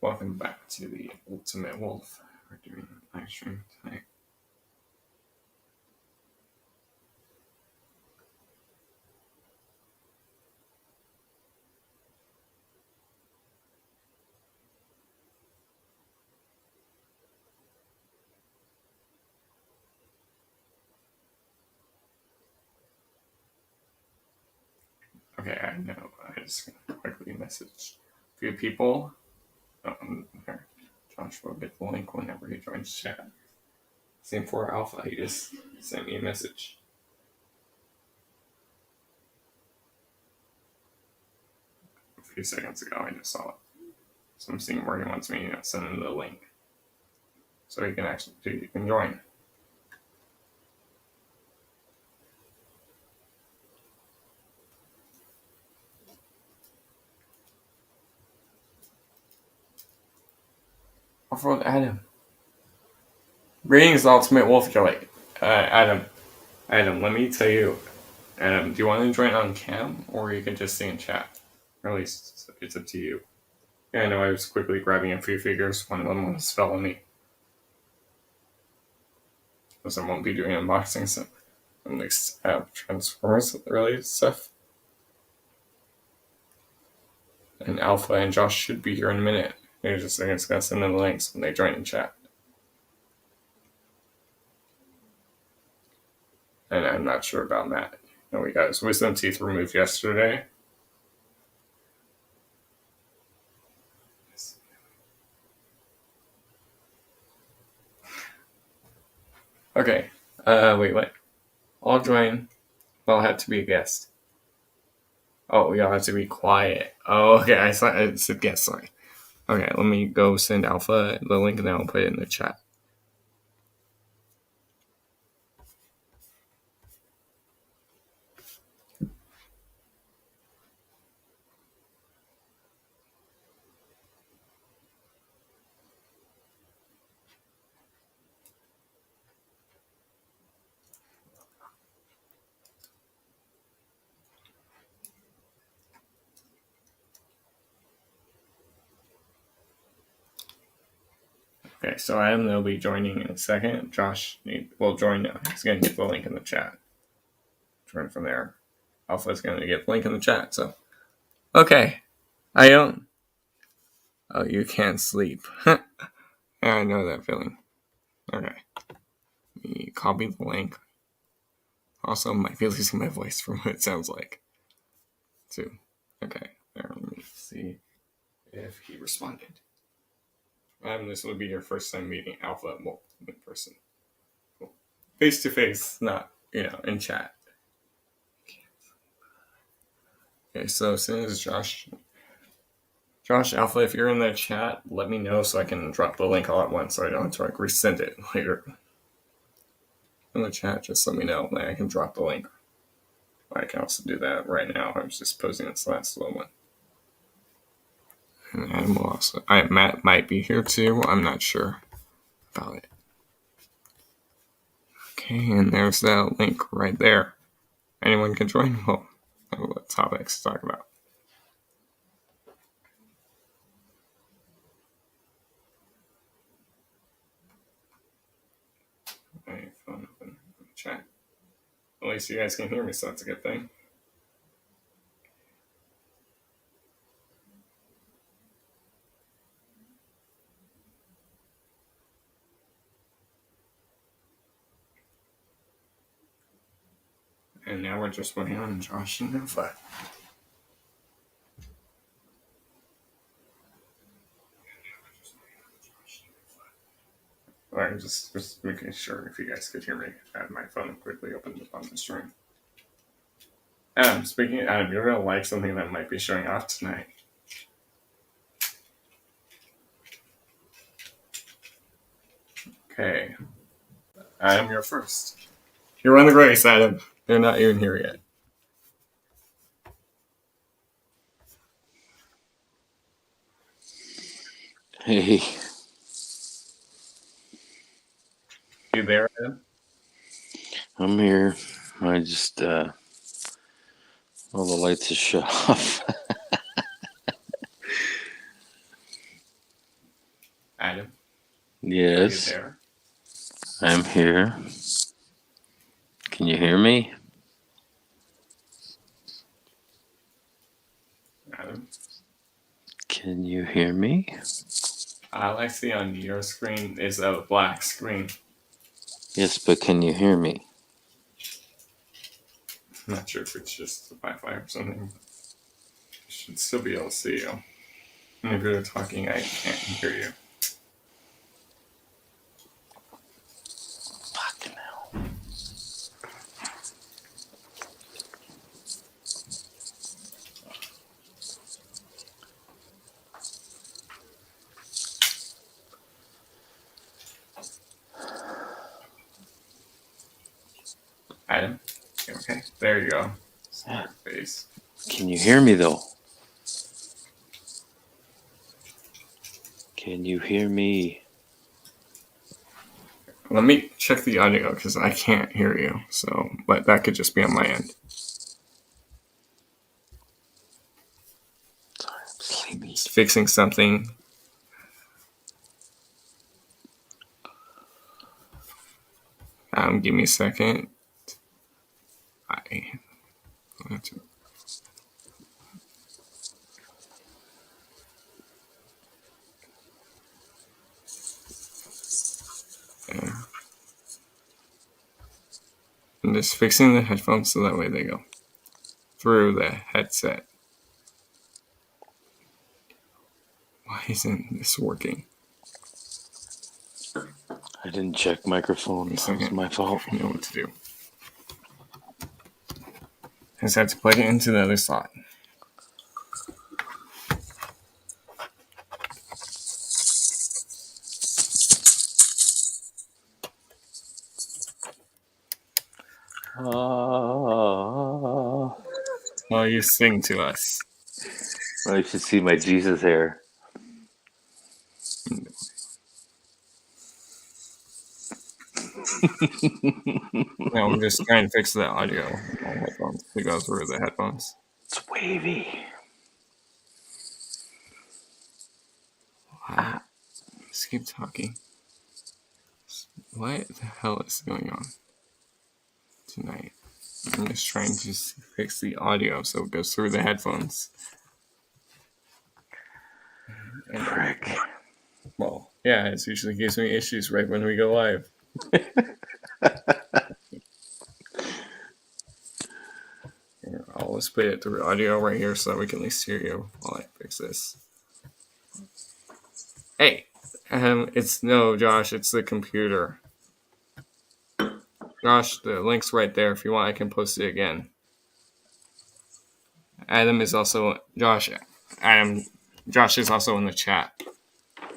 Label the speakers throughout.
Speaker 1: Welcome back to the Ultimate Wolf. We're doing a live stream tonight. Okay, I know. I just quickly messaged a few people. Here. Josh will get the link whenever he joins chat. Same for Alpha. He just sent me a message. A few seconds ago, I just saw it. So I'm seeing where he wants me to send him the link. So he can join. Off-road Adam. Greetings, Ultimate Wolf Killer. Adam, let me tell you. Adam, do you want to join on cam, or you can just stay in chat? Or at least it's up to you. Yeah, I know I was quickly grabbing a few figures. One of them was felony. Because I won't be doing unboxings, so at least have Transformers related stuff. And Alpha and Josh should be here in a minute. They're just gonna send them the links when they join in chat. And I'm not sure about Matt. No, we got his wisdom teeth removed yesterday. Okay. Wait. I'll join. I'll have to be a guest. Oh, we all have to be quiet. Oh, okay. I said guest. Sorry. Okay, let me go send Alpha the link and then I'll put it in the chat. Okay, so Adam will be joining in a second. Josh will join now. He's going to get the link in the chat. Join from there. Alpha's going to get the link in the chat. So, okay. I don't. Oh, you can't sleep. Yeah, I know that feeling. Okay. Let me copy the link. Also, might be losing my voice from what it sounds like, too. Okay. There, let me see if he responded. This will be your first time meeting Alpha in person. Face to face, not, in chat. Okay, so as soon as Josh Alpha, if you're in the chat, let me know so I can drop the link all at once so I don't have to resend it later. In the chat, just let me know and I can drop the link. I can also do that right now. I was just posting this last little one. And Adam will also. Matt might be here too. I'm not sure about it. Okay, and there's that link right there. Anyone can join. Well, what topics to talk about. My phone open in the chat. At least you guys can hear me, so that's a good thing. And now we're just waiting on Josh and Alpha. Alright, just making sure if you guys could hear me. I had my phone quickly opened up on the stream. Speaking of Adam, you're going to like something that might be showing off tonight. Okay. Adam, you're first. You're on the race, Adam. You're not even here yet.
Speaker 2: Hey.
Speaker 1: You there, Adam?
Speaker 2: I'm here. I just, all the lights are shut off. Yes,
Speaker 1: there?
Speaker 2: I'm here. Can you hear me?
Speaker 1: Adam?
Speaker 2: Can you hear me?
Speaker 1: All I see on your screen is a black screen.
Speaker 2: Yes, but can you hear me?
Speaker 1: I'm not sure if it's just the Wi-Fi or something. I should still be able to see you. And if you're talking, I can't hear you.
Speaker 2: Fucking hell.
Speaker 1: Adam? Okay, there you go. See
Speaker 2: Yeah.
Speaker 1: your face.
Speaker 2: Can you hear me though? Can you hear me?
Speaker 1: Let me check the audio because I can't hear you. So, but that could just be on my end.
Speaker 2: Sorry, I'm sleepy.
Speaker 1: Just fixing something. Give me a second. I have to. Yeah. I'm just fixing the headphones so that way they go through the headset. Why isn't this working?
Speaker 2: I didn't check microphone.
Speaker 1: Give me a
Speaker 2: That was
Speaker 1: second.
Speaker 2: my fault.
Speaker 1: I know what to do. I just have to plug it into the other slot. Oh, you sing to us.
Speaker 2: Well, you should see my Jesus hair.
Speaker 1: No, I'm just trying to fix the audio on my headphones to go through the headphones.
Speaker 2: It's wavy.
Speaker 1: Wow. Just keep talking. What the hell is going on tonight? I'm just trying to fix the audio so it goes through the headphones. And
Speaker 2: Frick.
Speaker 1: well, yeah, it usually gives me issues right when we go live. Here, I'll just put it through audio right here so that we can at least hear you while I fix this. Hey, it's no, Josh, it's the computer. Josh, the link's right there. If you want, I can post it again. Adam is also Josh is also in the chat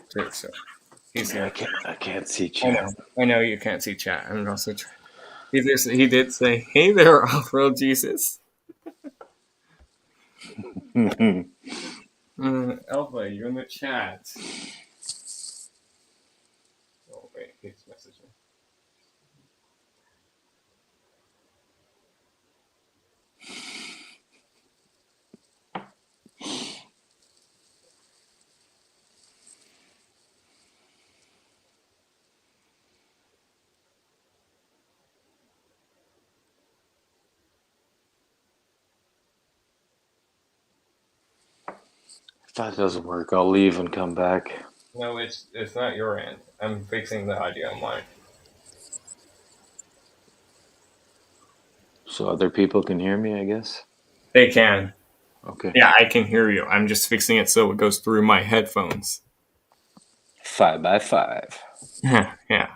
Speaker 1: too. So he's
Speaker 2: Yeah,
Speaker 1: here.
Speaker 2: I can't see
Speaker 1: I
Speaker 2: chat.
Speaker 1: know. I know you can't see chat. I'm also. He did say, "Hey there, off-road Jesus." Alpha, you're in the chat. Oh wait, he's messaging.
Speaker 2: If that doesn't work, I'll leave and come back.
Speaker 1: No, it's not your end. I'm fixing the audio on mine.
Speaker 2: So other people can hear me, I guess.
Speaker 1: They can.
Speaker 2: Okay.
Speaker 1: Yeah, I can hear you. I'm just fixing it so it goes through my headphones.
Speaker 2: 5x5.
Speaker 1: Yeah.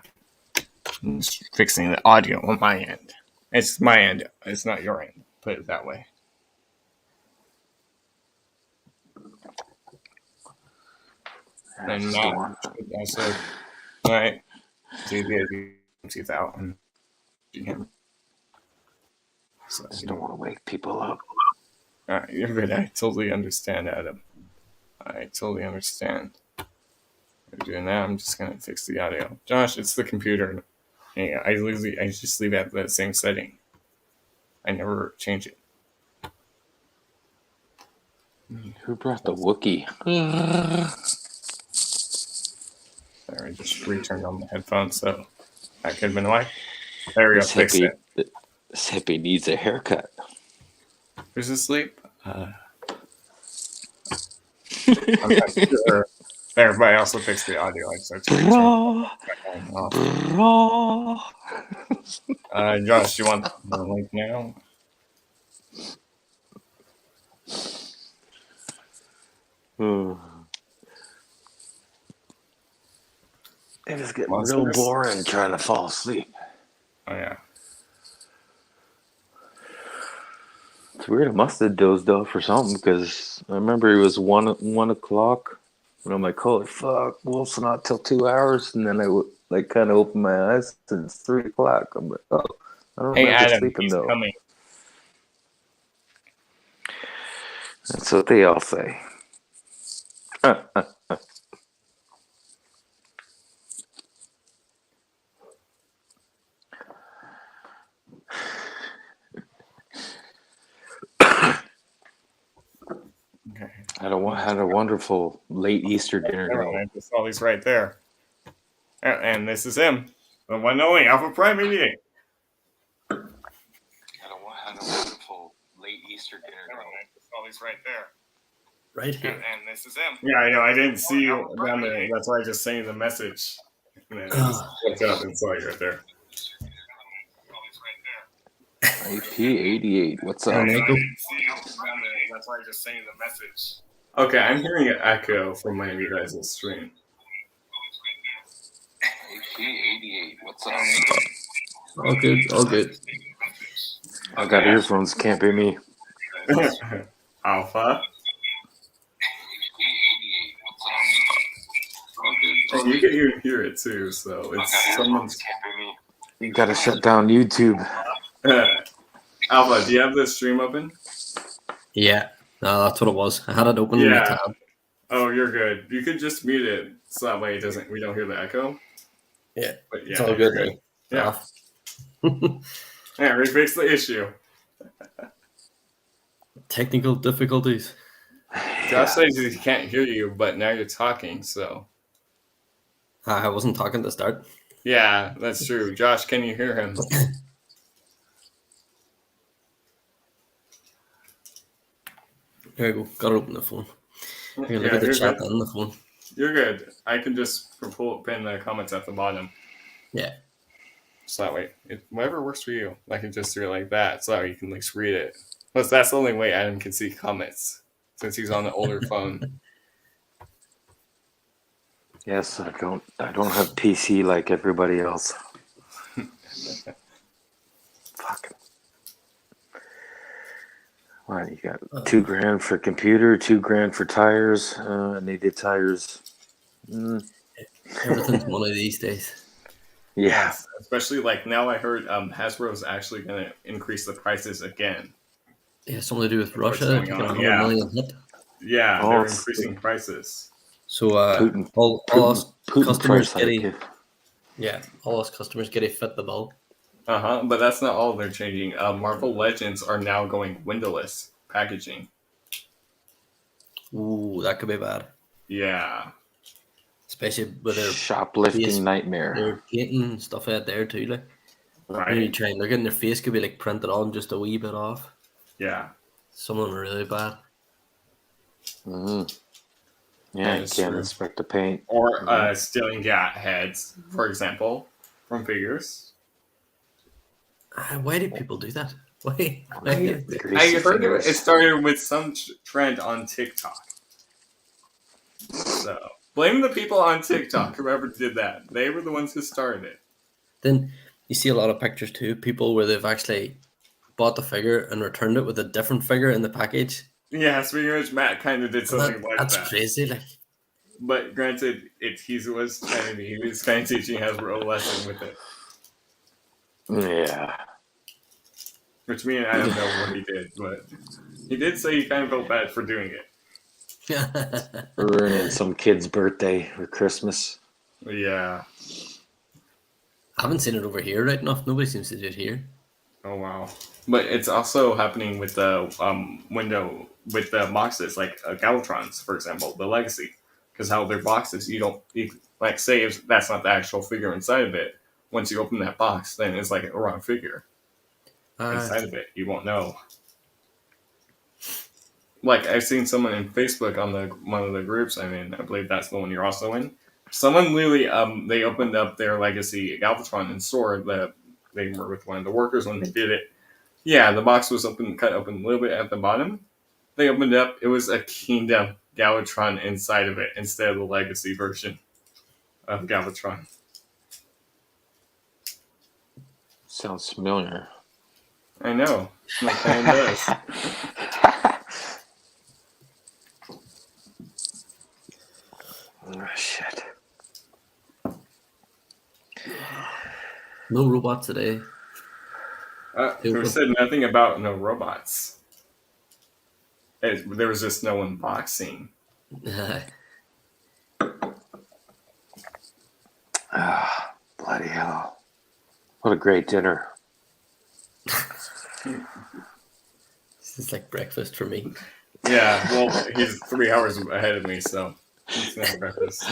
Speaker 1: I'm just fixing the audio on my end. It's my end. It's not your end. Put it that way. And
Speaker 2: Just
Speaker 1: Matt
Speaker 2: don't want.
Speaker 1: also, right? He's out and him. So
Speaker 2: Just don't want to wake people up.
Speaker 1: you're good. I totally understand, Adam. I totally understand. We're doing that. I'm just gonna fix the audio. Josh, it's the computer. Yeah, I just leave it at the same setting. I never change it.
Speaker 2: Who brought the Wookiee?
Speaker 1: There I just returned on the headphones, so that could have been why. There we go. Fixed it.
Speaker 2: This hippie needs a haircut.
Speaker 1: Who's asleep? I'm not sure. There, but I also fixed the audio. I just turned it off. Josh, do you want the link now?
Speaker 2: It is getting real boring trying to fall asleep.
Speaker 1: Oh yeah.
Speaker 2: It's weird. I must have dozed off or something because I remember it was 1 o'clock, and I'm like, "Holy fuck, Wolf's not till 2 hours." And then I would like kind of open my eyes, and it's 3 o'clock. I'm like, "Oh, I don't remember
Speaker 1: Adam,
Speaker 2: sleeping though."
Speaker 1: Coming.
Speaker 2: That's what they all say.
Speaker 1: Okay.
Speaker 2: Had a wonderful late Easter dinner.
Speaker 1: I just saw these right there. And this is him, the one and only Alpha Prime 88.
Speaker 2: Had a wonderful late Easter dinner.
Speaker 1: I just saw these right there.
Speaker 3: Right here.
Speaker 1: And this is him. Yeah, I know. I didn't see you down there. That's why I just sent you the message. And then I just looked up and saw you right there.
Speaker 2: IP88, what's up?
Speaker 1: That's why I just sent you the message. Okay, I'm hearing an echo from my of you guys' stream.
Speaker 2: IP88, what's up?
Speaker 3: All good, all good.
Speaker 2: I got earphones, can't be me.
Speaker 1: Alpha. And you can even hear it too, so it's someone's.
Speaker 2: You gotta shut down YouTube.
Speaker 1: Alpha, do you have the stream open?
Speaker 3: Yeah, no, that's what it was. I had it open in the tab.
Speaker 1: Oh, you're good. You could just mute it so that way we don't hear the echo.
Speaker 3: Yeah,
Speaker 1: but yeah,
Speaker 3: it's all good. Right?
Speaker 1: Yeah. Yeah, we fixed the issue.
Speaker 3: Technical difficulties.
Speaker 1: Josh says he can't hear you, but now you're talking, so.
Speaker 3: I wasn't talking to start.
Speaker 1: Yeah, that's true. Josh, can you hear him?
Speaker 3: There you go. Gotta open the phone. You're gonna look at the chat on the phone.
Speaker 1: You're good. I can just pin the comments at the bottom.
Speaker 3: Yeah.
Speaker 1: So that way, whatever works for you. I can just do it like that, so that way you can read it. Plus, that's the only way Adam can see comments, since he's on the older phone.
Speaker 2: Yes, I don't have PC like everybody else. Fuck. What, you got $2,000 for computer, $2,000 for tires. I needed tires.
Speaker 3: Everything's money these days.
Speaker 2: Yeah.
Speaker 1: Yes, especially now I heard Hasbro's actually going to increase the prices again.
Speaker 3: Yeah, something to do with Russia.
Speaker 1: Yeah.
Speaker 3: Million hit.
Speaker 1: Yeah, they're increasing prices.
Speaker 3: So all us customers get a fit the bill.
Speaker 1: But that's not all they're changing. Marvel Legends are now going windowless packaging.
Speaker 3: Ooh, that could be bad.
Speaker 1: Yeah.
Speaker 3: Especially with their
Speaker 2: shoplifting nightmare.
Speaker 3: They're painting stuff out there too, like.
Speaker 1: Right.
Speaker 3: When you try and look at their face could be printed on just a wee bit off.
Speaker 1: Yeah.
Speaker 3: Some of them are really bad.
Speaker 2: Yeah, you can't inspect the paint.
Speaker 1: Or stealing heads, for example, from figures.
Speaker 3: Why do people do that? Why?
Speaker 1: I heard it started with some trend on TikTok. So, blame the people on TikTok, whoever did that. They were the ones who started it.
Speaker 3: Then you see a lot of pictures too, people where they've actually bought the figure and returned it with a different figure in the package.
Speaker 1: Yeah, speaking of which, Matt kind of did something like that.
Speaker 3: That's crazy.
Speaker 1: But granted, he was kind of teaching Hasbro a lesson with it.
Speaker 2: Yeah.
Speaker 1: Which I don't know what he did, but he did say he kind of felt bad for doing it.
Speaker 2: Ruining some kid's birthday or Christmas.
Speaker 1: Yeah.
Speaker 3: I haven't seen it over here right enough. Nobody seems to do it here.
Speaker 1: Oh, wow. But it's also happening with the with the boxes, like Galvatrons, for example, the Legacy. because how their boxes, like say if that's not the actual figure inside of it. Once you open that box, then it's like a wrong figure inside of it. You won't know. Like I've seen someone in Facebook on the one of the groups I'm in. I believe that's the one you're also in. Someone literally, they opened up their Legacy Galvatron in store that they were with one of the workers when they did it. Yeah, the box was cut open a little bit at the bottom. They opened it up. It was a Kingdom Galvatron inside of it instead of the Legacy version of Galvatron.
Speaker 2: Sounds familiar.
Speaker 1: I know. My plan does.
Speaker 2: Oh, shit.
Speaker 3: No robots today.
Speaker 1: Who said nothing about no robots? There was just no unboxing.
Speaker 2: Bloody hell. What a great dinner.
Speaker 3: This is like breakfast for me.
Speaker 1: Yeah, well, he's 3 hours ahead of me, so it's not breakfast.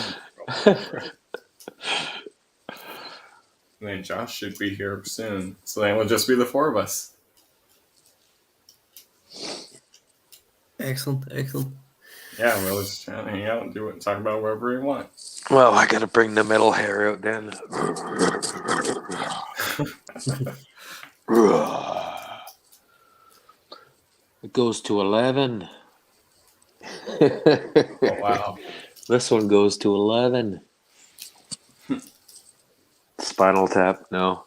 Speaker 1: And then Josh should be here soon, so then it'll just be the four of us.
Speaker 3: Excellent.
Speaker 1: Yeah, we'll just chat and hang out and talk about whatever we want.
Speaker 2: Well, I gotta bring the metal hair out then. It goes to 11.
Speaker 1: Oh, wow.
Speaker 2: This one goes to 11. Spinal Tap, no.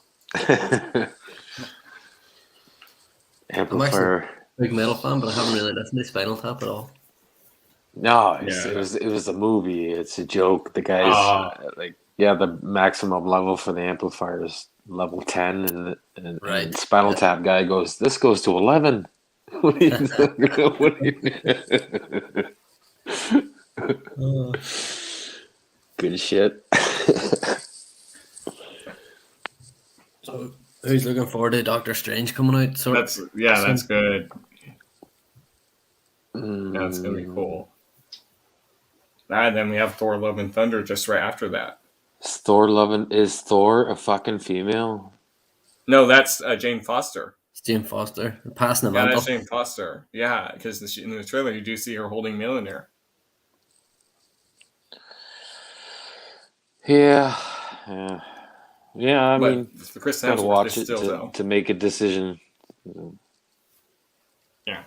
Speaker 2: Amplifier.
Speaker 3: Big metal fan, but I haven't really listened to Spinal Tap at all.
Speaker 2: No, it was a movie. It's a joke. The guys the maximum level for the amplifier is level 10, and
Speaker 3: Right.
Speaker 2: and Spinal Tap guy goes, "This goes to 11." What are you Good shit.
Speaker 3: So, who's looking forward to Doctor Strange coming out?
Speaker 1: That's good. Yeah, it's gonna be cool. And then we have Thor: Love and Thunder just right after that.
Speaker 2: Is Thor a fucking female?
Speaker 1: No, that's Jane Foster.
Speaker 3: It's Jane Foster passing the
Speaker 1: Yeah,
Speaker 3: mantle.
Speaker 1: that's Jane Foster. Yeah, because in the trailer you do see her holding Mjolnir.
Speaker 2: Yeah. I
Speaker 1: But
Speaker 2: mean,
Speaker 1: for Chris
Speaker 2: gotta
Speaker 1: Hemsworth,
Speaker 2: watch
Speaker 1: it's
Speaker 2: it
Speaker 1: still
Speaker 2: to make a decision.
Speaker 1: Yeah,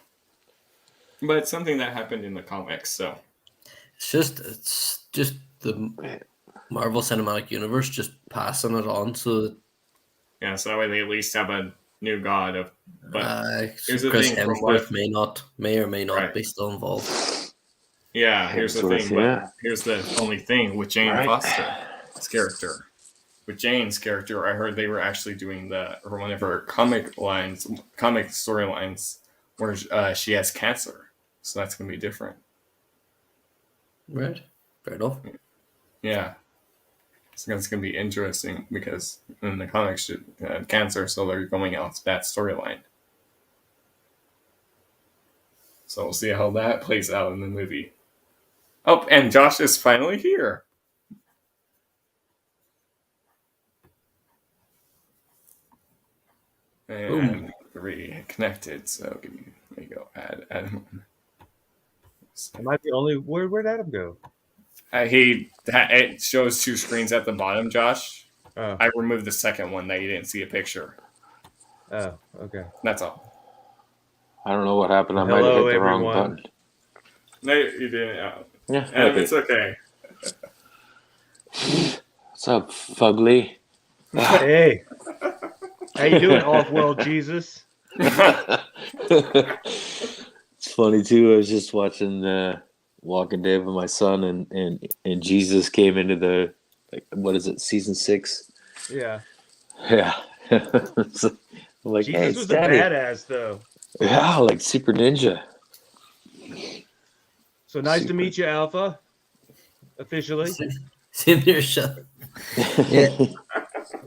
Speaker 1: but it's something that happened in the comics, so
Speaker 3: It's just the Marvel Cinematic Universe just passing it on, so that
Speaker 1: so that way they at least have a new god of. But here's the
Speaker 3: Chris
Speaker 1: thing: from
Speaker 3: Hemsworth
Speaker 1: what
Speaker 3: may or may not be still involved.
Speaker 1: Yeah, here's the thing. But here's the only thing with Jane Foster's character. With Jane's character, I heard they were actually doing one of her comic storylines, where she has cancer. So that's going to be different.
Speaker 3: Right. Fair enough.
Speaker 1: Yeah. So it's going to be interesting because in the comics she had cancer, so they're going out that storyline. So we'll see how that plays out in the movie. Oh, and Josh is finally here. And reconnected, so let me go add him.
Speaker 4: Am I the only? Where'd Adam go?
Speaker 1: It shows two screens at the bottom, Josh.
Speaker 4: Oh.
Speaker 1: I removed the second one that you didn't see a picture.
Speaker 4: Oh, okay.
Speaker 1: That's all.
Speaker 2: I don't know what happened. I might have hit the wrong button.
Speaker 1: No, you didn't.
Speaker 2: Yeah,
Speaker 1: Adam, it's okay.
Speaker 2: What's up, fugly?
Speaker 4: Hey, how you doing, off-world Jesus?
Speaker 2: It's funny too. I was just watching Walking Dead with my son, and Jesus came into the what is it, season 6?
Speaker 4: Yeah.
Speaker 2: Yeah. So, I'm like,
Speaker 4: Jesus
Speaker 2: hey,
Speaker 4: was
Speaker 2: Daddy.
Speaker 4: a badass, though.
Speaker 2: Yeah, like Super Ninja.
Speaker 4: So nice to meet you, Alpha. Officially.
Speaker 3: Same here, shut. Yeah.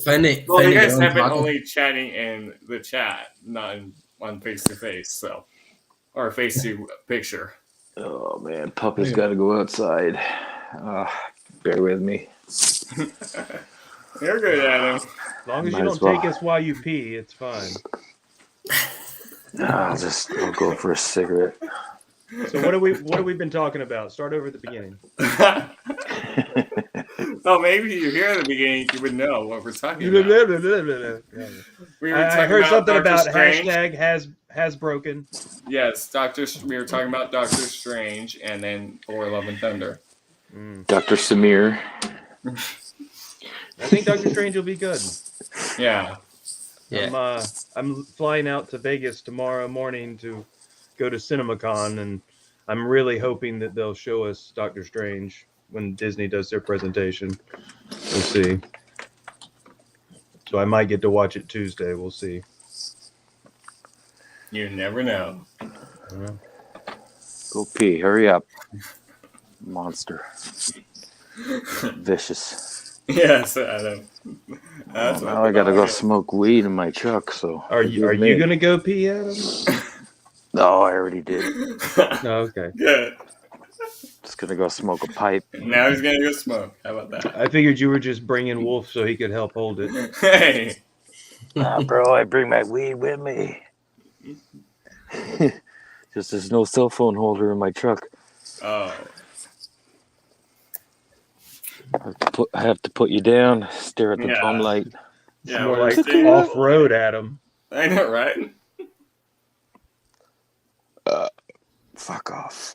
Speaker 3: Finally,
Speaker 1: well, you guys
Speaker 3: get on
Speaker 1: have been
Speaker 3: talking.
Speaker 1: only chatting in the chat, not on face to face, so or face to picture.
Speaker 2: Oh man, puppy's got to go outside. Bear with me.
Speaker 1: You're good, Adam.
Speaker 4: As long as you
Speaker 2: Might
Speaker 4: don't
Speaker 2: as well.
Speaker 4: take us while you pee, it's fine.
Speaker 2: I'll go for a cigarette.
Speaker 4: So what have we been talking about? Start over at the beginning.
Speaker 1: Well, maybe you hear the beginning, you would know what we're talking about.
Speaker 4: Yeah.
Speaker 1: We were
Speaker 4: I
Speaker 1: talking
Speaker 4: heard
Speaker 1: about
Speaker 4: something
Speaker 1: Doctor
Speaker 4: about
Speaker 1: Strange.
Speaker 4: hashtag has broken.
Speaker 1: Yes, we were talking about Doctor Strange, and then Thor: Love and Thunder.
Speaker 2: Dr. Samir.
Speaker 4: I think Doctor Strange will be good.
Speaker 1: Yeah.
Speaker 3: Yeah.
Speaker 4: I'm flying out to Vegas tomorrow morning to go to CinemaCon, and I'm really hoping that they'll show us Doctor Strange when Disney does their presentation. We'll see. So I might get to watch it Tuesday. We'll see.
Speaker 1: You never know.
Speaker 2: Go pee. Hurry up. Monster. Vicious.
Speaker 1: Yes, Adam. That's
Speaker 2: Now I gotta go smoke weed in my truck, so.
Speaker 4: Are you gonna go pee, Adam?
Speaker 2: No, I already did.
Speaker 4: No, okay.
Speaker 1: Good.
Speaker 2: Just gonna go smoke a pipe.
Speaker 1: Now he's gonna go smoke. How about that?
Speaker 4: I figured you were just bringing Wolf so he could help hold it.
Speaker 1: Hey.
Speaker 2: Bro, I bring my weed with me. Just there's no cell phone holder in my truck.
Speaker 1: Oh.
Speaker 2: I have to put you down, stare at the
Speaker 1: Yeah.
Speaker 2: drum light.
Speaker 4: It's
Speaker 1: Yeah,
Speaker 4: more
Speaker 1: we're
Speaker 4: like
Speaker 1: staying-
Speaker 4: off-road, Adam.
Speaker 1: I know, right?
Speaker 2: Fuck off.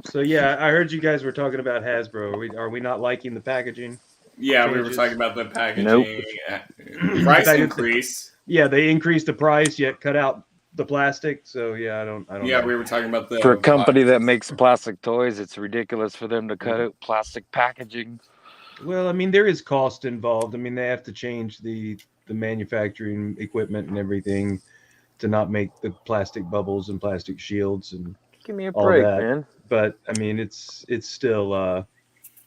Speaker 4: So yeah, I heard you guys were talking about Hasbro. Are we not liking the packaging?
Speaker 1: Yeah, we were
Speaker 4: Changes.
Speaker 1: talking about the packaging.
Speaker 2: Nope.
Speaker 1: Price
Speaker 4: Package-
Speaker 1: increase.
Speaker 4: Yeah, they increased the price yet cut out the plastic. So yeah, I don't
Speaker 1: Yeah,
Speaker 4: know.
Speaker 1: we were talking about the
Speaker 2: For a company that makes plastic toys, it's ridiculous for them to cut out plastic packaging.
Speaker 4: Well, I mean, there is cost involved. I mean, they have to change the manufacturing equipment and everything to not make the plastic bubbles and plastic shields and
Speaker 2: Give me a
Speaker 4: all
Speaker 2: break,
Speaker 4: that.
Speaker 2: man.
Speaker 4: But I mean, it's still a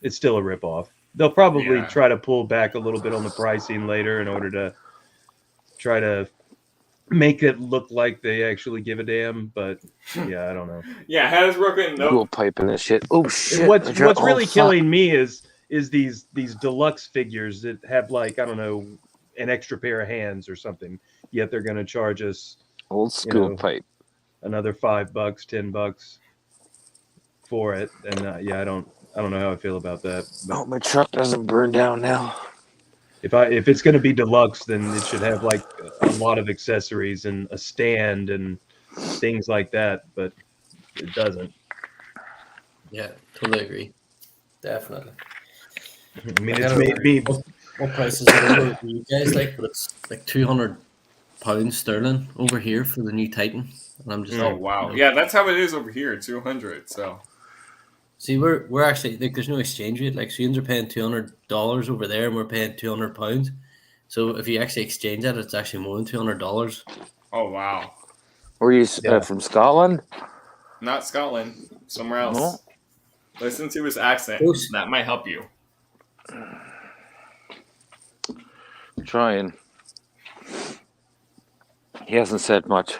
Speaker 4: ripoff. They'll probably
Speaker 1: Yeah.
Speaker 4: try to pull back a little bit on the pricing later in order to try to make it look like they actually give a damn. But yeah, I don't know.
Speaker 1: Yeah, Hasbro couldn't.
Speaker 2: Cool
Speaker 1: Nope.
Speaker 2: pipe in this shit. Oh shit!
Speaker 4: What's
Speaker 2: Oh,
Speaker 4: really
Speaker 2: fuck.
Speaker 4: killing me is these deluxe figures that have, like, I don't know, an extra pair of hands or something. Yet they're going to charge us
Speaker 2: Old school
Speaker 4: know,
Speaker 2: pipe.
Speaker 4: another $5, $10 for it. And yeah, I don't know how I feel about that. But
Speaker 2: Oh, my truck doesn't burn down now.
Speaker 4: if it's going to be deluxe, then it should have like a lot of accessories and a stand and things like that. But it doesn't.
Speaker 3: Yeah, totally agree. Definitely.
Speaker 4: I mean,
Speaker 3: I
Speaker 4: it's
Speaker 3: don't
Speaker 4: made me.
Speaker 3: What price is it over for you guys? Like, but it's like £200 sterling over here for the new Titan, and I'm just
Speaker 1: Oh
Speaker 3: like,
Speaker 1: wow.
Speaker 3: you know.
Speaker 1: Yeah, that's how it is over here. 200. So.
Speaker 3: See, we're actually like, there's no exchange rate. Like, students are paying $200 over there, and we're paying £200. So if you actually exchange that, it's actually more than $200.
Speaker 1: Oh wow.
Speaker 2: Were you
Speaker 4: Yeah.
Speaker 2: from Scotland?
Speaker 1: Not Scotland. Somewhere else.
Speaker 2: No.
Speaker 1: Listen to his accent.
Speaker 3: Close.
Speaker 1: That might help you.
Speaker 2: Trying. He hasn't said much.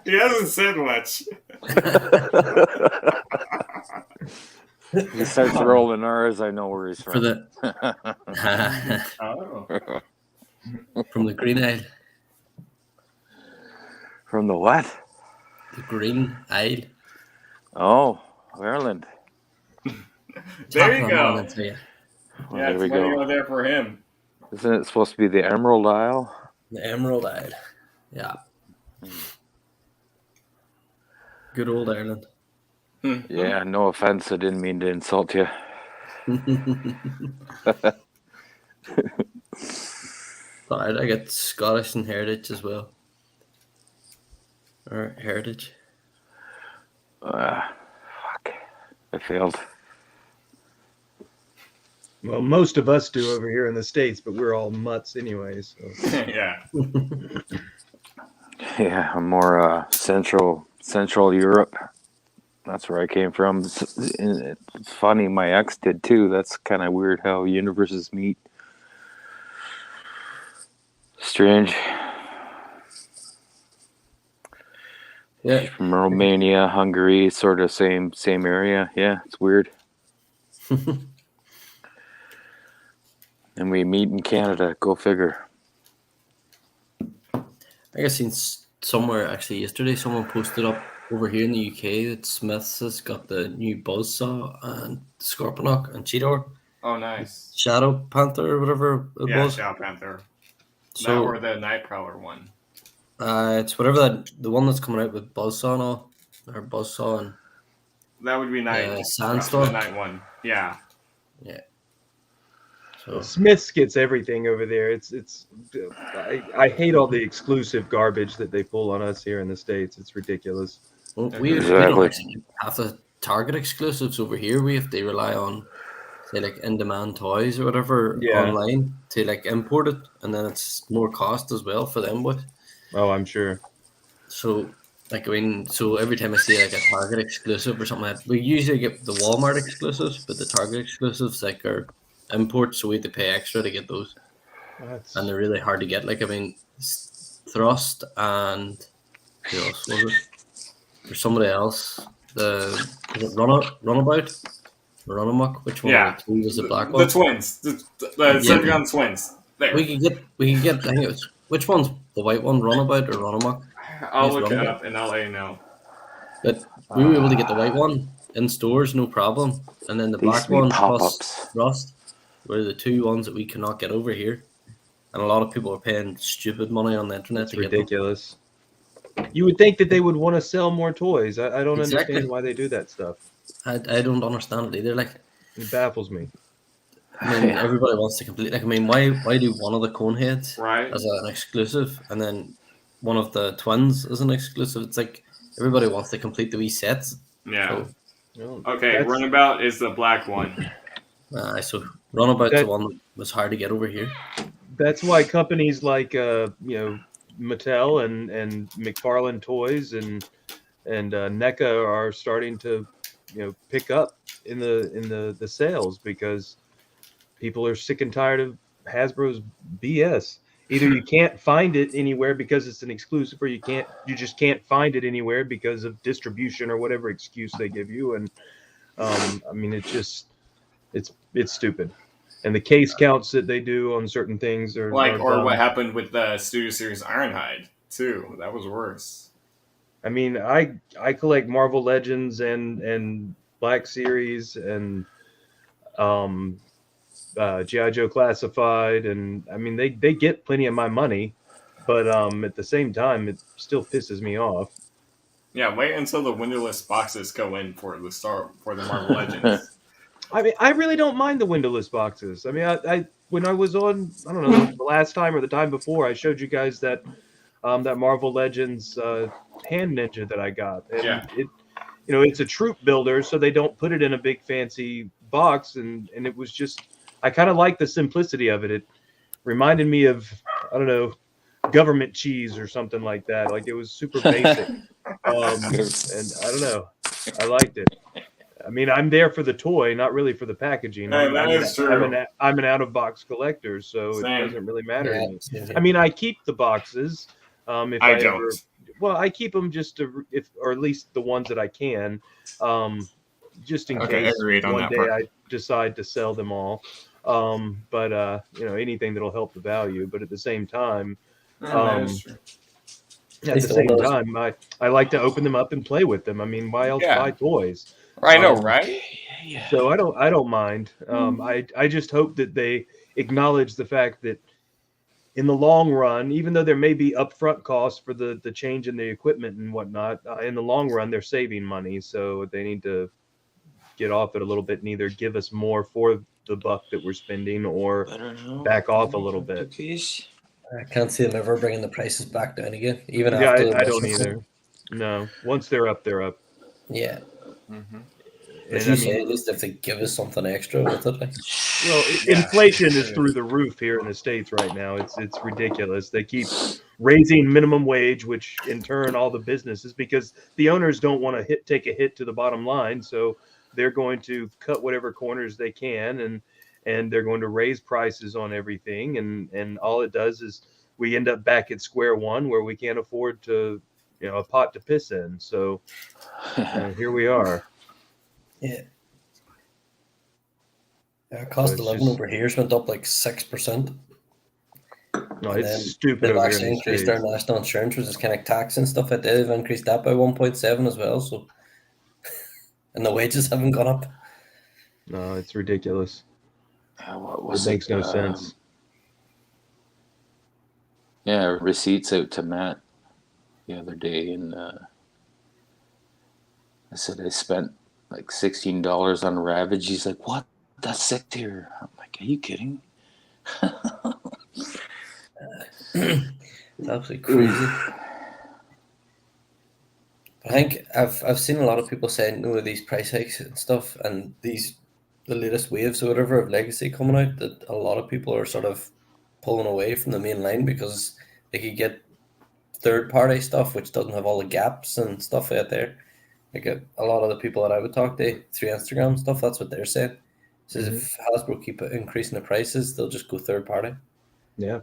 Speaker 1: He hasn't said much.
Speaker 2: He starts rolling R's. I know where he's
Speaker 3: For
Speaker 2: from.
Speaker 3: the
Speaker 1: Oh.
Speaker 3: from the Green Isle,
Speaker 2: From the what?
Speaker 3: the Green Isle.
Speaker 2: Oh, Ireland.
Speaker 1: There you
Speaker 3: Top of the
Speaker 1: go.
Speaker 3: morning to you.
Speaker 2: Well,
Speaker 1: Yeah,
Speaker 2: there
Speaker 1: it's
Speaker 2: we
Speaker 1: money
Speaker 2: go.
Speaker 1: over there for him.
Speaker 2: Isn't it supposed to be the Emerald Isle?
Speaker 3: The Emerald Isle. Yeah. Good old Ireland.
Speaker 2: Yeah, no offense. I didn't mean to insult you.
Speaker 3: But I get Scottish and heritage as well. Or heritage.
Speaker 2: Fuck. I failed.
Speaker 4: Well, most of us do over here in the States, but we're all mutts anyway. So.
Speaker 1: Yeah.
Speaker 2: Yeah, I'm more Central Europe. That's where I came from. It's funny, my ex did too. That's kind of weird how universes meet. Strange.
Speaker 3: Yeah.
Speaker 2: From Romania, Hungary, sort of same area. Yeah, it's weird. And we meet in Canada. Go figure.
Speaker 3: I guess seen somewhere actually yesterday someone posted up over here in the UK that Smiths has got the new Buzzsaw and Scorponok and Cheetor
Speaker 1: Oh, nice.
Speaker 3: Shadow Panther or whatever it
Speaker 1: Yeah,
Speaker 3: was.
Speaker 1: Shadow Panther. That
Speaker 3: So
Speaker 1: or the Night Prowler one.
Speaker 3: it's whatever the one that's coming out with Buzzsaw and all, or Buzzsaw and
Speaker 1: That would be Night. The
Speaker 3: Sandstorm.
Speaker 1: Night one. Yeah.
Speaker 3: Yeah.
Speaker 4: Well,
Speaker 3: So
Speaker 4: Smiths gets everything over there. I hate all the exclusive garbage that they pull on us here in the States. It's ridiculous.
Speaker 3: well, we don't
Speaker 2: Exactly.
Speaker 3: actually have the Target exclusives over here. We have to rely on say like in-demand toys or whatever
Speaker 4: Yeah.
Speaker 3: online to like import it, and then it's more cost as well for them. But
Speaker 4: Oh, I'm sure.
Speaker 3: so like I mean, so every time I see like a Target exclusive or something, we usually get the Walmart exclusives, but the Target exclusives like are imports, so we have to pay extra to get those,
Speaker 4: That's
Speaker 3: and they're really hard to get. Like I mean, Thrust and who else was it? There's somebody else. The was it Runabout? Runamuck? Which one
Speaker 1: Yeah.
Speaker 3: of the two was the black
Speaker 1: The
Speaker 3: one?
Speaker 1: twins. The Decepticon twins. There.
Speaker 3: We could get. I think it was which one's the white one? Runabout or Runamuck?
Speaker 1: I'll
Speaker 3: He's
Speaker 1: look it
Speaker 3: Runabout.
Speaker 1: up and I'll let you know.
Speaker 3: But we were able to get the white one in stores, no problem. And then the
Speaker 2: They used
Speaker 3: black
Speaker 2: to be
Speaker 3: one
Speaker 2: pop-ups.
Speaker 3: plus Rust were the two ones that we could not get over here. And a lot of people are paying stupid money on the internet to get them.
Speaker 4: ridiculous. You would think that they would want to sell more toys. I don't
Speaker 3: Exactly.
Speaker 4: understand why they do that stuff.
Speaker 3: I don't understand it either. Like,
Speaker 4: It baffles me.
Speaker 3: I mean,
Speaker 2: Yeah.
Speaker 3: everybody wants to complete. Like, I mean, why do one of the cone heads
Speaker 1: Right?
Speaker 3: as an exclusive, and then one of the twins as an exclusive? It's like everybody wants to complete the wee sets.
Speaker 1: Yeah.
Speaker 3: So,
Speaker 4: Well,
Speaker 1: Okay,
Speaker 4: that's-
Speaker 1: Runabout is the black one.
Speaker 3: so Runabout's
Speaker 4: That-
Speaker 3: the one that was hard to get over here.
Speaker 4: That's why companies like Mattel and McFarlane Toys and NECA are starting to pick up in the sales, because people are sick and tired of Hasbro's BS. Either you can't find it anywhere because it's an exclusive, or you just can't find it anywhere because of distribution or whatever excuse they give you. And I mean, it's stupid. And the case counts that they do on certain things are
Speaker 1: Or
Speaker 4: dumb.
Speaker 1: what happened with the Studio Series Ironhide, too. That was worse.
Speaker 4: I mean, I collect Marvel Legends and Black Series and G.I. Joe Classified, and I mean they get plenty of my money, but at the same time it still pisses me off.
Speaker 1: Yeah, wait until the windowless boxes go in for the Marvel Legends.
Speaker 4: I mean, I really don't mind the windowless boxes. I mean, I when I was on, I don't know, the last time or the time before, I showed you guys that that Marvel Legends hand ninja that I got, and
Speaker 1: Yeah.
Speaker 4: it's a troop builder, so they don't put it in a big fancy box, and it was just, I kind of like the simplicity of it. It reminded me of, I don't know, government cheese or something like that. Like, it was super basic. And I don't know, I liked it. I mean, I'm there for the toy, not really for the packaging.
Speaker 1: Hey, that is true.
Speaker 4: I'm an out-of-box collector, so
Speaker 1: Same.
Speaker 4: it doesn't really matter to me.
Speaker 3: Yeah.
Speaker 4: I mean, I keep the boxes. If
Speaker 1: I
Speaker 4: I
Speaker 1: don't.
Speaker 4: ever, well, I keep them just or at least the ones that I can, just in
Speaker 1: Okay,
Speaker 4: case
Speaker 1: agreed on
Speaker 4: one
Speaker 1: that
Speaker 4: day
Speaker 1: part.
Speaker 4: I decide to sell them all. But anything that'll help the value. But at the same time,
Speaker 1: That is true.
Speaker 4: at the same time, I like to open them up and play with them. I mean, why else
Speaker 1: Yeah.
Speaker 4: buy toys?
Speaker 1: I know, right?
Speaker 4: So I don't mind. I just hope that they acknowledge the fact that in the long run, even though there may be upfront costs for the change in the equipment and whatnot, in the long run they're saving money. So they need to get off it a little bit and either give us more for the buck that we're spending, or back off a little bit.
Speaker 3: I can't see them ever bringing the prices back down again, even
Speaker 4: Yeah,
Speaker 3: after.
Speaker 4: I don't either. No, once they're up, they're up.
Speaker 3: Yeah,
Speaker 1: Mm-hmm.
Speaker 3: as
Speaker 4: And
Speaker 3: you
Speaker 4: I
Speaker 3: say,
Speaker 4: mean,
Speaker 3: at least if they give us something extra with it, like,
Speaker 4: well,
Speaker 1: Yeah.
Speaker 4: inflation is through the roof here in the States right now. It's ridiculous. They keep raising minimum wage, which in turn all the businesses, because the owners don't want to take a hit to the bottom line, so they're going to cut whatever corners they can, and they're going to raise prices on everything, and all it does is we end up back at square one where we can't afford to, a pot to piss in. So here we are.
Speaker 3: yeah. Cost
Speaker 4: it's
Speaker 3: of living
Speaker 4: just-
Speaker 3: over here's went up like 6%.
Speaker 4: No,
Speaker 3: And
Speaker 4: it's
Speaker 3: then
Speaker 4: stupid
Speaker 3: they've
Speaker 4: over here in
Speaker 3: actually
Speaker 4: the
Speaker 3: increased their
Speaker 4: States.
Speaker 3: national insurance, which is kind of tax and stuff like that. They've increased that by 1.7 as well. So, and the wages haven't gone up.
Speaker 4: No, it's ridiculous.
Speaker 2: What
Speaker 4: It
Speaker 2: was
Speaker 4: makes no sense.
Speaker 2: Yeah, receipts out to Matt the other day, and I said I spent like $16 on Ravage. He's like, "What? That's sick tier." I'm like, "Are you kidding?"
Speaker 3: It's absolutely crazy. I think I've seen a lot of people saying no these price hikes and stuff, and the latest waves or whatever of Legacy coming out, that a lot of people are sort of pulling away from the main line because they could get third party stuff which doesn't have all the gaps and stuff out there. Like a lot of the people that I would talk to through Instagram and stuff, that's what they're saying. Says if Hasbro keep increasing the prices, they'll just go third party.
Speaker 4: Yeah,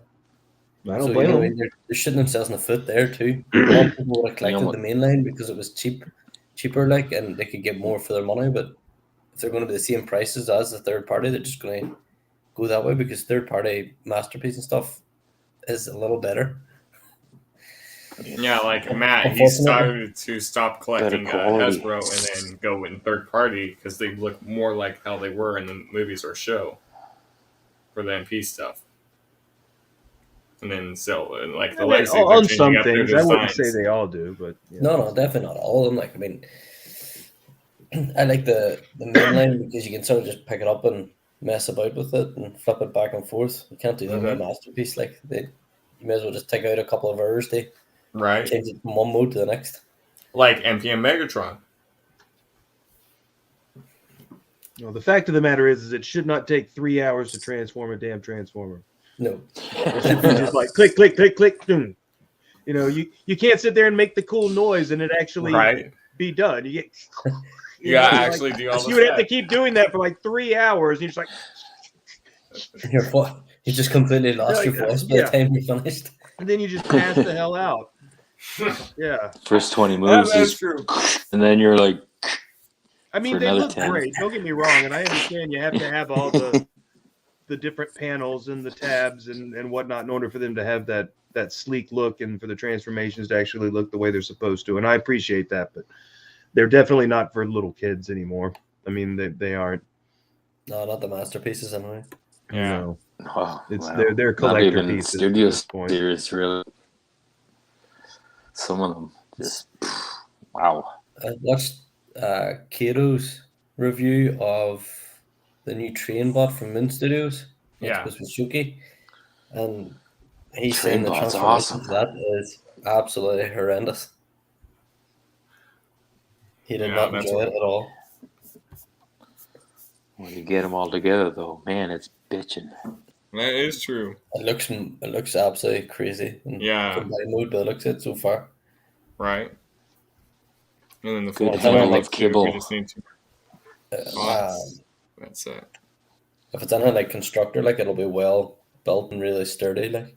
Speaker 4: I don't
Speaker 3: So
Speaker 4: blame them.
Speaker 3: they're shooting themselves in the foot there too. A lot of people would have collected
Speaker 2: what-
Speaker 3: the main line because it was cheaper, like, and they could get more for their money. But if they're going to be the same prices as the third party, they're just going to go that way because third party masterpiece and stuff is a little better.
Speaker 1: Yeah, like Matt, he
Speaker 3: Unfortunately.
Speaker 1: started to stop collecting
Speaker 2: Better quality.
Speaker 1: Hasbro and then go in third party because they look more like how they were in the movies or show for the MP stuff. And then so, like the Legacy, they're
Speaker 4: on
Speaker 1: changing
Speaker 4: some
Speaker 1: up their
Speaker 4: things, I wouldn't say
Speaker 1: designs.
Speaker 4: they all do, but yeah.
Speaker 3: No, definitely not all of them. Like, I mean, I like the main line because you can sort of just pick it up and mess about with it and flip it back and forth. You can't do that with a masterpiece. Like, you may as well just take out a couple of errors to
Speaker 1: Right.
Speaker 3: change it from one mode to the next.
Speaker 1: Like MPM Megatron.
Speaker 4: No, the fact of the matter is it should not take 3 hours to transform a damn transformer.
Speaker 3: No.
Speaker 4: It should be just like click, click, click, click, boom. You know, you can't sit there and make the cool noise and it actually be done. You get
Speaker 1: you gotta actually do all the
Speaker 4: you would have to keep doing that for like 3 hours, and you're just like
Speaker 3: You just completely lost your voice by the time you're finished.
Speaker 4: And then you just pass the hell out. Yeah.
Speaker 2: First 20 moves
Speaker 1: that's
Speaker 2: is
Speaker 1: true.
Speaker 2: And then you're like,
Speaker 4: I mean,
Speaker 2: for
Speaker 4: they
Speaker 2: another
Speaker 4: look
Speaker 2: 10.
Speaker 4: great. Don't get me wrong, and I understand you have to have all the different panels and the tabs and whatnot in order for them to have that sleek look and for the transformations to actually look the way they're supposed to. And I appreciate that, but they're definitely not for little kids anymore. I mean, they aren't.
Speaker 3: No, not the masterpieces anyway.
Speaker 1: Yeah.
Speaker 4: No.
Speaker 2: oh,
Speaker 4: It's
Speaker 2: wow.
Speaker 4: they're
Speaker 2: Not
Speaker 4: collector
Speaker 2: even
Speaker 4: pieces at
Speaker 2: studio
Speaker 4: this point.
Speaker 2: series, really. Some of them just, wow.
Speaker 3: I watched Kato's review of the new train bot from Moon Studios. That's
Speaker 1: Yeah.
Speaker 3: supposed to be Shuki. And he's
Speaker 2: Train
Speaker 3: saying the
Speaker 2: bot's
Speaker 3: transformation
Speaker 2: awesome.
Speaker 3: for that is absolutely horrendous. He did not enjoy it at all.
Speaker 2: When you get them all together, though, man, it's bitching.
Speaker 1: That is true.
Speaker 3: It looks absolutely crazy. In combined mode, but it looks it so far.
Speaker 1: Right. And then the
Speaker 2: Good
Speaker 1: full
Speaker 2: handle
Speaker 1: like
Speaker 2: of kibble.
Speaker 1: We just need to. That's it.
Speaker 3: If it's anything like Constructor, like it'll be well built and really sturdy. Like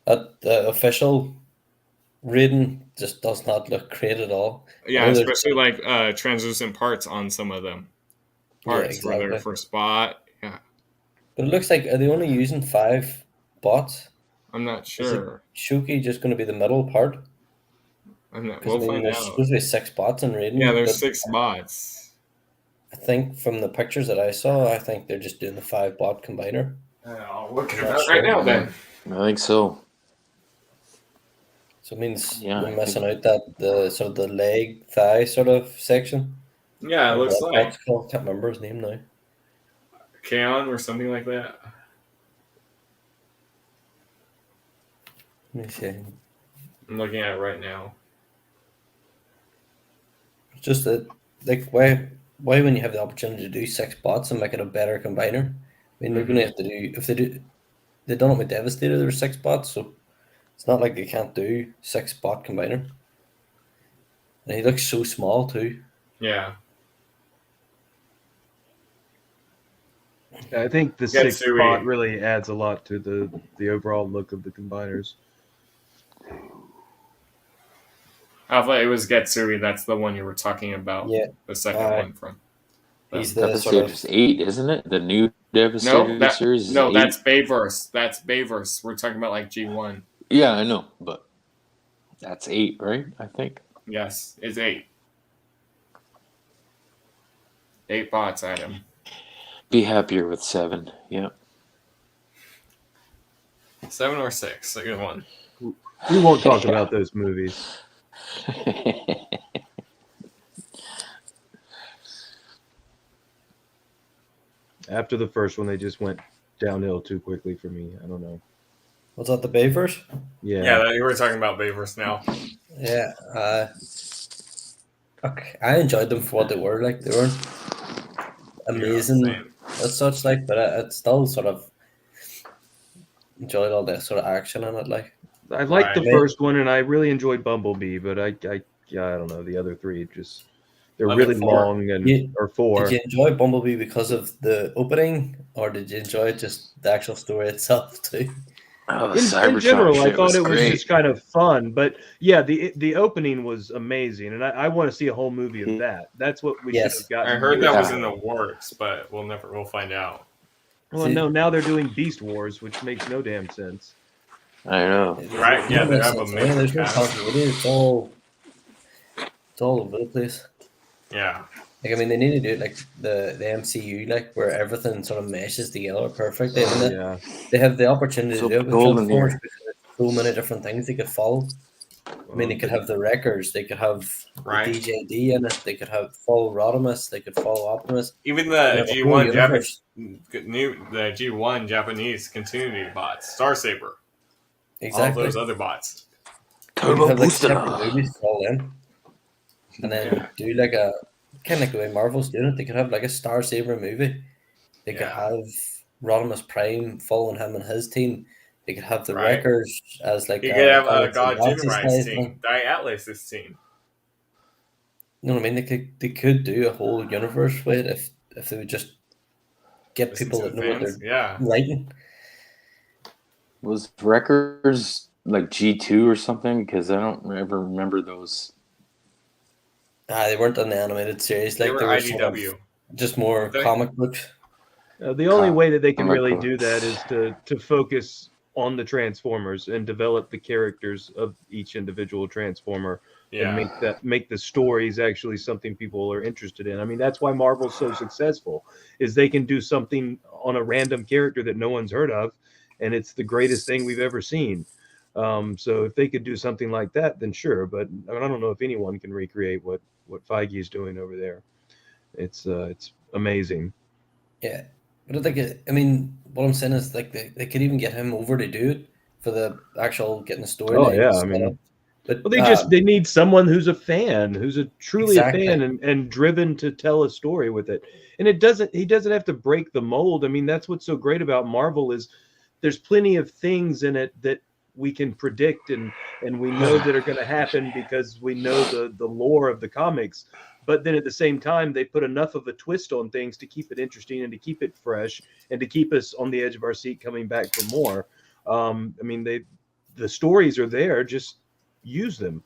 Speaker 3: the official rating just does not look great at all.
Speaker 1: Yeah, especially like translucent parts on some of them. Parts where they're for spot. Yeah.
Speaker 3: But it looks like, are they only using 5 bots?
Speaker 1: I'm not sure.
Speaker 3: Is Shuki just going to be the middle part?
Speaker 1: We'll find
Speaker 3: there's
Speaker 1: out.
Speaker 3: supposed to be 6 bots in rating.
Speaker 1: Yeah, there's 6 bots.
Speaker 3: I think from the pictures that I saw, I think they're just doing the 5 bot combiner.
Speaker 1: I'll look at that right now then.
Speaker 2: I think so.
Speaker 3: So it means we're missing out that the sort of the leg thigh sort of section.
Speaker 1: Yeah, it looks like.
Speaker 3: What's called? Can't remember his name now.
Speaker 1: Kaon or something like that.
Speaker 3: Let me see.
Speaker 1: I'm looking at it right now.
Speaker 3: It's just that, like, why when you have the opportunity to do 6 bots and make it a better combiner? I mean, they're going to have to do, if they done it with Devastator, there were 6 bots, so it's not like they can't do 6 bot combiner. And he looks so small too.
Speaker 1: Yeah.
Speaker 4: I think the 6 spot really adds a lot to the overall look of the combiners.
Speaker 1: I thought it was Getsuri. That's the one you were talking about.
Speaker 3: Yeah.
Speaker 1: The second one from.
Speaker 3: He's the sort
Speaker 2: Devastator's
Speaker 3: of
Speaker 2: 8, isn't it? The new Devastator series is
Speaker 1: no,
Speaker 2: 8.
Speaker 1: that's Bayverse. That's Bayverse. We're talking about like G1.
Speaker 2: Yeah, I know, but that's 8, right? I think.
Speaker 1: Yes, it's 8. 8 bots, Adam.
Speaker 2: Be happier with 7. Yeah.
Speaker 1: 7 or 6. A good one.
Speaker 4: We won't talk about those movies. After the first one, they just went downhill too quickly for me. I don't know.
Speaker 3: what's that, the Bayverse?
Speaker 1: Yeah, you were talking about Bayverse now.
Speaker 3: Yeah, okay. I enjoyed them for what they were. Like they weren't amazing
Speaker 1: same.
Speaker 3: as such. Like, but I still sort of enjoyed all the sort of action in it. Like,
Speaker 4: I liked the
Speaker 1: Right.
Speaker 4: first one, and I really enjoyed Bumblebee, but I don't know. The other three just they're
Speaker 1: Other
Speaker 4: really
Speaker 1: 4.
Speaker 4: long and
Speaker 3: Yeah.
Speaker 4: or
Speaker 3: did
Speaker 4: 4.
Speaker 3: you enjoy Bumblebee because of the opening, or did you enjoy just the actual story itself too?
Speaker 2: Oh, the
Speaker 4: In
Speaker 2: Cybertron
Speaker 4: general, I
Speaker 2: shit
Speaker 4: thought
Speaker 2: was
Speaker 4: it was
Speaker 2: great.
Speaker 4: just kind of fun, but yeah, the opening was amazing, and I want to see a whole movie of that. That's what we should
Speaker 3: Yes.
Speaker 4: have gotten.
Speaker 1: I heard
Speaker 4: years
Speaker 1: that was
Speaker 4: ago.
Speaker 1: in the works, but we'll find out.
Speaker 4: Well,
Speaker 3: See-
Speaker 4: no, now they're doing Beast Wars, which makes no damn sense.
Speaker 2: I know.
Speaker 1: Right, yeah,
Speaker 3: It
Speaker 1: they
Speaker 3: makes
Speaker 1: have a
Speaker 3: sense.
Speaker 1: major
Speaker 3: There's no
Speaker 1: cast.
Speaker 3: continuity. It's all over the place.
Speaker 1: Yeah.
Speaker 3: Like, I mean, they need to do it like the MCU, like where everything sort of meshes together perfectly. I mean,
Speaker 4: Yeah,
Speaker 3: they have the opportunity
Speaker 2: So
Speaker 3: to do it with
Speaker 2: golden
Speaker 3: Transformers
Speaker 2: here.
Speaker 3: because there's so many different things they could follow. I mean, they could
Speaker 4: but
Speaker 3: have the Wreckers, they could have the
Speaker 1: Right.
Speaker 3: DJD in it, they could have follow Rodimus, they could follow Optimus.
Speaker 1: Even
Speaker 3: They
Speaker 1: the
Speaker 3: have a whole
Speaker 1: G1
Speaker 3: universe.
Speaker 1: G1 Japanese continuity bots, Star Saber, all
Speaker 3: Exactly.
Speaker 1: those other bots.
Speaker 3: You could
Speaker 2: Turbo
Speaker 3: have like
Speaker 2: Booster.
Speaker 3: separate movies for all in, and then do like a kind of like the way Marvel's doing it. They could have like a Star Saber movie. They could
Speaker 1: Yeah.
Speaker 3: have Rodimus Prime following him and his team. They could have the
Speaker 1: Right.
Speaker 3: Wreckers as like
Speaker 1: You could have a
Speaker 3: Galaxy
Speaker 1: God
Speaker 3: Nazi
Speaker 1: Juniori's
Speaker 3: style
Speaker 1: team,
Speaker 3: thing.
Speaker 1: Die Atlas's team.
Speaker 3: You know what I mean? They could do a whole universe with it if they would just get
Speaker 1: Listen
Speaker 3: people
Speaker 1: to
Speaker 3: that
Speaker 1: the
Speaker 3: know what
Speaker 1: fans.
Speaker 3: they're
Speaker 1: Yeah.
Speaker 3: writing.
Speaker 2: Was Wreckers like G2 or something? Because I don't ever remember those.
Speaker 3: They weren't in the animated series.
Speaker 1: They
Speaker 3: Like
Speaker 1: were
Speaker 3: they were sort of
Speaker 1: IDW.
Speaker 3: just more
Speaker 1: Weren't they?
Speaker 3: comic books.
Speaker 4: the only way that they can
Speaker 2: Comic
Speaker 4: really
Speaker 2: books.
Speaker 4: do that is to focus on the Transformers and develop the characters of each individual Transformer and
Speaker 1: Yeah.
Speaker 4: make the stories actually something people are interested in. I mean, that's why Marvel's so successful, is they can do something on a random character that no one's heard of, and it's the greatest thing we've ever seen. So if they could do something like that, then sure. But I mean, I don't know if anyone can recreate what Feige's doing over there. It's amazing.
Speaker 3: Yeah. But I think I mean what I'm saying is like they could even get him over to do it for the actual getting the
Speaker 4: Oh
Speaker 3: storyline
Speaker 4: yeah, I
Speaker 3: set
Speaker 4: mean,
Speaker 3: up. But
Speaker 4: well, they need someone who's a fan, who's a truly a
Speaker 3: exactly.
Speaker 4: fan and driven to tell a story with it. And he doesn't have to break the mold. I mean, that's what's so great about Marvel is there's plenty of things in it that we can predict and we know that are going to happen because we know the lore of the comics. But then at the same time, they put enough of a twist on things to keep it interesting and to keep it fresh and to keep us on the edge of our seat coming back for more. I mean, the stories are there, just use them.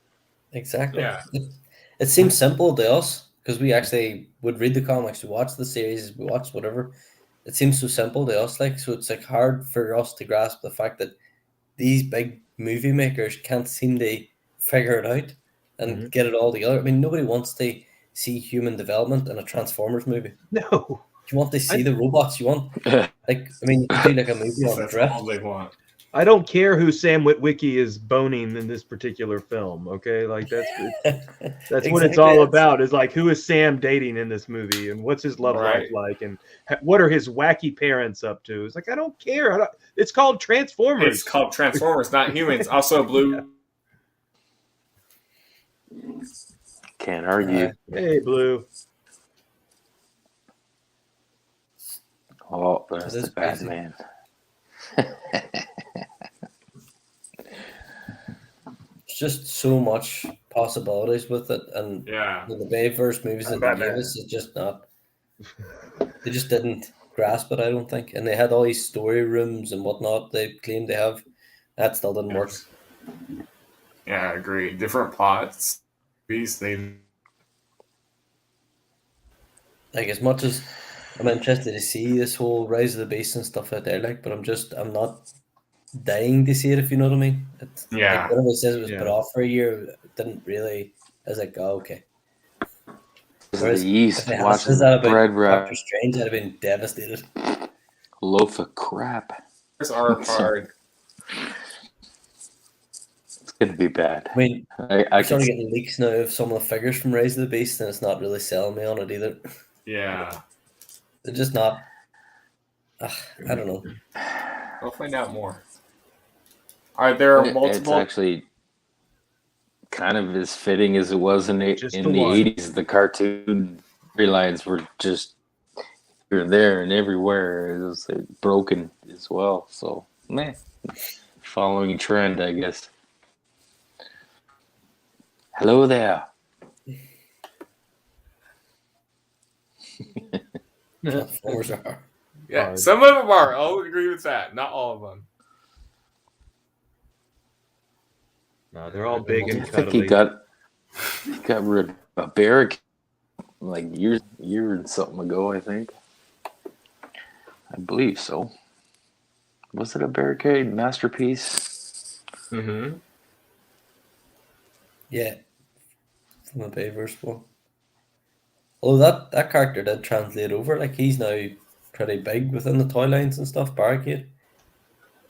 Speaker 3: Exactly.
Speaker 1: Yeah.
Speaker 3: It seems simple to us because we actually would read the comics, we watch the series, we watch whatever. It seems so simple to us, like so it's like hard for us to grasp the fact that these big movie makers can't seem to figure it out and get it all together. I mean, nobody wants to see human development in a Transformers movie.
Speaker 4: No,
Speaker 3: You want to see the robots. You want like I mean, you could do like a movie on
Speaker 1: That's
Speaker 3: Drift.
Speaker 1: all they want.
Speaker 4: I don't care who Sam Witwicky is boning in this particular film. Okay, like that's what it's
Speaker 3: Exactly.
Speaker 4: all about. Is like who is Sam dating in this movie, and what's his love life
Speaker 1: Right.
Speaker 4: like, and what are his wacky parents up to? It's like I don't care. It's called Transformers.
Speaker 1: It's called Transformers, not humans. Also, Blue.
Speaker 2: Can't argue.
Speaker 4: Hey, Blue.
Speaker 2: Oh, that's
Speaker 3: It is
Speaker 2: the
Speaker 3: crazy.
Speaker 2: Batman.
Speaker 3: There's just so much possibilities with it, and
Speaker 1: Yeah.
Speaker 3: the Bayverse movies that they gave
Speaker 1: Batman.
Speaker 3: us is just not. They just didn't grasp it, I don't think, and they had all these story rooms and whatnot. They claimed they have. That still didn't work.
Speaker 1: Yeah, I agree. Different plots. These they
Speaker 3: like as much as I'm interested to see this whole Rise of the Beast and stuff out there, like, but I'm not dying to see it, if you know what I mean. It's like
Speaker 1: Yeah.
Speaker 3: whenever it says it was put
Speaker 4: Yeah.
Speaker 3: off for a year, it didn't really. I was like, oh, okay.
Speaker 2: Of the
Speaker 3: Whereas if
Speaker 2: East,
Speaker 3: they had said
Speaker 2: watching
Speaker 3: that about
Speaker 2: bread
Speaker 3: Doctor
Speaker 2: wrap,
Speaker 3: Strange, I'd have been devastated.
Speaker 2: loaf of crap.
Speaker 1: There's our card.
Speaker 2: It's gonna be bad.
Speaker 3: I mean,
Speaker 2: I
Speaker 3: we're
Speaker 2: can
Speaker 3: starting getting leaks now of some of the figures from Rise of the Beast, and it's not really selling me on it either.
Speaker 1: Yeah.
Speaker 3: They're just not. I don't know.
Speaker 1: We'll find out more. Are there
Speaker 2: It's
Speaker 1: multiple?
Speaker 2: actually kind of as fitting as it was in the
Speaker 4: Just
Speaker 2: in
Speaker 4: the
Speaker 2: the
Speaker 4: one.
Speaker 2: 80s. The cartoon storylines were just here and there and everywhere. It was broken as well. So, meh. Following trend, I guess. Hello there.
Speaker 3: Transformers are.
Speaker 1: Yeah,
Speaker 4: Hard.
Speaker 1: some of them are. I'll agree with that. Not all of them.
Speaker 4: No, they're all big
Speaker 2: I
Speaker 4: and
Speaker 2: think he
Speaker 4: cuddly.
Speaker 2: got rid of a barricade like year and something ago, I think. I believe so. Was it a barricade masterpiece?
Speaker 1: Mm-hmm.
Speaker 3: Yeah, from the Bayverse one. Although that character did translate over, like he's now pretty big within the toy lines and stuff. Barricade.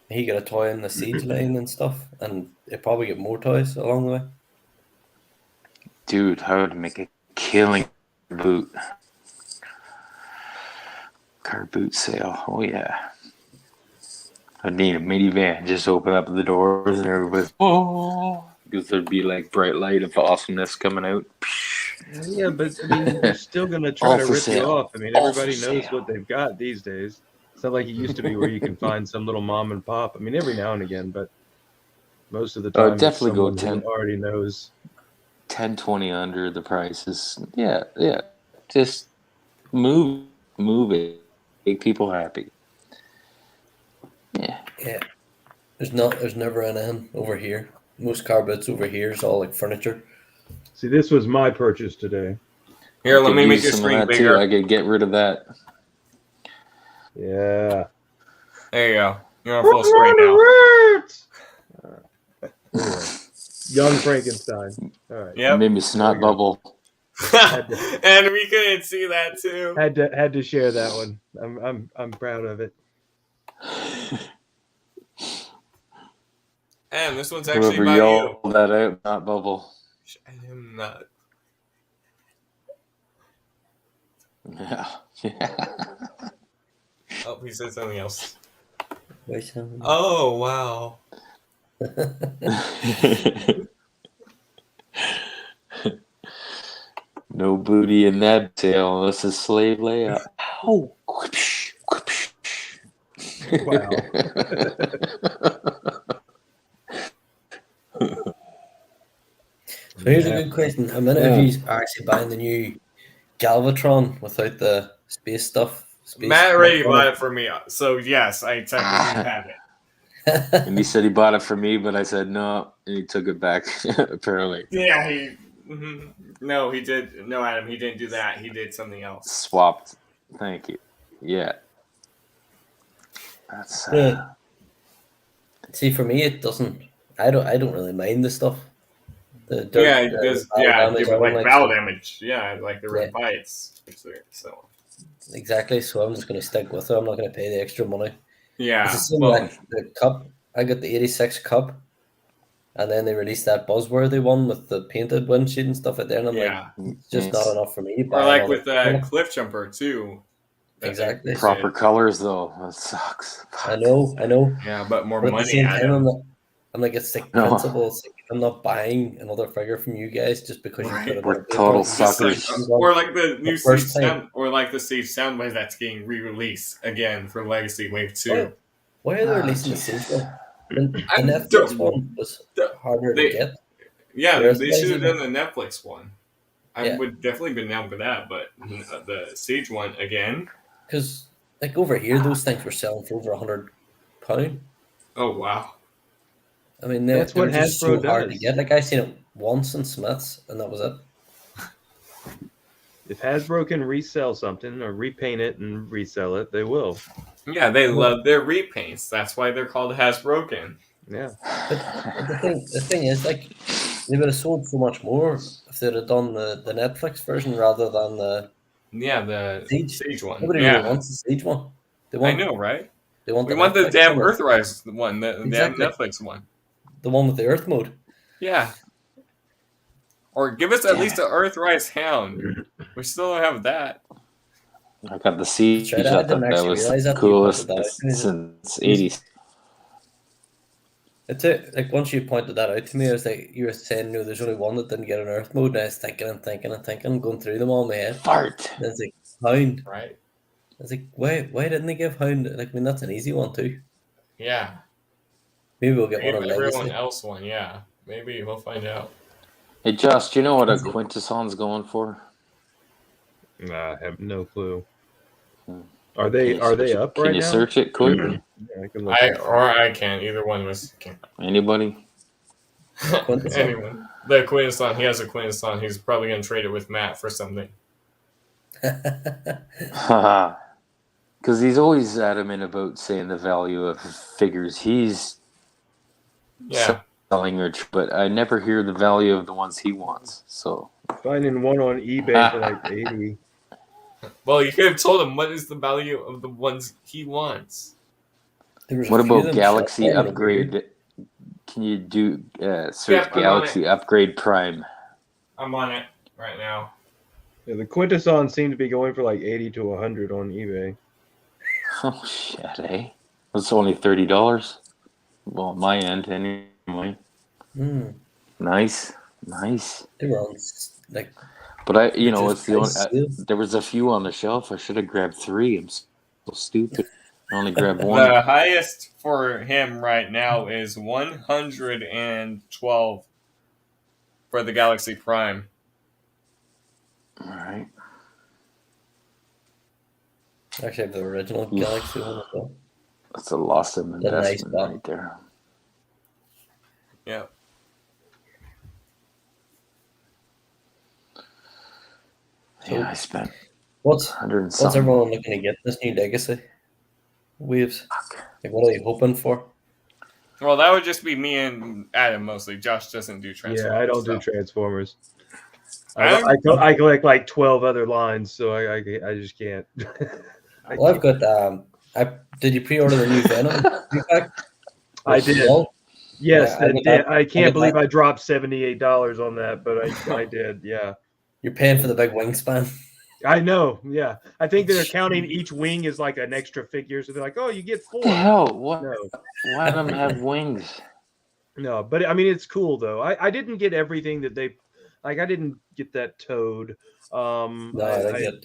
Speaker 3: He got a toy in the Siege line and stuff, and they probably get more toys along the way.
Speaker 2: Dude, how to make a killing boot. Car boot sale. Oh yeah. I'd need a minivan. Just open up the doors and everybody's because there'd be like bright light of awesomeness coming out.
Speaker 4: Yeah, but I mean, they're still gonna try
Speaker 2: All
Speaker 4: to
Speaker 2: for
Speaker 4: rip you
Speaker 2: sale.
Speaker 4: off. I mean,
Speaker 2: All for
Speaker 4: everybody knows
Speaker 2: sale.
Speaker 4: what they've got these days. It's not like it used to be where you can find some little mom and pop. I mean, every now and again, but most of the
Speaker 2: Oh,
Speaker 4: time it's
Speaker 2: definitely go
Speaker 4: someone who already knows.
Speaker 2: 10, 20 under the prices. Yeah. Just move it. Make people happy. Yeah.
Speaker 3: Yeah, there's never anything over here. Most car bits over here is all like furniture.
Speaker 4: See, this was my purchase today.
Speaker 1: Here,
Speaker 2: I
Speaker 1: let
Speaker 2: could
Speaker 1: me make
Speaker 2: use
Speaker 1: your
Speaker 2: some of
Speaker 1: screen
Speaker 2: that
Speaker 1: bigger.
Speaker 2: too. I could get rid of that.
Speaker 4: Yeah.
Speaker 1: There you go. You're on full screen now.
Speaker 4: Anyway, Young Frankenstein. All right.
Speaker 1: Yep.
Speaker 2: Made me snot
Speaker 4: There we
Speaker 2: bubble.
Speaker 1: And we couldn't see that too.
Speaker 4: Had to share that one. I'm proud of it.
Speaker 1: And this one's actually
Speaker 2: Whoever
Speaker 1: about
Speaker 2: yelled
Speaker 1: you.
Speaker 2: that out, not bubble.
Speaker 1: I am not.
Speaker 2: Yeah.
Speaker 1: Oh, he said something else.
Speaker 3: Wait,
Speaker 1: Oh, wow.
Speaker 2: No booty in that tail unless it's slave layup. Ow!
Speaker 4: Wow.
Speaker 3: So here's a good question. A minute if you are actually buying the new Galvatron without the space stuff.
Speaker 1: Matt already bought it for me, so yes, I technically have it.
Speaker 2: And he said he bought it for me, but I said no, and he took it back. Apparently,
Speaker 1: Yeah, no, he did. No, Adam, he didn't do that. He did something else.
Speaker 2: swapped. Thank you. Yeah, that's
Speaker 3: See, for me, it doesn't. I don't really mind the stuff. The dirt,
Speaker 1: Yeah, it does. Yeah,
Speaker 3: damage,
Speaker 1: give
Speaker 3: I
Speaker 1: it
Speaker 3: don't
Speaker 1: like battle
Speaker 3: so-
Speaker 1: damage. Yeah, like the red bites. So
Speaker 3: Exactly. So I'm just going to stick with it. I'm not going to pay the extra money. It's
Speaker 1: yeah,
Speaker 3: the same
Speaker 1: well,
Speaker 3: like the cup. I got the 86 cup, and then they released that buzzworthy one with the painted windshield and stuff like that. And I'm
Speaker 1: yeah.
Speaker 3: like, it's just not enough for me. to
Speaker 1: Or
Speaker 3: buy
Speaker 1: like
Speaker 3: another
Speaker 1: with
Speaker 3: one.
Speaker 1: Cliff Jumper too. that they
Speaker 3: Exactly.
Speaker 2: proper
Speaker 1: did.
Speaker 2: colors though. That sucks.
Speaker 3: I know.
Speaker 1: Yeah, but more
Speaker 3: But at the
Speaker 1: money
Speaker 3: same
Speaker 1: at
Speaker 3: time,
Speaker 1: him.
Speaker 3: I'm like, it's like
Speaker 2: No.
Speaker 3: principle. It's like I'm not buying another figure from you guys just because you
Speaker 1: Right.
Speaker 3: put it
Speaker 2: We're
Speaker 3: on a
Speaker 2: total
Speaker 3: paper.
Speaker 1: Just like,
Speaker 2: suckers.
Speaker 1: or like the new Siege
Speaker 3: first time.
Speaker 1: sound, or like the Siege Soundwave that's getting re-released again for Legacy Wave 2.
Speaker 3: Why are they
Speaker 2: Ah,
Speaker 3: releasing the
Speaker 2: Jesus.
Speaker 3: Siege one? The
Speaker 1: I
Speaker 3: Netflix
Speaker 1: don't-
Speaker 3: one was harder
Speaker 1: they-
Speaker 3: to get.
Speaker 1: Yeah,
Speaker 3: Whereas
Speaker 1: they should have done the Netflix one. I
Speaker 3: Yeah.
Speaker 1: would definitely been down for that, but the Siege one again.
Speaker 3: Because like over here, those things were selling for over £100.
Speaker 1: Oh wow!
Speaker 3: I mean,
Speaker 4: That's
Speaker 3: they were
Speaker 4: what
Speaker 3: just so
Speaker 4: Hasbro
Speaker 3: hard to
Speaker 4: does.
Speaker 3: get. Like I seen it once in Smiths, and that was it.
Speaker 4: if Hasbro can resell something or repaint it and resell it, they will.
Speaker 1: Yeah, they love their repaints. That's why they're called Hasbroken.
Speaker 4: Yeah.
Speaker 3: But the thing is, like, they would have sold so much more if they'd have done the Netflix version rather than the
Speaker 1: Yeah, the
Speaker 3: Siege.
Speaker 1: Siege one.
Speaker 3: Nobody really
Speaker 1: Yeah,
Speaker 3: wants the Siege one. They
Speaker 1: I
Speaker 3: want
Speaker 1: know, right?
Speaker 3: they want
Speaker 1: We
Speaker 3: the
Speaker 1: want the
Speaker 3: Netflix
Speaker 1: damn
Speaker 3: one.
Speaker 1: Earthrise one, the damn
Speaker 3: Exactly.
Speaker 1: Netflix one.
Speaker 3: The one with the Earth mode.
Speaker 1: Yeah. Or give us at
Speaker 2: Damn
Speaker 1: least
Speaker 2: it.
Speaker 1: an Earthrise Hound. We still don't have that.
Speaker 2: I got the Siege.
Speaker 3: That's right.
Speaker 2: I
Speaker 3: I didn't
Speaker 2: thought that
Speaker 3: actually
Speaker 2: was
Speaker 3: realize
Speaker 2: the
Speaker 3: that you pointed
Speaker 2: coolest
Speaker 3: that out to me.
Speaker 2: since '80s.
Speaker 3: It's it. Like once you pointed that out to me, I was like, you were saying, no, there's only one that didn't get an Earth mode, and I was thinking and thinking and thinking, going through them all in my head.
Speaker 2: Fart.
Speaker 3: And it's like Hound.
Speaker 1: Right?
Speaker 3: I was like, why didn't they give Hound? Like, I mean, that's an easy one too.
Speaker 1: Yeah.
Speaker 3: Maybe we'll get one
Speaker 1: Give
Speaker 3: of
Speaker 1: everyone
Speaker 3: Legacy.
Speaker 1: else one, yeah. Maybe we'll find out.
Speaker 2: Hey, Josh, do you know what a
Speaker 3: Is it-
Speaker 2: Quintesson's going for?
Speaker 4: I have no clue.
Speaker 2: Hmm.
Speaker 4: Are they up
Speaker 2: Can
Speaker 4: right
Speaker 2: you
Speaker 4: now?
Speaker 2: search it quick?
Speaker 4: Yeah, I can look.
Speaker 1: I can't. Either one of us can.
Speaker 2: Anybody?
Speaker 3: Quintesson?
Speaker 1: Anyone. The Quintesson, he has a Quintesson. He's probably going to trade it with Matt for something.
Speaker 2: Haha. Because he's always adamant about saying the value of figures he's
Speaker 1: Yeah.
Speaker 2: selling, but I never hear the value of the ones he wants. So
Speaker 4: Finding one on eBay for like 80.
Speaker 1: Well, you could have told him what is the value of the ones he wants.
Speaker 3: There was a
Speaker 2: what
Speaker 3: few of
Speaker 2: about
Speaker 3: them
Speaker 2: Galaxy
Speaker 3: shut down that were weird.
Speaker 2: Upgrade? Can you do search
Speaker 1: Yep, I'm on
Speaker 2: Galaxy Upgrade Prime?
Speaker 1: I'm on it right now.
Speaker 4: Yeah, the Quintesson seem to be going for like 80 to 100 on eBay.
Speaker 2: Oh shit, eh? That's only $30. Well, my end anyway. Nice.
Speaker 3: They were on like.
Speaker 2: But it's
Speaker 3: Just
Speaker 2: the only.
Speaker 3: price sales.
Speaker 2: There was a few on the shelf. I should have grabbed 3. I'm so stupid. I only grabbed 1.
Speaker 1: The highest for him right now is 112 for the Galaxy Prime.
Speaker 2: All right.
Speaker 3: Actually, I have the original Galaxy one as well.
Speaker 2: That's a loss of
Speaker 3: That's a nice
Speaker 2: investment
Speaker 3: spot.
Speaker 2: right there.
Speaker 1: Yeah.
Speaker 2: Yeah, I spent
Speaker 3: What's
Speaker 2: 100 and
Speaker 3: what's
Speaker 2: something.
Speaker 3: everyone looking to get this new Legacy waves? Like, what are they hoping for?
Speaker 1: Well, that would just be me and Adam mostly. Josh doesn't do Transformers.
Speaker 4: Yeah, I don't do
Speaker 1: so.
Speaker 4: Transformers.
Speaker 1: I'm-
Speaker 4: I collect like 12 other lines, so I just can't.
Speaker 3: Well, I've got did you pre-order the new Venom pack?
Speaker 4: I did.
Speaker 3: Well,
Speaker 4: Yes,
Speaker 3: Yeah, I
Speaker 4: I
Speaker 3: got
Speaker 4: did.
Speaker 3: that.
Speaker 4: I can't
Speaker 3: got
Speaker 4: believe
Speaker 3: that.
Speaker 4: I dropped $78 on that, but I did. Yeah,
Speaker 3: You're paying for the big wingspan.
Speaker 4: I know. Yeah, I think they're counting each wing as like an extra figure, so they're like, "Oh, you get 4."
Speaker 2: What the hell? What?
Speaker 4: No,
Speaker 2: Why do them have wings?
Speaker 4: no, but I mean, it's cool though. I didn't get everything that they like. I didn't get that Toad.
Speaker 3: No, I get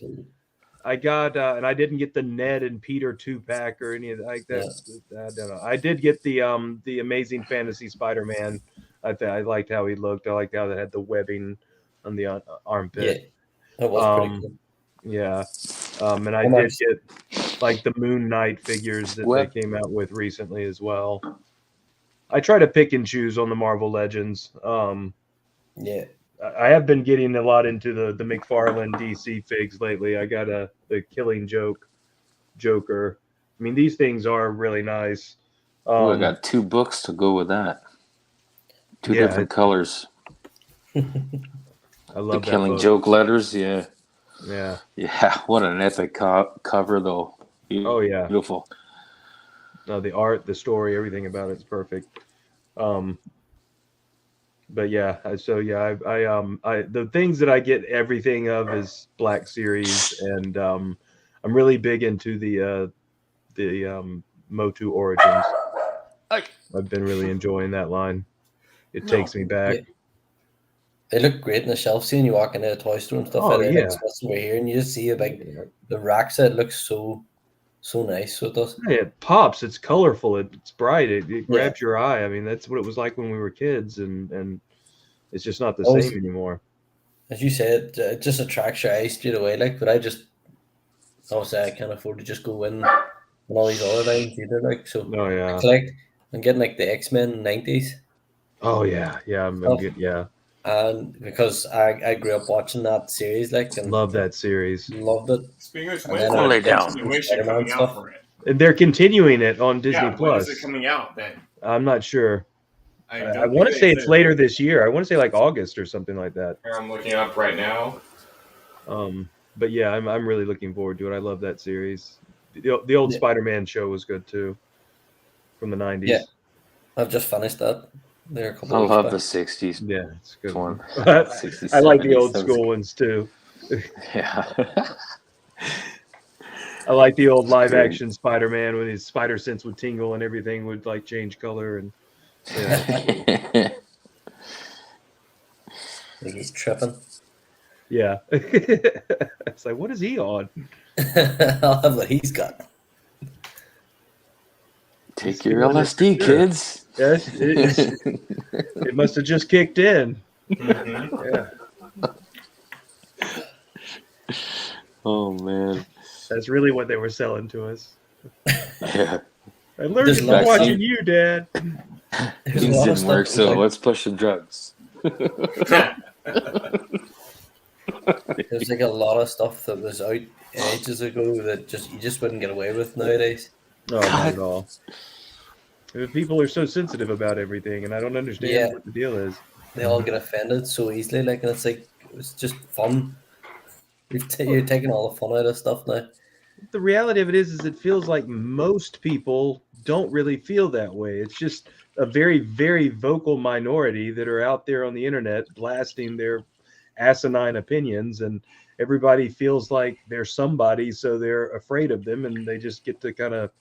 Speaker 4: I got, and I didn't get the Ned and Peter 2-pack or any of like that. I don't know. I did get the Amazing Fantasy Spider-Man. I liked how he looked. I liked how they had the webbing on the armpit.
Speaker 3: That was pretty cool.
Speaker 4: Yeah. And I
Speaker 3: How
Speaker 4: did
Speaker 3: much?
Speaker 4: get like the Moon Knight figures that
Speaker 2: What?
Speaker 4: they came out with recently as well. I try to pick and choose on the Marvel Legends.
Speaker 3: Yeah.
Speaker 4: I have been getting a lot into the McFarlane DC figs lately. I got the Killing Joker. I mean, these things are really nice.
Speaker 2: I got 2 books to go with that. 2
Speaker 4: Yeah,
Speaker 2: different colors.
Speaker 4: I
Speaker 2: The
Speaker 4: love that
Speaker 2: Killing
Speaker 4: book.
Speaker 2: Joke letters, yeah.
Speaker 4: Yeah.
Speaker 2: Yeah, what an epic cover, though.
Speaker 4: Oh yeah.
Speaker 2: Beautiful.
Speaker 4: No, the art, the story, everything about it's perfect. But yeah, so yeah, I the things that I get everything of is Black Series, and I'm really big into the Motu Origins. I've been really enjoying that line. It takes me back.
Speaker 3: Yeah. They look great in the shelf. Seeing you walk into a toy store and stuff
Speaker 4: Oh,
Speaker 3: like that,
Speaker 4: yeah.
Speaker 3: like Smith's over here, and you just see the rack set looks so nice. So it does.
Speaker 4: Yeah, it pops. It's colorful. It's bright. It
Speaker 3: Yeah.
Speaker 4: grabs your eye. I mean, that's what it was like when we were kids, and it's just not the
Speaker 3: Always-
Speaker 4: same anymore.
Speaker 3: As you said, it just attracts your eye straight away. Like, but obviously I can't afford to just go in on all these other lines either. Like, so
Speaker 4: Oh
Speaker 3: I
Speaker 4: yeah.
Speaker 3: collect. I'm getting like the X-Men 90s.
Speaker 4: Oh yeah. Yeah. I'm
Speaker 3: Oh.
Speaker 4: good. Yeah.
Speaker 3: and because I grew up watching that series, like, and
Speaker 4: Love that series.
Speaker 3: loved it.
Speaker 1: Speaking of which,
Speaker 3: And
Speaker 1: when's
Speaker 3: then
Speaker 2: Hold
Speaker 1: the
Speaker 2: it down.
Speaker 1: continuation
Speaker 3: Spider-Man
Speaker 1: coming out
Speaker 3: stuff.
Speaker 1: for it?
Speaker 4: And they're continuing it on Disney
Speaker 1: Yeah, when is
Speaker 4: Plus.
Speaker 1: it coming out then?
Speaker 4: I'm not sure.
Speaker 1: I
Speaker 4: I
Speaker 1: don't
Speaker 4: want to
Speaker 1: think
Speaker 4: say
Speaker 1: they
Speaker 4: it's
Speaker 1: said.
Speaker 4: later this year. I want to say like August or something like that.
Speaker 1: Here, I'm looking it up right now.
Speaker 4: But yeah, I'm really looking forward to it. I love that series. The old
Speaker 3: Yeah.
Speaker 4: Spider-Man show was good too, from the 90s.
Speaker 3: Yeah. I've just finished that there a couple
Speaker 2: I
Speaker 3: of weeks
Speaker 2: love
Speaker 3: back.
Speaker 2: the 60s
Speaker 4: Yeah, it's a good
Speaker 2: one.
Speaker 4: one.
Speaker 2: 60s,
Speaker 4: I like the
Speaker 2: 70s,
Speaker 4: old
Speaker 2: that was
Speaker 4: school
Speaker 2: good.
Speaker 4: ones too.
Speaker 2: Yeah.
Speaker 4: I like the old live
Speaker 2: great.
Speaker 4: action Spider-Man when his spider sense would tingle and everything would like change color and yeah.
Speaker 3: Like he's tripping.
Speaker 4: Yeah. It's like, what is he on?
Speaker 3: I'll have what he's got.
Speaker 2: Take
Speaker 4: He's
Speaker 2: your
Speaker 4: feeling it for
Speaker 2: LSD,
Speaker 4: sure.
Speaker 2: kids.
Speaker 4: Yes, it must have just kicked in.
Speaker 1: Mhm.
Speaker 4: Yeah.
Speaker 2: Oh man.
Speaker 4: That's really what they were selling to us.
Speaker 2: Yeah.
Speaker 4: I learned
Speaker 3: There's
Speaker 4: it
Speaker 3: a
Speaker 4: from
Speaker 3: lot of
Speaker 4: watching
Speaker 3: stuff-
Speaker 4: you, Dad.
Speaker 3: There's a
Speaker 2: Things
Speaker 3: lot of
Speaker 2: didn't
Speaker 3: stuff
Speaker 2: work,
Speaker 3: that's
Speaker 2: so
Speaker 3: out-
Speaker 2: let's push some drugs.
Speaker 3: There's like a lot of stuff that was out ages ago that you just wouldn't get away with nowadays.
Speaker 4: Oh, not at all. People are so sensitive about everything, and I don't understand
Speaker 3: Yeah.
Speaker 4: what the deal is.
Speaker 3: They all get offended so easily, like, and it's like it's just fun. You're taking all the fun out of stuff now.
Speaker 4: The reality of it is it feels like most people don't really feel that way. It's just a very, very vocal minority that are out there on the internet blasting their asinine opinions, and everybody feels like they're somebody, so they're afraid of them, and they just get to kind of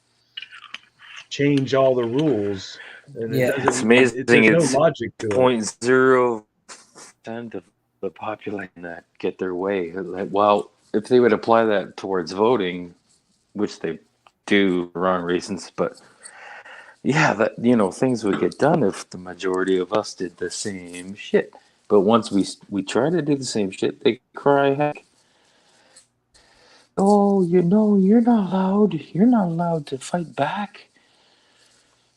Speaker 4: change all the rules. And
Speaker 3: Yeah.
Speaker 2: It's amazing.
Speaker 4: There's
Speaker 2: It's
Speaker 4: no logic to it.
Speaker 2: 0.0% of the population that get their way. Like, well, if they would apply that towards voting, which they do for wrong reasons, but yeah, that things would get done if the majority of us did the same shit. But once we try to do the same shit, they cry heck. Oh, you're not allowed. You're not allowed to fight back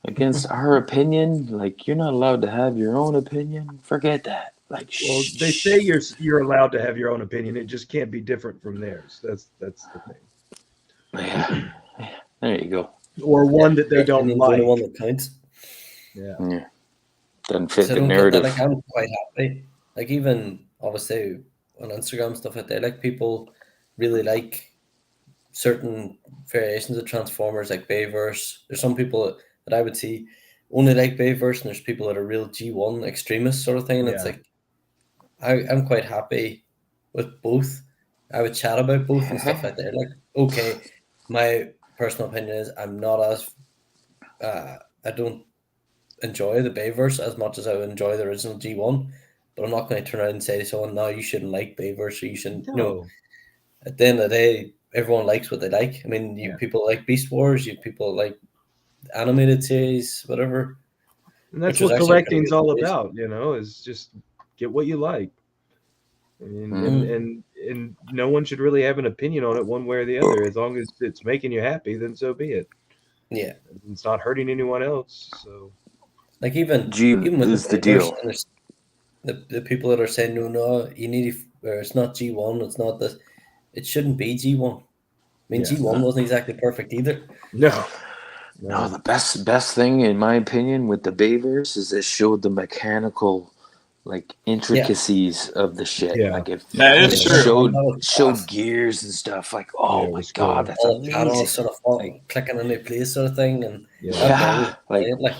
Speaker 2: against our opinion. Like, you're not allowed to have your own opinion. Forget that. Like,
Speaker 4: Well, they say you're allowed to have your own opinion. It just can't be different from theirs. That's the thing.
Speaker 2: Yeah. There you go.
Speaker 4: Or one that they
Speaker 3: Your
Speaker 4: don't
Speaker 3: opinion's the only
Speaker 4: like.
Speaker 3: one that counts.
Speaker 4: Yeah.
Speaker 2: Yeah. Doesn't fit
Speaker 3: So I
Speaker 2: the
Speaker 3: don't get
Speaker 2: narrative.
Speaker 3: that. Like, I'm quite happy. Like, even obviously on Instagram stuff like that, like, people really like certain variations of Transformers, like Bayverse. There's some people that I would see only like Bayverse, and there's people that are real G1 extremists sort of thing. And it's
Speaker 4: Yeah.
Speaker 3: like I'm quite happy with both. I would chat about both and stuff like that. Like, okay, my personal opinion is I'm not as I don't enjoy the Bayverse as much as I would enjoy the original G1, but I'm not going to turn around and say to someone, no, you shouldn't like Bayverse, or you shouldn't.
Speaker 4: No.
Speaker 3: At the end of the day, everyone likes what they like. I mean, you
Speaker 4: Yeah.
Speaker 3: people like Beast Wars, you people like animated series, whatever.
Speaker 4: And that's
Speaker 3: Which was
Speaker 4: what
Speaker 3: actually a pretty
Speaker 4: collecting's
Speaker 3: good
Speaker 4: all
Speaker 3: series.
Speaker 4: about, is just get what you like. And,
Speaker 3: Mhm.
Speaker 4: and no one should really have an opinion on it one way or the other. As long as it's making you happy, then so be it.
Speaker 3: Yeah,
Speaker 4: It's not hurting anyone else. So
Speaker 3: like even
Speaker 2: G
Speaker 3: with
Speaker 2: is the
Speaker 3: Bayverse,
Speaker 2: deal.
Speaker 3: and there's the people that are saying no, you need or it's not G1, it's not this. It shouldn't be G1. I mean,
Speaker 4: Yeah.
Speaker 3: G1 wasn't exactly perfect either.
Speaker 4: no.
Speaker 2: No, the best thing in my opinion with the Bayverse is it showed the mechanical like intricacies of the shit.
Speaker 4: Yeah.
Speaker 2: Like it
Speaker 1: That is true.
Speaker 2: showed gears and stuff. Like, oh
Speaker 4: it
Speaker 2: my
Speaker 4: was
Speaker 2: god,
Speaker 4: cool.
Speaker 2: that's
Speaker 3: All the panels
Speaker 2: amazing.
Speaker 3: sort of fall, clicking into place, sort of thing, and
Speaker 4: Yeah.
Speaker 2: Yeah,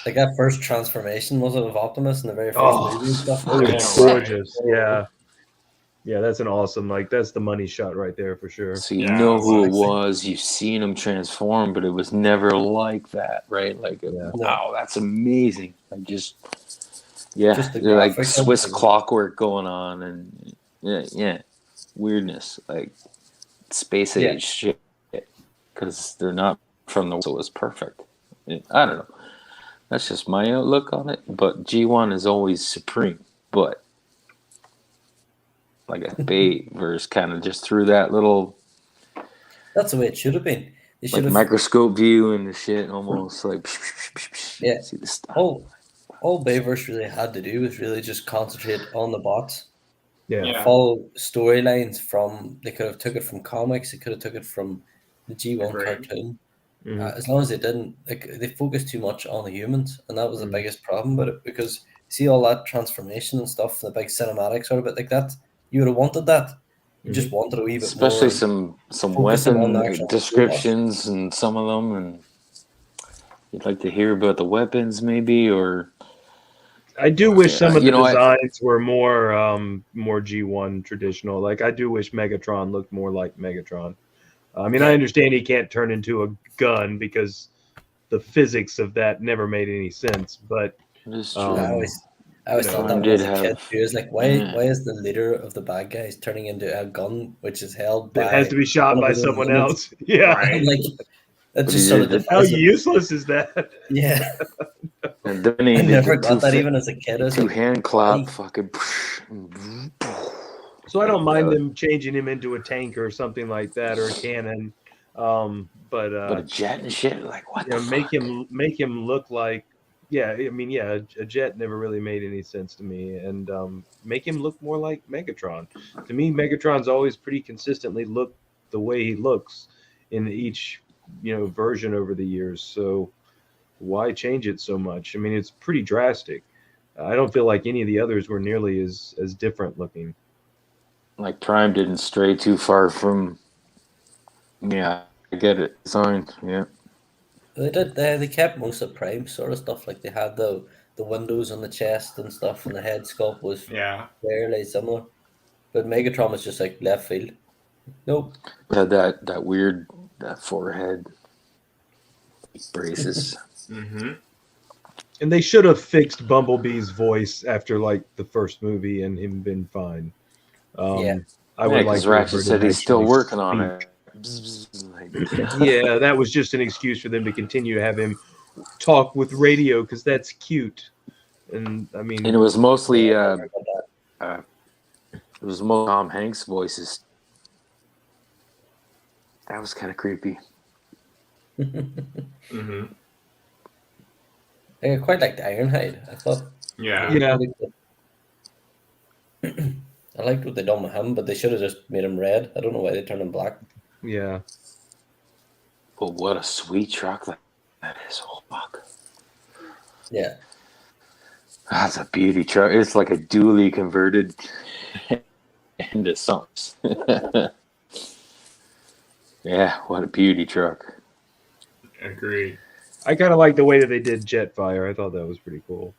Speaker 3: like that first transformation was it of Optimus in the very first
Speaker 4: Oh,
Speaker 3: movie and stuff.
Speaker 4: it was
Speaker 2: fucking
Speaker 4: gorgeous. Yeah. Yeah, that's an awesome, that's the money shot right there for sure.
Speaker 2: So you
Speaker 1: Yeah,
Speaker 2: know who it
Speaker 3: honestly.
Speaker 2: was, you've seen him transform, but it was never like that, right? Like,
Speaker 4: Yeah.
Speaker 2: wow, that's amazing. Like just
Speaker 3: the
Speaker 2: they're like
Speaker 3: graphics of
Speaker 2: Swiss
Speaker 3: it.
Speaker 2: clockwork going on, and weirdness, like space
Speaker 3: Yeah.
Speaker 2: age shit, because they're not from the so it's perfect. I don't know. That's just my outlook on it. But G1 is always supreme. But like a Bayverse kind of just threw that little
Speaker 3: That's the way it should have been. They should
Speaker 2: like
Speaker 3: have.
Speaker 2: microscope view and the shit, almost like
Speaker 3: Yeah.
Speaker 2: see the stuff.
Speaker 3: Oh, all Bayverse really had to do was really just concentrate on the bots.
Speaker 4: Yeah.
Speaker 3: Follow storylines from. They could have took it from comics. They could have took it from the G1
Speaker 1: Agreed.
Speaker 3: cartoon.
Speaker 4: Mhm.
Speaker 3: As long as they didn't, like, they focused too much on the humans, and that was the
Speaker 4: Mm.
Speaker 3: biggest problem with it. Because you see all that transformation and stuff, the big cinematic sort of bit like that. You would have wanted that. You just wanted a wee bit
Speaker 2: Especially
Speaker 3: more.
Speaker 2: some
Speaker 3: focusing on the
Speaker 2: weapon
Speaker 3: actual
Speaker 2: descriptions and some of them, and you'd like to hear about the weapons maybe, or
Speaker 4: I do wish some of
Speaker 2: you
Speaker 4: the
Speaker 2: know,
Speaker 4: designs were more G1 traditional. Like I do wish Megatron looked more like Megatron. I mean, I understand he can't turn into a gun because the physics of that never made any sense. But
Speaker 2: it is
Speaker 3: I
Speaker 2: true.
Speaker 3: always, I always
Speaker 4: you
Speaker 3: thought
Speaker 4: know,
Speaker 3: that
Speaker 2: Prime
Speaker 3: when I was
Speaker 2: did
Speaker 3: a kid
Speaker 2: have,
Speaker 3: too. It's like, why
Speaker 2: yeah.
Speaker 3: is the leader of the bad guys turning into a gun which is held
Speaker 4: that
Speaker 3: by
Speaker 4: has to be shot
Speaker 3: one
Speaker 4: by
Speaker 3: of his own
Speaker 4: someone
Speaker 3: humans?
Speaker 4: else. Yeah.
Speaker 1: Right.
Speaker 3: Like, that
Speaker 2: But
Speaker 3: just
Speaker 2: he
Speaker 3: sort of
Speaker 2: did it.
Speaker 4: How
Speaker 3: defies it.
Speaker 4: useless is that?
Speaker 3: Yeah,
Speaker 2: And then
Speaker 3: I
Speaker 2: he did
Speaker 3: never
Speaker 2: the
Speaker 3: got that even as a kid. I was
Speaker 2: two
Speaker 3: like,
Speaker 2: hand
Speaker 3: why?
Speaker 2: clap, fucking.
Speaker 4: So I don't
Speaker 2: Like,
Speaker 4: mind them changing him into a tank or something like that, or a cannon. But
Speaker 2: but a jet and shit, like what
Speaker 4: you
Speaker 2: the
Speaker 4: know,
Speaker 2: fuck?
Speaker 4: make him look like, yeah. I mean, yeah, a jet never really made any sense to me, and make him look more like Megatron. To me, Megatron's always pretty consistently looked the way he looks in each version over the years. So why change it so much? I mean, it's pretty drastic. I don't feel like any of the others were nearly as different looking.
Speaker 2: Like Prime didn't stray too far from. Yeah, I get it. Sign, yeah.
Speaker 3: They did. They kept most of Prime sort of stuff. Like they had the windows on the chest and stuff, and the head sculpt was
Speaker 1: Yeah.
Speaker 3: fairly similar. But Megatron was just like left field. Nope.
Speaker 2: Had that weird that forehead braces.
Speaker 1: Mm-hmm.
Speaker 4: And they should have fixed Bumblebee's voice after like the first movie and him been fine.
Speaker 3: Yeah.
Speaker 4: I would like
Speaker 2: because
Speaker 4: to have
Speaker 2: Ratchet
Speaker 4: heard
Speaker 2: said
Speaker 4: him
Speaker 2: he's still
Speaker 4: actually
Speaker 2: working on
Speaker 4: speak.
Speaker 2: it.
Speaker 4: Yeah, that was just an excuse for them to continue to have him talk with radio because that's cute. And I mean,
Speaker 2: And it was mostly
Speaker 3: Yeah, I never got that.
Speaker 2: it was most Tom Hanks voices. That was kind of creepy.
Speaker 1: Mm-hmm.
Speaker 3: I quite liked Ironhide. I thought.
Speaker 1: Yeah.
Speaker 4: yeah,
Speaker 3: I liked what they done with him, but they should have just made him red. I don't know why they turned him black.
Speaker 4: yeah.
Speaker 2: But what a sweet truck that is! Oh fuck,
Speaker 3: Yeah.
Speaker 2: that's a beauty truck. It's like a dually converted into something. Yeah, what a beauty truck.
Speaker 1: Agreed.
Speaker 4: I kind of like the way that they did Jetfire. I thought that was pretty cool.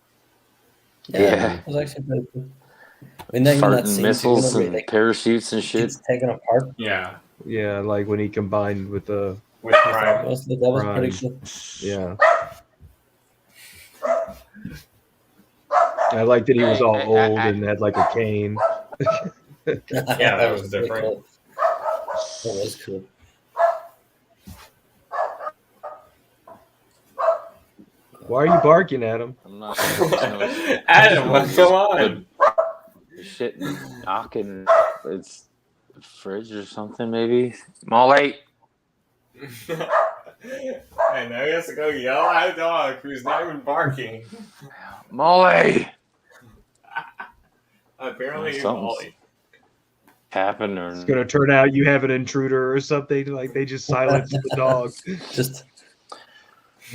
Speaker 2: Yeah.
Speaker 3: It was actually pretty cool. I mean, then that
Speaker 2: Farting
Speaker 3: scene too,
Speaker 2: missiles
Speaker 3: whenever
Speaker 2: and
Speaker 3: like
Speaker 2: parachutes and shit.
Speaker 3: gets taken apart.
Speaker 1: Yeah.
Speaker 4: Yeah, like when he combined with the
Speaker 1: With
Speaker 3: That
Speaker 1: Prime.
Speaker 3: was pretty
Speaker 4: Prime.
Speaker 3: cool.
Speaker 4: yeah. I like that he was all old and had like a cane.
Speaker 1: Yeah, that was
Speaker 3: pretty
Speaker 1: different.
Speaker 3: cool. That was cool.
Speaker 4: Why are you barking at him?
Speaker 2: I'm not.
Speaker 1: Adam, what's going on?
Speaker 2: Shit, knocking. It's fridge or something, maybe. Molly.
Speaker 1: I know he has to go yell at a dog who's not even barking.
Speaker 2: Molly.
Speaker 1: Apparently, he's
Speaker 2: Something's
Speaker 1: Molly.
Speaker 2: happened or
Speaker 4: It's gonna turn out you have an intruder or something. Like they just silenced the dog.
Speaker 3: Just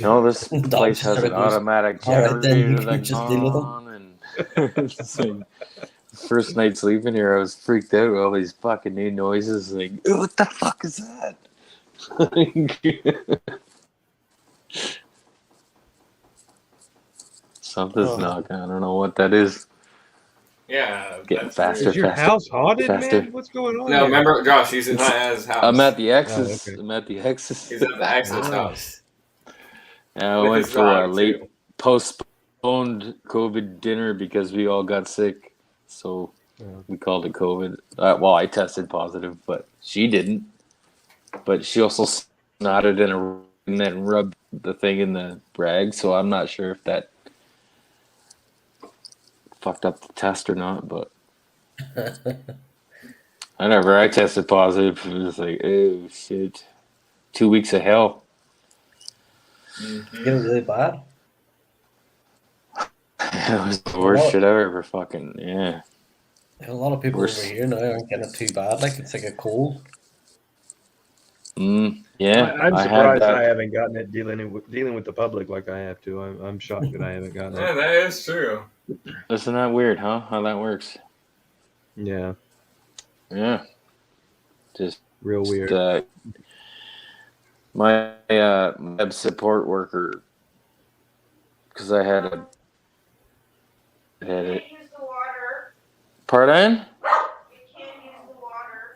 Speaker 2: no, this
Speaker 3: Dog
Speaker 2: place
Speaker 3: just
Speaker 2: has
Speaker 3: sort
Speaker 2: an
Speaker 3: of goes,
Speaker 2: automatic
Speaker 3: "All right, then, you
Speaker 2: generator
Speaker 3: can
Speaker 2: that's
Speaker 3: just deal with them."
Speaker 2: on, and it's like, first night sleeping here, I was freaked out with all these fucking new noises. Like, "Ew, what the fuck is that?" Something's
Speaker 3: Oh.
Speaker 2: knocking. I don't know what that is.
Speaker 1: Yeah,
Speaker 2: Getting
Speaker 1: that's
Speaker 2: faster.
Speaker 1: weird.
Speaker 4: Is your house haunted,
Speaker 2: faster.
Speaker 4: man? What's going on?
Speaker 1: No,
Speaker 4: here?
Speaker 1: remember, Josh, he's not at his house.
Speaker 2: I'm at the ex's.
Speaker 4: Oh, okay.
Speaker 2: I'm at the ex's.
Speaker 1: He's at the ex's
Speaker 4: Oh.
Speaker 1: house.
Speaker 2: Yeah, I
Speaker 1: With
Speaker 2: went
Speaker 1: his
Speaker 2: for a
Speaker 1: dog,
Speaker 2: late
Speaker 1: too.
Speaker 2: postponed COVID dinner because we all got sick. So
Speaker 4: Yeah.
Speaker 2: we called it COVID. Well, I tested positive, but she didn't. But she also snotted and then rubbed the thing in the rag. So I'm not sure if that fucked up the test or not. But whenever I tested positive, it was like, oh shit, 2 weeks of hell.
Speaker 3: Get it really bad.
Speaker 2: It was the worst shit I've ever fucking, yeah.
Speaker 3: A lot of people over here now aren't getting it too bad. Like it's like a cold.
Speaker 2: Yeah,
Speaker 4: I'm
Speaker 2: I had
Speaker 4: surprised I
Speaker 2: that.
Speaker 4: haven't gotten it dealing with the public like I have to. I'm shocked that I haven't gotten
Speaker 1: Yeah,
Speaker 4: it.
Speaker 1: that is true.
Speaker 2: Isn't that weird, huh? How that works?
Speaker 4: Yeah,
Speaker 2: Yeah, just
Speaker 4: real weird.
Speaker 2: my web support worker, because I had it. Pardon?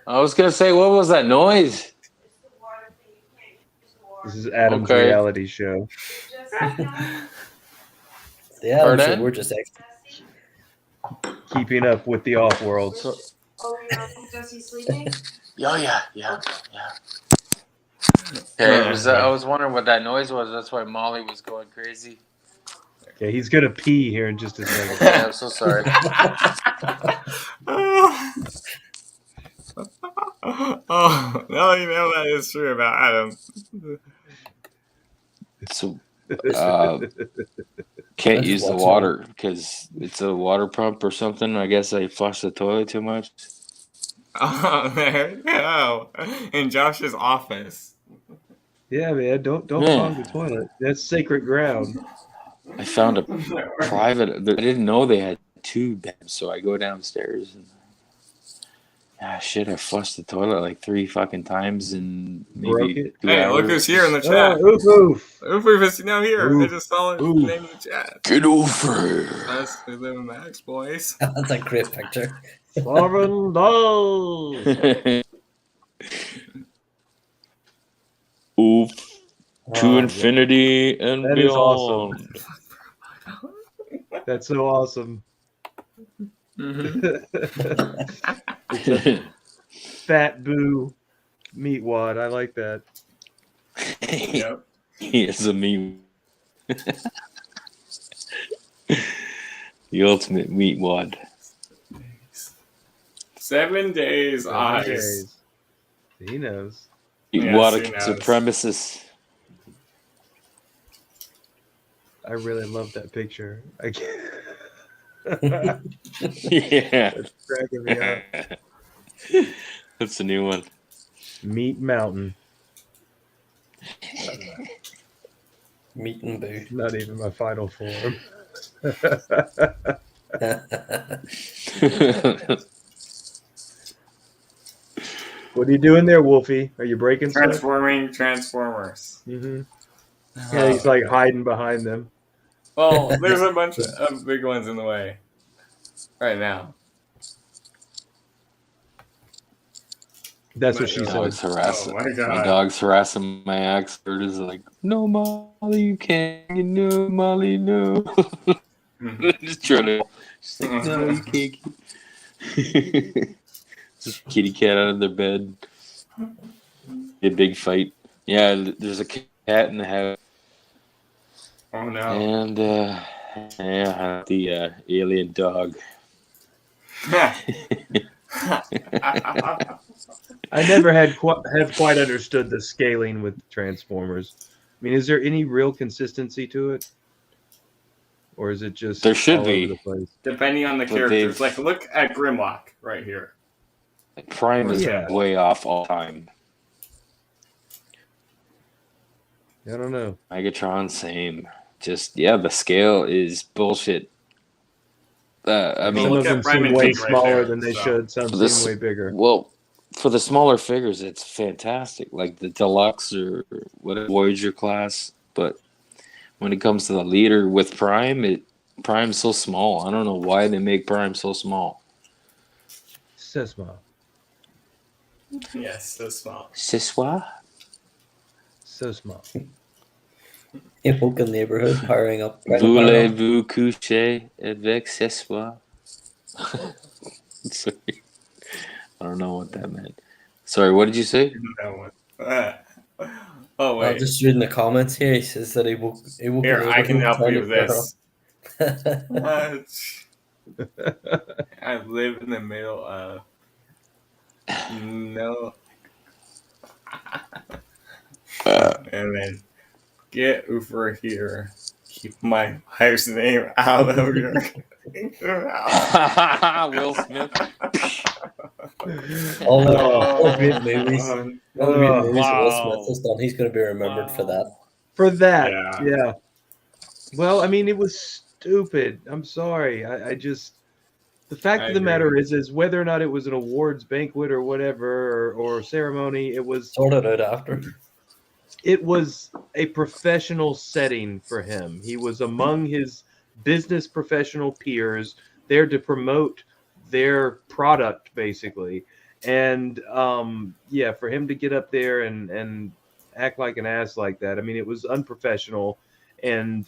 Speaker 2: I was gonna say, what was that noise?
Speaker 4: This is Adam's
Speaker 2: Okay.
Speaker 4: reality show.
Speaker 3: The Adam Show,
Speaker 2: Pardon?
Speaker 3: we're just extra.
Speaker 4: Keeping up with the off-world.
Speaker 5: Does he sleeping?
Speaker 2: Yeah. Okay, I was wondering what that noise was. That's why Molly was going crazy.
Speaker 4: Okay, he's gonna pee here in just a second.
Speaker 2: Yeah, I'm so sorry.
Speaker 1: Oh, no, you know that is true about Adam.
Speaker 2: So
Speaker 3: I
Speaker 2: can't
Speaker 3: just
Speaker 2: use the
Speaker 3: watch it.
Speaker 2: water because it's a water pump or something. I guess I flushed the toilet too much.
Speaker 1: Oh, there you go. In Josh's office.
Speaker 4: Yeah, man, don't
Speaker 2: Yeah.
Speaker 4: clog the toilet. That's sacred ground.
Speaker 2: I found a private. I didn't know they had two beds, so I go downstairs and shit. I flushed the toilet like 3 fucking times in
Speaker 4: Broke
Speaker 2: maybe
Speaker 4: it.
Speaker 2: 2
Speaker 1: Hey,
Speaker 2: hours.
Speaker 1: look who's here in the
Speaker 4: Oh,
Speaker 1: chat.
Speaker 4: oof, oof.
Speaker 1: Oof is now here. I
Speaker 4: Oof.
Speaker 1: just saw his
Speaker 2: Oof.
Speaker 1: name in the chat.
Speaker 2: Get over here.
Speaker 1: That's the living Max, boys.
Speaker 3: That's a great picture.
Speaker 4: $7.
Speaker 2: Oof. To
Speaker 4: Oh,
Speaker 2: infinity and
Speaker 4: That
Speaker 2: beyond.
Speaker 4: is awesome. That's so awesome.
Speaker 1: Mm-hmm.
Speaker 4: Fat boo meat wad. I like that.
Speaker 1: Yep.
Speaker 2: He is a meme. The ultimate meat wad.
Speaker 1: 7 days
Speaker 4: 7
Speaker 1: eyes.
Speaker 4: days. He knows.
Speaker 2: Meat
Speaker 1: Yes,
Speaker 2: wad
Speaker 1: he knows.
Speaker 2: supremacist.
Speaker 4: I really love that picture. I can't.
Speaker 2: Yeah.
Speaker 4: It's cracking me up.
Speaker 2: That's a new one.
Speaker 4: Meat Mountain.
Speaker 3: Meat and boo.
Speaker 4: Not even my final form. What are you doing there, Wolfie? Are you breaking stuff?
Speaker 1: Transforming Transformers.
Speaker 4: Mm-hmm. Yeah, he's like hiding behind them.
Speaker 1: Well, there's a bunch of big ones in the way right now.
Speaker 4: That's what she
Speaker 2: Dog's
Speaker 4: said.
Speaker 2: harassing.
Speaker 1: Oh my
Speaker 2: My
Speaker 1: god.
Speaker 2: dog's harassing my expert is like, no, Molly, you can't. No, Molly, no. Just trying to. She's like, no, you can't. Just kitty cat out of their bed. A big fight. Yeah, there's a cat in the house.
Speaker 1: Oh no.
Speaker 2: And, yeah, the alien dog.
Speaker 4: I never have quite understood the scaling with Transformers. I mean, is there any real consistency to it, or is it just
Speaker 2: There should
Speaker 4: all
Speaker 2: be.
Speaker 4: over the place?
Speaker 1: Depending on the
Speaker 2: But
Speaker 1: characters.
Speaker 2: they've-
Speaker 1: Like, look at Grimlock right here.
Speaker 2: Prime is
Speaker 4: Yeah.
Speaker 2: way off all time.
Speaker 4: I don't know.
Speaker 2: Megatron, same. Just, yeah, the scale is bullshit. I
Speaker 4: Some
Speaker 2: mean,
Speaker 1: look
Speaker 4: of
Speaker 1: at
Speaker 4: them
Speaker 1: Prime
Speaker 4: seem
Speaker 1: and
Speaker 4: way
Speaker 1: Teak right
Speaker 4: smaller
Speaker 1: there,
Speaker 4: than they
Speaker 1: so.
Speaker 4: should. Some
Speaker 2: This-
Speaker 4: seem way bigger.
Speaker 2: well, for the smaller figures, it's fantastic, like the deluxe or whatever Voyager class. But when it comes to the leader with Prime, Prime's so small. I don't know why they make Prime so small.
Speaker 4: So small.
Speaker 1: Yes, so small.
Speaker 2: C'est quoi?
Speaker 4: So small.
Speaker 3: In local neighborhood, powering up.
Speaker 2: Voulez-vous coucher avec ce soir? Sorry. I don't know what that meant. Sorry, what did you say?
Speaker 1: That one. Oh
Speaker 3: I'm
Speaker 1: wait.
Speaker 3: just reading the comments here. He says that he woke
Speaker 1: Here, I can help you with this.
Speaker 3: this.
Speaker 1: I live in the middle of no. And then get over here. keep my wife's name out of your mouth.
Speaker 2: Will Smith.
Speaker 3: All the,
Speaker 4: Oh,
Speaker 3: all the great movies, all the great
Speaker 4: Oh,
Speaker 3: movies that Will Smith
Speaker 2: wow.
Speaker 3: has done, he's going to be remembered for that.
Speaker 4: for that,
Speaker 1: Yeah.
Speaker 4: yeah. Well, I mean, it was stupid. I'm sorry. I just the fact
Speaker 1: I
Speaker 4: of the
Speaker 1: agree.
Speaker 4: matter is whether or not it was an awards banquet or whatever or ceremony, it was
Speaker 3: Sorted out after.
Speaker 4: a professional setting for him. He was among his business professional peers there to promote their product, basically. And yeah, for him to get up there and act like an ass like that, I mean, it was unprofessional. And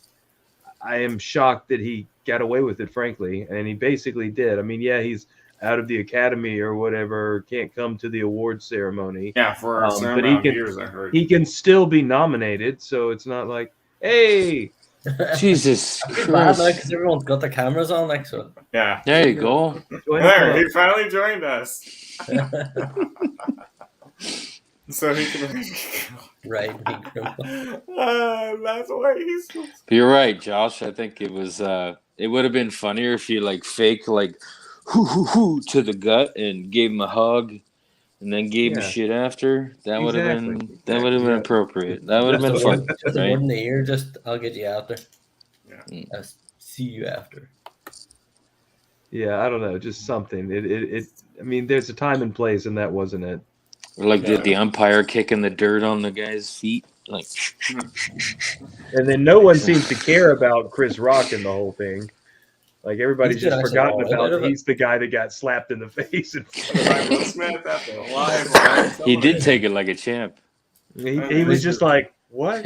Speaker 4: I am shocked that he got away with it, frankly. And he basically did. I mean, yeah, he's out of the academy or whatever, can't come to the awards ceremony.
Speaker 1: Yeah, for a certain
Speaker 4: But he
Speaker 1: amount of
Speaker 4: can
Speaker 1: years, I heard.
Speaker 4: he can still be nominated, so it's not like, hey,
Speaker 2: Jesus
Speaker 3: I feel bad now
Speaker 2: Christ.
Speaker 3: because everyone's got their cameras on, like so.
Speaker 1: Yeah.
Speaker 2: There you go.
Speaker 4: join the
Speaker 1: There,
Speaker 4: club.
Speaker 1: he finally joined us. So he can.
Speaker 3: Right, he grandpa.
Speaker 1: That's why he's.
Speaker 2: But you're right, Josh. I think it was. It would have been funnier if you like fake like hoo hoo hoo to the gut and gave him a hug, and then gave him
Speaker 4: Yeah.
Speaker 2: shit after. That would have
Speaker 4: Exactly.
Speaker 2: been. That would have been
Speaker 4: Yeah.
Speaker 2: appropriate. That would have
Speaker 3: Just
Speaker 2: been
Speaker 3: a word,
Speaker 2: fun,
Speaker 3: just a word
Speaker 2: right?
Speaker 3: in the ear. Just I'll get you after.
Speaker 1: Yeah.
Speaker 3: I'll see you after.
Speaker 4: Yeah, I don't know, just something. It I mean, there's a time and place, and that wasn't it.
Speaker 2: Or like
Speaker 1: Yeah.
Speaker 2: the umpire kicking the dirt on the guy's feet, like.
Speaker 4: And then no one seems to care about Chris Rock in the whole thing. Like everybody's
Speaker 3: He's been
Speaker 4: just
Speaker 3: actually
Speaker 4: forgotten
Speaker 3: all right out
Speaker 4: about
Speaker 3: of it.
Speaker 4: he's the guy that got slapped in the face. And
Speaker 1: Like Will Smith at the live.
Speaker 2: He did take it like a champ.
Speaker 4: he was just like, what?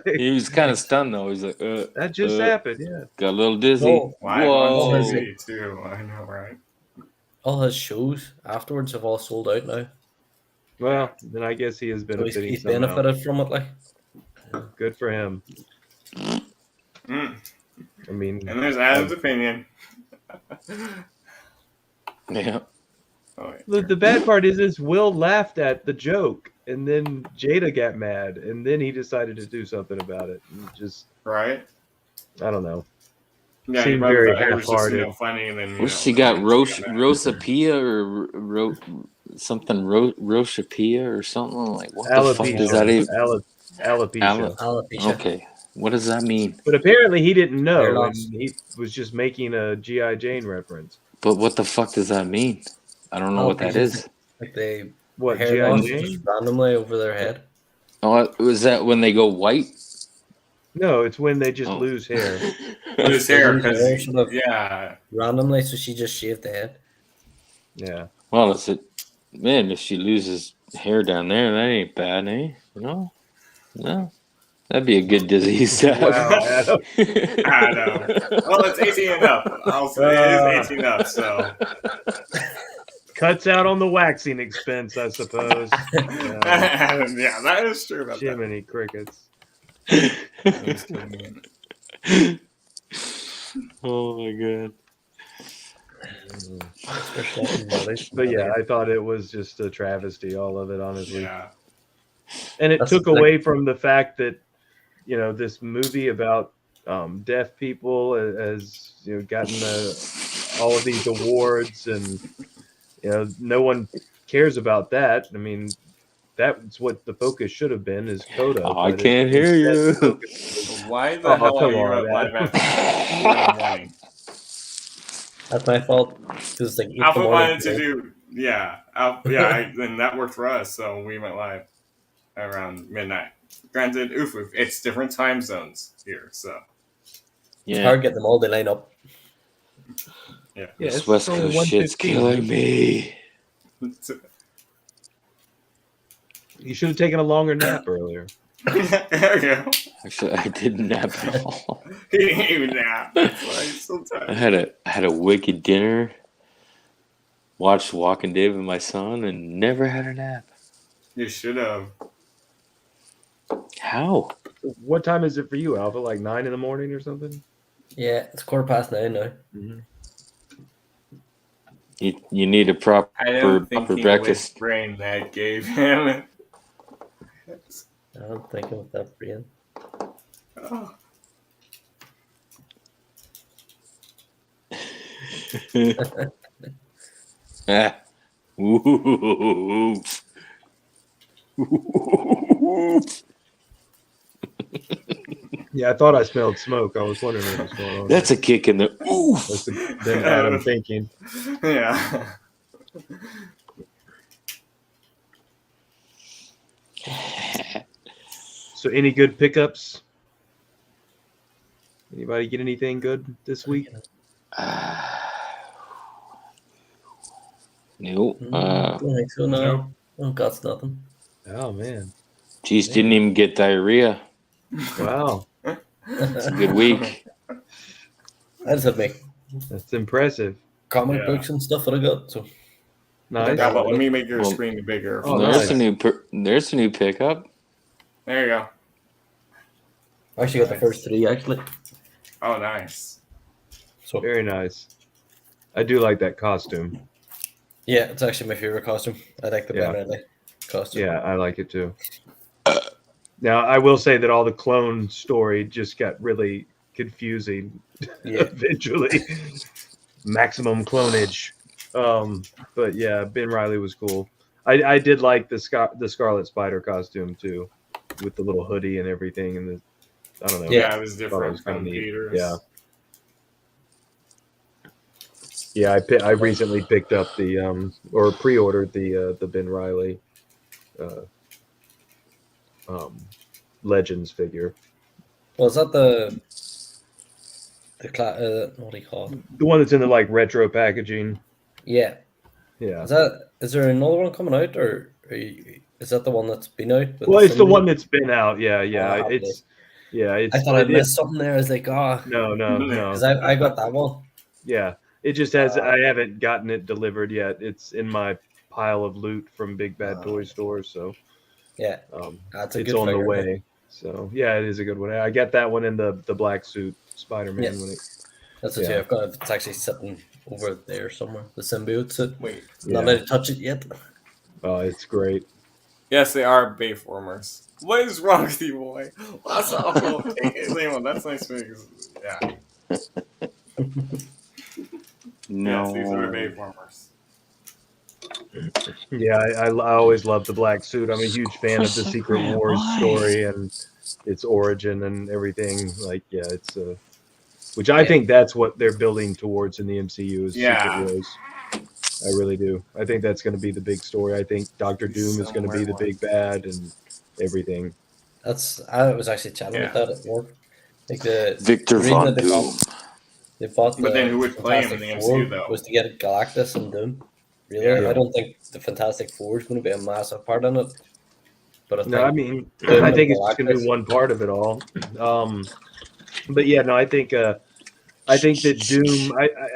Speaker 2: He was kind of stunned though. He's like,
Speaker 4: That just happened, yeah.
Speaker 2: got a little dizzy.
Speaker 3: No.
Speaker 1: Live
Speaker 2: Whoa.
Speaker 1: on TV too. I know, right?
Speaker 3: All his shows afterwards have all sold out now.
Speaker 4: Well, then I guess he has
Speaker 3: So
Speaker 4: benefiting
Speaker 3: he's
Speaker 4: somehow.
Speaker 3: benefited from it, like.
Speaker 4: Good for him.
Speaker 1: Mm.
Speaker 4: I mean,
Speaker 1: And there's Adam's opinion.
Speaker 2: Yeah.
Speaker 1: Oh, wait.
Speaker 4: the bad part is Will laughed at the joke, and then Jada got mad, and then he decided to do something about it. And just,
Speaker 1: Right?
Speaker 4: I don't know.
Speaker 1: Yeah,
Speaker 4: Seemed
Speaker 1: he probably
Speaker 4: very
Speaker 1: thought it was just,
Speaker 4: half-hearted.
Speaker 1: funny, and then
Speaker 2: Well, she got
Speaker 1: got mad.
Speaker 2: Rosapia or something Roshapia or something like. What the fuck does that even?
Speaker 4: Alopecia.
Speaker 3: Alopecia.
Speaker 2: Okay, what does that mean?
Speaker 4: But apparently he didn't
Speaker 3: Hair
Speaker 4: know, and
Speaker 3: loss.
Speaker 4: he was just making a G.I. Jane reference.
Speaker 2: But what the fuck does that mean? I don't know what that is.
Speaker 3: Like they
Speaker 4: What,
Speaker 3: hair
Speaker 4: G.I.
Speaker 3: loss
Speaker 4: Jane?
Speaker 3: just randomly over their head.
Speaker 2: Oh, was that when they go white?
Speaker 4: No, it's when they just
Speaker 2: Oh.
Speaker 4: lose hair.
Speaker 1: Lose hair,
Speaker 3: Lose hair,
Speaker 1: because
Speaker 3: sort of
Speaker 1: yeah,
Speaker 3: randomly, so she just shaved the head.
Speaker 4: Yeah.
Speaker 2: Well, it's it, man. If she loses hair down there, that ain't bad, eh? No, that'd be a good disease to have.
Speaker 4: Wow, Adam.
Speaker 1: I know. Well, it's 18 and up. It is 18 up, so.
Speaker 4: Cuts out on the waxing expense, I suppose.
Speaker 1: Yeah, that is true about that.
Speaker 4: Jiminy crickets.
Speaker 2: Oh my god.
Speaker 4: But yeah, I thought it was just a travesty, all of it, honestly.
Speaker 1: Yeah.
Speaker 4: And it
Speaker 3: That's
Speaker 4: took
Speaker 3: like-
Speaker 4: away from the fact that, this movie about deaf people has gotten all of these awards, and no one cares about that. I mean, that's what the focus should have been, is Coda.
Speaker 2: Oh, I
Speaker 4: but
Speaker 2: can't hear
Speaker 4: instead
Speaker 2: you.
Speaker 4: the focus was-
Speaker 1: Why the
Speaker 4: Oh,
Speaker 1: hell are
Speaker 4: come
Speaker 1: you
Speaker 4: on,
Speaker 1: up live
Speaker 4: Adam.
Speaker 1: at 4 in the morning?
Speaker 3: That's my fault. Because it's like 8
Speaker 1: Alpha
Speaker 3: in the morning.
Speaker 1: wanted to do, then that worked for us, so we went live around midnight. Granted, it's different time zones here, so.
Speaker 3: It's
Speaker 2: Yeah,
Speaker 3: hard getting them all to line up.
Speaker 4: Yeah,
Speaker 2: this
Speaker 4: it's
Speaker 2: West
Speaker 4: only
Speaker 2: Coast shit's
Speaker 4: 1:15.
Speaker 2: killing me.
Speaker 4: You should have taken a longer nap earlier.
Speaker 1: There you go.
Speaker 2: Actually, I didn't nap at all.
Speaker 1: He didn't even nap. That's why he's so
Speaker 2: I
Speaker 1: tired.
Speaker 2: had a wicked dinner, watched Walking Dead with my son, and never had a nap.
Speaker 1: You should have.
Speaker 2: How?
Speaker 4: What time is it for you, Alpha? Like 9 in the morning or something?
Speaker 3: Yeah, it's 9:15 now.
Speaker 2: You need a proper
Speaker 1: I don't think
Speaker 2: proper
Speaker 1: he
Speaker 2: breakfast.
Speaker 1: was brain that gave him.
Speaker 3: I'm thinking with that brain.
Speaker 1: Oh.
Speaker 2: Ah. Ooh.
Speaker 4: Yeah, I thought I smelled smoke. I was wondering what was going on.
Speaker 2: That's a kick in the oof.
Speaker 4: That's then Adam thinking.
Speaker 1: Yeah.
Speaker 4: So, any good pickups? Anybody get anything good this week?
Speaker 2: No.
Speaker 3: I don't think so, no.
Speaker 1: Nope.
Speaker 3: Oh, God's nothing.
Speaker 4: Oh man!
Speaker 2: Geez, didn't even get diarrhea.
Speaker 4: Wow,
Speaker 2: It's a good week.
Speaker 3: I just have my
Speaker 4: that's impressive.
Speaker 3: comic
Speaker 1: Yeah.
Speaker 3: books and stuff that I got. So
Speaker 4: Nice.
Speaker 1: Yeah, but let me make your
Speaker 2: Well,
Speaker 1: screen bigger.
Speaker 4: Oh,
Speaker 2: there's
Speaker 4: nice.
Speaker 2: there's a new pickup.
Speaker 1: There you go.
Speaker 3: I actually got the first three actually.
Speaker 1: Oh, nice.
Speaker 3: So
Speaker 4: Very nice. I do like that costume.
Speaker 3: yeah, it's actually my favorite costume. I like the
Speaker 4: Yeah.
Speaker 3: Ben Riley costume.
Speaker 4: Yeah, I like it too. Now, I will say that all the clone story just got really confusing
Speaker 3: Yeah.
Speaker 4: eventually. Maximum clonage. But yeah, Ben Riley was cool. I did like the Scarlet Spider costume too, with the little hoodie and everything, and the I don't know.
Speaker 1: Yeah, it was
Speaker 4: thought it
Speaker 1: different
Speaker 4: was kinda
Speaker 1: from
Speaker 4: neat.
Speaker 1: Peter's.
Speaker 4: Yeah. Yeah, I recently picked up the or pre-ordered the Ben Riley Legends figure.
Speaker 3: Well, is that what do you call it?
Speaker 4: The one that's in the like retro packaging.
Speaker 3: Yeah.
Speaker 4: Yeah.
Speaker 3: Is there another one coming out, or is that the one that's been out? with
Speaker 4: Well, it's the
Speaker 3: symbiote?
Speaker 4: one that's been out. Yeah, yeah.
Speaker 3: Ah,
Speaker 4: It's
Speaker 3: I thought I missed something there. I was like,
Speaker 4: no,
Speaker 3: because
Speaker 4: no.
Speaker 3: I got that one.
Speaker 4: Yeah, it just has. I haven't gotten it delivered yet. It's in my pile of loot from Big Bad Toy Store, so
Speaker 3: Yeah, that's a
Speaker 4: it's
Speaker 3: good
Speaker 4: on the
Speaker 3: figure.
Speaker 4: way. So yeah, it is a good one. I got that one in the black suit Spider-Man.
Speaker 3: Yeah.
Speaker 4: When it,
Speaker 3: That's what
Speaker 4: Yeah.
Speaker 3: I've got. It's actually sitting over there somewhere. The symbiote suit.
Speaker 1: Wait.
Speaker 3: Not
Speaker 4: Yeah.
Speaker 3: allowed to touch it yet.
Speaker 4: it's great.
Speaker 1: Yes, they are Bayformers. What is wrong with you, boy? That's awful. Take it, Leon. That's nice things. Yeah.
Speaker 2: No.
Speaker 1: Yes, these are Bayformers.
Speaker 4: Yeah, I always love the black suit. I'm a huge fan of the Secret Wars story and its origin and everything. Like, yeah, it's which I think that's what they're building towards in the MCU is
Speaker 1: Yeah.
Speaker 4: Secret Wars. I really do. I think that's going to be the big story. I think Doctor Doom is going to be the big bad and everything.
Speaker 3: I was actually chatting about that at work. Like the
Speaker 2: Victor
Speaker 3: reason
Speaker 2: Von
Speaker 3: that
Speaker 2: Doom.
Speaker 3: they bought
Speaker 1: But then
Speaker 3: the
Speaker 1: who would play him in
Speaker 3: Fantastic
Speaker 1: the
Speaker 3: Four
Speaker 1: MCU, though?
Speaker 3: was to get Galactus and Doom. Really,
Speaker 1: Yeah.
Speaker 3: I don't think the Fantastic Four is going to be a massive part in it. But I think
Speaker 4: No, I mean,
Speaker 3: Doom
Speaker 4: I
Speaker 3: and
Speaker 4: think it's just going to
Speaker 3: Galactus-
Speaker 4: be one part of it all. But yeah, no, I think that Doom,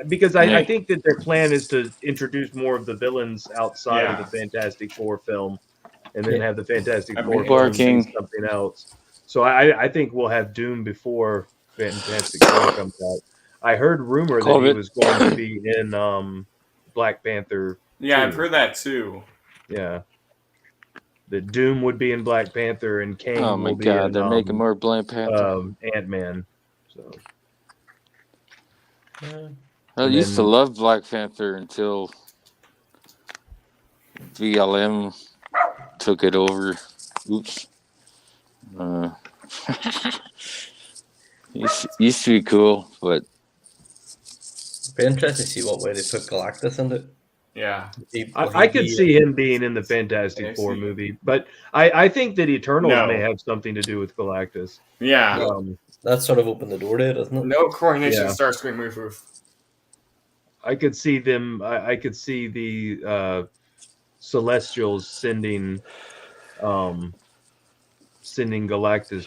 Speaker 4: because I think that their plan is to introduce more of the villains outside of the Fantastic Four film, and then have the Fantastic
Speaker 1: I've
Speaker 4: Four
Speaker 1: been
Speaker 4: film be
Speaker 2: barking.
Speaker 4: something else. So I think we'll have Doom before Fantastic Four comes out. I heard rumor that he was going to be in Black Panther.
Speaker 1: Yeah,
Speaker 4: 2.
Speaker 1: I've heard that too.
Speaker 4: Yeah. That Doom would be in Black Panther and Kang
Speaker 2: Oh my
Speaker 4: will be
Speaker 2: God,
Speaker 4: in
Speaker 2: they're making more Black Panther.
Speaker 4: Ant-Man. So
Speaker 2: I
Speaker 4: and
Speaker 2: used to
Speaker 4: then-
Speaker 2: love Black Panther until VLM took it over. Oops. Used to be cool, but
Speaker 3: be interesting to see what way they put Galactus into it.
Speaker 1: Yeah.
Speaker 4: I could see him being in the Fantastic Four movie, but I think that Eternals may have something to do with Galactus.
Speaker 1: Yeah.
Speaker 3: That sort of opened the door to it, doesn't it?
Speaker 1: No coronation
Speaker 4: Yeah.
Speaker 1: Starscream roof.
Speaker 4: I could see them. I could see the Celestials sending Galactus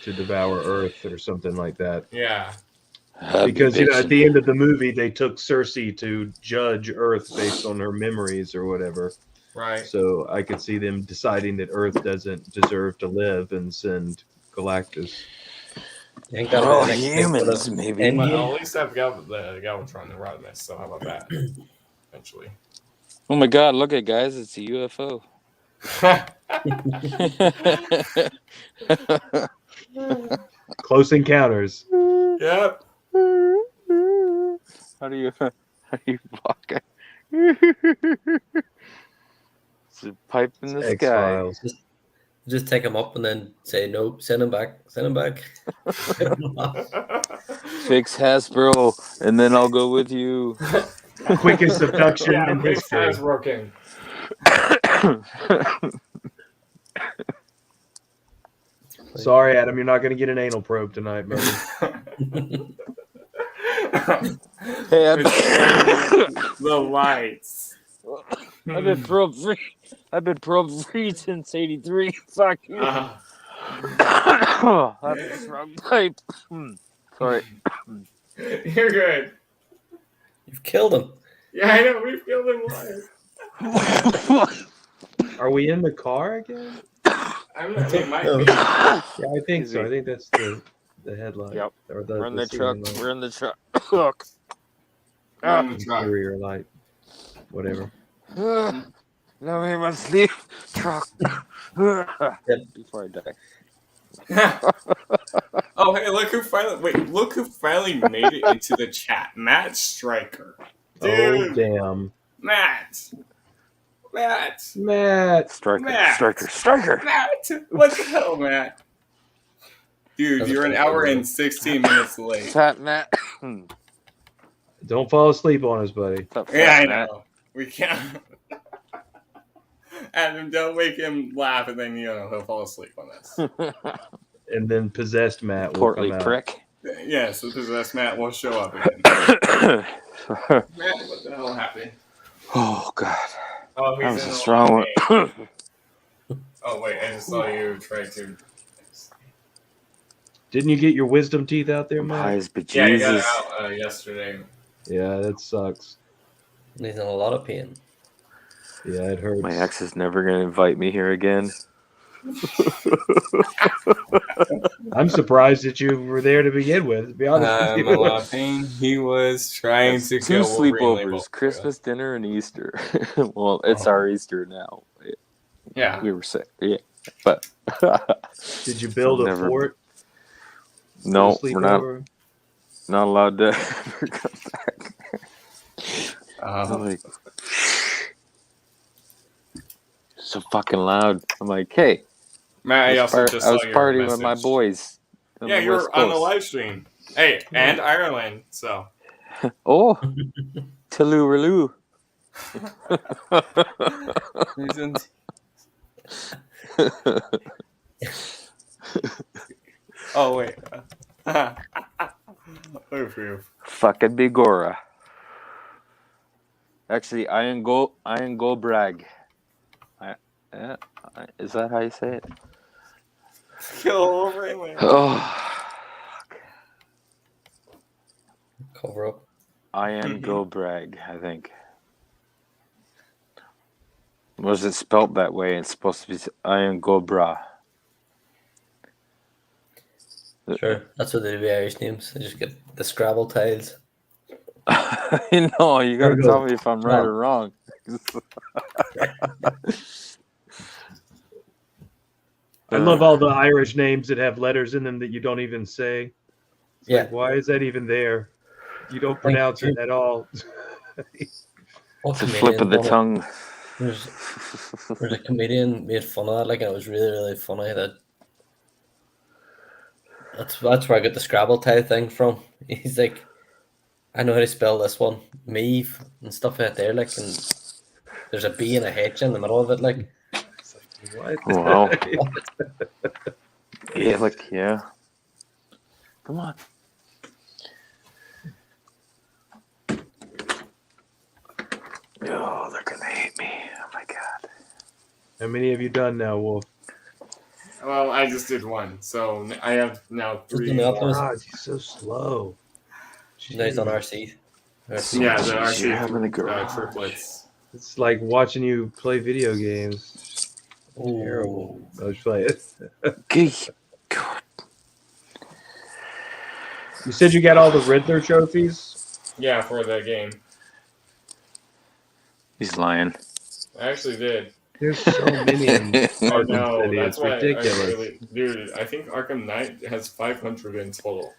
Speaker 4: to devour Earth or something like that.
Speaker 1: Yeah.
Speaker 4: Because at the end of the movie, they took Cersei to judge Earth based on her memories or whatever.
Speaker 1: Right.
Speaker 4: So I could see them deciding that Earth doesn't deserve to live and send Galactus.
Speaker 3: You think that'll be the next big
Speaker 2: humans,
Speaker 3: sort of
Speaker 2: maybe.
Speaker 3: Endgame?
Speaker 1: Well, at least I've got the Galvatron to run this, so how about that? Eventually.
Speaker 2: Oh my God! Look at guys, it's a UFO.
Speaker 4: Close Encounters.
Speaker 1: Yep.
Speaker 2: How You fucking. It's a pipe in the
Speaker 4: X
Speaker 2: sky.
Speaker 4: Files.
Speaker 3: Just take him up and then say nope, send him back, send him back.
Speaker 2: Fix Hasbro, and then I'll go with you.
Speaker 4: Quickest abduction
Speaker 1: Yeah,
Speaker 4: in
Speaker 1: fix
Speaker 4: history.
Speaker 1: has broken.
Speaker 4: Sorry, Adam, you're not going to get an anal probe tonight, buddy.
Speaker 2: Hey,
Speaker 1: The lights.
Speaker 2: I've been probe free. I've been probe free since '83. Fuck you. That's a strong pipe. Sorry.
Speaker 1: You're good.
Speaker 3: You've killed him.
Speaker 1: Yeah, I know. We've killed him live.
Speaker 4: Are we in the car again?
Speaker 1: I'm not. It might be.
Speaker 4: Yeah, I think so. I think that's the headlight.
Speaker 2: Yep.
Speaker 4: Or
Speaker 2: We're in the truck.
Speaker 4: ceiling light.
Speaker 2: We're in the truck.
Speaker 1: We're in the truck.
Speaker 4: Interior light. Whatever.
Speaker 2: Now we must leave truck. Before I die.
Speaker 1: Oh, hey, look who finally made it into the chat. Matt Stryker.
Speaker 4: Oh,
Speaker 1: Dude,
Speaker 4: damn.
Speaker 1: Matt.
Speaker 4: Matt.
Speaker 2: Striker.
Speaker 1: Matt.
Speaker 2: Striker.
Speaker 1: Matt. What the hell, Matt? Dude,
Speaker 3: That's
Speaker 1: you're an hour and 16 minutes late.
Speaker 2: Fat Matt.
Speaker 4: Don't fall asleep on us, buddy.
Speaker 1: Yeah, I know. We can't. Adam, don't make him laugh, and then he'll fall asleep on us.
Speaker 4: And then possessed Matt will
Speaker 2: Portly
Speaker 4: come out.
Speaker 2: prick.
Speaker 1: Yes, the possessed Matt will show up again. Matt, what the hell happened?
Speaker 2: Oh God.
Speaker 1: Oh,
Speaker 2: That
Speaker 1: he's
Speaker 2: was
Speaker 1: in
Speaker 2: a
Speaker 1: the
Speaker 2: strong
Speaker 1: wrong
Speaker 2: one.
Speaker 1: game. Oh wait, I just saw you try to.
Speaker 4: Didn't you get your wisdom teeth out there, Matt?
Speaker 2: Pies, but
Speaker 1: Yeah, you got
Speaker 2: Jesus.
Speaker 1: it out yesterday.
Speaker 4: Yeah, that sucks.
Speaker 3: He's in a lot of pain.
Speaker 4: Yeah, it hurts.
Speaker 2: My ex is never going to invite me here again.
Speaker 4: I'm surprised that you were there to begin with, to be honest with
Speaker 1: I'm
Speaker 4: you.
Speaker 1: a lot of pain. He was trying to
Speaker 2: Two
Speaker 1: kill Wolverine
Speaker 2: sleepovers,
Speaker 1: label.
Speaker 2: Christmas dinner and Easter. Well, it's our Easter now.
Speaker 1: Yeah.
Speaker 2: We were sick. Yeah. But
Speaker 4: Did you build a
Speaker 2: Never-
Speaker 4: fort?
Speaker 2: no,
Speaker 4: for the
Speaker 2: we're not
Speaker 4: sleepover?
Speaker 2: allowed to ever come back. I'm like, so fucking loud. I'm like, hey,
Speaker 1: Matt, I also just saw
Speaker 2: I was
Speaker 1: your
Speaker 2: partying with my
Speaker 1: message.
Speaker 2: boys. on
Speaker 1: Yeah,
Speaker 2: the
Speaker 1: you
Speaker 2: West
Speaker 1: were on the
Speaker 2: Coast.
Speaker 1: live stream. Hey, and Ireland, so.
Speaker 2: Oh, Tilloo-raloo.
Speaker 1: Oh, wait. Oof, oof.
Speaker 2: Fucking Bigora. Actually, Iron Go Brag. Is that how you say it?
Speaker 1: Kill Wolverine label.
Speaker 2: Oh,
Speaker 3: Cover up.
Speaker 2: Iron Go Brag, I think. Was it spelt that way? It's supposed to be Iron Go Bra.
Speaker 3: Sure, that's what they do with Irish names. They just get the Scrabble tiles.
Speaker 2: No, you gotta
Speaker 3: There we
Speaker 2: tell
Speaker 3: go.
Speaker 2: me if I'm right or wrong.
Speaker 4: I love all the Irish names that have letters in them that you don't even say. It's
Speaker 3: Yeah.
Speaker 4: like, why is that even there? You don't pronounce it at all.
Speaker 3: What
Speaker 2: It's a flip of the
Speaker 3: comedian done it?
Speaker 2: tongue.
Speaker 3: There's a comedian made fun of it, like, and it was really, really funny. That's where I got the Scrabble tile thing from. He's like, I know how to spell this one, Meave and stuff out there, like, and there's a B and a H in the middle of it, like.
Speaker 4: It's like, what?
Speaker 2: Wow. Yeah, like, yeah. Come on. Oh, they're gonna hate me. Oh my god.
Speaker 4: How many have you done now, Wolf?
Speaker 1: Well, I just did one, so I have now three.
Speaker 3: Just
Speaker 1: more.
Speaker 4: God, he's so slow.
Speaker 3: Now he's on RC.
Speaker 1: Yeah, the
Speaker 2: Jeez, you're having a
Speaker 1: RC
Speaker 2: garage.
Speaker 1: triplets.
Speaker 4: It's like watching you play video games.
Speaker 3: Ooh.
Speaker 4: Terrible. I was playing it.
Speaker 2: Okay. God.
Speaker 4: You said you got all the Riddler trophies?
Speaker 1: Yeah, for the game.
Speaker 2: He's lying.
Speaker 1: I actually did.
Speaker 4: There's so many in
Speaker 1: I
Speaker 4: Arkham
Speaker 1: know,
Speaker 4: City.
Speaker 1: that's
Speaker 4: It's
Speaker 1: why
Speaker 4: ridiculous.
Speaker 1: dude, I think Arkham Knight has 500 in total.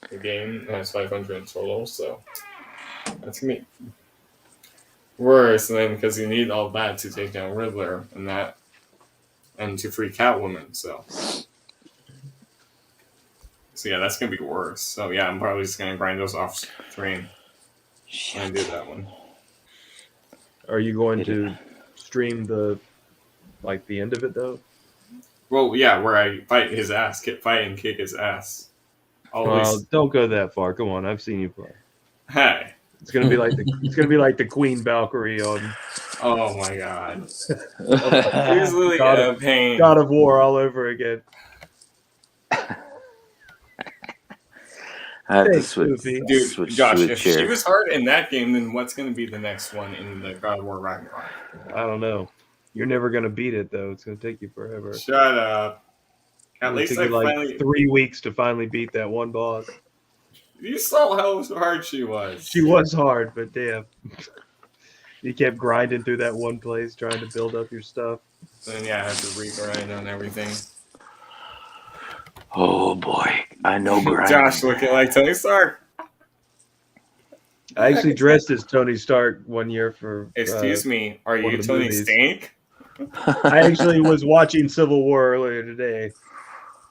Speaker 1: The game has 500 in total, so. That's gonna be worse than because you need all that to take down Riddler and to free Catwoman. So yeah, that's gonna be worse. So yeah, I'm probably just gonna grind those off screen when I do that one.
Speaker 4: Are you going to stream the end of it though?
Speaker 1: Well, yeah, where I fight his ass, fight and kick his ass.
Speaker 4: Well, don't go that far. Come on, I've seen you play.
Speaker 1: Hey.
Speaker 4: It's gonna be like the Queen Valkyrie on.
Speaker 1: Oh my god. Here's literally a pain.
Speaker 4: God of War all over again.
Speaker 2: I have to
Speaker 4: Thanks,
Speaker 2: switch.
Speaker 4: Goofy.
Speaker 1: Dude,
Speaker 2: switch
Speaker 1: Josh,
Speaker 2: to a
Speaker 1: if she
Speaker 2: chair.
Speaker 1: was hard in that game, then what's going to be the next one in the God of War Ragnarok?
Speaker 4: I don't know. You're never gonna beat it though. It's gonna take you forever.
Speaker 1: Shut up. At
Speaker 4: It'll
Speaker 1: least
Speaker 4: take
Speaker 1: I
Speaker 4: you like
Speaker 1: finally...
Speaker 4: 3 weeks to finally beat that one boss.
Speaker 1: You saw how hard she was.
Speaker 4: She was hard, but damn. You kept grinding through that one place trying to build up your stuff.
Speaker 1: And yeah, I had to regrind on everything.
Speaker 2: Oh boy, I know grind.
Speaker 1: Josh looking like Tony Stark.
Speaker 4: I actually dressed as Tony Stark one year for.
Speaker 1: Excuse me, are
Speaker 4: one
Speaker 1: you
Speaker 4: of the
Speaker 1: Tony
Speaker 4: movies.
Speaker 1: Stank?
Speaker 4: I actually was watching Civil War earlier today.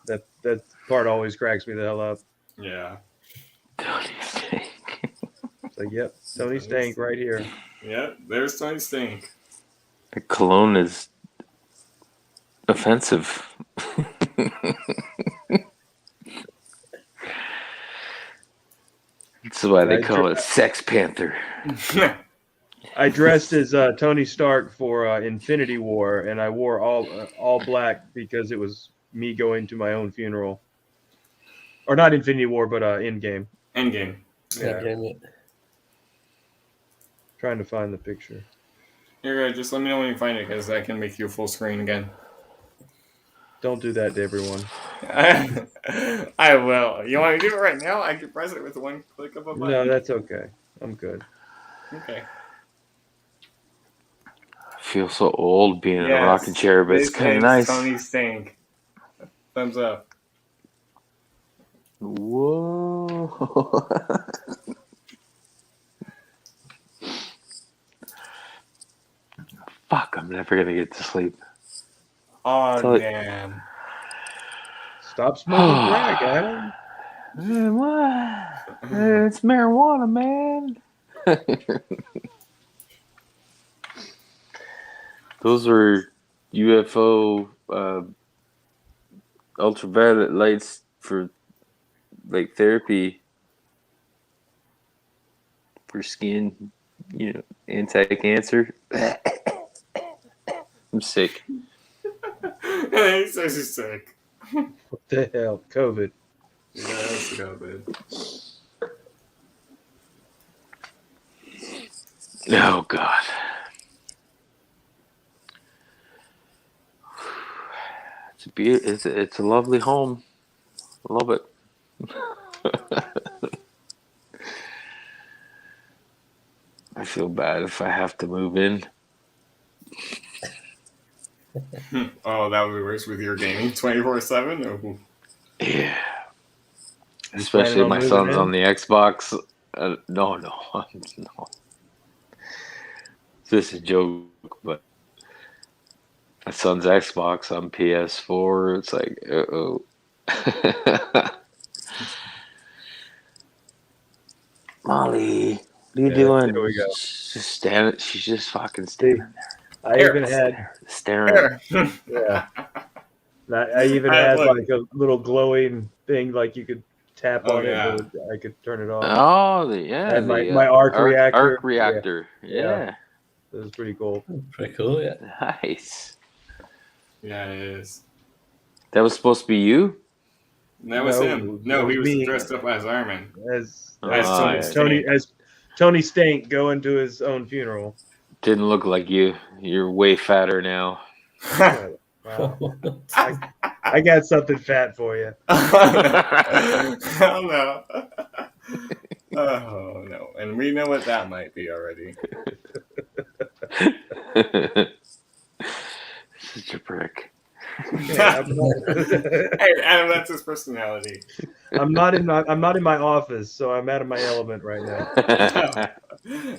Speaker 4: That part always cracks me the hell up.
Speaker 1: Yeah.
Speaker 2: Tony Stank.
Speaker 4: It's like, yep, Tony Stank right here.
Speaker 1: Yep, there's Tony Stank.
Speaker 2: The cologne is offensive. That's why they call it Sex Panther.
Speaker 4: I dressed as Tony Stark for Infinity War, and I wore all black because it was me going to my own funeral. Or not Infinity War, but Endgame.
Speaker 1: Endgame.
Speaker 3: Yeah.
Speaker 4: Trying to find the picture.
Speaker 1: Here, just let me know when you find it, because I can make you full screen again.
Speaker 4: Don't do that to everyone.
Speaker 1: I will. You want me to do it right now? I can press it with one click of a button.
Speaker 4: No, that's okay. I'm good.
Speaker 1: Okay.
Speaker 2: I feel so old being in a rocking chair, but it's kind of nice.
Speaker 1: Tony Stank. Thumbs up.
Speaker 2: Whoa. Fuck, I'm never going to get to sleep.
Speaker 1: Oh, damn.
Speaker 4: Stop smoking crack, Adam.
Speaker 2: What? It's marijuana, man. Those are UFO ultraviolet lights for like therapy for skin, anti-cancer. I'm sick.
Speaker 1: He says he's sick.
Speaker 4: What the hell? COVID.
Speaker 1: Yeah, that's COVID.
Speaker 2: Oh, God. It's a lovely home. I love it. I feel bad if I have to move in.
Speaker 1: Oh, that would be worse with your gaming 24/7?
Speaker 2: Yeah.
Speaker 4: You
Speaker 2: Especially
Speaker 4: planning on
Speaker 2: my
Speaker 4: moving
Speaker 2: son's
Speaker 4: in?
Speaker 2: on the Xbox. No. This is a joke, but my son's Xbox on PS4. It's like, uh-oh. Molly, what are you doing?
Speaker 4: There we go.
Speaker 2: She's just standing. She's just fucking standing there,
Speaker 4: I even had
Speaker 2: staring.
Speaker 4: yeah. I even
Speaker 1: I
Speaker 4: had
Speaker 1: look.
Speaker 4: like a little glowing thing, like you could tap
Speaker 1: Oh,
Speaker 4: on
Speaker 1: yeah.
Speaker 4: it, but I could turn it off.
Speaker 2: Oh,
Speaker 4: I had my arc reactor.
Speaker 2: Arc reactor. Yeah.
Speaker 4: It was pretty cool.
Speaker 3: Pretty cool, yeah.
Speaker 2: Nice.
Speaker 1: Yeah, it is.
Speaker 2: That was supposed to be you?
Speaker 1: That was
Speaker 4: No,
Speaker 1: him. No,
Speaker 4: that
Speaker 1: he
Speaker 4: was
Speaker 1: was
Speaker 4: me.
Speaker 1: dressed up as Iron Man.
Speaker 4: As
Speaker 1: As
Speaker 4: Tony Stank going to his own funeral.
Speaker 2: Didn't look like you. You're way fatter now.
Speaker 4: Wow. I got something fat for you.
Speaker 1: Oh no. Oh no. And we know what that might be already.
Speaker 2: Such a prick.
Speaker 4: Yeah,
Speaker 1: Hey, Adam, that's his personality.
Speaker 4: I'm not in my office, so I'm out of my element right now.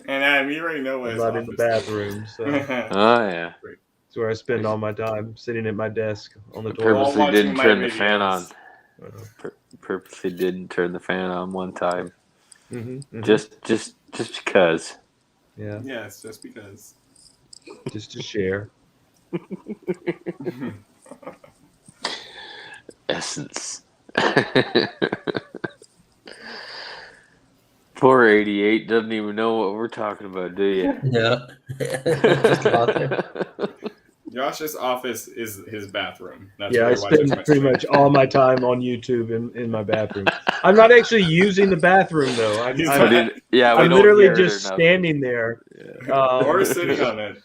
Speaker 1: And you already know what
Speaker 4: I'm
Speaker 1: his
Speaker 4: not in the
Speaker 1: office is.
Speaker 4: bathroom, so
Speaker 2: Oh yeah.
Speaker 4: it's where I spend all my time sitting at my desk on the
Speaker 2: I
Speaker 4: toilet.
Speaker 1: While
Speaker 2: purposely
Speaker 1: watching
Speaker 2: didn't
Speaker 1: my
Speaker 2: turn the fan on.
Speaker 1: videos.
Speaker 2: Purposely didn't turn the fan on one time.
Speaker 4: Mm-hmm.
Speaker 2: Just because.
Speaker 4: Yeah,
Speaker 1: Yes, just because.
Speaker 4: just to share.
Speaker 2: Essence. 488 doesn't even know what we're talking about, do you?
Speaker 3: Yeah. Just about there.
Speaker 1: Josh's office is his bathroom. That's
Speaker 4: Yeah,
Speaker 1: where
Speaker 4: I
Speaker 1: he watches
Speaker 4: spend
Speaker 1: my
Speaker 4: pretty
Speaker 1: stream.
Speaker 4: much all my time on YouTube in my bathroom. I'm not actually using the bathroom though. I'm
Speaker 1: He's
Speaker 4: I'm,
Speaker 1: not-
Speaker 2: we
Speaker 4: I'm
Speaker 2: don't
Speaker 4: literally
Speaker 2: hear it
Speaker 4: just
Speaker 2: enough.
Speaker 4: standing there.
Speaker 1: or sitting on it.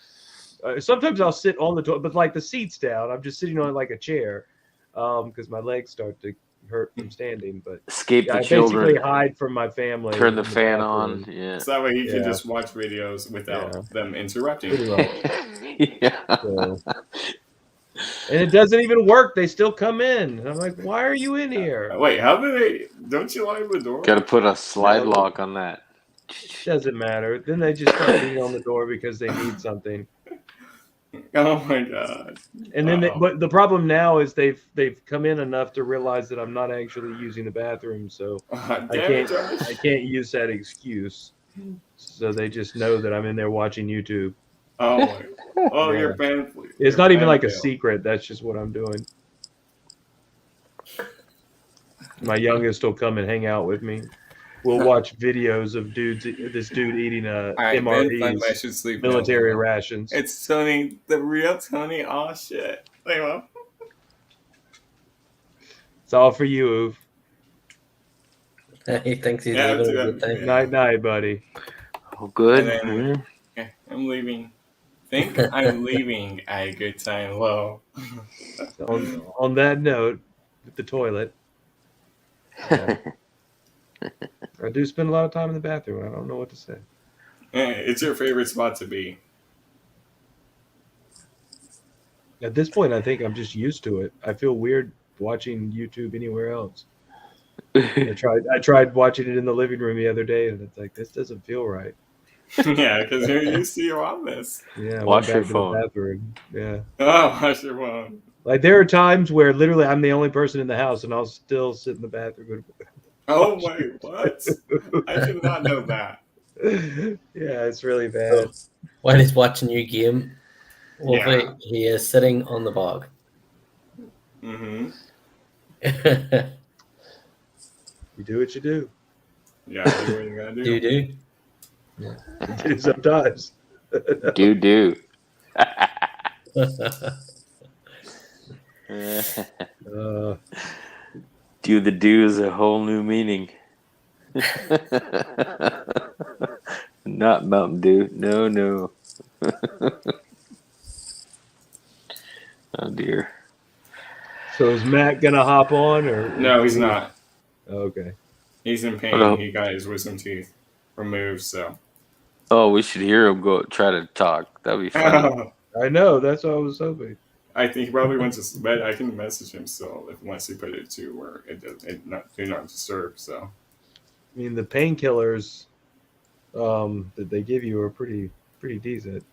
Speaker 4: Sometimes I'll sit on the toilet, but like the seat's down. I'm just sitting on it like a chair because my legs start to hurt from standing. But
Speaker 2: Escape
Speaker 4: yeah,
Speaker 2: the
Speaker 4: I basically
Speaker 2: children.
Speaker 4: hide from my family.
Speaker 2: Turn the
Speaker 4: in
Speaker 2: fan
Speaker 4: bathroom.
Speaker 2: on. Yeah.
Speaker 1: So that way he can
Speaker 4: Yeah.
Speaker 1: just watch videos without
Speaker 4: Yeah.
Speaker 1: them interrupting.
Speaker 4: Pretty much.
Speaker 2: Yeah.
Speaker 4: So. And it doesn't even work. They still come in. And I'm like, why are you in here?
Speaker 1: Wait, how do they? Don't you lock the door?
Speaker 2: Got to put a slide
Speaker 4: No.
Speaker 2: lock on that.
Speaker 4: Doesn't matter. Then they just start beating on the door because they need something.
Speaker 1: Oh my god!
Speaker 4: And then,
Speaker 1: Uh-oh.
Speaker 4: but the problem now is they've come in enough to realize that I'm not actually using the bathroom, so
Speaker 1: Damn
Speaker 4: I
Speaker 1: it,
Speaker 4: can't
Speaker 1: Josh.
Speaker 4: use that excuse. So they just know that I'm in there watching YouTube.
Speaker 1: Oh my. Oh,
Speaker 4: Yeah.
Speaker 1: you're fan.
Speaker 4: It's not even like a secret. That's just what I'm doing. My youngest will come and hang out with me. We'll watch videos of this dude eating
Speaker 1: I should sleep.
Speaker 4: military
Speaker 1: now.
Speaker 4: rations.
Speaker 1: It's Tony, the real Tony. Oh shit! Wait, what?
Speaker 4: It's all for you,
Speaker 3: He thinks he's
Speaker 1: Yeah,
Speaker 3: leaving
Speaker 1: to
Speaker 3: a
Speaker 1: them,
Speaker 3: good time.
Speaker 1: yeah.
Speaker 4: Night, buddy.
Speaker 2: Oh, good.
Speaker 1: And then- Okay, I'm leaving. Think I'm leaving at a good time. Well,
Speaker 4: On that note, with the toilet, yeah. I do spend a lot of time in the bathroom. I don't know what to say.
Speaker 1: it's your favorite spot to be.
Speaker 4: At this point, I think I'm just used to it. I feel weird watching YouTube anywhere else. I tried watching it in the living room the other day, and it's like, this doesn't feel right.
Speaker 1: Yeah, because you're used to your office.
Speaker 4: Yeah, I
Speaker 2: Wash
Speaker 4: went back
Speaker 2: your
Speaker 4: to
Speaker 2: phone.
Speaker 4: the bathroom. Yeah.
Speaker 1: Oh, wash your phone.
Speaker 4: Like, there are times where literally I'm the only person in the house, and I'll still sit in the bathroom.
Speaker 1: Oh wait, what? I did not know that.
Speaker 4: Yeah, it's really bad.
Speaker 3: While he's watching your game, Wolfie,
Speaker 1: Yeah.
Speaker 3: he is sitting on the bog.
Speaker 1: Mm-hmm.
Speaker 4: You do what you do.
Speaker 1: Yeah, do what you gotta do.
Speaker 3: do.
Speaker 4: You do sometimes.
Speaker 2: do. Do the do is a whole new meaning. Not Mountain Dew. No. Oh dear.
Speaker 4: So is Matt gonna hop on or
Speaker 1: No, he's not.
Speaker 4: Okay.
Speaker 1: He's in pain.
Speaker 2: Hello.
Speaker 1: He got his wisdom teeth removed, so.
Speaker 2: Oh, we should hear him go try to talk. That'd be funny.
Speaker 4: I know, that's what I was hoping.
Speaker 1: I think he probably went to bed. I can message him still if once he put it to where do not disturb. So.
Speaker 4: I mean, the painkillers that they give you are pretty decent.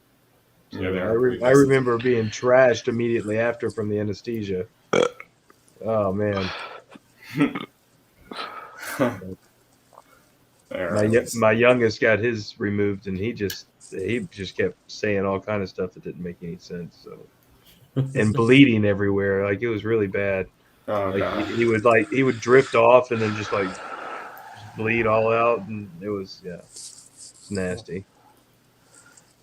Speaker 4: So
Speaker 1: Yeah,
Speaker 4: I remember being trashed immediately after from the anesthesia. Oh man, my youngest got his removed, and he just kept saying all kind of stuff that didn't make any sense. So and bleeding everywhere, like it was really bad.
Speaker 1: Oh,
Speaker 4: Like
Speaker 1: God.
Speaker 4: he would drift off and then just like bleed all out, and it was it's nasty.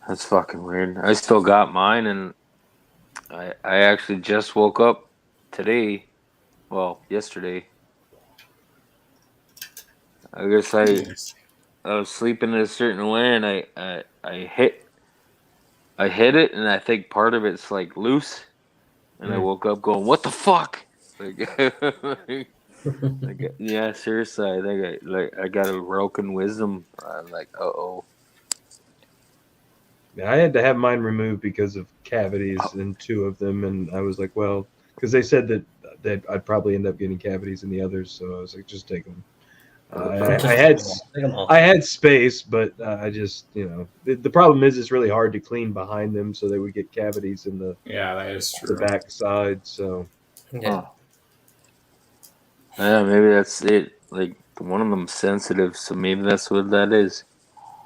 Speaker 2: That's fucking weird. I still got mine, and I actually just woke up today. Well, yesterday. I guess I was sleeping in a certain way, and I hit it, and I think part of it's like loose, and I woke up going, "What the fuck?" Like, yeah, seriously, I think I got a broken wisdom. I'm like, uh-oh.
Speaker 4: Yeah, I had to have mine removed because of cavities in 2 of them, and I was like, well, because they said that I'd probably end up getting cavities in the others, so I was like, just take them. I had space, but I just, the problem is it's really hard to clean behind them, so they would get cavities in the
Speaker 1: Yeah, that is true.
Speaker 4: back side. So
Speaker 3: Yeah.
Speaker 2: Huh. Yeah, maybe that's it. Like one of them sensitive, so maybe that's what that is.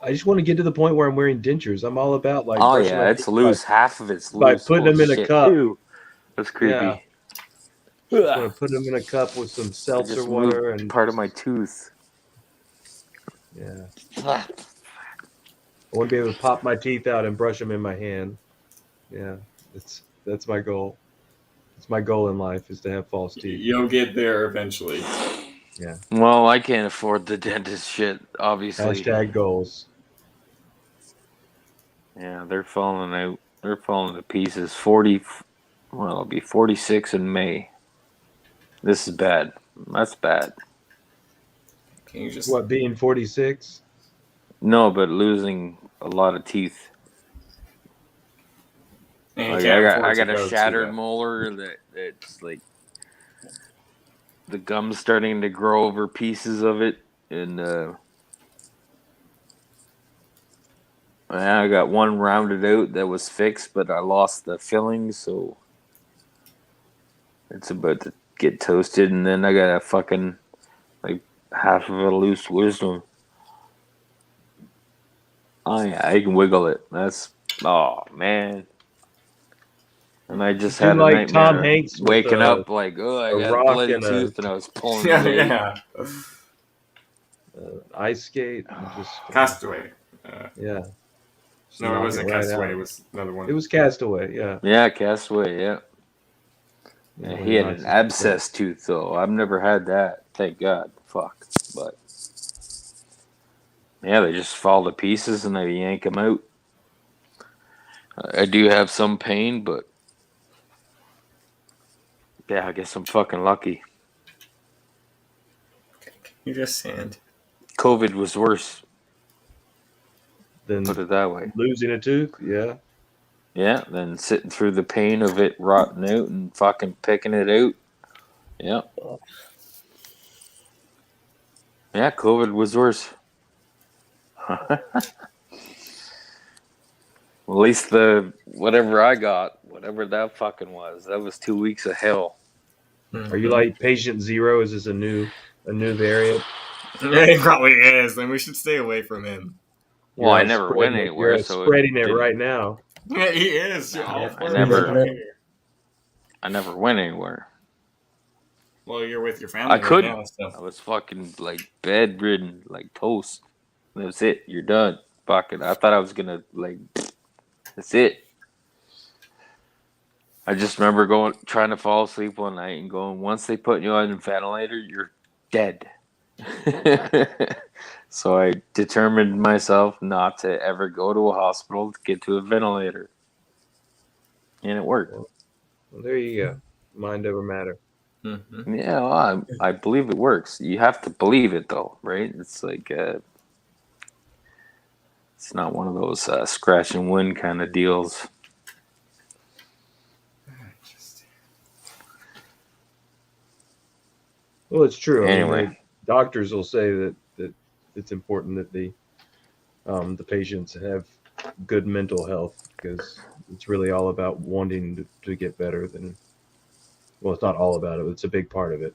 Speaker 4: I just want to get to the point where I'm wearing dentures. I'm all about like
Speaker 2: Oh
Speaker 4: brushing
Speaker 2: yeah,
Speaker 4: my
Speaker 2: it's
Speaker 4: teeth
Speaker 2: loose. Half of it's
Speaker 4: by
Speaker 2: loose.
Speaker 4: putting
Speaker 2: Holy
Speaker 4: them in a
Speaker 2: shit!
Speaker 4: cup.
Speaker 2: Ew, that's
Speaker 4: Yeah,
Speaker 2: creepy.
Speaker 4: just want to put them in a cup with some
Speaker 2: I
Speaker 4: seltzer
Speaker 2: just
Speaker 4: water
Speaker 2: moved
Speaker 4: and
Speaker 2: part of my tooth.
Speaker 4: yeah. I want to be able to pop my teeth out and brush them in my hand. Yeah, that's my goal. It's my goal in life is to have false teeth.
Speaker 1: You'll get there eventually.
Speaker 4: Yeah.
Speaker 2: Well, I can't afford the dentist shit, obviously.
Speaker 4: Hashtag goals.
Speaker 2: Yeah, they're falling out. They're falling to pieces. 40. Well, it'll be 46 in May. This is bad. That's bad.
Speaker 1: Can you just?
Speaker 4: What, being 46?
Speaker 2: No, but losing a lot of teeth.
Speaker 1: And you
Speaker 2: Like
Speaker 1: can't
Speaker 2: I
Speaker 1: afford to
Speaker 2: got a
Speaker 1: go to
Speaker 2: shattered
Speaker 1: that.
Speaker 2: molar that's like the gum's starting to grow over pieces of it, and I got one rounded out that was fixed, but I lost the filling, so it's about to get toasted, and then I got a fucking like half of a loose wisdom. Oh yeah, I can wiggle it. That's man. And I just
Speaker 4: Do
Speaker 2: had a
Speaker 4: like Tom
Speaker 2: nightmare
Speaker 4: Hanks with
Speaker 2: waking up like, oh, I
Speaker 4: a
Speaker 2: got a
Speaker 4: rock
Speaker 2: bloody
Speaker 4: and a
Speaker 2: tooth, and I was pulling the
Speaker 1: Yeah,
Speaker 2: leg.
Speaker 1: yeah.
Speaker 4: ice skate. And just
Speaker 1: Castaway.
Speaker 4: yeah. Just
Speaker 1: No, it
Speaker 4: knock
Speaker 1: wasn't
Speaker 4: right
Speaker 1: Castaway.
Speaker 4: out.
Speaker 1: It was another one.
Speaker 4: It was Castaway. Yeah.
Speaker 2: Yeah, Castaway. Yeah. Yeah,
Speaker 4: When
Speaker 2: he had
Speaker 4: knocks
Speaker 2: an
Speaker 4: his foot.
Speaker 2: abscess tooth though. I've never had that. Thank God. Fuck. But yeah, they just fall to pieces and I yank them out. I do have some pain, but yeah, I guess I'm fucking lucky.
Speaker 1: You just sand.
Speaker 2: COVID was worse.
Speaker 4: Then
Speaker 2: Put it that way.
Speaker 4: losing a tooth. Yeah.
Speaker 2: Yeah, then sitting through the pain of it rotting out and fucking picking it out. Yeah. Yeah, COVID was worse. At least the whatever I got, whatever that fucking was, that was 2 weeks of hell.
Speaker 4: Are you like patient zero? Is this a new variant?
Speaker 1: Yeah, he probably is. Then we should stay away from him.
Speaker 2: Well, I
Speaker 4: out
Speaker 2: never went
Speaker 4: spreading it.
Speaker 2: anywhere,
Speaker 4: You're out
Speaker 2: so
Speaker 4: spreading it
Speaker 2: didn't-
Speaker 4: right now.
Speaker 1: Yeah, he is.
Speaker 2: No,
Speaker 1: All
Speaker 2: I
Speaker 1: four of
Speaker 2: never-
Speaker 1: us are here.
Speaker 2: I never went anywhere.
Speaker 1: Well, you're with your family
Speaker 2: I could.
Speaker 1: right now, so.
Speaker 2: I was fucking like bedridden, like toast. That's it. You're done. Fucking. I thought I was gonna like. That's it. I just remember trying to fall asleep one night and going, once they put you on a ventilator, you're dead. So I determined myself not to ever go to a hospital to get to a ventilator. And it worked.
Speaker 4: Well, there you go. Mind over matter.
Speaker 1: Mm-hmm.
Speaker 2: Yeah, well, I believe it works. You have to believe it, though, right? It's like it's not one of those scratch and win kind of deals.
Speaker 4: Well, it's true.
Speaker 2: Anyway.
Speaker 4: I mean, doctors will say that it's important that the patients have good mental health because it's really all about wanting to get better. Well, it's not all about it. But it's a big part of it.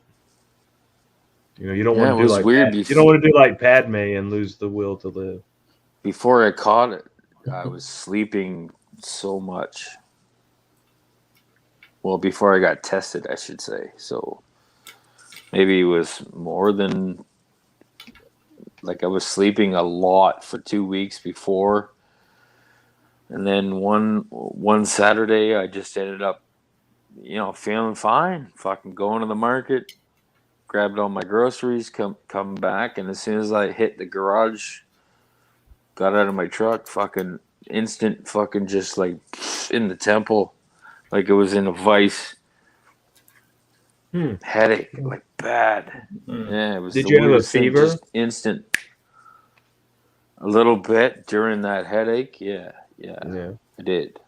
Speaker 4: You don't want to do like
Speaker 2: weird.
Speaker 4: you don't want to do like Padme and lose the will to live.
Speaker 2: Before I caught it, I was sleeping so much. Well, before I got tested, I should say. So maybe it was more than like I was sleeping a lot for 2 weeks before. And then one Saturday I just ended up, feeling fine. Fucking going to the market, grabbed all my groceries, come back, and as soon as I hit the garage, got out of my truck, fucking instant fucking just like in the temple, like it was in a vice. Headache, like bad. Yeah, it was.
Speaker 4: Did
Speaker 2: the
Speaker 4: you have a
Speaker 2: weirdest thing,
Speaker 4: fever?
Speaker 2: just instant. A little bit during that headache. Yeah, I did.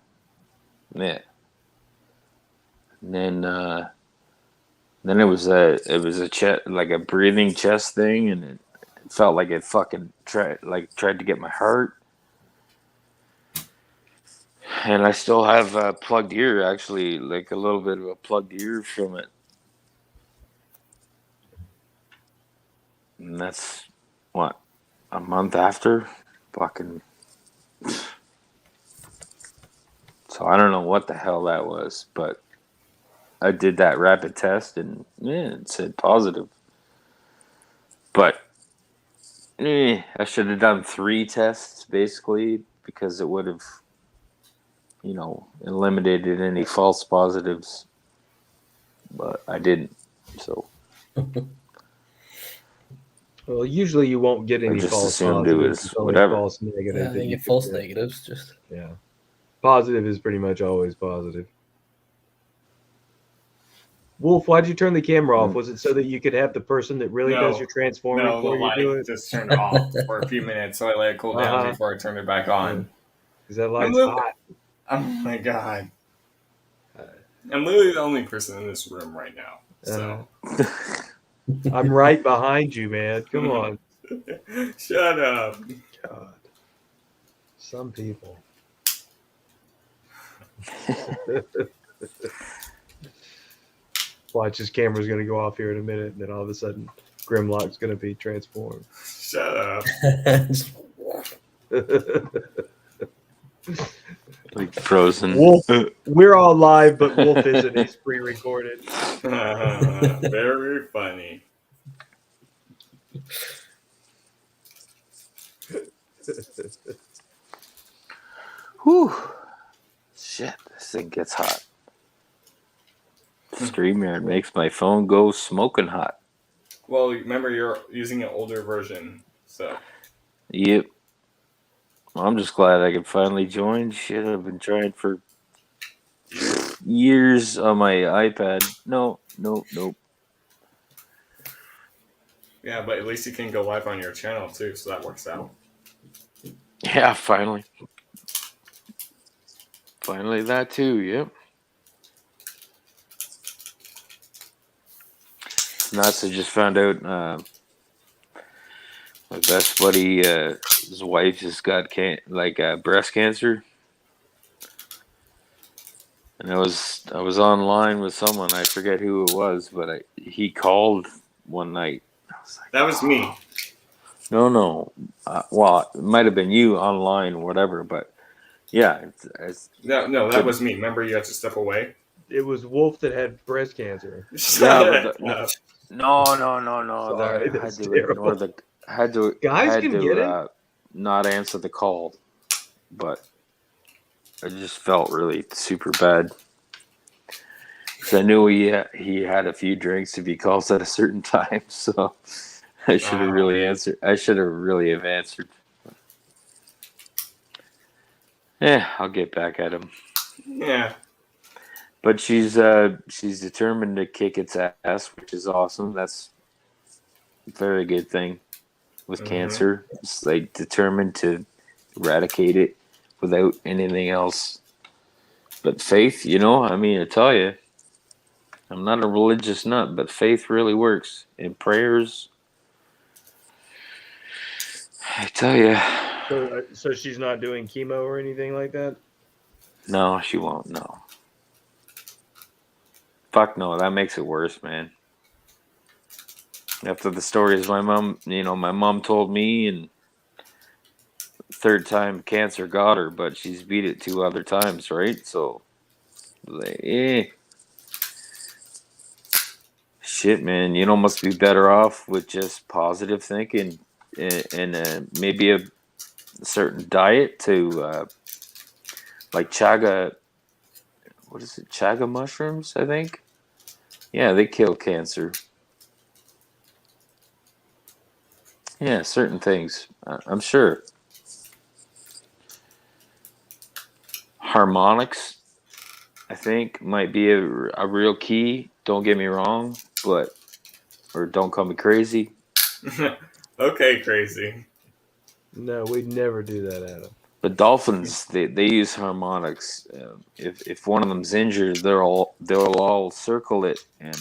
Speaker 2: Yeah. And then it was a chest, like a breathing chest thing, and felt like it fucking tried to get my heart. And I still have a plugged ear, actually, like a little bit of a plugged ear from it. And that's what, a month after? Fucking. So I don't know what the hell that was, but I did that rapid test and it said positive. But I should have done 3 tests basically because it would have, eliminated any false positives. But I didn't. So
Speaker 4: Well, usually you won't get
Speaker 2: I
Speaker 4: any
Speaker 2: just
Speaker 4: false
Speaker 2: assumed it
Speaker 4: positives.
Speaker 2: was
Speaker 4: It's only
Speaker 2: whatever.
Speaker 4: false negative that
Speaker 3: you
Speaker 4: you
Speaker 3: get
Speaker 4: could
Speaker 3: false
Speaker 4: get.
Speaker 3: negatives. Just
Speaker 4: Yeah. Positive is pretty much always positive. Wolf, why'd you turn the camera off? Was it so that you could have the person that really does your transforming
Speaker 1: No, the
Speaker 4: before you do
Speaker 1: light
Speaker 4: it?
Speaker 1: just turned off for a few minutes, so I let it cool down
Speaker 4: Uh-huh.
Speaker 1: before I turned it back on.
Speaker 4: Because that
Speaker 1: I'm
Speaker 4: light's
Speaker 1: li-
Speaker 4: hot.
Speaker 1: Oh my god. I'm literally the only person in this room right now. So
Speaker 4: I'm right behind you, man. Come on.
Speaker 1: shut up.
Speaker 4: God. Some people. Watch, his camera's going to go off here in a minute, and then all of a sudden, Grimlock's going to be transformed.
Speaker 1: Shut up.
Speaker 2: Like Frozen.
Speaker 4: Wolf, we're all live, but Wolf isn't. He's pre-recorded.
Speaker 1: Very funny.
Speaker 2: Whew. Shit, this thing gets hot. StreamYard makes my phone go smoking hot.
Speaker 1: Well, remember you're using an older version, so.
Speaker 2: Yep. I'm just glad I could finally join. Shit, I've been trying for years on my iPad. Nope.
Speaker 1: Yeah, but at least you can go live on your channel too, so that works out.
Speaker 2: Yeah, finally. Finally that too, yep. Nuts, I just found out my best buddy, his wife just got breast cancer. And I was online with someone, I forget who it was, but he called one night. I was like,
Speaker 1: That was me.
Speaker 2: No. Well, it might have been you online or whatever, but yeah.
Speaker 1: No, that was me. Remember you had to step away?
Speaker 4: It was Wolf that had breast cancer.
Speaker 1: Shut
Speaker 2: Yeah,
Speaker 1: up.
Speaker 2: No.
Speaker 4: Sorry,
Speaker 2: I
Speaker 4: that's
Speaker 2: had to
Speaker 4: terrible.
Speaker 2: ignore had to
Speaker 4: Guys can get it.
Speaker 2: not answer the call, but I just felt really super bad. Because I knew he had a few drinks if he calls at a certain time, so I should have really answered. I should have really have answered. Yeah, I'll get back at him.
Speaker 1: Yeah.
Speaker 2: But she's determined to kick its ass, which is awesome. That's a very good thing with cancer. It's like determined to eradicate it without anything else. But faith, I tell you, I'm not a religious nut, but faith really works. And prayers, I tell you.
Speaker 4: So she's not doing chemo or anything like that?
Speaker 2: No, she won't. No. Fuck no, that makes it worse, man. After the stories my mom told me, and third time cancer got her, but she's beat it 2 other times, right? So, shit, man, must be better off with just positive thinking and maybe a certain diet to like chaga. What is it? Chaga mushrooms, I think. Yeah, they kill cancer. Yeah, certain things. I'm sure. Harmonics, I think, might be a real key. Don't get me wrong, or don't call me crazy.
Speaker 1: Okay, crazy.
Speaker 4: No, we'd never do that, Adam.
Speaker 2: But dolphins, they use harmonics. If one of them's injured, they'll all circle it and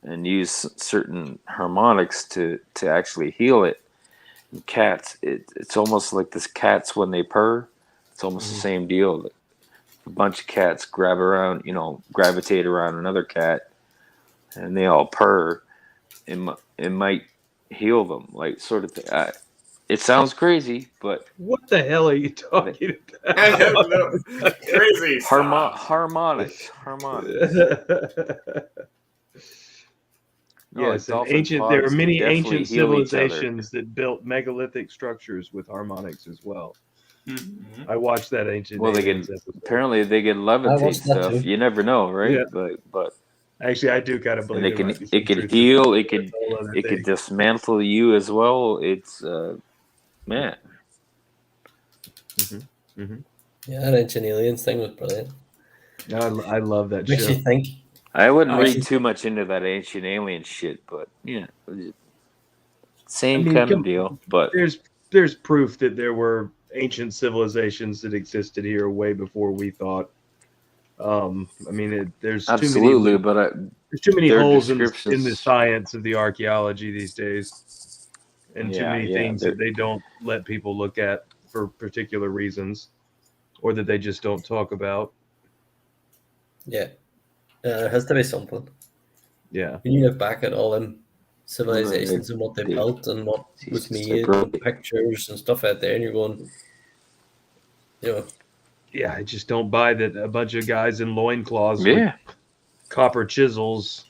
Speaker 2: and use certain harmonics to actually heal it. And cats, it's almost like this cats when they purr. It's almost the same deal. A bunch of cats gravitate around another cat, and they all purr. It might heal them, like sort of thing. It sounds crazy, but
Speaker 4: What the hell are you talking
Speaker 1: I
Speaker 4: about?
Speaker 1: don't know. Crazy stuff.
Speaker 2: harmonics. No,
Speaker 4: Yes, and
Speaker 2: dolphin
Speaker 4: there are
Speaker 2: frogs can
Speaker 4: many
Speaker 2: definitely
Speaker 4: ancient
Speaker 2: heal each other.
Speaker 4: civilizations that built megalithic structures with harmonics as well.
Speaker 1: Mhm.
Speaker 4: I watched that Ancient
Speaker 2: Well,
Speaker 4: Aliens episode.
Speaker 2: apparently they can
Speaker 3: I
Speaker 2: levitate
Speaker 3: watched that
Speaker 2: stuff.
Speaker 3: too.
Speaker 2: You never know, right?
Speaker 4: Yeah.
Speaker 2: But
Speaker 4: Actually, I do kind of
Speaker 2: and
Speaker 4: believe there might be
Speaker 2: it
Speaker 4: some
Speaker 2: can
Speaker 4: truth to
Speaker 2: heal.
Speaker 4: that.
Speaker 2: It
Speaker 4: That's
Speaker 2: could
Speaker 4: a whole other
Speaker 2: it could
Speaker 4: thing.
Speaker 2: dismantle you as well. It's man.
Speaker 3: Yeah, that Ancient Aliens thing was brilliant.
Speaker 4: I love that
Speaker 3: Makes
Speaker 4: show.
Speaker 3: you think.
Speaker 2: I wouldn't
Speaker 4: I-
Speaker 2: read too much into that ancient alien shit, but yeah, same
Speaker 4: mean,
Speaker 2: kind of deal. But
Speaker 4: there's proof that there were ancient civilizations that existed here way before we thought. I mean, there's
Speaker 2: absolutely, but
Speaker 4: too many
Speaker 2: their
Speaker 4: holes in the
Speaker 2: descriptions.
Speaker 4: science of the archaeology these days, and too many
Speaker 2: Yeah,
Speaker 4: things that they don't let people look at for particular reasons, or that they just don't talk about.
Speaker 3: Yeah. There has to be something.
Speaker 4: Yeah,
Speaker 3: When you look back at all them
Speaker 2: They,
Speaker 3: civilizations and what they built and what was
Speaker 2: Jesus, they're
Speaker 3: made and
Speaker 2: brilliant.
Speaker 3: pictures and stuff out there, and you're going, you know,
Speaker 4: yeah. I just don't buy that a bunch of guys in loincloths with
Speaker 2: Yeah,
Speaker 4: copper chisels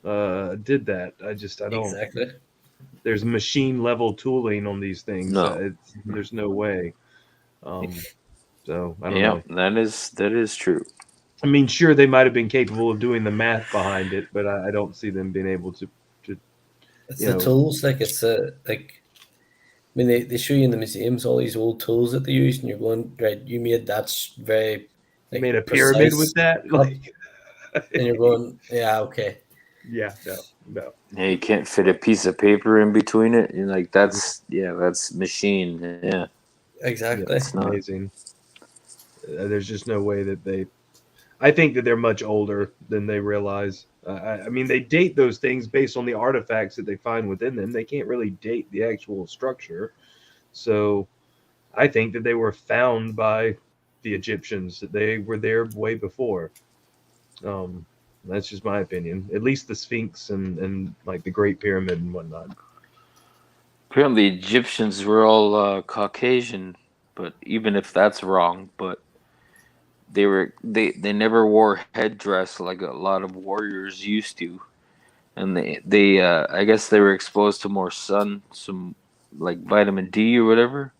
Speaker 4: did that. I don't.
Speaker 3: exactly.
Speaker 4: There's machine level tooling on these things.
Speaker 2: no,
Speaker 4: There's no way. Um, so I don't
Speaker 2: yeah,
Speaker 4: know.
Speaker 2: that is true.
Speaker 4: I mean, sure, they might have been capable of doing the math behind it, but I don't see them being able to
Speaker 3: It's
Speaker 4: you
Speaker 3: the
Speaker 4: know,
Speaker 3: tools, like it's like I mean they show you in the museums all these old tools that they use, and you're going, right, you made that's very
Speaker 4: made a
Speaker 3: like
Speaker 4: pyramid with
Speaker 3: precise
Speaker 4: that.
Speaker 3: cut,
Speaker 4: Like,
Speaker 3: and you're going, yeah, okay.
Speaker 4: yeah, no.
Speaker 2: Yeah, you can't fit a piece of paper in between it. You're like, that's machine. Yeah,
Speaker 4: Yeah,
Speaker 3: Exactly.
Speaker 2: it's not.
Speaker 4: amazing. There's just no way that they. I think that they're much older than they realize. I mean, they date those things based on the artifacts that they find within them. They can't really date the actual structure. So I think that they were found by the Egyptians, that they were there way before. Um, that's just my opinion. At least the Sphinx and like the Great Pyramid and whatnot.
Speaker 2: Apparently, Egyptians were all Caucasian, but even if that's wrong, but they never wore headdress like a lot of warriors used to, and they I guess they were exposed to more sun, some like vitamin D or whatever,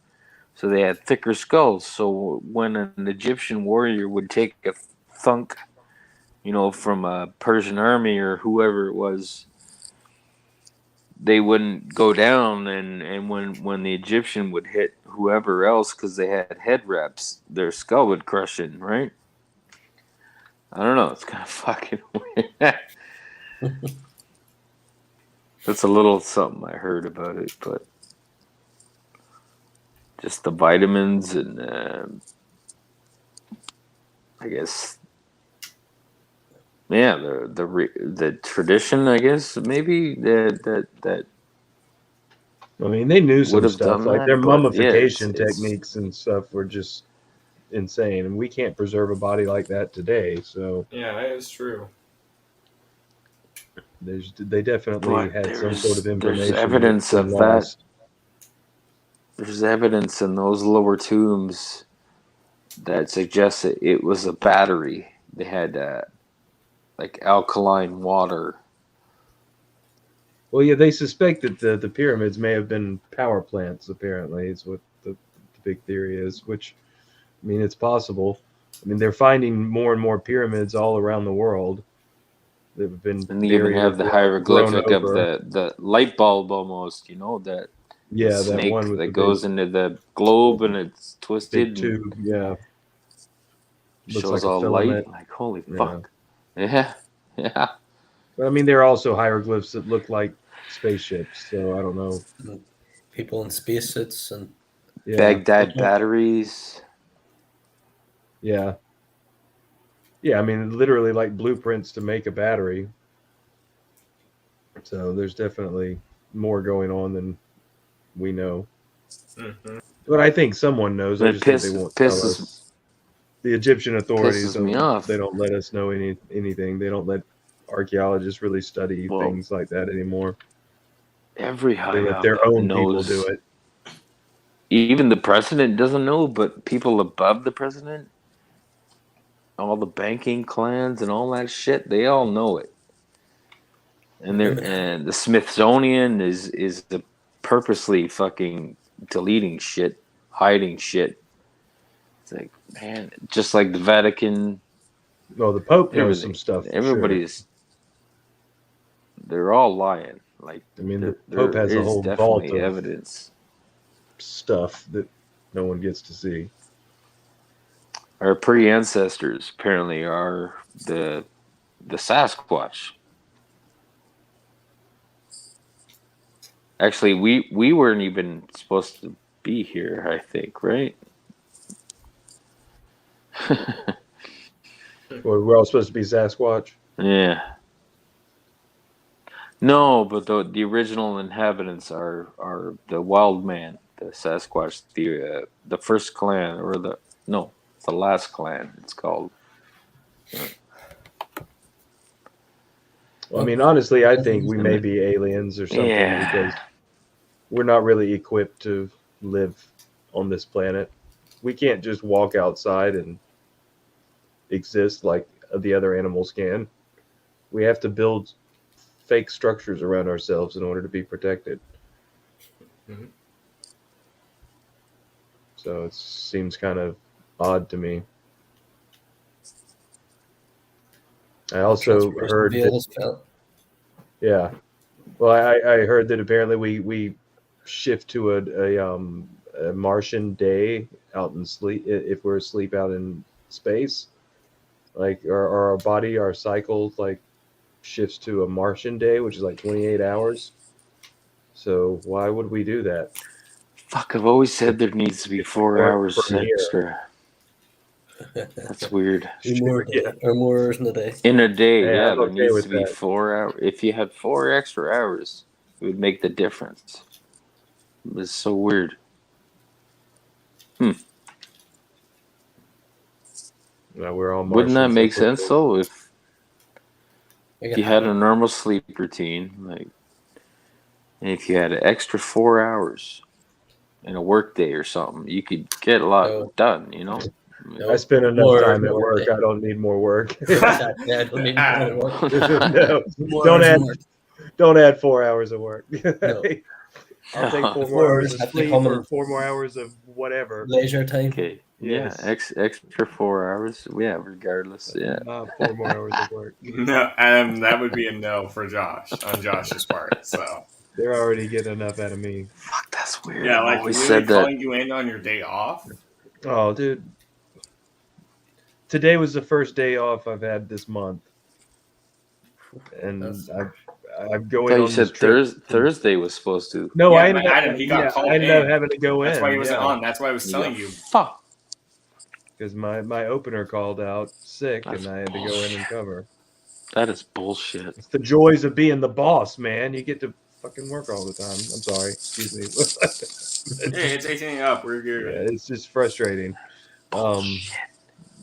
Speaker 2: so they had thicker skulls. So when an Egyptian warrior would take a thunk, from a Persian army or whoever it was, they wouldn't go down, and when the Egyptian would hit whoever else because they had head wraps, their skull would crush in, right? I don't know. It's kind of fucking weird. That's a little something I heard about it, but just the vitamins and I guess yeah, the tradition, I guess maybe that
Speaker 4: I mean, they knew
Speaker 2: would
Speaker 4: some
Speaker 2: have
Speaker 4: stuff.
Speaker 2: done
Speaker 4: Like their
Speaker 2: that, but yeah,
Speaker 4: mummification
Speaker 2: it's
Speaker 4: techniques and stuff were just insane, and we can't preserve a body like that today. So
Speaker 1: Yeah, that is true.
Speaker 4: they definitely
Speaker 2: but
Speaker 4: had some sort of
Speaker 2: there's
Speaker 4: information that's
Speaker 2: evidence
Speaker 4: been
Speaker 2: of that.
Speaker 4: lost.
Speaker 2: There's evidence in those lower tombs that suggests that it was a battery. They had like alkaline water.
Speaker 4: Well, yeah, they suspect that the pyramids may have been power plants. Apparently, is what the big theory is. Which, I mean, it's possible. I mean, they're finding more and more pyramids all around the world that have been
Speaker 2: And they even
Speaker 4: buried or
Speaker 2: have the
Speaker 4: grown
Speaker 2: hieroglyphic of
Speaker 4: over.
Speaker 2: the light bulb almost, that the
Speaker 4: Yeah, that one
Speaker 2: snake
Speaker 4: with
Speaker 2: that
Speaker 4: the big
Speaker 2: goes into the globe and it's twisted and
Speaker 4: tube. Yeah, looks
Speaker 2: shows
Speaker 4: like a
Speaker 2: all light.
Speaker 4: filament.
Speaker 2: Like, holy
Speaker 4: Yeah.
Speaker 2: fuck. Yeah. Yeah.
Speaker 4: But I mean, there are also hieroglyphs that look like spaceships. So I don't know.
Speaker 3: And people in spacesuits and
Speaker 4: Yeah,
Speaker 2: Baghdad batteries.
Speaker 4: yeah, yeah. I mean, literally like blueprints to make a battery. So there's definitely more going on than we know.
Speaker 1: Mm-hmm.
Speaker 4: But I think someone knows. I
Speaker 2: It
Speaker 4: just think they won't tell
Speaker 2: pisses
Speaker 4: us. The Egyptian authorities
Speaker 2: me off.
Speaker 4: they don't let us know anything. They don't let archaeologists really study
Speaker 2: Well,
Speaker 4: things like that anymore.
Speaker 2: every
Speaker 4: They
Speaker 2: high
Speaker 4: let
Speaker 2: up
Speaker 4: their own people
Speaker 2: knows.
Speaker 4: do it.
Speaker 2: Even the president doesn't know, but people above the president, all the banking clans and all that shit, they all know it. And the Smithsonian is the purposely fucking deleting shit, hiding shit. It's like, man, just like the Vatican,
Speaker 4: No, the Pope knows
Speaker 2: everything.
Speaker 4: some stuff for sure.
Speaker 2: Everybody's, they're all lying. Like,
Speaker 4: I mean, the
Speaker 2: there
Speaker 4: Pope has a
Speaker 2: is
Speaker 4: whole vault
Speaker 2: definitely
Speaker 4: of
Speaker 2: evidence.
Speaker 4: stuff that no one gets to see.
Speaker 2: Our pre-ancestors apparently are the Sasquatch. Actually, we weren't even supposed to be here, I think, right?
Speaker 4: Well, we're all supposed to be Sasquatch.
Speaker 2: Yeah. No, but the original inhabitants are the wild man, the Sasquatch, the first clan, or the last clan. It's called.
Speaker 4: Well, I mean, honestly, I think we may be aliens or something
Speaker 2: Yeah.
Speaker 4: because we're not really equipped to live on this planet. We can't just walk outside and exist like the other animals can. We have to build fake structures around ourselves in order to be protected.
Speaker 1: Mhm.
Speaker 4: So it seems kind of odd to me. I also heard that, yeah. Well, I heard that apparently we shift to a Martian day out in sleep if we're asleep out in space. Like our body, our cycle, like shifts to a Martian day, which is like 28 hours. So why would we do that?
Speaker 2: Fuck, I've always said there needs to be 4 hours
Speaker 4: Per year.
Speaker 2: extra. That's weird.
Speaker 3: More
Speaker 4: Yeah.
Speaker 3: or more hours in a day.
Speaker 2: In a day,
Speaker 4: Yeah,
Speaker 2: yeah,
Speaker 4: I'm
Speaker 2: there
Speaker 4: okay
Speaker 2: needs
Speaker 4: with
Speaker 2: to be
Speaker 4: that.
Speaker 2: 4 hours. If you had 4 extra hours, it would make the difference. It's so weird.
Speaker 4: No, we're all
Speaker 2: Wouldn't that
Speaker 4: Martians.
Speaker 2: make
Speaker 4: That's
Speaker 2: sense
Speaker 4: okay.
Speaker 2: though? If
Speaker 3: Make it
Speaker 2: you had a
Speaker 3: happen.
Speaker 2: normal sleep routine, like, and if you had an extra 4 hours in a work day or something, you could get a lot
Speaker 3: No,
Speaker 2: done. You know.
Speaker 3: no.
Speaker 4: I spend enough
Speaker 3: More
Speaker 4: time at
Speaker 3: more
Speaker 4: work.
Speaker 3: day.
Speaker 4: I don't need more work.
Speaker 3: Exactly. I don't need more
Speaker 1: Adam.
Speaker 3: work.
Speaker 4: No,
Speaker 3: More
Speaker 4: don't
Speaker 3: hours
Speaker 4: add
Speaker 3: in work.
Speaker 4: don't add 4 hours of work.
Speaker 3: No.
Speaker 4: I'll take 4 more
Speaker 3: 4
Speaker 4: hours
Speaker 3: hours
Speaker 4: of
Speaker 3: have to
Speaker 4: sleep
Speaker 3: come
Speaker 4: or
Speaker 3: in
Speaker 4: 4 more hours of whatever.
Speaker 3: leisure time.
Speaker 2: Okay. Yeah.
Speaker 4: Yes.
Speaker 2: Extra 4 hours. Yeah. Regardless. Yeah.
Speaker 4: Not 4 more hours of work.
Speaker 1: No, that would be a no for Josh on Josh's part. So
Speaker 4: They're already getting enough out of me.
Speaker 2: Fuck. That's weird.
Speaker 1: yeah,
Speaker 2: I've
Speaker 1: like
Speaker 2: always
Speaker 1: really
Speaker 2: said that.
Speaker 1: calling you in on your day off.
Speaker 4: Oh, dude. Today was the first day off I've had this month. And I'm
Speaker 2: I
Speaker 4: going
Speaker 2: thought you
Speaker 4: on this
Speaker 2: said
Speaker 4: trip.
Speaker 2: Thursday was supposed to.
Speaker 4: No,
Speaker 1: Yeah,
Speaker 4: I
Speaker 1: but
Speaker 4: ended up
Speaker 1: Adam, he got called
Speaker 4: I ended up
Speaker 1: in.
Speaker 4: having to go
Speaker 1: That's
Speaker 4: in.
Speaker 1: why he wasn't
Speaker 4: yeah.
Speaker 1: on. That's why I was
Speaker 2: You
Speaker 1: telling
Speaker 2: got
Speaker 1: you.
Speaker 2: fuck.
Speaker 4: Because my opener called out sick
Speaker 2: That's
Speaker 4: and I had to go in and cover.
Speaker 2: That is bullshit.
Speaker 4: It's the joys of being the boss, man. You get to fucking work all the time. I'm sorry. Excuse me.
Speaker 1: Hey, it's 18 up. We're good.
Speaker 4: Yeah, it's just frustrating.
Speaker 2: Bullshit.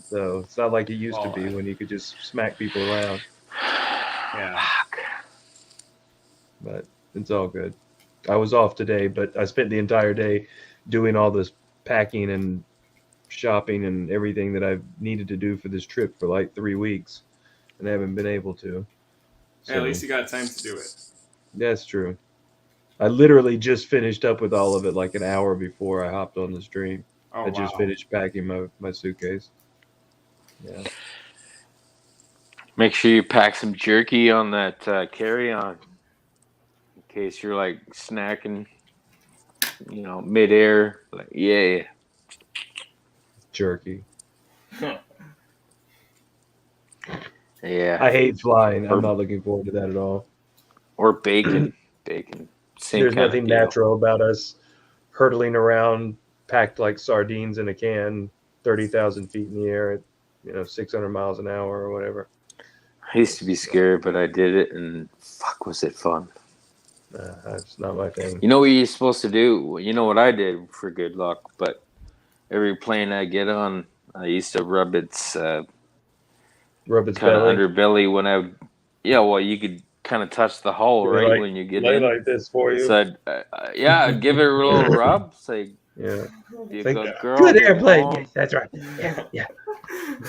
Speaker 4: So it's not like it used to
Speaker 1: Well,
Speaker 4: be when you could just smack people around.
Speaker 1: Yeah.
Speaker 2: Fuck.
Speaker 4: But it's all good. I was off today, but I spent the entire day doing all this packing and shopping and everything that I've needed to do for this trip for like 3 weeks, and I haven't been able to. So
Speaker 1: Hey, at least you got time to do it.
Speaker 4: that's true. I literally just finished up with all of it like an hour before I hopped on the stream.
Speaker 1: Oh,
Speaker 4: I just
Speaker 1: wow.
Speaker 4: finished packing my suitcase. Yeah.
Speaker 2: Make sure you pack some jerky on that carry-on, in case you're like snacking, midair. Like, yeah.
Speaker 4: Jerky.
Speaker 2: Yeah.
Speaker 4: I hate flying.
Speaker 2: Or-
Speaker 4: I'm not looking forward to that at all.
Speaker 2: Or bacon. Bacon. Same
Speaker 4: There's
Speaker 2: kind
Speaker 4: nothing
Speaker 2: of deal.
Speaker 4: natural about us hurtling around packed like sardines in a can, 30,000 feet in the air at 600 miles an hour or whatever.
Speaker 2: I used to be scared, but I did it, and fuck, was it fun.
Speaker 4: That's not my thing.
Speaker 2: You know what you're supposed to do? You know what I did for good luck, but every plane I get on, I used to rub its
Speaker 4: Rub its
Speaker 2: kind of
Speaker 4: belly.
Speaker 2: underbelly when I... Yeah, well, you could kind of touch the hull,
Speaker 4: They
Speaker 2: right,
Speaker 4: like-
Speaker 2: when you get
Speaker 4: Lay
Speaker 2: in.
Speaker 4: like this for you.
Speaker 2: So I'd give it a little rub. Say,
Speaker 4: Yeah.
Speaker 2: be a
Speaker 4: Think-
Speaker 2: good girl.
Speaker 4: Good
Speaker 2: be
Speaker 4: airplane.
Speaker 2: calm.
Speaker 4: Yes, that's right. Yeah, yeah.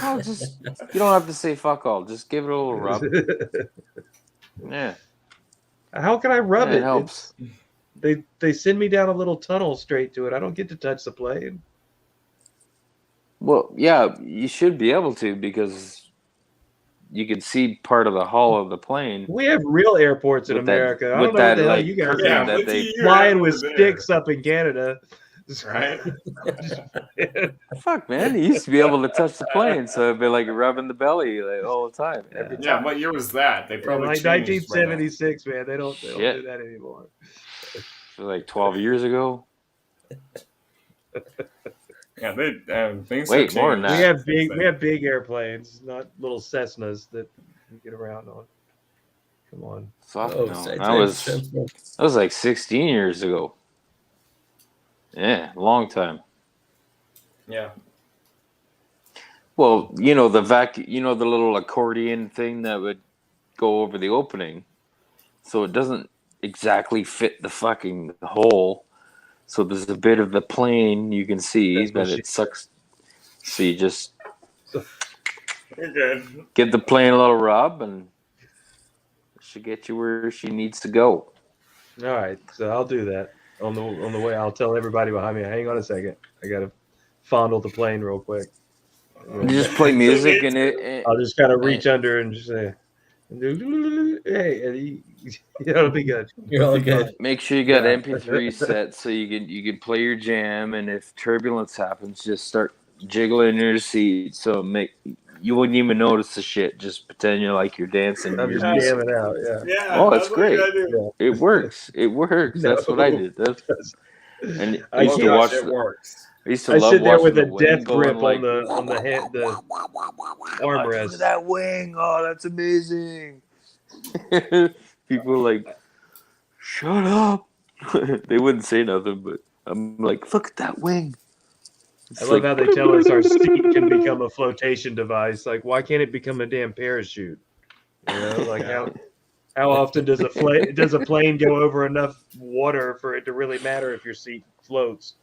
Speaker 2: Oh, just you don't have to say fuck all. Just give it a little rub. Yeah,
Speaker 4: How can I rub
Speaker 2: yeah,
Speaker 4: it?
Speaker 2: it helps.
Speaker 4: They send me down a little tunnel straight to it. I don't get to touch the plane.
Speaker 2: Well, yeah, you should be able to because you can see part of the hull of the plane
Speaker 4: We have real airports in
Speaker 2: with that
Speaker 4: America. I
Speaker 2: with
Speaker 4: don't know what
Speaker 2: that
Speaker 4: the hell
Speaker 2: like
Speaker 4: you guys
Speaker 2: curtain
Speaker 1: Yeah,
Speaker 4: are
Speaker 2: that
Speaker 1: what do
Speaker 2: they
Speaker 1: you
Speaker 4: flying
Speaker 1: have
Speaker 4: with
Speaker 1: over there?
Speaker 4: sticks up in Canada.
Speaker 1: Right?
Speaker 2: fuck, man. You used to be able to touch the plane, so it'd be like rubbing the belly like all the time.
Speaker 4: Every
Speaker 1: Yeah,
Speaker 4: time.
Speaker 1: what year was that? They
Speaker 4: Yeah,
Speaker 1: probably
Speaker 4: like
Speaker 1: changed by now.
Speaker 4: 1976, man. They don't do
Speaker 2: Shit.
Speaker 4: that anymore.
Speaker 2: Like 12 years ago.
Speaker 1: Yeah, things
Speaker 2: Wait,
Speaker 1: have
Speaker 2: more than
Speaker 1: changed.
Speaker 2: that.
Speaker 4: We have big airplanes, not little Cessnas that you get around on. Come on.
Speaker 2: Fuck
Speaker 3: Oh,
Speaker 2: no.
Speaker 3: side
Speaker 2: That was like 16 years ago. Yeah, long time.
Speaker 1: Yeah.
Speaker 2: Well, you know the the little accordion thing that would go over the opening, so it doesn't exactly fit the fucking hole. So there's a bit of the plane you can see
Speaker 4: That's what
Speaker 2: that
Speaker 4: she-
Speaker 2: it sucks. So you just
Speaker 1: You're good.
Speaker 2: give the plane a little rub, and it should get you where she needs to go.
Speaker 4: All right, so I'll do that on the way. I'll tell everybody behind me. Hang on a second. I gotta fondle the plane real quick.
Speaker 2: You just play music and
Speaker 4: I'll just kind of reach under and just say, "Hey," and it'll be good.
Speaker 3: You're all good.
Speaker 2: make sure you got
Speaker 4: Yeah.
Speaker 2: MP3 set so you can play your jam, and if turbulence happens, just start jiggling in your seat so you wouldn't even notice the shit. Just pretend you're like you're dancing.
Speaker 4: I'm
Speaker 2: Your
Speaker 4: just
Speaker 2: music.
Speaker 4: jamming out. Yeah.
Speaker 1: Yeah.
Speaker 2: Oh,
Speaker 1: that's
Speaker 2: it's
Speaker 1: what you
Speaker 2: great.
Speaker 1: gotta do.
Speaker 2: It works. It works. That's what I
Speaker 4: No.
Speaker 2: did. And I
Speaker 4: I
Speaker 2: used to
Speaker 4: can't-
Speaker 2: watch.
Speaker 1: It works.
Speaker 2: I used to
Speaker 4: I
Speaker 2: love
Speaker 4: sit there
Speaker 2: watching
Speaker 4: with
Speaker 2: the
Speaker 4: a
Speaker 2: wing
Speaker 4: death
Speaker 2: going
Speaker 4: grip
Speaker 2: like,
Speaker 4: on the hand, the
Speaker 2: Look
Speaker 4: armrest.
Speaker 2: at that wing. Oh, that's amazing. People are like, shut up. They wouldn't say nothing, but I'm like, look at that wing. It's
Speaker 4: I love
Speaker 2: like,
Speaker 4: how they tell us our seat can become a flotation device. Like, why can't it become a damn parachute? You know, like how often does a plane go over enough water for it to really matter if your seat floats?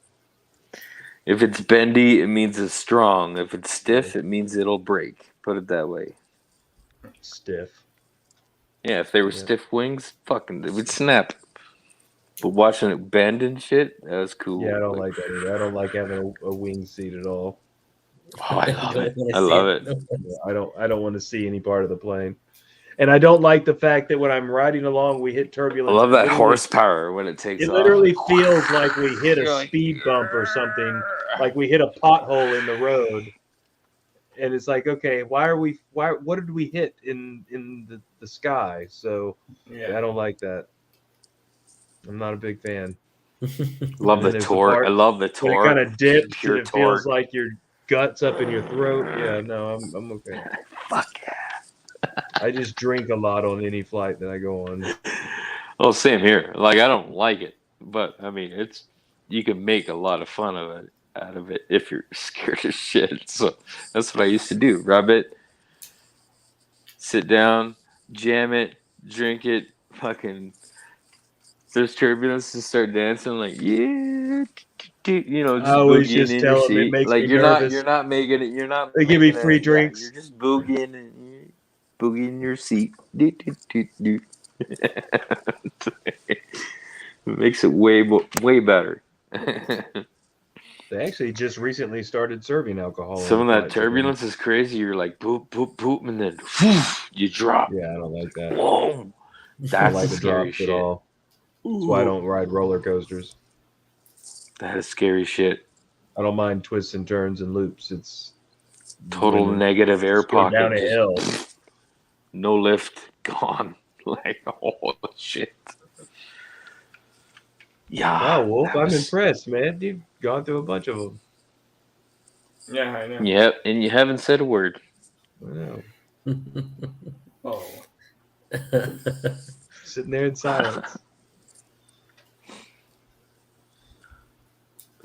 Speaker 2: if it's bendy, it means it's strong. If it's stiff, it means it'll break. Put it that way.
Speaker 4: Stiff.
Speaker 2: Yeah, if they were
Speaker 4: Yeah.
Speaker 2: stiff wings, fucking, it would snap. But watching it bend and shit, that was cool.
Speaker 4: Yeah, I don't like that either. I don't like having a wing seat at all.
Speaker 2: Oh, I love it.
Speaker 3: Don't wanna
Speaker 2: I
Speaker 3: see
Speaker 2: love it.
Speaker 4: Yeah, I don't want to see any part of the plane. And I don't like the fact that when I'm riding along, we hit
Speaker 2: I
Speaker 4: turbulence.
Speaker 2: love
Speaker 4: It
Speaker 2: that
Speaker 4: literally-
Speaker 2: horsepower when it takes
Speaker 4: It
Speaker 2: off.
Speaker 4: literally feels like we hit a
Speaker 2: You're like,
Speaker 4: speed bump or something, like we hit a pothole in the road. And it's like, okay, what did we hit in the sky? So
Speaker 1: Yeah.
Speaker 4: I don't like that. I'm not a big fan.
Speaker 2: Love
Speaker 4: And
Speaker 2: the
Speaker 4: there's the
Speaker 2: torque.
Speaker 4: part
Speaker 2: I love the
Speaker 4: When
Speaker 2: torque.
Speaker 4: it kind of dips
Speaker 2: Pure
Speaker 4: and it feels
Speaker 2: torque.
Speaker 4: like your guts up in your throat. Yeah, no, I'm okay.
Speaker 2: Fuck yeah.
Speaker 4: I just drink a lot on any flight that I go on.
Speaker 2: Oh, same here. Like, I don't like it, but I mean, you can make a lot of fun out of it if you're scared of shit. So that's what I used to do. Rub it, sit down, jam it, drink it, fucking. There's turbulence to start dancing like just
Speaker 4: I always
Speaker 2: boogieing
Speaker 4: just
Speaker 2: in
Speaker 4: tell
Speaker 2: your
Speaker 4: them it
Speaker 2: seat.
Speaker 4: makes
Speaker 2: Like
Speaker 4: me
Speaker 2: you're
Speaker 4: nervous.
Speaker 2: not making it. You're not.
Speaker 4: They give me
Speaker 2: making
Speaker 4: free
Speaker 2: it,
Speaker 4: drinks.
Speaker 2: you're just boogieing and boogieing your seat. Do, do, do, do. It makes it way better.
Speaker 4: They actually just recently started serving alcohol.
Speaker 2: Some
Speaker 4: on
Speaker 2: of that
Speaker 4: flights again.
Speaker 2: turbulence is crazy. You're like boop boop boop, and then whew, you drop.
Speaker 4: Yeah, I don't like that.
Speaker 2: Whoa,
Speaker 4: I don't
Speaker 2: that's
Speaker 4: like
Speaker 2: the
Speaker 4: the
Speaker 2: scary
Speaker 4: drops
Speaker 2: shit.
Speaker 4: at all. That's why I don't ride roller coasters.
Speaker 2: That is scary shit.
Speaker 4: I don't mind twists and turns and loops. It's
Speaker 2: Total
Speaker 4: when
Speaker 2: negative air
Speaker 4: it's going
Speaker 2: pocket.
Speaker 4: down a
Speaker 2: just
Speaker 4: hill.
Speaker 2: no lift, gone. Like, oh shit. Yeah.
Speaker 4: Wow, Wolf,
Speaker 2: that
Speaker 4: I'm
Speaker 2: was-
Speaker 4: impressed, man. You've gone through a bunch of them.
Speaker 1: Yeah, I know.
Speaker 2: Yep, and you haven't said a word.
Speaker 4: Wow.
Speaker 1: Oh,
Speaker 4: Sitting there in silence.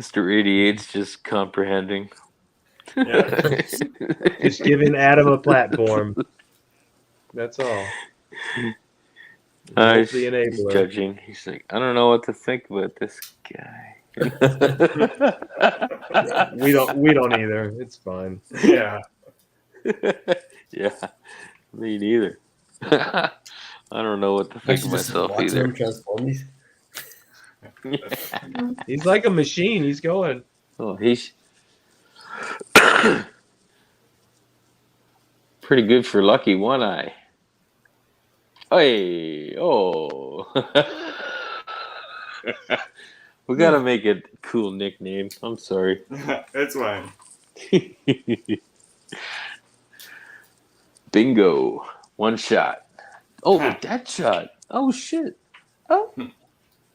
Speaker 2: Mr. 88's just comprehending.
Speaker 1: yeah.
Speaker 4: Just giving Adam a platform. That's all.
Speaker 2: He's
Speaker 4: The enabler.
Speaker 2: judging. He's like, I don't know what to think about this guy.
Speaker 4: We don't either. It's fine.
Speaker 1: Yeah.
Speaker 2: Yeah, me neither. I don't know what to think of
Speaker 3: Actually, just
Speaker 2: myself
Speaker 3: watching
Speaker 2: either.
Speaker 3: him transform these.
Speaker 4: He's like a machine. He's going.
Speaker 2: Oh, he's pretty good for Lucky One Eye. Hey, oh. We gotta make it a cool nickname. I'm sorry.
Speaker 1: It's fine.
Speaker 2: Bingo. One shot. Oh,
Speaker 1: Huh.
Speaker 2: that shot. Oh, shit. Oh,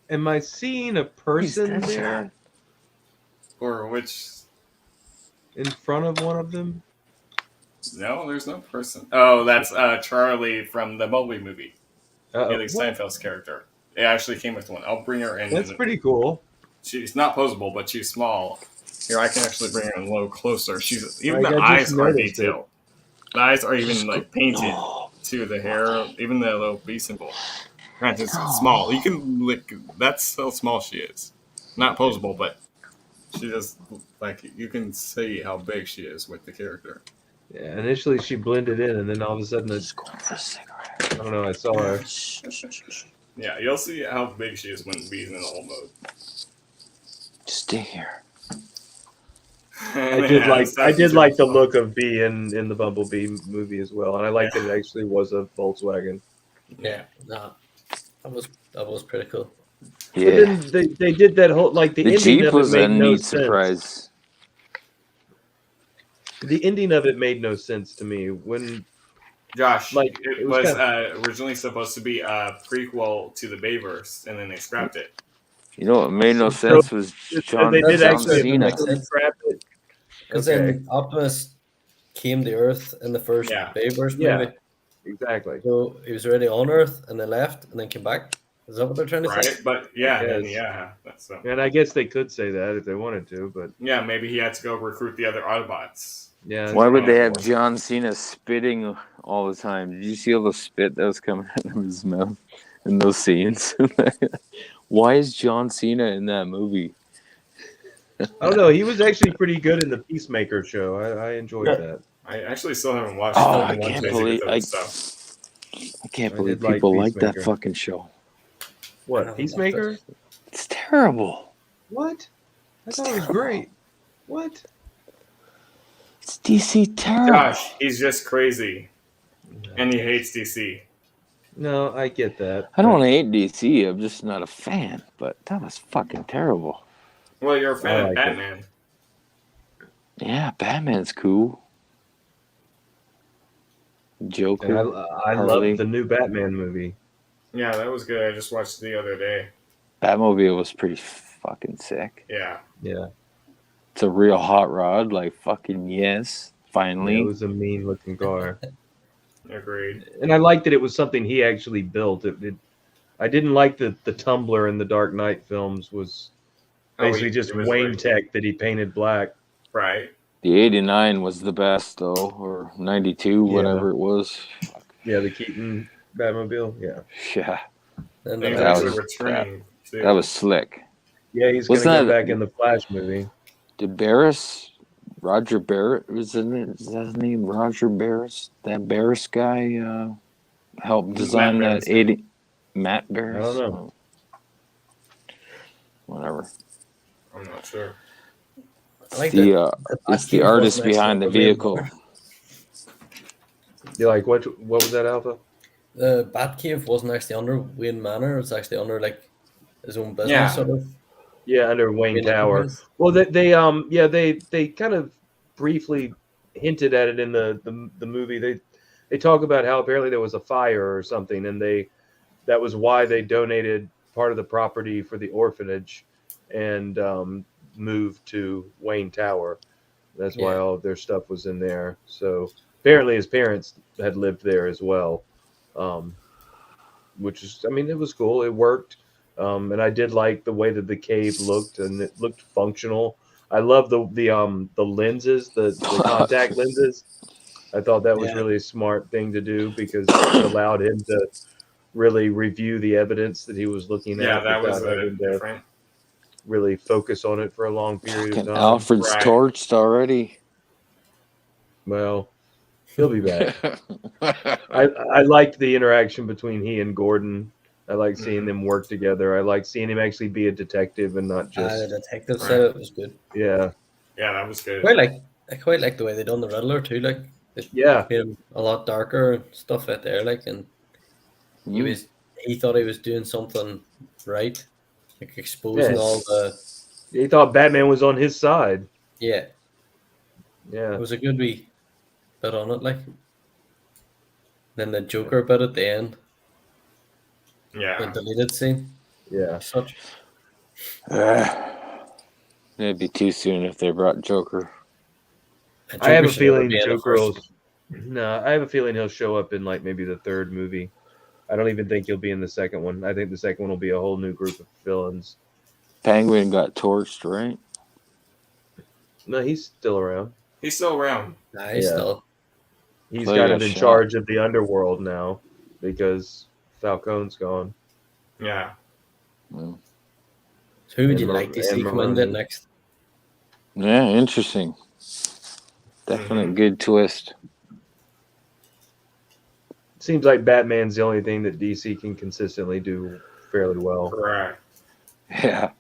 Speaker 4: Am I seeing a
Speaker 2: he's
Speaker 4: person
Speaker 2: that
Speaker 4: there
Speaker 2: shot.
Speaker 1: Or which?
Speaker 4: in front of one of them?
Speaker 1: No, there's no person. Oh, that's Charlie from the Bumblebee movie. Haley
Speaker 4: What?
Speaker 1: Steinfeld's character. It actually came with one. I'll bring her in.
Speaker 4: That's pretty cool.
Speaker 1: She's not posable, but she's small. Here, I can actually bring her in a little closer. She's even
Speaker 4: Like,
Speaker 1: the
Speaker 4: I
Speaker 1: eyes
Speaker 4: just
Speaker 1: are
Speaker 4: noticed
Speaker 1: detailed. The eyes are even like painted
Speaker 2: No.
Speaker 1: to the hair, even the little B symbol. Granted, it's small. You can like that's how small she is. Not posable, but she just like you can see how big she is with the character.
Speaker 4: Yeah, initially she blended in, and then all of a sudden,
Speaker 2: Just going for a cigarette.
Speaker 4: I don't know. I saw her.
Speaker 1: Yeah, you'll see how big she is when B's in the old mode.
Speaker 2: Stay here.
Speaker 4: I did like the look of B in the Bumblebee movie as well, and I liked that it actually was a Volkswagen.
Speaker 3: Yeah, no, that was pretty cool.
Speaker 4: But
Speaker 2: Yeah.
Speaker 4: then they did that whole like the
Speaker 2: The
Speaker 4: ending
Speaker 2: Jeep
Speaker 4: of
Speaker 2: was
Speaker 4: it
Speaker 2: a
Speaker 4: made no
Speaker 2: neat
Speaker 4: sense.
Speaker 2: surprise.
Speaker 4: The ending of it made no sense to me when
Speaker 1: Josh,
Speaker 4: Like,
Speaker 1: it
Speaker 4: it was
Speaker 1: was originally supposed to be a prequel to the Bayverse, and then they scrapped it.
Speaker 2: You know what made no
Speaker 4: So-
Speaker 2: sense was
Speaker 4: so
Speaker 2: John,
Speaker 4: they did
Speaker 3: John
Speaker 4: actually
Speaker 2: Cena.
Speaker 3: Cena.
Speaker 4: scrap it.
Speaker 3: Because
Speaker 4: Okay.
Speaker 3: then Optimus came to Earth in the first
Speaker 1: Yeah.
Speaker 3: Bayverse
Speaker 4: Yeah.
Speaker 3: movie.
Speaker 4: Exactly.
Speaker 3: So he was already on Earth and then left and then came back. Is that what they're trying to say?
Speaker 1: Right, but yeah,
Speaker 4: Yes.
Speaker 1: and yeah, that's
Speaker 4: And I guess they could say that if they wanted to, but
Speaker 1: yeah. Maybe he had to go recruit the other Autobots.
Speaker 4: yeah.
Speaker 2: Why would they have
Speaker 1: possible.
Speaker 2: John Cena spitting all the time? Did you see all the spit that was coming out of his mouth in those scenes? Why is John Cena in that movie?
Speaker 4: I don't know. He was actually pretty good in the Peacemaker show. I enjoyed
Speaker 3: Yeah.
Speaker 4: that.
Speaker 1: I actually still haven't watched.
Speaker 2: Oh,
Speaker 1: the
Speaker 2: I
Speaker 1: one
Speaker 2: can't
Speaker 1: Daisy
Speaker 2: believe
Speaker 1: Did stuff.
Speaker 2: I can't
Speaker 4: I
Speaker 2: believe
Speaker 4: did like
Speaker 2: people like that
Speaker 4: Peacemaker.
Speaker 2: fucking show.
Speaker 4: What, Peacemaker?
Speaker 2: It's terrible.
Speaker 4: What? I thought it was great. What?
Speaker 2: It's DC terrible.
Speaker 1: Josh, he's just crazy, and he hates DC.
Speaker 4: No, I get that.
Speaker 2: I don't hate DC. I'm just not a fan. But that was fucking terrible.
Speaker 1: Well, you're a fan
Speaker 4: I
Speaker 1: of
Speaker 4: like it.
Speaker 1: Batman.
Speaker 2: Yeah, Batman's cool. Joker.
Speaker 4: And I
Speaker 2: Harley.
Speaker 4: love the new Batman movie.
Speaker 1: Yeah, that was good. I just watched it the other day.
Speaker 2: Batmobile was pretty fucking sick.
Speaker 1: Yeah,
Speaker 4: Yeah.
Speaker 2: It's a real hot rod. Like, fucking yes. Finally.
Speaker 4: It was a mean looking car.
Speaker 1: agreed.
Speaker 4: And I liked that it was something he actually built. I didn't like the Tumbler in the Dark Knight films was basically just
Speaker 1: it was
Speaker 4: Wayne
Speaker 1: weird.
Speaker 4: Tech that he painted black.
Speaker 1: Right.
Speaker 2: The 89 was the best, though. Or 92,
Speaker 4: Yeah.
Speaker 2: whatever it was.
Speaker 4: Yeah, the Keaton Batmobile. Yeah.
Speaker 2: Yeah.
Speaker 3: And
Speaker 1: Things
Speaker 2: That
Speaker 1: actually
Speaker 2: was-
Speaker 1: returning. too.
Speaker 2: That was slick.
Speaker 4: Yeah, he's going
Speaker 2: Wasn't
Speaker 4: to go
Speaker 2: that-
Speaker 4: back in the Flash movie.
Speaker 2: Did Barris, Roger Barrett, was in it? Is that his name? Roger Barris? That Barris guy helped design
Speaker 1: Matt
Speaker 2: that
Speaker 1: Barris.
Speaker 2: 80. Matt Barris?
Speaker 4: I don't know.
Speaker 2: Whatever.
Speaker 1: I'm not sure.
Speaker 3: I like
Speaker 2: The,
Speaker 3: that.
Speaker 2: it's the
Speaker 3: Batcave
Speaker 2: artist
Speaker 3: wasn't
Speaker 2: behind the
Speaker 3: actually a real
Speaker 2: vehicle.
Speaker 3: car.
Speaker 4: You like what was that, Alpha?
Speaker 3: The Batcave wasn't actually under Wayne Manor. It was actually under like his own business,
Speaker 1: Yeah.
Speaker 3: sort of.
Speaker 4: Yeah, under Wayne
Speaker 3: Wayne
Speaker 4: Tower.
Speaker 3: Enterprise.
Speaker 4: Well, they kind of briefly hinted at it in the movie. They talk about how apparently there was a fire or something, and that was why they donated part of the property for the orphanage and moved to Wayne Tower. That's why
Speaker 3: Yeah.
Speaker 4: all of their stuff was in there. So apparently his parents had lived there as well. which is, I mean, it was cool. It worked. And I did like the way that the cave looked, and it looked functional. I love the lenses, the contact lenses. I thought that was
Speaker 3: Yeah.
Speaker 4: really a smart thing to do because it allowed him to really review the evidence that he was looking
Speaker 1: Yeah,
Speaker 4: at
Speaker 1: that was
Speaker 4: without having to
Speaker 1: different.
Speaker 4: really focus on it for a long period of
Speaker 2: Fucking
Speaker 4: time.
Speaker 2: Alfred's
Speaker 1: Right.
Speaker 2: torched already.
Speaker 4: Well, he'll be back. I liked the interaction between he and Gordon. I like seeing
Speaker 1: Mhm.
Speaker 4: them work together. I like seeing him actually be a detective and not
Speaker 3: The
Speaker 4: just
Speaker 3: detective
Speaker 1: Right.
Speaker 3: said it was good.
Speaker 4: yeah.
Speaker 1: Yeah, that was good.
Speaker 3: I quite like the way they done the Riddler too. Like it
Speaker 4: Yeah.
Speaker 3: made him a lot darker and stuff out there. Like, and
Speaker 2: Mm.
Speaker 3: he thought he was doing something right, like exposing all
Speaker 4: Yes.
Speaker 3: the
Speaker 4: He thought Batman was on his side.
Speaker 3: yeah.
Speaker 4: Yeah.
Speaker 3: It was a good wee bit on it. Like then the Joker bit at the end, the
Speaker 1: Yeah.
Speaker 3: deleted scene,
Speaker 4: Yeah.
Speaker 3: such.
Speaker 2: It'd be too soon if they brought Joker.
Speaker 4: I have
Speaker 3: Joker
Speaker 4: a
Speaker 3: should never
Speaker 4: feeling
Speaker 3: be in the
Speaker 4: Joker will.
Speaker 3: first.
Speaker 4: No, I have a feeling he'll show up in like maybe the third movie. I don't even think he'll be in the second one. I think the second one will be a whole new group of villains.
Speaker 2: Penguin got torched, right?
Speaker 4: No, he's still around.
Speaker 1: He's still around.
Speaker 3: Nah, he's
Speaker 4: Yeah.
Speaker 3: still.
Speaker 4: He's
Speaker 2: Clay
Speaker 4: kind
Speaker 2: got
Speaker 4: of in
Speaker 2: shot.
Speaker 4: charge of the underworld now because Falcone's gone.
Speaker 1: Yeah.
Speaker 2: Mm.
Speaker 3: So who would
Speaker 4: And
Speaker 3: you
Speaker 4: Mar-
Speaker 3: like to see
Speaker 4: and
Speaker 3: come in
Speaker 4: Maroni.
Speaker 3: next?
Speaker 2: Yeah, interesting. Definite good twist.
Speaker 4: Seems like Batman's the only thing that DC can consistently do fairly well.
Speaker 1: Correct.
Speaker 2: Yeah.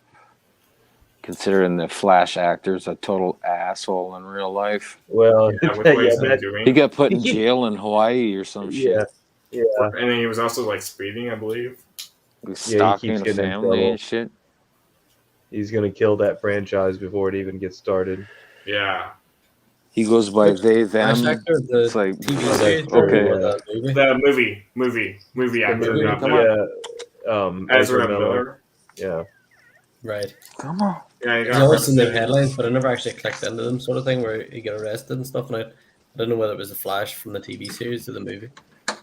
Speaker 2: Considering the Flash actor's a total asshole in real life.
Speaker 4: Well,
Speaker 1: Yeah, with what
Speaker 4: yeah,
Speaker 1: he's been
Speaker 4: that,
Speaker 1: doing.
Speaker 2: He got put in jail in Hawaii or some
Speaker 4: yeah,
Speaker 2: shit.
Speaker 4: yeah,
Speaker 1: And then he was also like speeding, I believe.
Speaker 2: He was
Speaker 4: Yeah, he
Speaker 2: stalking
Speaker 4: keeps
Speaker 2: a
Speaker 4: getting in
Speaker 2: family
Speaker 4: trouble.
Speaker 2: and shit.
Speaker 4: He's gonna kill that franchise before it even gets started.
Speaker 1: Yeah.
Speaker 2: He goes by
Speaker 3: Which
Speaker 2: they,
Speaker 3: Flash
Speaker 2: them.
Speaker 3: actor,
Speaker 2: It's
Speaker 3: the
Speaker 2: like,
Speaker 3: TV
Speaker 4: Oh,
Speaker 3: series
Speaker 4: that's
Speaker 3: or
Speaker 2: okay.
Speaker 4: true.
Speaker 3: the movie?
Speaker 1: The movie
Speaker 4: The
Speaker 1: actor,
Speaker 3: movie,
Speaker 1: not
Speaker 3: come
Speaker 1: that.
Speaker 3: on.
Speaker 1: Ezra Miller.
Speaker 4: Yeah,
Speaker 3: Right.
Speaker 2: Come on.
Speaker 1: Yeah, he
Speaker 3: I've
Speaker 1: got
Speaker 3: always seen the
Speaker 1: arrested.
Speaker 3: headlines, but I never actually clicked into them, sort of thing, where he got arrested and stuff. And I don't know whether it was the Flash from the TV series or the movie.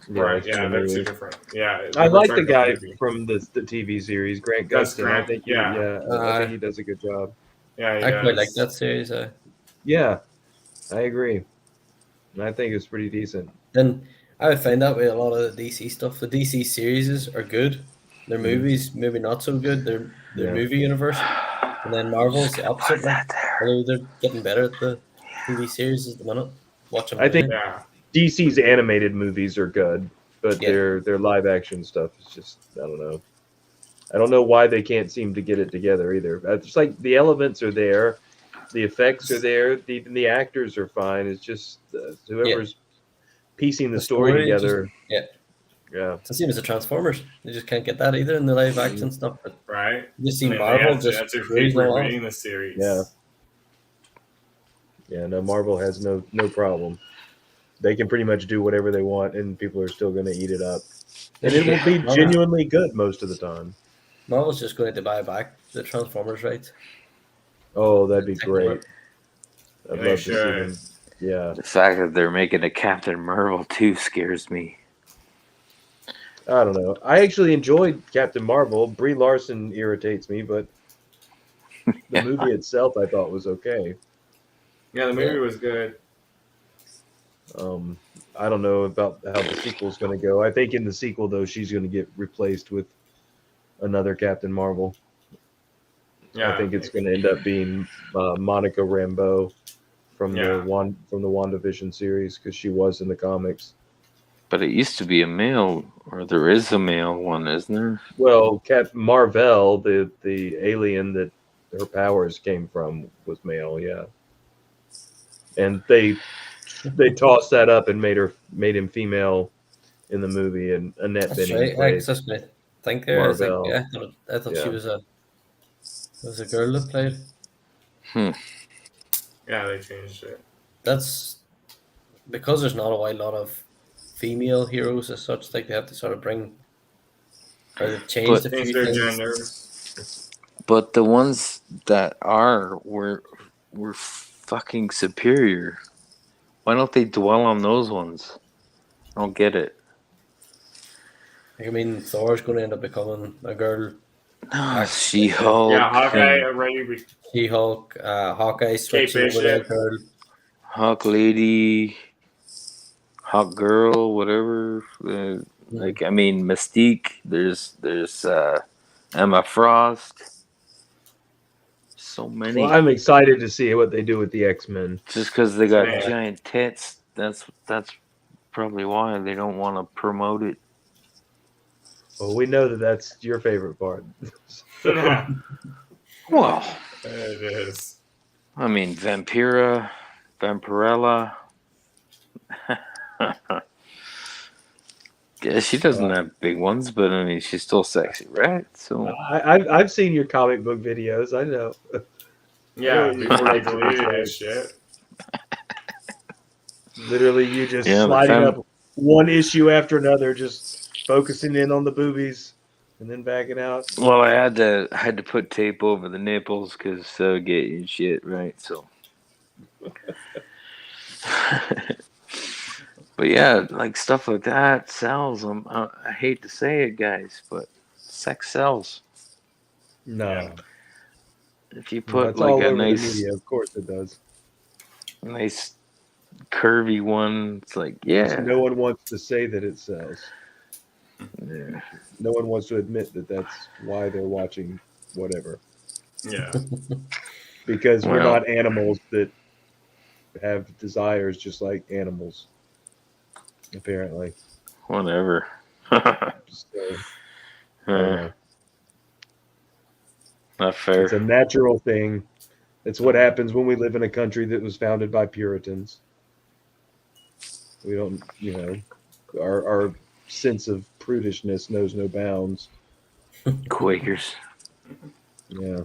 Speaker 1: Right,
Speaker 4: it's from
Speaker 1: yeah,
Speaker 4: the
Speaker 1: they're two
Speaker 4: movie.
Speaker 1: different. Yeah,
Speaker 4: I
Speaker 1: we're
Speaker 4: like
Speaker 1: talking
Speaker 4: the
Speaker 1: about
Speaker 4: guy
Speaker 1: movie.
Speaker 4: from the TV series, Grant
Speaker 1: That's
Speaker 4: Gustin.
Speaker 1: Grant, yeah.
Speaker 4: I think he does a good job.
Speaker 1: Yeah, he
Speaker 3: I quite like
Speaker 1: does.
Speaker 3: that series.
Speaker 4: Yeah, I agree. And I think it's pretty decent.
Speaker 3: Then I would find that with a lot of the DC stuff. The DC series are good. Their
Speaker 4: Mhm.
Speaker 3: movies maybe not so good. Their
Speaker 4: Yeah.
Speaker 3: movie universe, and then Marvel's the opposite. Like, although they're getting better at the TV series at the minute. Watch them
Speaker 4: I think
Speaker 3: really.
Speaker 1: Yeah.
Speaker 4: DC's animated movies are good, but
Speaker 3: Yeah.
Speaker 4: their live action stuff is just I don't know. I don't know why they can't seem to get it together either. It's like the elements are there, the effects are there, even the actors are fine. It's just whoever's piecing the story
Speaker 3: story just
Speaker 4: together.
Speaker 3: yeah.
Speaker 4: Yeah,
Speaker 3: It's the same as the Transformers. They just can't get that either in the live action stuff. But
Speaker 1: Right?
Speaker 3: you just
Speaker 1: I
Speaker 3: see
Speaker 1: mean,
Speaker 3: Marvel
Speaker 1: they
Speaker 3: just
Speaker 1: have to keep
Speaker 3: cruising along.
Speaker 1: rebooting the series.
Speaker 4: Yeah. yeah. No, Marvel has no problem. They can pretty much do whatever they want, and people are still going to eat it up, and it will be
Speaker 3: Marvel-
Speaker 4: genuinely good most of the time.
Speaker 3: Marvel's just going to buy back the Transformers rights.
Speaker 4: Oh, that'd be
Speaker 3: Take over.
Speaker 4: great. I'd
Speaker 1: They
Speaker 4: love to see
Speaker 1: should.
Speaker 4: them. Yeah,
Speaker 2: The fact that they're making a Captain Marvel 2 scares me.
Speaker 4: I don't know. I actually enjoyed Captain Marvel. Brie Larson irritates me, but the movie itself I thought was okay.
Speaker 1: Yeah, the movie was good.
Speaker 4: I don't know about how the sequel's going to go. I think in the sequel, though, she's going to get replaced with another Captain Marvel.
Speaker 1: Yeah.
Speaker 4: I think it's going to end up being Monica Rambeau from
Speaker 1: Yeah.
Speaker 4: the WandaVision series because she was in the comics.
Speaker 2: But it used to be a male, or there is a male one, isn't there?
Speaker 4: Well, Captain Marvel, the alien that her powers came from, was male. Yeah, and they tossed that up and made him female in the movie, and Annette
Speaker 3: That's
Speaker 4: Bening
Speaker 3: right.
Speaker 4: played
Speaker 3: That's my think there. I was like,
Speaker 4: Marvel.
Speaker 3: yeah, I thought she
Speaker 4: Yeah.
Speaker 3: was a girl that played.
Speaker 1: Yeah, they changed it.
Speaker 3: That's because there's not a whole lot of female heroes as such. Like they have to sort of bring, or they've changed a
Speaker 1: Change
Speaker 3: few
Speaker 1: their
Speaker 3: things.
Speaker 1: gender.
Speaker 2: But the ones that were fucking superior. Why don't they dwell on those ones? I don't get it.
Speaker 3: Like, I mean, Thor's going to end up becoming a girl.
Speaker 2: She-Hulk.
Speaker 1: Yeah, Hawkeye
Speaker 2: and
Speaker 1: already.
Speaker 3: She-Hulk, Hawkeye switching over to a
Speaker 1: Bishop.
Speaker 3: girl.
Speaker 2: Hawk Lady, Hawk Girl, whatever. Like, I mean, Mystique. There's Emma Frost. So many.
Speaker 4: Well, I'm excited to see what they do with the X-Men.
Speaker 2: Just because they got
Speaker 1: Yeah.
Speaker 2: giant tits, that's probably why they don't want to promote it.
Speaker 4: Well, we know that that's your favorite part.
Speaker 2: Well,
Speaker 1: It is.
Speaker 2: I mean, Vampirella. Yeah, she doesn't have big ones, but I mean, she's still sexy, right? So
Speaker 4: I've seen your comic book videos. I know.
Speaker 1: Yeah,
Speaker 4: Yeah,
Speaker 1: before they
Speaker 4: it's
Speaker 1: deleted
Speaker 4: like-
Speaker 1: his shit.
Speaker 4: Literally, you just
Speaker 2: Yeah, the
Speaker 4: sliding up one issue after another, just focusing in on the boobies and then backing out.
Speaker 2: well, I had to put tape over the nipples because get you shit, right? So, but yeah, like stuff like that sells. I hate to say it, guys, but sex sells.
Speaker 4: No,
Speaker 1: Yeah.
Speaker 2: If you
Speaker 4: well,
Speaker 2: put
Speaker 4: it's
Speaker 2: like
Speaker 4: all
Speaker 2: a
Speaker 4: over the
Speaker 2: nice,
Speaker 4: media. Of course, it does.
Speaker 2: nice curvy one, it's like
Speaker 4: Just
Speaker 2: yeah,
Speaker 4: no one wants to say that it sells.
Speaker 2: yeah.
Speaker 4: No one wants to admit that that's why they're watching whatever.
Speaker 1: Yeah.
Speaker 4: Because we're
Speaker 2: Well.
Speaker 4: not animals that have desires just like animals. Apparently,
Speaker 2: Whatever.
Speaker 4: so, I don't know.
Speaker 2: Not fair.
Speaker 4: It's a natural thing. It's what happens when we live in a country that was founded by Puritans. We don't, our sense of prudishness knows no bounds.
Speaker 2: Quakers.
Speaker 4: Yeah.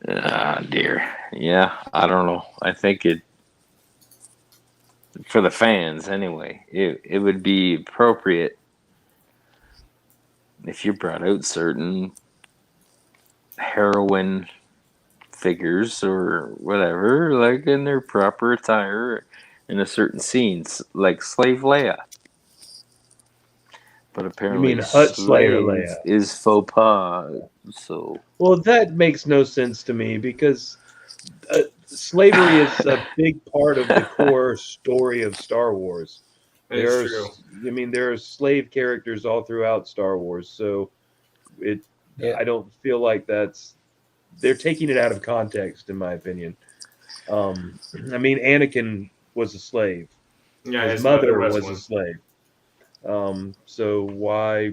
Speaker 2: Ah, dear. Yeah, I don't know. I think it, for the fans anyway, it would be appropriate if you brought out certain heroine figures or whatever, like in their proper attire in a certain scenes, like Slave Leia. But apparently,
Speaker 4: mean Hut Slayer
Speaker 2: Slave
Speaker 4: Leia?
Speaker 2: is faux pas. So
Speaker 4: Well, that makes no sense to me because slavery is a big part of the core story of Star Wars.
Speaker 1: It's true.
Speaker 4: There are slave characters all throughout Star Wars, so
Speaker 3: Yeah.
Speaker 4: I don't feel like they're taking it out of context, in my opinion. Anakin was a slave.
Speaker 1: Yeah,
Speaker 4: His mother was
Speaker 1: one.
Speaker 4: a slave. So why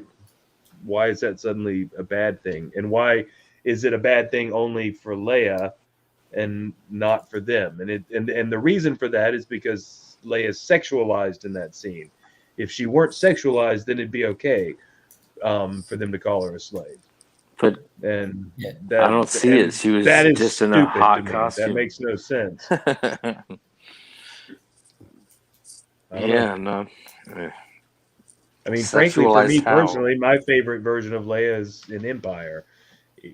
Speaker 4: is that suddenly a bad thing? And why is it a bad thing only for Leia and not for them? And the reason for that is because Leia's sexualized in that scene. If she weren't sexualized, then it'd be okay for them to call her a slave.
Speaker 2: but
Speaker 4: And
Speaker 3: Yeah.
Speaker 2: I don't see it. She was
Speaker 4: that is
Speaker 2: just in a
Speaker 4: stupid
Speaker 2: hot
Speaker 4: to me.
Speaker 2: costume.
Speaker 4: That makes no sense. I don't know.
Speaker 2: Yeah, no.
Speaker 4: Frankly, for me
Speaker 2: Sexualized how?
Speaker 4: personally, my favorite version of Leia is in Empire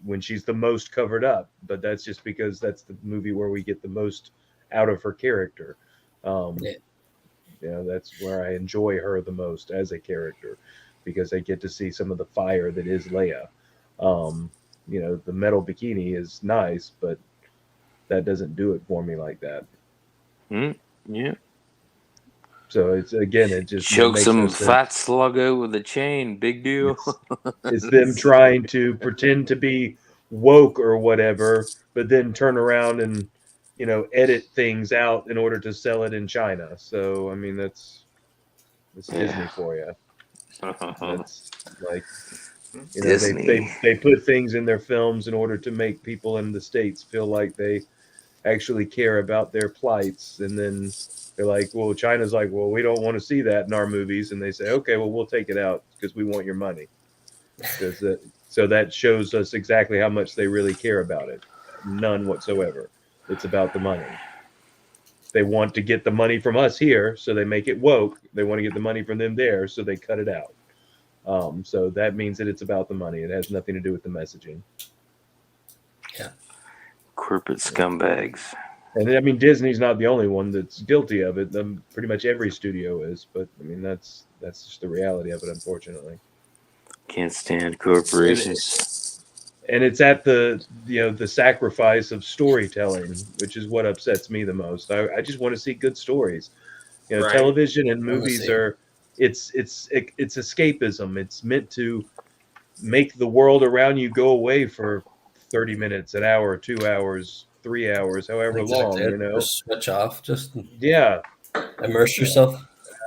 Speaker 4: when she's the most covered up. But that's just because that's the movie where we get the most out of her character. That's where I enjoy her the most as a character because I get to see some of the fire that is Leia. The metal bikini is nice, but that doesn't do it for me like that.
Speaker 2: Yeah.
Speaker 4: So it just
Speaker 2: Choke
Speaker 4: makes
Speaker 2: some
Speaker 4: no sense.
Speaker 2: fat slug out with a chain. Big deal.
Speaker 4: It's them trying to pretend to be woke or whatever, but then turn around and edit things out in order to sell it in China. So that's Disney for you. That's like
Speaker 2: Disney.
Speaker 4: they put things in their films in order to make people in the States feel like they actually care about their plights, and then they're like, well, China's like, well, we don't want to see that in our movies, and they say, okay, well, we'll take it out because we want your money. So that shows us exactly how much they really care about it. None whatsoever. It's about the money. They want to get the money from us here, so they make it woke. They want to get the money from them there, so they cut it out. So that means that it's about the money. It has nothing to do with the messaging.
Speaker 3: Yeah.
Speaker 2: Corporate scumbags.
Speaker 4: And I mean, Disney's not the only one that's guilty of it. Pretty much every studio is. But I mean, that's just the reality of it, unfortunately.
Speaker 2: Can't stand
Speaker 4: And
Speaker 2: corporations.
Speaker 4: it's at the sacrifice of storytelling, which is what upsets me the most. I just want to see good stories.
Speaker 1: Right.
Speaker 4: Television and
Speaker 3: I'm the
Speaker 4: movies
Speaker 3: same.
Speaker 4: are it's escapism. It's meant to make the world around you go away for 30 minutes, an hour, 2 hours, 3 hours, however
Speaker 3: Exactly.
Speaker 4: long.
Speaker 3: Just switch off. Just
Speaker 4: Yeah.
Speaker 3: immerse yourself.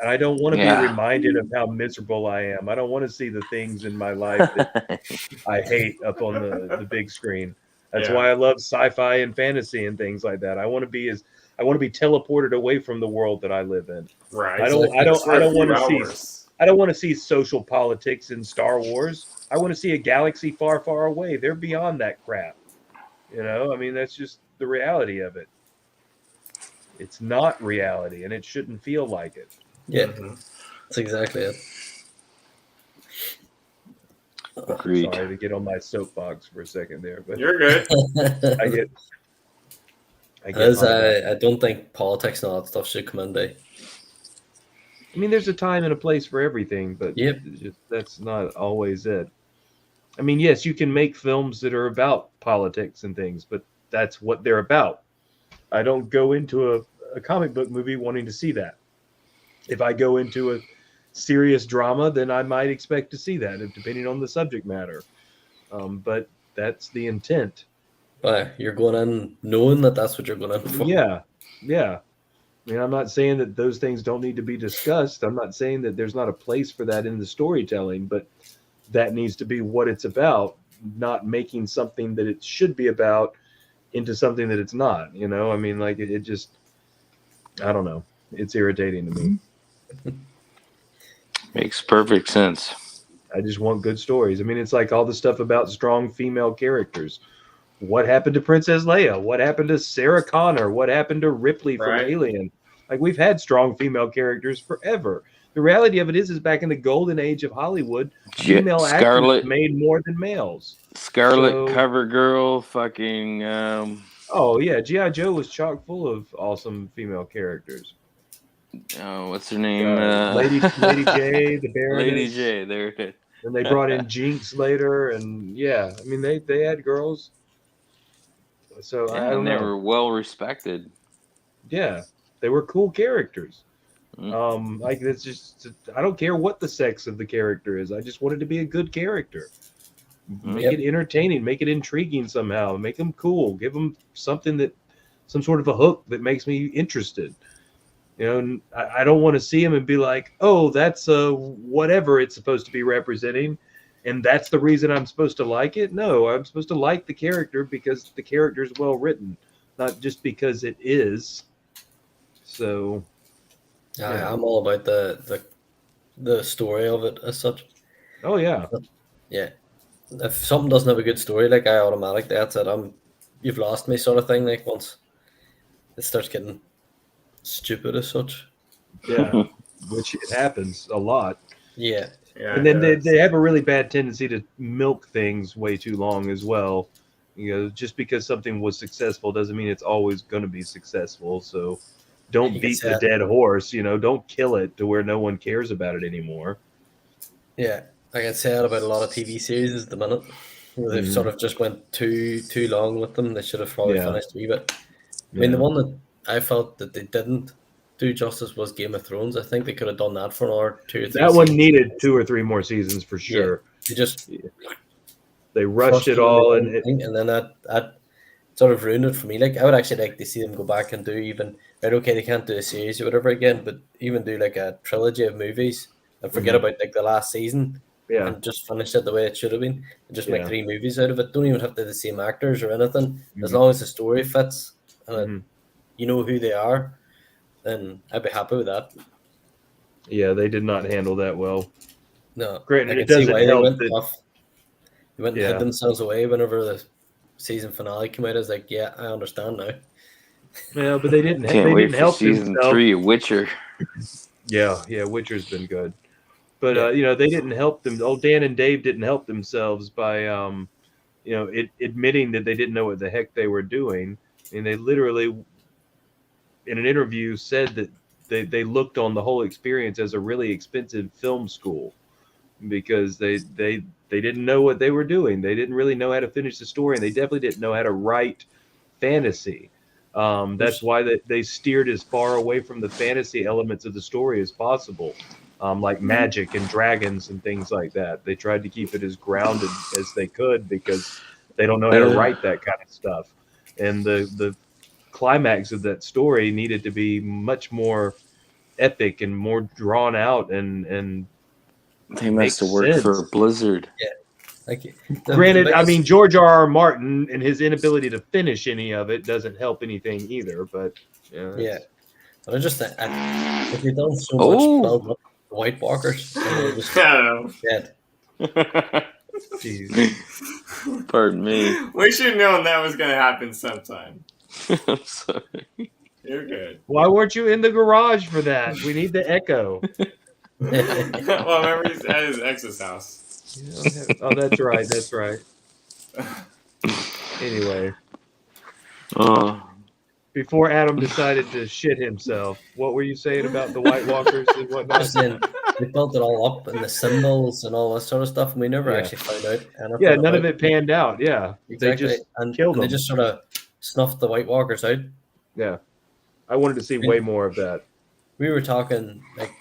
Speaker 4: And I don't want to be
Speaker 2: Yeah.
Speaker 4: reminded of how miserable I am. I don't want to see the things in my life that I hate up on the big screen. That's
Speaker 1: Yeah.
Speaker 4: why I love sci-fi and fantasy and things like that. I want to be teleported away from the world that I live in.
Speaker 1: Right.
Speaker 4: I don't
Speaker 1: Just for a
Speaker 4: want
Speaker 1: few
Speaker 4: to see
Speaker 1: hours.
Speaker 4: I don't want to see social politics in Star Wars. I want to see a galaxy far, far away. They're beyond that crap. I mean, that's just the reality of it. It's not reality, and it shouldn't feel like it.
Speaker 3: Yeah,
Speaker 1: Mhm.
Speaker 3: that's exactly it.
Speaker 2: Agreed.
Speaker 4: Sorry to get on my soapbox for a second there, but
Speaker 1: You're good.
Speaker 4: I get
Speaker 3: As
Speaker 4: hung up.
Speaker 3: I don't think politics and all that stuff should come into.
Speaker 4: I mean, there's a time and a place for everything, but
Speaker 3: Yep.
Speaker 4: that's not always it. I mean, yes, you can make films that are about politics and things, but that's what they're about. I don't go into a comic book movie wanting to see that. If I go into a serious drama, then I might expect to see that, depending on the subject matter. But that's the intent.
Speaker 3: You're going in knowing that that's what you're going in for.
Speaker 4: Yeah, yeah. I mean, I'm not saying that those things don't need to be discussed. I'm not saying that there's not a place for that in the storytelling, but that needs to be what it's about, not making something that it should be about into something that it's not. I mean, like it just, I don't know. It's irritating to me.
Speaker 2: Makes perfect sense.
Speaker 4: I just want good stories. I mean, it's like all the stuff about strong female characters. What happened to Princess Leia? What happened to Sarah Connor? What happened to Ripley from
Speaker 1: Right.
Speaker 4: Alien? Like, we've had strong female characters forever. The reality of it is back in the golden age of Hollywood, female actors
Speaker 2: Scarlet
Speaker 4: made more than males.
Speaker 2: Scarlet
Speaker 4: So-
Speaker 2: Cover Girl, fucking
Speaker 4: Oh yeah, G.I. Joe was chock full of awesome female characters.
Speaker 2: what's her name?
Speaker 4: Lady J, the Baroness.
Speaker 2: Lady J. There it is.
Speaker 4: And they brought in Jinx later, and yeah, I mean they had girls. So I don't
Speaker 2: And they
Speaker 4: know.
Speaker 2: were well respected.
Speaker 4: Yeah, they were cool characters.
Speaker 2: Mm.
Speaker 4: Like it's just I don't care what the sex of the character is. I just want it to be a good character. Make
Speaker 3: Yep.
Speaker 4: it entertaining, make it intriguing somehow, make them cool, give them something some sort of a hook that makes me interested. And I don't want to see him and be like, oh, that's whatever it's supposed to be representing, and that's the reason I'm supposed to like it. No, I'm supposed to like the character because the character is well written, not just because it is. So Yeah.
Speaker 3: I'm all about the story of it as such.
Speaker 4: oh yeah,
Speaker 3: Yeah. If something doesn't have a good story, like I automatically that's it. You've lost me sort of thing. Like once it starts getting stupid as such.
Speaker 4: yeah, which it happens a lot.
Speaker 3: Yeah.
Speaker 1: Yeah.
Speaker 4: And then
Speaker 1: it does.
Speaker 4: they have a really bad tendency to milk things way too long as well. Just because something was successful doesn't mean it's always going to be successful. So don't
Speaker 3: You can
Speaker 4: beat
Speaker 3: say
Speaker 4: the
Speaker 3: that.
Speaker 4: dead horse. Don't kill it to where no one cares about it anymore.
Speaker 3: Yeah. I can say that about a lot of TV series at the minute. They've
Speaker 4: Mhm.
Speaker 3: sort of just went too long with them. They should have probably
Speaker 4: Yeah.
Speaker 3: finished a wee bit. I mean, the one that I felt that they didn't do justice was Game of Thrones. I think they could have done that for another 2 or 3
Speaker 4: That one
Speaker 3: seasons.
Speaker 4: needed 2 or 3 more seasons for sure.
Speaker 3: They just
Speaker 4: They rushed
Speaker 3: crushed
Speaker 4: it
Speaker 3: into
Speaker 4: all,
Speaker 3: one
Speaker 4: and it,
Speaker 3: thing, and then that sort of ruined it for me. Like I would actually like to see them go back and do even right. Okay, they can't do a series or whatever again, but even do like a trilogy of movies and forget
Speaker 4: Mhm.
Speaker 3: about like the last season
Speaker 4: yeah,
Speaker 3: and just finish it the way it should have been and just make
Speaker 4: Yeah.
Speaker 3: 3 movies out of it. Don't even have to be the same actors or anything. As
Speaker 4: Mhm.
Speaker 3: long as the story fits and
Speaker 4: Mhm.
Speaker 3: you know who they are, then I'd be happy with that.
Speaker 4: yeah, they did not handle that well.
Speaker 3: No,
Speaker 4: Granted,
Speaker 3: I
Speaker 4: it
Speaker 3: can see
Speaker 4: doesn't
Speaker 3: why they
Speaker 4: help
Speaker 3: went
Speaker 4: that-
Speaker 3: off. They went and
Speaker 4: Yeah.
Speaker 3: hid themselves away whenever the season finale came out. I was like, yeah, I understand now.
Speaker 4: Yeah, but they didn't.
Speaker 2: Can't
Speaker 4: They
Speaker 2: wait
Speaker 4: didn't
Speaker 2: for
Speaker 4: help
Speaker 2: season
Speaker 4: themselves.
Speaker 2: 3 of Witcher.
Speaker 4: Yeah, Witcher's been good, but
Speaker 3: Yeah.
Speaker 4: they didn't help them. Old Dan and Dave didn't help themselves by admitting that they didn't know what the heck they were doing. I mean, they literally in an interview said that they looked on the whole experience as a really expensive film school because they didn't know what they were doing. They didn't really know how to finish the story, and they definitely didn't know how to write fantasy. That's why they steered as far away from the fantasy elements of the story as possible, like magic and dragons and things like that. They tried to keep it as grounded as they could because they don't know how to write that kind of stuff. And the climax of that story needed to be much more epic and more drawn out and
Speaker 2: They must have worked for Blizzard.
Speaker 3: Like,
Speaker 4: granted, I mean, George R.R. Martin and his inability to finish any of it doesn't help anything either. But
Speaker 3: yeah, but I just think if they've done so much build up the White Walkers, and they're just dead.
Speaker 4: Jeez.
Speaker 2: Pardon me.
Speaker 1: We should have known that was going to happen sometime.
Speaker 2: I'm sorry.
Speaker 1: You're good.
Speaker 4: Why weren't you in the garage for that? We need the echo.
Speaker 1: Well, remember he's at his ex's house.
Speaker 4: Oh, that's right. That's right. Anyway, before Adam decided to shit himself, what were you saying about the White Walkers and whatnot?
Speaker 3: They built it all up and the symbols and all that sort of stuff, and we never actually found out anything.
Speaker 4: Yeah, none of it panned out. Yeah,
Speaker 3: exactly.
Speaker 4: They just
Speaker 3: killed them. They just sort of snuffed the White Walkers out.
Speaker 4: Yeah, I wanted to see way more of that.
Speaker 3: We were talking, like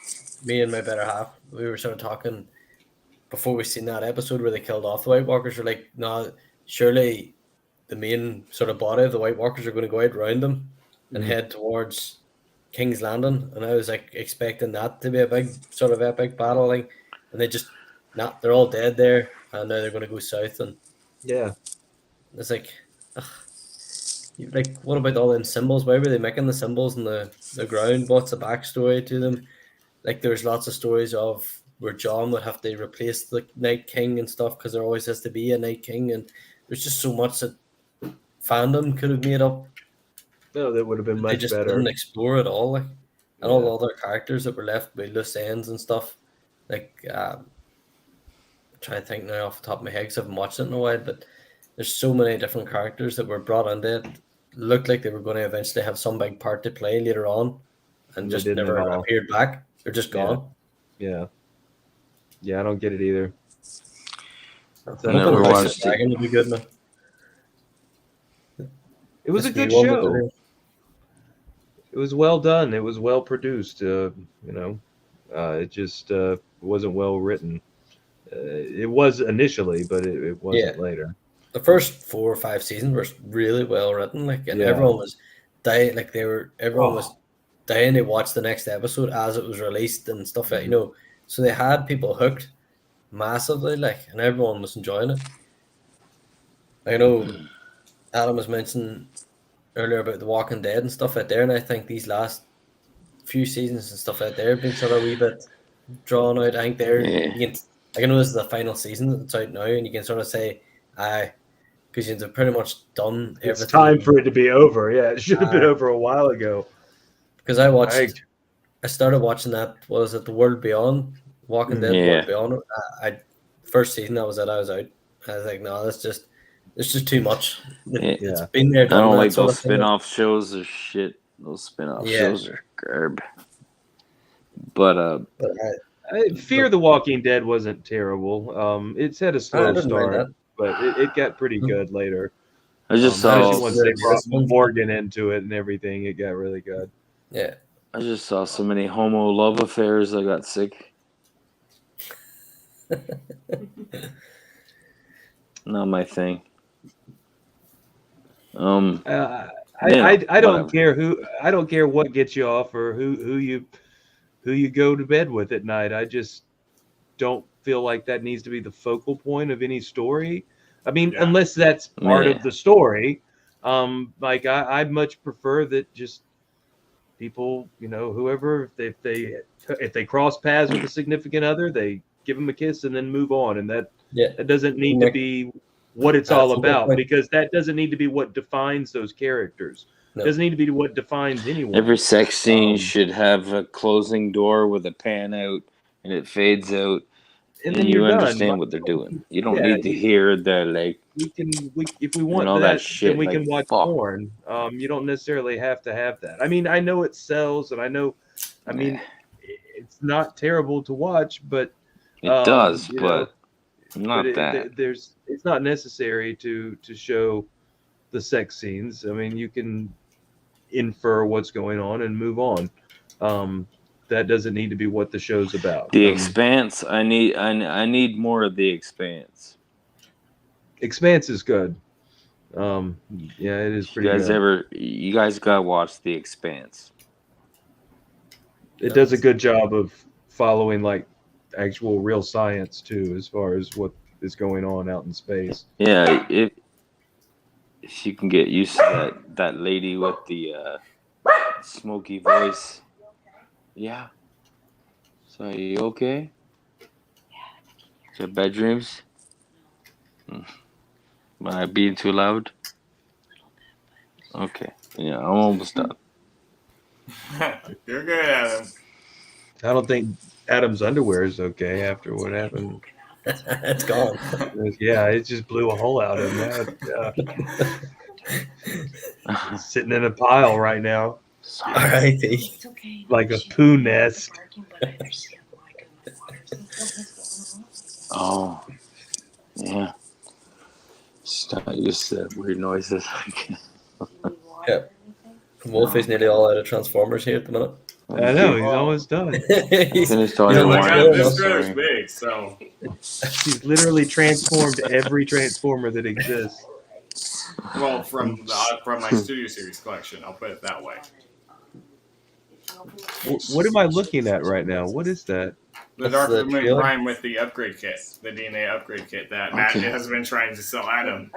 Speaker 3: me and my better half, we were sort of talking before we seen that episode where they killed off the White Walkers. We're like, no, surely the main sort of body of the White Walkers are going to go out around them and head towards King's Landing. And I was like expecting that to be a big sort of epic battle, like, and they just not. They're all dead there, and now they're going to go south. And it's like, like, what about all them symbols? Why were they making the symbols in the ground? What's the backstory to them? Like, there's lots of stories of where John would have to replace the Night King and stuff because there always has to be a Night King, and there's just so much that fandom could have made up.
Speaker 4: No, that would have been much better. They just
Speaker 3: didn't explore it all, like, and all the other characters that were left by loose ends and stuff. Like, I'm trying to think now off the top of my head because I haven't watched it in a while, but there's so many different characters that were brought into it. Looked like they were going to eventually have some big part to play later on, and just never appeared back. They're just gone.
Speaker 4: Yeah, I don't get it either.
Speaker 2: I never watched it.
Speaker 3: Would be good enough.
Speaker 4: It was a good show. It was well done. It was well produced. It just wasn't well written. It was initially, but it wasn't later.
Speaker 3: The first 4 or 5 seasons were really well written, like, and everyone was dying. Like, everyone was dying to watch the next episode as it was released and stuff like, so they had people hooked massively, like, and everyone was enjoying it. I know Adam was mentioning earlier about The Walking Dead and stuff out there, and I think these last few seasons and stuff out there have been sort of a wee bit drawn out. I think I know this is the final season that's out now, and you can sort of say, because you've pretty much done everything.
Speaker 4: It's time for it to be over. Yeah, it should have been over a while ago.
Speaker 3: Because I started watching that. What was it? The World Beyond, Walking Dead, World Beyond. First season, that was it. I was out. I was like, no, it's just too much. It's been there.
Speaker 2: I don't like those spin-off shows or shit. Those spin-off shows are garb. But
Speaker 4: Fear the Walking Dead wasn't terrible. It's had a slow start, but it got pretty good later.
Speaker 2: I just saw
Speaker 4: once they brought Morgan into it and everything, it got really good.
Speaker 3: Yeah,
Speaker 2: I just saw so many homo love affairs. I got sick. Not my thing.
Speaker 4: I don't care I don't care what gets you off or who you go to bed with at night. I just don't feel like that needs to be the focal point of any story. I mean, unless that's part of the story. Like I'd much prefer that just people, whoever, if they cross paths with a significant other, they give them a kiss and then move on, and that doesn't need to be what it's all about, because that doesn't need to be what defines those characters. It doesn't need to be what defines anyone.
Speaker 2: Every sex scene should have a closing door with a pan out and it fades out,
Speaker 4: and
Speaker 2: and
Speaker 4: then
Speaker 2: you
Speaker 4: you're done.
Speaker 2: understand what they're doing. You don't
Speaker 4: Yeah,
Speaker 2: need to hear the like
Speaker 4: we if we
Speaker 2: and
Speaker 4: want
Speaker 2: all that
Speaker 4: that,
Speaker 2: shit.
Speaker 4: then we
Speaker 2: Like
Speaker 4: can watch
Speaker 2: fuck,
Speaker 4: porn. You don't necessarily have to have that. I mean, I know it sells, and I know, I mean, it's not terrible to watch, but
Speaker 2: it does,
Speaker 4: you know,
Speaker 2: but not that.
Speaker 4: there's it's not necessary to show the sex scenes. I mean, you can infer what's going on and move on. That doesn't need to be what the show's about.
Speaker 2: The Expanse. I need more of the Expanse.
Speaker 4: Expanse is good. Yeah, it is pretty good.
Speaker 2: You guys gotta watch The Expanse.
Speaker 4: It does a good job of following like actual real science too, as far as what is going on out in space.
Speaker 2: Yeah, if you can get used to that lady with the smoky voice. Yeah. So are you okay? Is there bad dreams? Am I being too loud? Okay. Yeah, I'm almost done.
Speaker 1: You're good, Adam.
Speaker 4: I don't think Adam's underwear is okay after what happened.
Speaker 3: It's gone.
Speaker 4: Yeah, it just blew a hole out of him. He's sitting in a pile right now,
Speaker 3: R.I.P.
Speaker 5: It's okay.
Speaker 4: like a poo nest.
Speaker 2: Oh, yeah. She's not used to weird noises.
Speaker 3: Yeah. Wolfie's nearly all out of Transformers here at the minute.
Speaker 4: I know, he's almost done.
Speaker 3: He's
Speaker 2: Finished all
Speaker 3: he's
Speaker 2: your
Speaker 3: on the
Speaker 1: Like,
Speaker 2: wine.
Speaker 3: trail
Speaker 1: this
Speaker 3: now.
Speaker 1: trailer's big, so
Speaker 4: He's literally transformed every Transformer that exists.
Speaker 1: well from my Studio Series collection. I'll put it that way.
Speaker 4: What am I looking at right now? What is that?
Speaker 1: The
Speaker 3: That's
Speaker 1: Dark
Speaker 3: the
Speaker 1: Moon
Speaker 3: trailer?
Speaker 1: Prime with the upgrade kit, the DNA upgrade kit that Matt
Speaker 2: Okay.
Speaker 1: has been trying to sell Adam.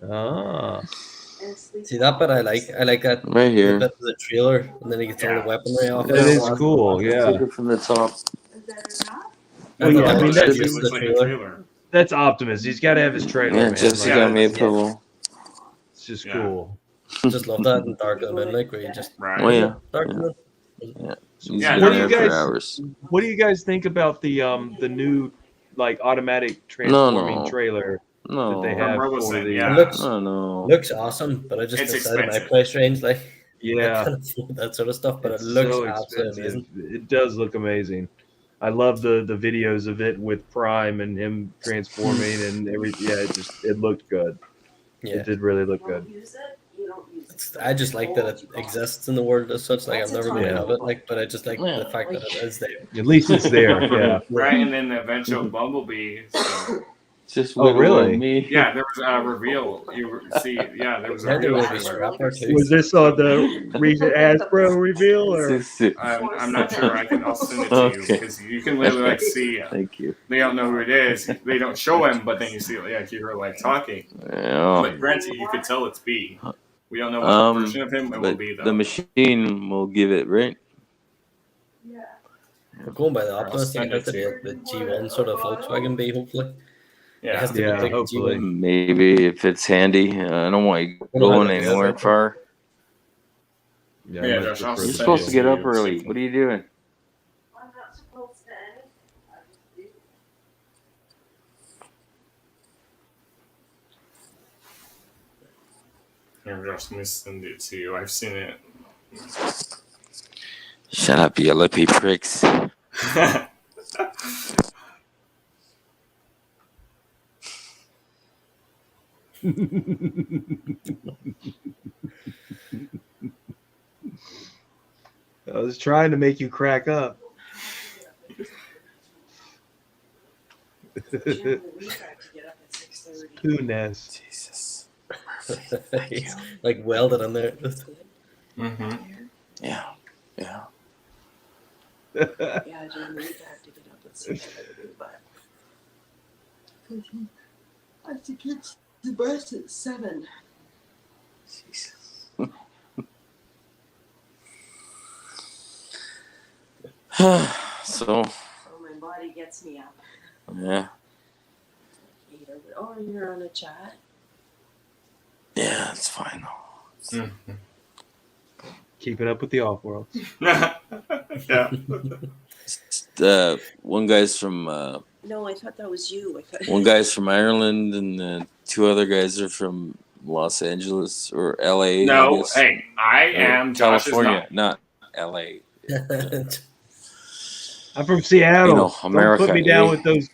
Speaker 4: Ah,
Speaker 3: See that bit I like. I like that
Speaker 2: Right
Speaker 3: the
Speaker 2: here.
Speaker 3: bit of the trailer, and then he gets all the weaponry off.
Speaker 4: that is cool. Yeah,
Speaker 2: Take it from the top.
Speaker 4: Well, yeah, I mean,
Speaker 1: It
Speaker 4: that's
Speaker 1: looks like a trailer.
Speaker 4: that's Optimus. He's got to have his trailer,
Speaker 2: Yeah,
Speaker 4: man.
Speaker 2: Jesse
Speaker 4: Like,
Speaker 2: got me a
Speaker 4: that's-
Speaker 2: pillow.
Speaker 4: It's just
Speaker 1: Yeah.
Speaker 4: cool.
Speaker 3: Just love that in Dark of the Moon, like where you just
Speaker 1: Right.
Speaker 2: Oh yeah.
Speaker 3: Dark of the Moon.
Speaker 2: He's
Speaker 1: Yeah,
Speaker 2: been
Speaker 4: what do
Speaker 2: there
Speaker 4: you
Speaker 2: for
Speaker 4: guys-
Speaker 2: hours.
Speaker 4: What do you guys think about the new like automatic
Speaker 2: No,
Speaker 4: transforming
Speaker 2: no.
Speaker 4: trailer
Speaker 2: No.
Speaker 4: that they
Speaker 1: From
Speaker 4: have
Speaker 1: Robosen,
Speaker 4: for the?
Speaker 1: yeah.
Speaker 3: It looks
Speaker 2: No.
Speaker 3: looks awesome, but I just
Speaker 1: It's
Speaker 3: outside of my
Speaker 1: expensive.
Speaker 3: price range, like I
Speaker 4: Yeah,
Speaker 3: can't afford that sort of stuff. But
Speaker 4: it's
Speaker 3: it looks
Speaker 4: so
Speaker 3: absolutely
Speaker 4: expensive.
Speaker 3: amazing.
Speaker 4: It does look amazing. I love the videos of it with Prime and him transforming and everything. Yeah, it looked good.
Speaker 3: Yeah,
Speaker 4: It did really look good.
Speaker 3: I just like that it exists in the world as such. Like I'm never going to
Speaker 4: Yeah.
Speaker 3: have it, like, but I just like
Speaker 2: Yeah.
Speaker 3: the fact that it is there.
Speaker 4: At least it's there. Yeah.
Speaker 1: Right, and then the eventual Bumblebee. So,
Speaker 2: It's just
Speaker 4: Oh, really?
Speaker 2: me.
Speaker 1: yeah, there was a reveal. You see, yeah, there was a
Speaker 3: Yeah, there
Speaker 1: reveal
Speaker 3: will be
Speaker 1: trailer.
Speaker 3: Scrapper too.
Speaker 4: Was this on the recent Hasbro reveal or?
Speaker 1: I'm not sure. I'll send it to you
Speaker 2: Okay.
Speaker 1: because you can literally like see.
Speaker 2: Thank you.
Speaker 1: They don't know who it is. They don't show him, but then you see, yeah, hear her like talking.
Speaker 2: Yeah.
Speaker 1: But granted, you could tell it's B. We don't know what version of him it will
Speaker 2: But
Speaker 1: be though.
Speaker 2: the machine will give it right.
Speaker 3: We're going by the
Speaker 1: I'll
Speaker 3: Optimus. I
Speaker 1: send
Speaker 3: think
Speaker 1: it to you.
Speaker 3: the G1 sort of Volkswagen B, hopefully. It
Speaker 1: Yeah,
Speaker 3: has to
Speaker 4: Yeah,
Speaker 3: be like
Speaker 4: hopefully.
Speaker 3: G1.
Speaker 2: Maybe if it's handy. I don't want you
Speaker 3: I don't know
Speaker 2: going
Speaker 3: how to do
Speaker 2: anywhere
Speaker 3: it.
Speaker 2: far.
Speaker 1: Yeah,
Speaker 4: I much
Speaker 1: Josh, I'll
Speaker 4: prefer
Speaker 2: You're
Speaker 1: send
Speaker 4: the
Speaker 2: supposed to get
Speaker 4: video.
Speaker 2: up early. What are you doing?
Speaker 5: I'm not supposed to.
Speaker 1: here, Josh, let me send it to you. I've seen it.
Speaker 2: Shut up, you lippy pricks.
Speaker 4: I was trying to make you crack up. Poo nest.
Speaker 2: Jesus.
Speaker 3: It's like welded in there.
Speaker 1: Mm-hmm.
Speaker 2: Yeah. Yeah.
Speaker 6: Yeah, I do need to have to get up and see what I do, but I have to get the bus at 7.
Speaker 2: Jesus. So,
Speaker 6: Oh, my body gets me up.
Speaker 2: yeah.
Speaker 6: Either, oh, you're on a chat.
Speaker 2: Yeah, it's fine though.
Speaker 1: Mm-hmm.
Speaker 4: Keeping up with the off world.
Speaker 1: Yeah.
Speaker 2: one guy's from
Speaker 6: No, I thought that was you. I thought.
Speaker 2: one guy's from Ireland, and two other guys are from Los Angeles or L.A. I
Speaker 1: No,
Speaker 2: guess.
Speaker 1: hey, I am. Josh is
Speaker 2: California,
Speaker 1: not.
Speaker 2: not L.A.
Speaker 4: I'm from Seattle.
Speaker 2: You know, America.
Speaker 4: Don't put me down with those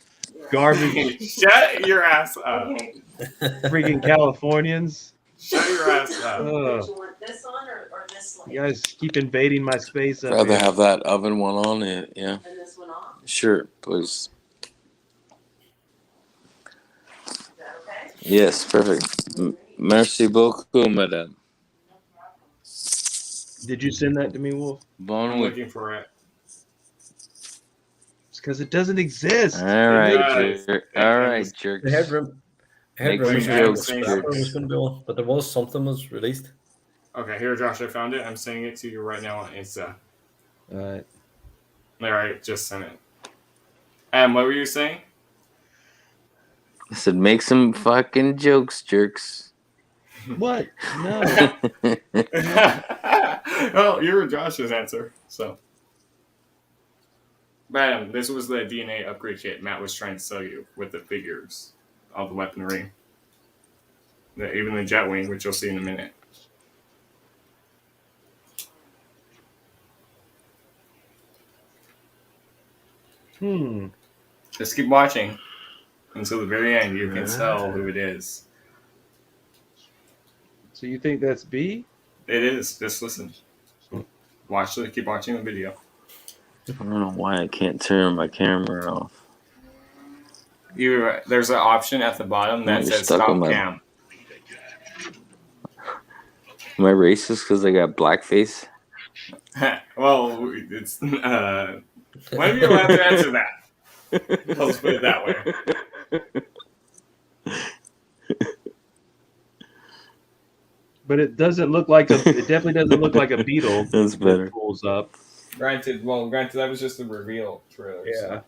Speaker 4: garbage
Speaker 1: Shut your ass up.
Speaker 6: Okay.
Speaker 4: freaking Californians.
Speaker 1: Shut your ass up.
Speaker 6: Do you
Speaker 4: Ugh.
Speaker 6: want this on or this light?
Speaker 4: You guys keep invading my space up
Speaker 2: Rather
Speaker 4: here.
Speaker 2: have that oven one on it. Yeah,
Speaker 6: And this one off?
Speaker 2: sure, please.
Speaker 6: Is that okay?
Speaker 2: Yes, perfect. Merci beaucoup, madame.
Speaker 4: Did you send that to me, Wolf?
Speaker 2: Bon
Speaker 1: I'm
Speaker 2: week.
Speaker 1: looking for it.
Speaker 4: It's because it doesn't exist.
Speaker 2: All right,
Speaker 1: does.
Speaker 2: all right, jerks.
Speaker 3: I heard rumors
Speaker 2: Make
Speaker 1: some
Speaker 3: that
Speaker 1: jokes,
Speaker 3: Scrapper was going to be one, but there was something was released.
Speaker 1: Okay, here, Josh, I found it. I'm sending it to you right now on Insta.
Speaker 4: All right.
Speaker 1: All right, just sent it. What were you saying?
Speaker 2: I said, make some fucking jokes, jerks.
Speaker 4: What? No.
Speaker 1: Well, you were Josh's answer, so. But this was the DNA upgrade kit Matt was trying to sell you with the figures, all the weaponry, even the jet wing, which you'll see in a minute. Just keep watching until the very end. You can tell who it is.
Speaker 4: So you think that's B?
Speaker 1: It is. Just listen. Watch it. Keep watching the video.
Speaker 2: I don't know why I can't turn my camera off.
Speaker 1: There's an option at the bottom that
Speaker 2: You're
Speaker 1: says
Speaker 2: stuck
Speaker 1: stop
Speaker 2: on my-
Speaker 1: cam.
Speaker 2: Am I racist because I got blackface?
Speaker 1: Well, it's one of you will have to answer that. Let's put it that way.
Speaker 4: But it doesn't look like it definitely doesn't look like a beetle.
Speaker 2: That's better.
Speaker 4: That pulls up.
Speaker 1: Granted, that was just the reveal trailer.
Speaker 4: Yeah.
Speaker 1: So.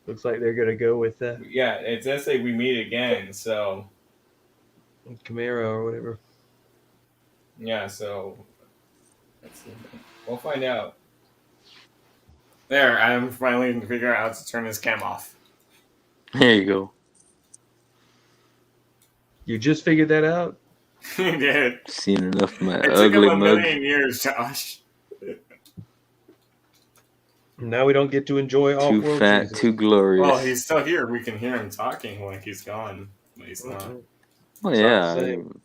Speaker 4: Looks like they're gonna go with that
Speaker 1: Yeah, it does say we meet again, so
Speaker 4: Camaro or whatever.
Speaker 1: yeah, so we'll find out. There, I'm finally figuring out how to turn this cam off.
Speaker 2: There you go.
Speaker 4: You just figured that out?
Speaker 1: You did.
Speaker 2: Seen enough of my
Speaker 1: It took
Speaker 2: ugly
Speaker 1: him a
Speaker 2: mug.
Speaker 1: million years, Josh.
Speaker 4: Now we don't get to enjoy
Speaker 2: Too
Speaker 4: off-world
Speaker 2: fat,
Speaker 4: Jesus.
Speaker 2: too glorious.
Speaker 1: Well, he's still here. We can hear him talking like he's gone, but he's not.
Speaker 2: Well,
Speaker 4: It's
Speaker 2: yeah.
Speaker 4: not the same.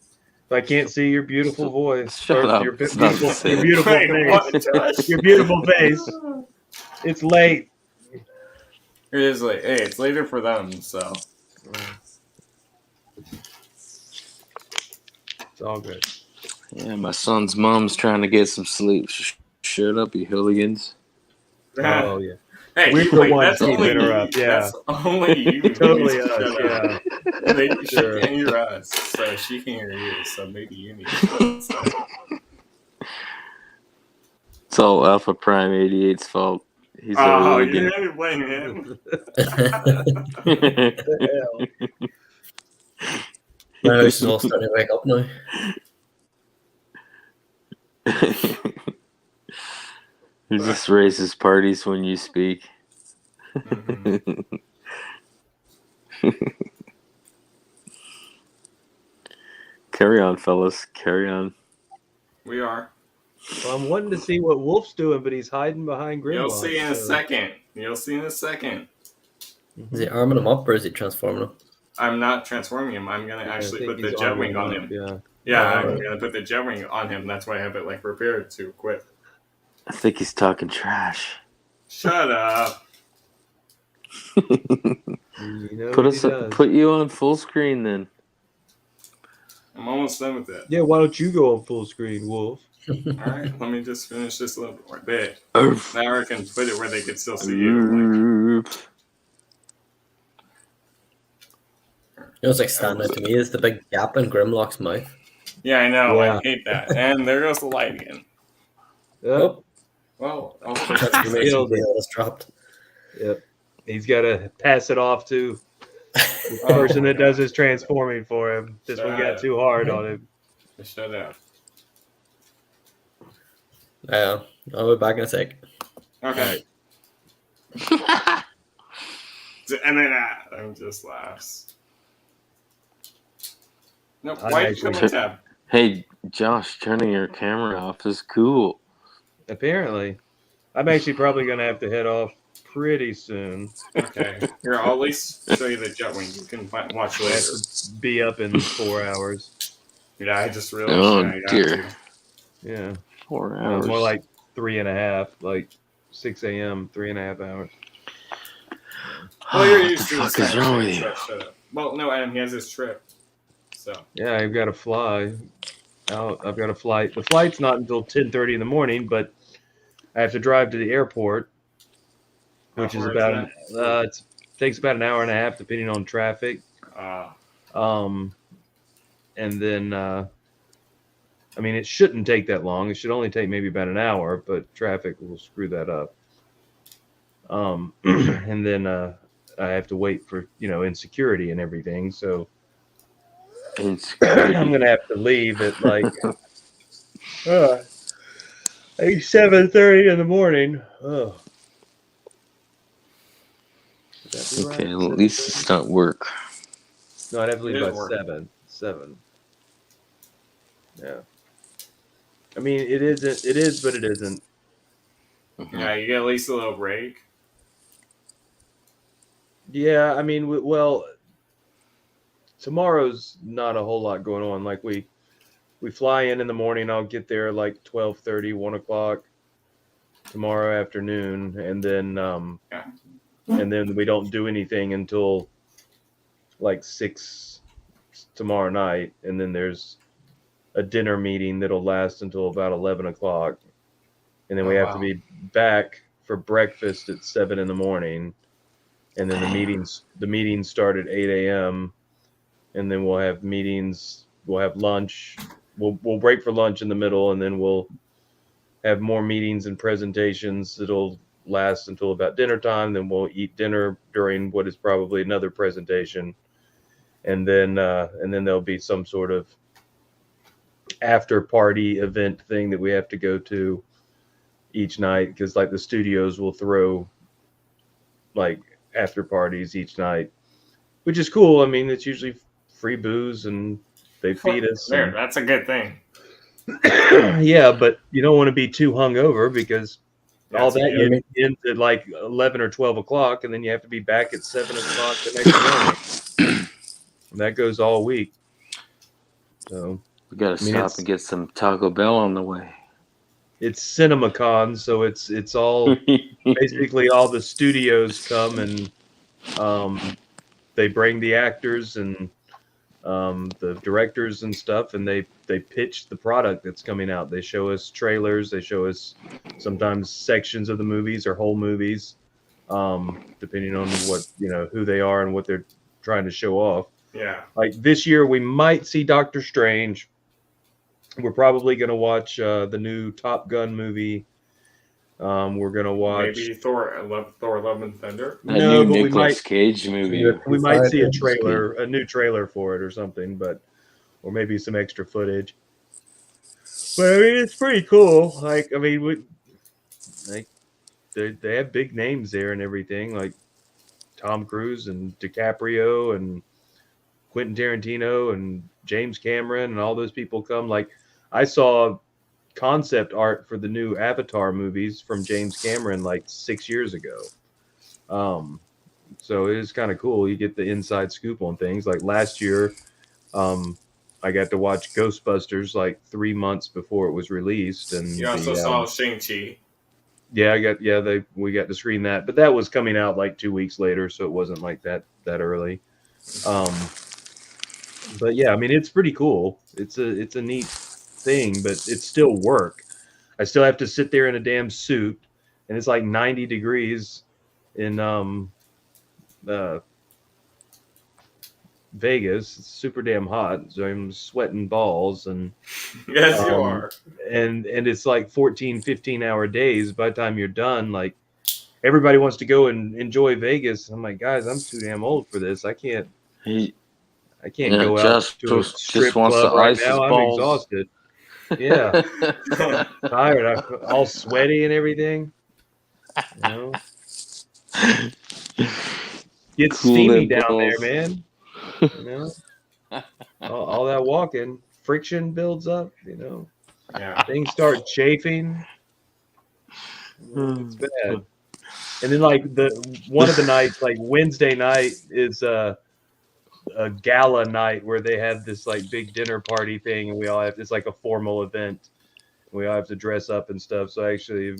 Speaker 4: If I can't see your beautiful voice,
Speaker 2: Shut
Speaker 4: or
Speaker 2: up.
Speaker 4: your
Speaker 2: It's not the
Speaker 4: beautiful,
Speaker 2: same.
Speaker 4: your beautiful
Speaker 1: Wait,
Speaker 4: face,
Speaker 1: what, Josh?
Speaker 4: your beautiful face. It's late.
Speaker 1: It is late. Hey, it's later for them, so.
Speaker 4: It's all good.
Speaker 2: Yeah, my son's mom's trying to get some sleep. Shut up, you hooligans.
Speaker 4: Oh yeah,
Speaker 1: Hey,
Speaker 4: we're the ones
Speaker 1: that's only
Speaker 4: keeping her
Speaker 1: you.
Speaker 4: up, yeah.
Speaker 1: That's only you.
Speaker 4: totally
Speaker 1: Shut
Speaker 4: us.
Speaker 1: up.
Speaker 4: Yeah,
Speaker 1: Maybe
Speaker 4: Sure.
Speaker 1: she can hear us, so she can hear you. So maybe you need to. So.
Speaker 2: It's all Alpha Prime 88's fault. He's a
Speaker 1: Oh, you
Speaker 2: hooligan.
Speaker 1: didn't blame him.
Speaker 4: the hell.
Speaker 3: My house is all starting to wake up now.
Speaker 2: He just raises parties when you speak.
Speaker 1: Mhm.
Speaker 2: Carry on, fellas. Carry on.
Speaker 1: We are.
Speaker 4: Well, I'm wanting to see what Wolf's doing, but he's hiding behind Grimlock.
Speaker 1: You'll see in a
Speaker 4: so-
Speaker 1: second. You'll see in a second.
Speaker 3: Is he arming him up or is he transforming him?
Speaker 1: I'm not transforming him. I'm gonna
Speaker 4: I
Speaker 1: actually
Speaker 4: think
Speaker 1: put the
Speaker 4: he's
Speaker 1: jet wing
Speaker 4: arming
Speaker 1: on him.
Speaker 4: Yeah.
Speaker 1: Yeah,
Speaker 3: Oh,
Speaker 1: I'm
Speaker 3: right.
Speaker 1: gonna put the jet wing on him. That's why I have it like prepared to equip.
Speaker 2: I think he's talking trash.
Speaker 1: Shut up.
Speaker 4: You know
Speaker 2: Put
Speaker 4: what
Speaker 2: us
Speaker 4: he
Speaker 2: up,
Speaker 4: does.
Speaker 2: put you on full screen then.
Speaker 1: I'm almost done with it.
Speaker 4: Yeah, why don't you go on full screen, Wolf?
Speaker 1: All right, let me just finish this little bit.
Speaker 2: Oof.
Speaker 1: Now I can put it where they can still see you.
Speaker 2: Oof.
Speaker 3: You know what's like standing out to me is the big gap in Grimlock's mouth.
Speaker 1: Yeah, I know.
Speaker 4: Yeah.
Speaker 1: I hate that. And there goes the light again.
Speaker 3: Oh,
Speaker 1: Well,
Speaker 3: transformation
Speaker 4: Killed it.
Speaker 3: wheel is dropped.
Speaker 4: Yep. He's got to pass it off to the
Speaker 1: Oh,
Speaker 4: person
Speaker 1: my
Speaker 4: that does
Speaker 1: God.
Speaker 4: his transforming for him. This one
Speaker 1: Shut
Speaker 4: got
Speaker 1: up.
Speaker 4: too hard on him.
Speaker 1: Shut up.
Speaker 3: I'll be back in a sec.
Speaker 1: Okay. And then Adam just laughs. No,
Speaker 4: I'm
Speaker 1: why
Speaker 4: actually-
Speaker 1: come tab?
Speaker 2: Hey, Josh, turning your camera off is cool.
Speaker 4: Apparently, I'm actually probably gonna have to head off pretty soon.
Speaker 1: Okay, here I'll at least show you the jet wing. You can watch
Speaker 4: I have
Speaker 1: later.
Speaker 4: to be up in 4 hours.
Speaker 1: Yeah, I just realized.
Speaker 2: Oh,
Speaker 1: Yeah, you have
Speaker 2: dear.
Speaker 1: to.
Speaker 4: Yeah,
Speaker 2: 4 hours.
Speaker 4: more like 3.5, like 6 a.m. 3.5 hours.
Speaker 1: Well, you're
Speaker 2: What the
Speaker 1: used to
Speaker 2: fuck
Speaker 1: this
Speaker 2: is wrong with
Speaker 1: time,
Speaker 2: you?
Speaker 1: so shut up. Well, no, Adam, he has his trip. So
Speaker 4: Yeah, I've got to fly out. I've got a flight. The flight's not until 10:30 in the morning, but I have to drive to the airport, which is
Speaker 1: far
Speaker 4: about
Speaker 1: that?
Speaker 4: it takes about an hour and a half depending on traffic. And then I mean, it shouldn't take that long. It should only take maybe about an hour, but traffic will screw that up. And then I have to wait for insecurity and everything. So
Speaker 2: Insecurity.
Speaker 4: I'm gonna have to leave at like 7:30 in the morning. Oh. Would that be
Speaker 2: Okay,
Speaker 4: right?
Speaker 2: at least it's not work.
Speaker 4: No, I'd have to leave
Speaker 1: It
Speaker 4: by
Speaker 1: is working.
Speaker 4: 7. Yeah. I mean, it isn't. It is, but it isn't.
Speaker 1: Yeah, you get at least a little break.
Speaker 4: Yeah, I mean, well, tomorrow's not a whole lot going on. Like we fly in the morning. I'll get there like 12:30, 1 o'clock tomorrow afternoon, and then
Speaker 1: Yeah.
Speaker 4: and then we don't do anything until like 6 tomorrow night, and then there's a dinner meeting that'll last until about 11 o'clock, and then we
Speaker 1: Oh,
Speaker 4: have to
Speaker 1: wow.
Speaker 4: be back for breakfast at 7 in the morning, and then the meetings start at 8 a.m. and then we'll have meetings. We'll have lunch. We'll break for lunch in the middle, and then we'll have more meetings and presentations that'll last until about dinner time. Then we'll eat dinner during what is probably another presentation, and then there'll be some sort of after party event thing that we have to go to each night, because like the studios will throw like after parties each night, which is cool. I mean, it's usually free booze and they feed us.
Speaker 1: There, that's a good thing.
Speaker 4: Yeah, but you don't want to be too hungover, because all
Speaker 1: That's
Speaker 4: that
Speaker 1: good.
Speaker 4: you ends at like 11 or 12 o'clock, and then you have to be back at 7 o'clock the next morning. And that goes all week. So
Speaker 2: We gotta stop and get some Taco Bell on the way.
Speaker 4: it's CinemaCon, so it's all basically all the studios come and they bring the actors and the directors and stuff, and they pitch the product that's coming out. They show us trailers. They show us sometimes sections of the movies or whole movies, depending on what who they are and what they're trying to show off.
Speaker 1: Yeah.
Speaker 4: Like this year, we might see Doctor Strange. We're probably going to watch the new Top Gun movie. We're going to watch
Speaker 1: Maybe Thor Love and Thunder.
Speaker 2: That
Speaker 4: No,
Speaker 2: new
Speaker 4: but we
Speaker 2: Nicolas
Speaker 4: might
Speaker 2: Cage movie.
Speaker 4: we might see a
Speaker 3: Friday.
Speaker 4: trailer, a new trailer for it or something, or maybe some extra footage. But I mean, it's pretty cool. Like, I mean, they have big names there and everything, like Tom Cruise and DiCaprio and Quentin Tarantino and James Cameron and all those people come. Like, I saw concept art for the new Avatar movies from James Cameron like 6 years ago. So it is kind of cool. You get the inside scoop on things. Like last year, I got to watch Ghostbusters like 3 months before it was released, and
Speaker 1: You also saw Shang-Chi.
Speaker 4: Yeah, we got to screen that, but that was coming out like 2 weeks later, so it wasn't like that early. But yeah, I mean, it's pretty cool. It's a neat thing, but it's still work. I still have to sit there in a damn suit, and it's like 90 degrees in Vegas. It's super damn hot, so I'm sweating balls, and
Speaker 1: Yes, you are.
Speaker 4: and it's like 14, 15-hour days. By the time you're done, like everybody wants to go and enjoy Vegas. I'm like, guys, I'm too damn old for this. I can't go out to a strip
Speaker 2: wants
Speaker 4: club
Speaker 2: to
Speaker 4: right
Speaker 2: ice his
Speaker 4: now. I'm
Speaker 2: balls.
Speaker 4: exhausted. Yeah, tired. I'm all sweaty and everything. You know? Gets
Speaker 2: Cool
Speaker 4: steamy
Speaker 2: them
Speaker 4: down there,
Speaker 2: balls.
Speaker 4: man. You know, all that walking, friction builds up. You know,
Speaker 1: Yeah.
Speaker 4: things start chafing. It's bad. And then like one of the nights, like Wednesday night, is a gala night where they have this like big dinner party thing, and we all have it's like a formal event. We all have to dress up and stuff. So actually,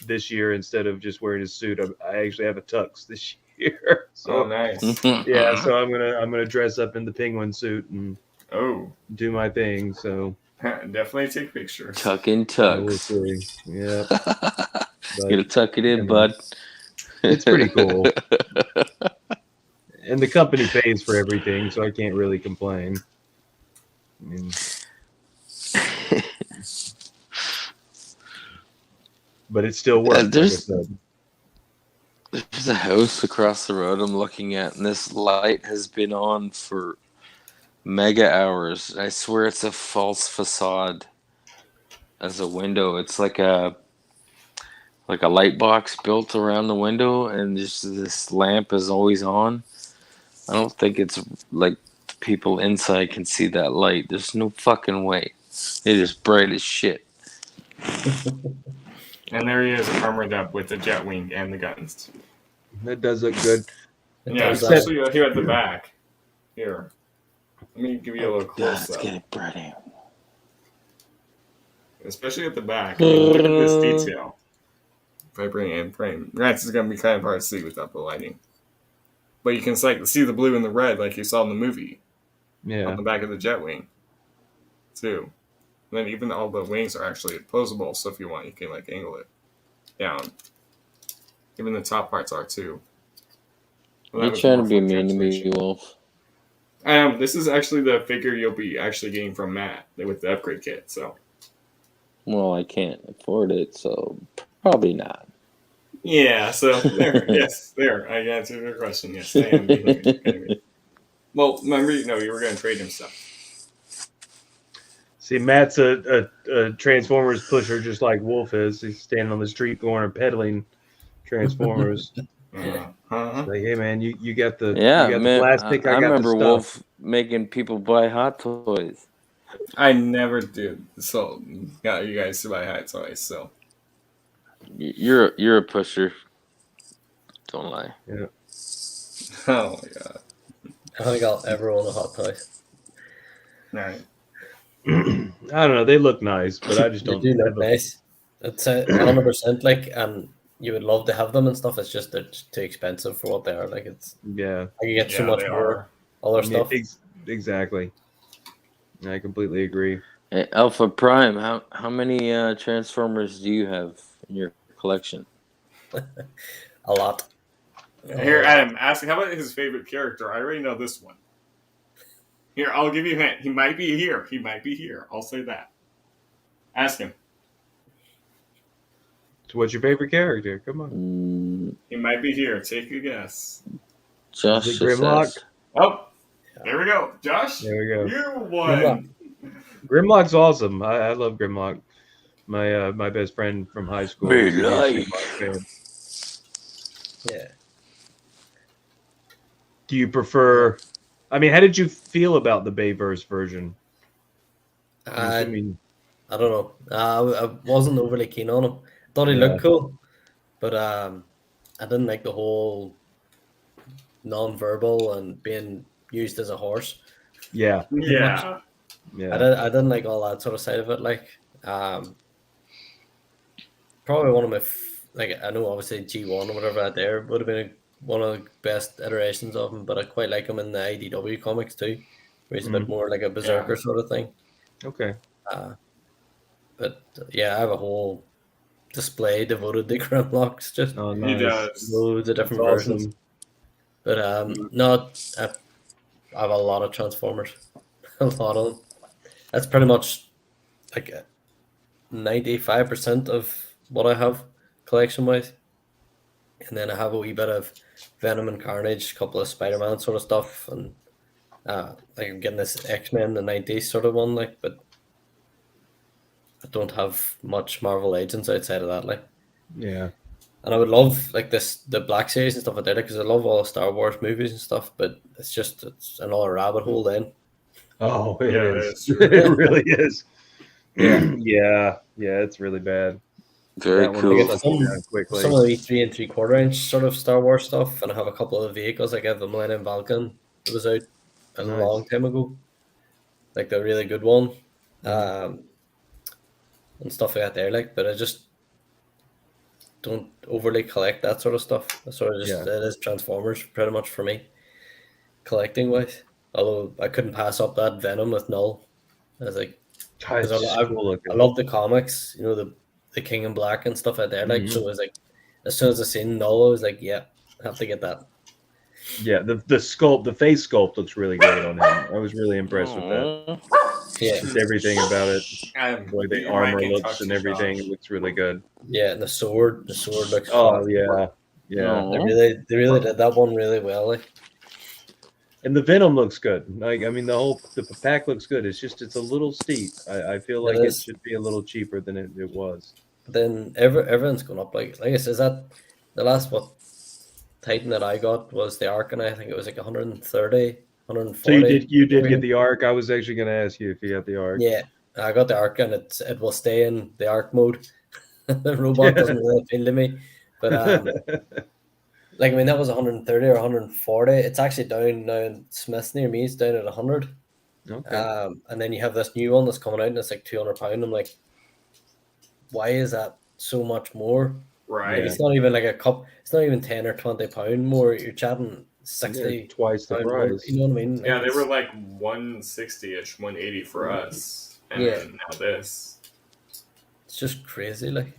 Speaker 4: this year instead of just wearing a suit, I actually have a tux this year.
Speaker 1: Oh,
Speaker 4: So
Speaker 1: nice.
Speaker 4: yeah, so I'm gonna dress up in the penguin suit and
Speaker 1: Oh,
Speaker 4: do my thing. So
Speaker 1: definitely take pictures.
Speaker 2: Tuck in
Speaker 4: yeah, we'll
Speaker 2: tucks.
Speaker 4: see. Yeah, but
Speaker 2: Gonna tuck it
Speaker 4: I
Speaker 2: in,
Speaker 4: mean,
Speaker 2: bud.
Speaker 4: it's pretty cool. And the company pays for everything, so I can't really complain. I mean, but it still works. Like I
Speaker 2: There's
Speaker 4: said.
Speaker 2: a house across the road I'm looking at, and this light has been on for mega hours. I swear it's a false facade as a window. It's like a light box built around the window, and just this lamp is always on. I don't think it's like people inside can see that light. There's no fucking way. It is bright as shit.
Speaker 1: And there he is, armored up with the jet wing and the guns.
Speaker 4: That does look good.
Speaker 3: It
Speaker 1: Yeah,
Speaker 3: does,
Speaker 4: Except-
Speaker 1: especially here at the back. Here. Let me give you a little close
Speaker 2: Let's
Speaker 1: up.
Speaker 2: get it bright out.
Speaker 1: Especially at the back. I mean, look at this detail. If I bring it in frame. Granted, it's going to be kind of hard to see without the lighting. But you can see the blue and the red like you saw in the movie.
Speaker 4: Yeah.
Speaker 1: On the back of the jet wing. Too. And then even all the wings are actually opposable, so if you want, you can like angle it down. Even the top parts are too. Well, that
Speaker 2: You're
Speaker 1: was
Speaker 2: trying
Speaker 1: more
Speaker 2: to be
Speaker 1: for
Speaker 2: mean to me,
Speaker 1: translation.
Speaker 2: Wolf.
Speaker 1: This is actually the figure you'll be actually getting from Matt with the upgrade kit. So
Speaker 2: Well, I can't afford it, so probably not.
Speaker 1: yeah, so there, yes, there. I answered your question. Yes, I am getting it. Well, remember, you were going to trade him stuff.
Speaker 4: See, Matt's a Transformers pusher, just like Wolf is. He's standing on the street corner peddling Transformers. Like, hey man, you got the
Speaker 2: Yeah,
Speaker 4: you got
Speaker 2: man.
Speaker 4: the plastic.
Speaker 2: I
Speaker 4: I got the
Speaker 2: remember
Speaker 4: stuff.
Speaker 2: Wolf making people buy hot toys.
Speaker 1: I never did. So got you guys to buy hot toys. So
Speaker 2: You're a pusher. Don't lie.
Speaker 4: Yeah.
Speaker 1: oh my god.
Speaker 3: I don't think I'll ever own a hot toy.
Speaker 1: All right.
Speaker 4: I don't know. They look nice, but I just
Speaker 3: They
Speaker 4: don't.
Speaker 3: do look
Speaker 4: have a-
Speaker 3: nice. It's 100% like, and you would love to have them and stuff. It's just they're just too expensive for what they are. Like it's,
Speaker 4: Yeah.
Speaker 3: I can get so
Speaker 1: Yeah,
Speaker 3: much
Speaker 1: they
Speaker 3: more
Speaker 1: are.
Speaker 3: other
Speaker 4: Yeah,
Speaker 3: stuff.
Speaker 4: exactly. I completely agree.
Speaker 2: Hey, Alpha Prime, how many Transformers do you have in your collection?
Speaker 3: A lot.
Speaker 1: Here, Adam, ask how about his favorite character? I already know this one. Here, I'll give you a hint. He might be here. He might be here. I'll say that. Ask him.
Speaker 4: So, what's your favorite character? Come on.
Speaker 1: He might be here. Take a guess.
Speaker 2: Josh
Speaker 4: Is it
Speaker 2: just
Speaker 4: Grimlock?
Speaker 2: asked.
Speaker 1: Oh, there we go. Josh,
Speaker 4: There we go.
Speaker 1: you won.
Speaker 4: Grimlock's awesome. I love Grimlock. My best friend from high school.
Speaker 2: Me
Speaker 4: was a huge
Speaker 2: like.
Speaker 4: Grimlock fan.
Speaker 3: Yeah.
Speaker 4: Do you prefer? I mean, how did you feel about the Bayverse version? I'm
Speaker 3: I
Speaker 4: assuming-
Speaker 3: don't know. I wasn't overly keen on him. Thought he
Speaker 4: Yeah.
Speaker 3: looked cool, but I didn't like the whole non-verbal and being used as a horse.
Speaker 4: yeah,
Speaker 1: Yeah.
Speaker 4: yeah.
Speaker 3: I didn't like all that sort of side of it. Like, probably one of my like I know obviously G1 or whatever out there would have been one of the best iterations of him, but I quite like him in the IDW comics too, where he's a bit more like a berserker sort of thing.
Speaker 4: Okay.
Speaker 3: But yeah, I have a whole display devoted to Grimlocks, just
Speaker 4: Oh,
Speaker 1: He
Speaker 4: nice.
Speaker 1: does.
Speaker 3: loads of different
Speaker 4: That's
Speaker 3: versions.
Speaker 4: awesome.
Speaker 3: But no, I have a lot of Transformers, a lot of them. That's pretty much like 95% of what I have collection wise. And then I have a wee bit of Venom and Carnage, a couple of Spider-Man sort of stuff, and like I'm getting this X-Men the 90s sort of one, like, but I don't have much Marvel Agents outside of that, like.
Speaker 4: Yeah.
Speaker 3: And I would love like the Black Series and stuff like that because I love all the Star Wars movies and stuff. But it's another rabbit hole then.
Speaker 4: Oh, it
Speaker 1: Yeah,
Speaker 4: is.
Speaker 1: that's true.
Speaker 4: It really is.
Speaker 3: Yeah.
Speaker 4: Yeah, it's really bad.
Speaker 2: Very
Speaker 4: That one
Speaker 3: Like
Speaker 2: cool.
Speaker 4: gets
Speaker 3: it's
Speaker 4: down quickly.
Speaker 3: some of the 3 3/4 inch sort of Star Wars stuff, and I have a couple of the vehicles. Like I have the Millennium Falcon that was out a
Speaker 4: Nice.
Speaker 3: long time ago, like the really good one,
Speaker 4: Mhm.
Speaker 3: and stuff like that. There, like, but I just don't overly collect that sort of stuff. I sort of just
Speaker 4: Yeah.
Speaker 3: it is Transformers pretty much for me, collecting wise. Although I couldn't pass up that Venom with Null. I was like, because
Speaker 4: It's cool
Speaker 3: I
Speaker 4: looking.
Speaker 3: love the comics, the King in Black and stuff like that. Like, so
Speaker 4: Mhm.
Speaker 3: it was like, as soon as I seen Null, I was like, yeah, I have to get that.
Speaker 4: Yeah, the sculpt, the face sculpt looks really great on him. I was really impressed with that.
Speaker 3: Yeah,
Speaker 4: Just everything about it, the way the
Speaker 1: Your
Speaker 4: armor
Speaker 1: mic and
Speaker 4: looks
Speaker 1: talk
Speaker 4: and
Speaker 1: to
Speaker 4: everything,
Speaker 1: Josh.
Speaker 4: it looks really good.
Speaker 3: yeah, and the sword looks
Speaker 4: Oh
Speaker 3: fucking.
Speaker 4: yeah, yeah.
Speaker 3: They really did that one really well. Like,
Speaker 4: And the Venom looks good. Like I mean, the pack looks good. It's just it's a little steep. I feel
Speaker 3: it
Speaker 4: like it
Speaker 3: is.
Speaker 4: should be a little cheaper than it was.
Speaker 3: But then everyone's going up. Like I said, is that the last what Titan that I got was the Arc, and I think it was like 130,
Speaker 4: So you
Speaker 3: 140.
Speaker 4: did get the arc. I was actually going to ask you if you got the arc.
Speaker 3: Yeah, I got the Arc, and it will stay in the Arc mode. The robot
Speaker 4: Yeah.
Speaker 3: doesn't really appeal to me, but like I mean that was 130 or 140. It's actually down now in Smith's near me. It's down at 100.
Speaker 4: Okay.
Speaker 3: And then you have this new one that's coming out, and it's like £200. I'm like, why is that so much more?
Speaker 1: Right.
Speaker 3: Like it's not even like a cup. It's not even £10 or £20 more. You're chatting
Speaker 4: Yeah,
Speaker 3: £60
Speaker 4: twice the
Speaker 3: more.
Speaker 4: price.
Speaker 3: You know what I mean? Like,
Speaker 1: Yeah, they were like 160-ish, 180 for us. And
Speaker 3: Yeah.
Speaker 1: then now this.
Speaker 3: it's just crazy. Like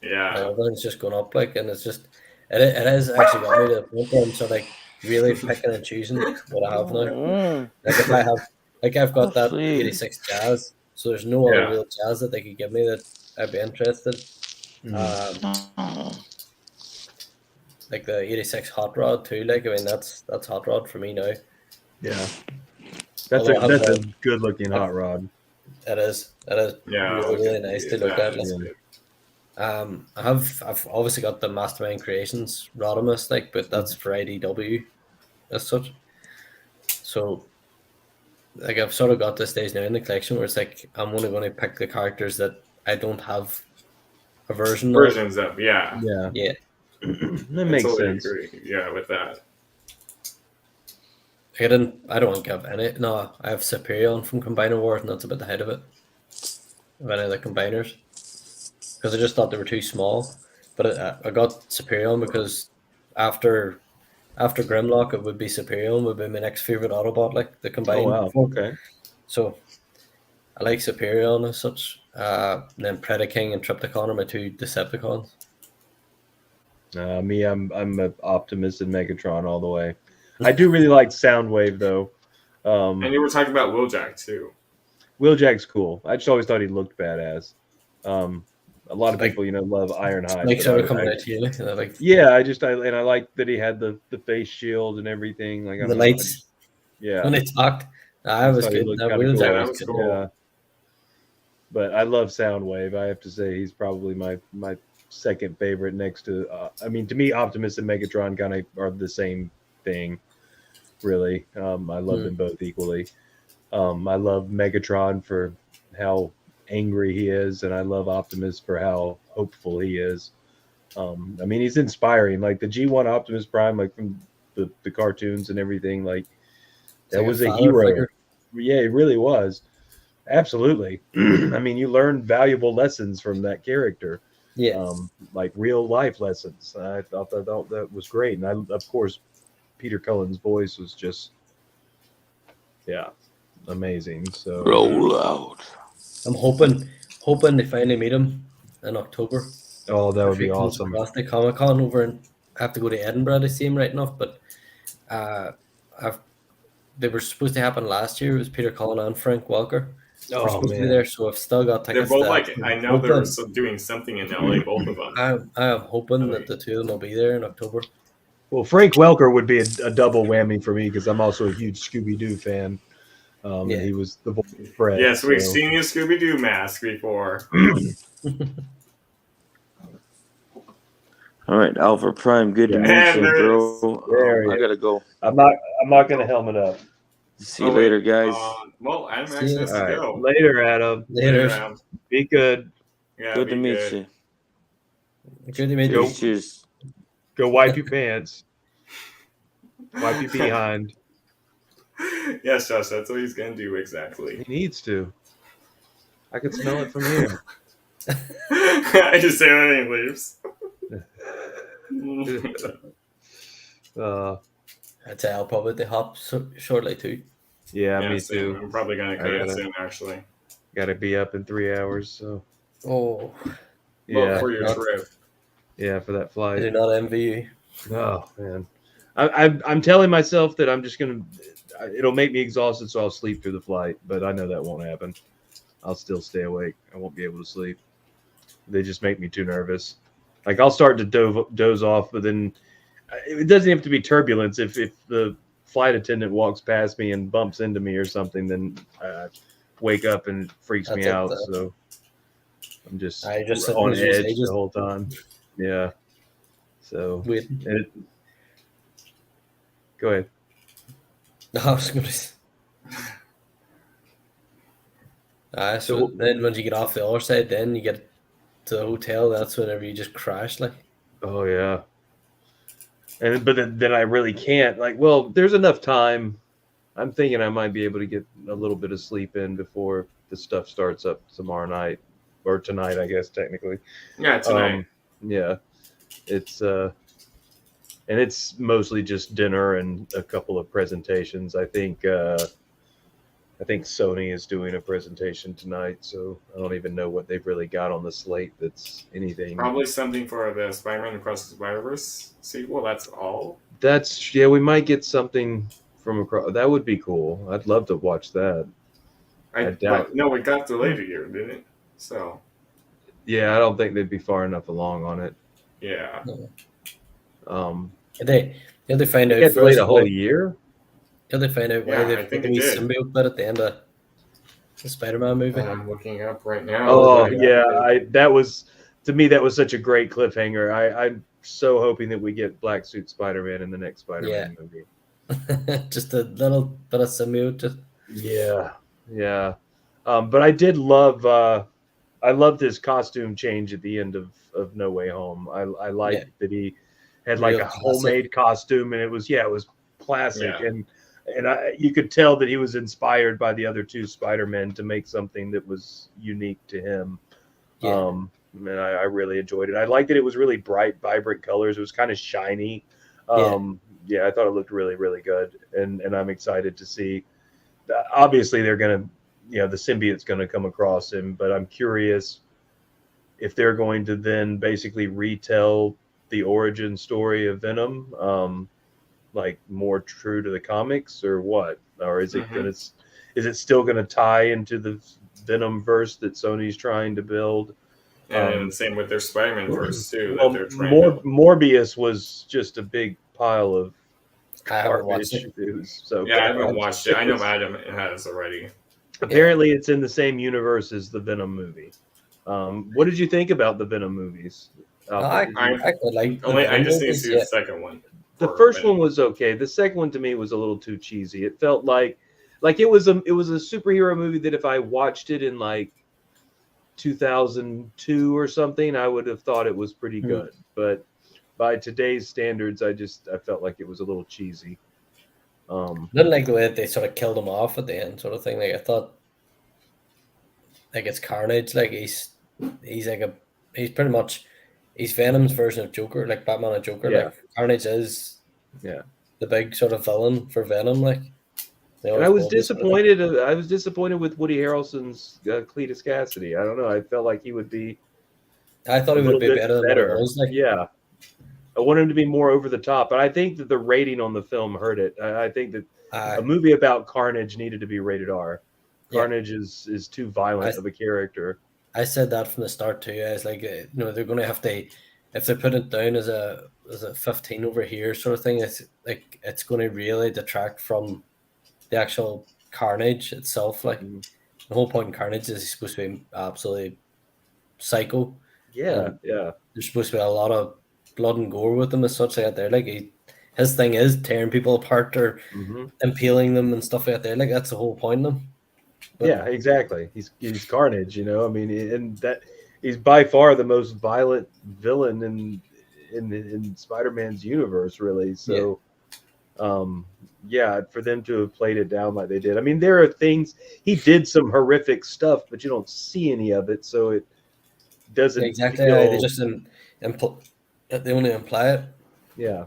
Speaker 1: Yeah.
Speaker 3: everything's just going up. Like, and it's just it has actually got me to the point where I'm sort of like really picking and choosing what I have now. Like if I have, like I've got that 86 Jazz, so there's no other
Speaker 1: Yeah.
Speaker 3: real Jazz that they could give me that I'd be interested. Like the 86 Hot Rod too. Like I mean that's Hot Rod for me now.
Speaker 4: Yeah. That's
Speaker 3: Although I have
Speaker 4: a good looking hot rod.
Speaker 3: It is
Speaker 1: Yeah.
Speaker 3: really nice to look at.
Speaker 1: That's
Speaker 3: Like,
Speaker 1: good.
Speaker 3: I've obviously got the Mastermind Creations Rodimus, like, but that's for IDW as such. So like I've sort of got this stage now in the collection where it's like I'm only going to pick the characters that I don't have a version of.
Speaker 1: Versions of, yeah.
Speaker 4: Yeah.
Speaker 3: Yeah.
Speaker 4: That
Speaker 1: I
Speaker 4: makes
Speaker 1: totally
Speaker 4: sense.
Speaker 1: agree. Yeah, with that.
Speaker 3: I don't think I have any. No, I have Superion from Combiner Wars, and that's about the height of it. Of any of the combiners. Because I just thought they were too small. But I got Superion because after Grimlock, it would be Superion, would be my next favorite Autobot, like the combined.
Speaker 4: Oh wow.
Speaker 3: form.
Speaker 4: Okay.
Speaker 3: So I like Superion as such. And then Predaking and Triptychon are my two Decepticons.
Speaker 4: Me, I'm an Optimus and Megatron all the way. I do really like Soundwave though.
Speaker 1: And you were talking about Wheeljack too.
Speaker 4: Wheeljack's cool. I just always thought he looked badass. A lot of
Speaker 3: Like-
Speaker 4: people, love Ironhide.
Speaker 3: Like
Speaker 4: but
Speaker 3: sort of
Speaker 4: I-
Speaker 3: coming
Speaker 4: I-
Speaker 3: out to you, like, and I like
Speaker 4: yeah, I like that he had the face shield and everything. Like
Speaker 3: the lights
Speaker 4: yeah.
Speaker 3: when they talked. I was
Speaker 4: thought he
Speaker 3: good.
Speaker 4: looked
Speaker 3: That
Speaker 4: kinda
Speaker 3: Wheeljack
Speaker 4: cool.
Speaker 1: Yeah, that
Speaker 3: was
Speaker 1: was
Speaker 3: good.
Speaker 1: cool.
Speaker 4: Yeah. But I love Soundwave. I have to say he's probably my second favorite next to. I mean, to me, Optimus and Megatron kind of are the same thing. Really, I love them both equally. I love Megatron for how angry he is, and I love Optimus for how hopeful he is. I mean, he's inspiring. Like the G1 Optimus Prime, like from the cartoons and everything. Like that
Speaker 3: like a
Speaker 4: was a
Speaker 3: father
Speaker 4: hero.
Speaker 3: figure.
Speaker 4: Yeah, it really was. Absolutely. I mean, you learn valuable lessons from that character.
Speaker 3: Yeah,
Speaker 4: Like real life lessons. I thought that was great, and of course, Peter Cullen's voice was just, yeah, amazing. So
Speaker 2: Roll out.
Speaker 3: I'm hoping to finally meet him in October.
Speaker 4: oh, that would
Speaker 3: If he
Speaker 4: be
Speaker 3: comes
Speaker 4: awesome.
Speaker 3: across the Comic Con over, and I have to go to Edinburgh to see him right enough. But they were supposed to happen last year. It was Peter Cullen and Frank Welker. They were
Speaker 4: Oh
Speaker 3: supposed to be
Speaker 4: man,
Speaker 3: there, so I've still got
Speaker 1: They're
Speaker 3: tickets.
Speaker 1: both
Speaker 3: to
Speaker 1: like,
Speaker 3: that.
Speaker 1: I know they're doing something in LA, both of them.
Speaker 3: I am hoping that the two of them will be there in October.
Speaker 4: well, Frank Welker would be a double whammy for me because I'm also a huge Scooby Doo fan. And
Speaker 3: Yeah.
Speaker 4: he was the voice of Fred.
Speaker 1: Yes, we've
Speaker 4: so-
Speaker 1: seen your Scooby Doo mask before.
Speaker 2: All right, Alpha Prime. Good to
Speaker 4: Yeah.
Speaker 2: meet
Speaker 1: And
Speaker 2: you,
Speaker 1: there it
Speaker 2: bro.
Speaker 1: is.
Speaker 4: There he
Speaker 2: I
Speaker 4: is.
Speaker 2: gotta go.
Speaker 4: I'm not gonna helmet up.
Speaker 2: See
Speaker 1: Oh
Speaker 2: you
Speaker 1: wait.
Speaker 2: later, guys.
Speaker 1: Well, Adam
Speaker 3: See
Speaker 1: actually
Speaker 3: you.
Speaker 1: has
Speaker 4: All
Speaker 1: to
Speaker 4: right.
Speaker 1: go.
Speaker 4: Later, Adam.
Speaker 1: Later,
Speaker 3: Later.
Speaker 1: Adam.
Speaker 4: Be good.
Speaker 1: Yeah,
Speaker 2: Good to
Speaker 1: be
Speaker 2: meet
Speaker 1: good.
Speaker 2: you.
Speaker 3: Good to meet
Speaker 4: Go.
Speaker 3: you.
Speaker 2: Cheers.
Speaker 4: Go wipe your pants. Wipe your behind.
Speaker 1: Yes, Josh, that's what he's gonna do exactly.
Speaker 4: He needs to. I can smell it from here.
Speaker 1: I just say that and he leaves.
Speaker 3: I'd say I'll probably hop shortly too.
Speaker 4: Yeah,
Speaker 1: Yeah,
Speaker 4: me
Speaker 1: same.
Speaker 4: too.
Speaker 1: I'm probably gonna
Speaker 4: I
Speaker 1: cut it
Speaker 4: gotta
Speaker 1: soon, actually.
Speaker 4: be up in 3 hours. So
Speaker 3: Oh,
Speaker 1: Well,
Speaker 4: yeah,
Speaker 1: for your trip.
Speaker 4: yeah, for that
Speaker 3: I
Speaker 4: flight.
Speaker 3: do not envy you.
Speaker 4: Oh man, I'm telling myself that I'm just gonna. It'll make me exhausted, so I'll sleep through the flight. But I know that won't happen. I'll still stay awake. I won't be able to sleep. They just make me too nervous. Like I'll start to doze off, but then it doesn't have to be turbulence. If the flight attendant walks past me and bumps into me or something, then I wake up and it freaks me
Speaker 3: That's it,
Speaker 4: out. So I'm just
Speaker 3: I just sitting,
Speaker 4: on
Speaker 3: as you say,
Speaker 4: edge the
Speaker 3: just
Speaker 4: whole time. Yeah. So
Speaker 3: waiting.
Speaker 4: go ahead.
Speaker 3: No, I was gonna say. So then once you get off the other side, then you get to the hotel. That's whenever you just crash. Like,
Speaker 4: Oh yeah. But then I really can't. Like, well, there's enough time. I'm thinking I might be able to get a little bit of sleep in before the stuff starts up tomorrow night or tonight, I guess technically.
Speaker 1: Yeah, tonight.
Speaker 4: Yeah, it's and it's mostly just dinner and a couple of presentations. I think Sony is doing a presentation tonight, so I don't even know what they've really got on the slate that's anything.
Speaker 1: Probably something for the Spider-Man Across the Spider-Verse sequel. That's all.
Speaker 4: Yeah, we might get something from across. That would be cool. I'd love to watch that.
Speaker 1: No, it got delayed a year, didn't it? So
Speaker 4: Yeah, I don't think they'd be far enough along on it.
Speaker 1: yeah.
Speaker 3: they find
Speaker 4: It
Speaker 3: out
Speaker 4: got delayed
Speaker 3: first.
Speaker 4: a whole year.
Speaker 3: They find out why
Speaker 1: Yeah, I
Speaker 3: they've
Speaker 1: think
Speaker 3: taken
Speaker 1: it
Speaker 3: the
Speaker 1: did.
Speaker 3: symbiote bit at the end of the Spider-Man movie.
Speaker 1: I'm looking up right now.
Speaker 4: Oh yeah, that was to me that was such a great cliffhanger. I'm so hoping that we get Black Suit Spider-Man in the next Spider-Man movie.
Speaker 3: Just a little bit of symbiote. Just
Speaker 4: Yeah. But I did love. I loved his costume change at the end of No Way Home. I liked that he had like
Speaker 3: Real
Speaker 4: a
Speaker 3: classic.
Speaker 4: homemade costume, and it was classic,
Speaker 1: Yeah.
Speaker 4: and you could tell that he was inspired by the other two Spider-Men to make something that was unique to him.
Speaker 3: Yeah.
Speaker 4: And I really enjoyed it. I liked that it was really bright, vibrant colors. It was kind of shiny. Yeah, I thought it looked really, really good, and I'm excited to see. Obviously, they're gonna, the symbiote's gonna come across him, but I'm curious if they're going to then basically retell the origin story of Venom, like more true to the comics, or what? Or is it gonna? Is it still gonna tie into the Venom verse that Sony's trying to build?
Speaker 1: And same with their Spider-Man verse too.
Speaker 4: Well,
Speaker 1: That they're trying to.
Speaker 4: Morbius was just a big pile of
Speaker 3: I haven't watched
Speaker 4: garbage.
Speaker 3: it.
Speaker 4: It was so
Speaker 1: Yeah, I haven't
Speaker 4: garbage.
Speaker 1: watched it. I know Adam has already.
Speaker 4: Apparently, it's in the same universe as the Venom movie. What did you think about the Venom movies?
Speaker 3: I quite like the
Speaker 1: I just need to
Speaker 3: movies,
Speaker 1: see the second one.
Speaker 4: The first one was okay. The second one to me was a little too cheesy. It felt like it was a superhero movie that if I watched it in like 2002 or something, I would have thought it was pretty good. But by today's standards, I felt like it was a little cheesy.
Speaker 3: I didn't like the way that they sort of killed him off at the end, sort of thing. Like I thought, like it's Carnage. Like he's pretty much he's Venom's version of Joker, like Batman and Joker.
Speaker 4: Yeah.
Speaker 3: Like Carnage is
Speaker 4: Yeah.
Speaker 3: the big sort of villain for Venom. Like
Speaker 4: And I was disappointed. I was disappointed with Woody Harrelson's Cletus Cassidy. I don't know. I felt like he would be.
Speaker 3: I thought he would be better than what it was. Like,
Speaker 4: yeah, I want him to be more over the top, but I think that the rating on the film hurt it. I think that a movie about Carnage needed to be rated R. Carnage is too violent of a character.
Speaker 3: I said that from the start too. I was like, they're going to have to, if they put it down as a 15 over here sort of thing, it's like it's going to really detract from the actual Carnage itself. Like the whole point in Carnage is he's supposed to be absolutely psycho.
Speaker 4: Yeah.
Speaker 3: There's supposed to be a lot of blood and gore with him as such like that. There, like his thing is tearing people apart or
Speaker 4: Mhm.
Speaker 3: impaling them and stuff like that. There, like that's the whole point of him. But
Speaker 4: Yeah, exactly. He's Carnage, I mean, and that he's by far the most violent villain in Spider-Man's universe, really. So, yeah, for them to have played it down like they did. I mean, there are things he did some horrific stuff, but you don't see any of it, so it
Speaker 3: yeah,
Speaker 4: doesn't
Speaker 3: exactly, they
Speaker 4: feel.
Speaker 3: just they only imply it.
Speaker 4: Yeah.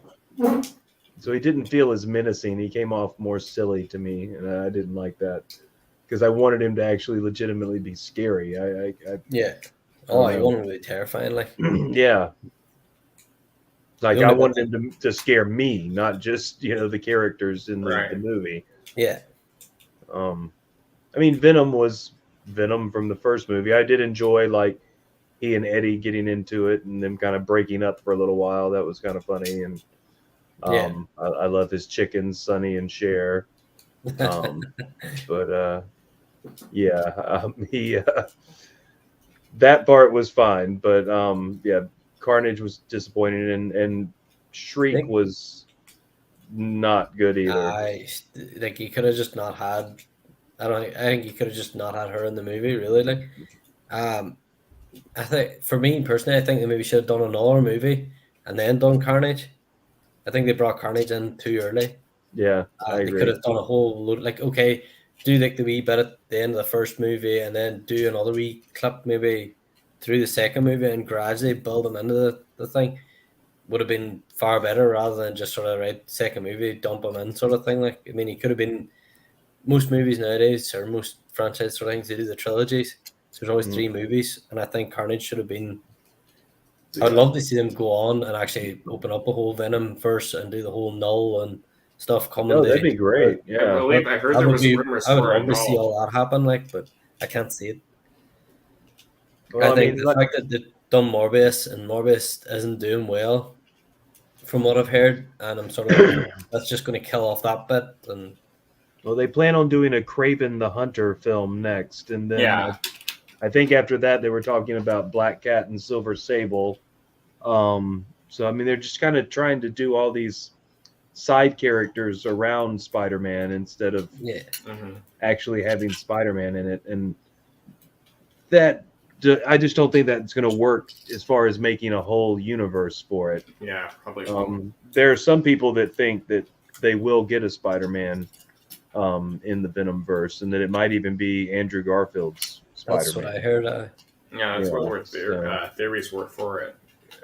Speaker 4: So he didn't feel as menacing. He came off more silly to me, and I didn't like that because I wanted him to actually legitimately be scary.
Speaker 3: Yeah.
Speaker 4: I don't
Speaker 3: Oh, you
Speaker 4: know.
Speaker 3: want him to be terrifying, like
Speaker 4: Yeah,
Speaker 3: the
Speaker 4: like I
Speaker 3: only bit
Speaker 4: wanted him to scare me, not just the characters in the
Speaker 1: Right.
Speaker 4: movie.
Speaker 3: yeah.
Speaker 4: Um, I mean, Venom was Venom from the first movie. I did enjoy like he and Eddie getting into it and them kind of breaking up for a little while. That was kind of funny, and
Speaker 3: Yeah.
Speaker 4: I love his chickens, Sonny and Cher. But yeah, he that part was fine, but yeah, Carnage was disappointing, and Shriek
Speaker 3: think
Speaker 4: was not good either.
Speaker 3: I like you could have just not had. I think you could have just not had her in the movie. Really, like um, I think for me personally, I think they maybe should have done another movie and then done Carnage. I think they brought Carnage in too early.
Speaker 4: Yeah, I
Speaker 3: They could
Speaker 4: agree.
Speaker 3: have done a whole load, like okay, do like the wee bit at the end of the first movie, and then do another wee clip maybe through the second movie, and gradually build them into the thing. Would have been far better rather than just sort of right second movie dump them in sort of thing. Like I mean, he could have been most movies nowadays or most franchise sort of things they do the trilogies. So there's always
Speaker 4: Mm.
Speaker 3: three movies, and I think Carnage should have been. I would love to see them go on and actually open up a whole Venom verse and do the whole Null and stuff coming
Speaker 4: No,
Speaker 3: to
Speaker 4: that'd be
Speaker 3: each other.
Speaker 4: great.
Speaker 1: I
Speaker 4: Yeah.
Speaker 1: believe I heard
Speaker 3: That
Speaker 1: there
Speaker 3: would
Speaker 1: was
Speaker 3: be.
Speaker 1: rumors
Speaker 3: I would
Speaker 1: for
Speaker 3: love
Speaker 1: it
Speaker 3: to see
Speaker 1: all.
Speaker 3: all that happen. Like, but I can't see it.
Speaker 4: Well,
Speaker 3: I
Speaker 4: I
Speaker 3: think
Speaker 4: mean,
Speaker 3: the fact that they've done Morbius and Morbius isn't doing well, from what I've heard, and I'm sort of like, that's just going to kill off that bit. And
Speaker 4: well, they plan on doing a Craven the Hunter film next, and then
Speaker 1: Yeah.
Speaker 4: I think after that they were talking about Black Cat and Silver Sable. So I mean, they're just kind of trying to do all these side characters around Spider-Man instead of
Speaker 3: yeah,
Speaker 1: Hmm.
Speaker 4: actually having Spider-Man in it, and that I just don't think that's going to work as far as making a whole universe for it.
Speaker 1: Yeah, probably won't.
Speaker 4: There are some people that think that they will get a Spider-Man in the Venom verse, and that it might even be Andrew Garfield's
Speaker 3: that's what
Speaker 4: Spider-Man.
Speaker 3: I heard.
Speaker 1: Yeah, that's what
Speaker 4: Yeah,
Speaker 1: were theories were for it.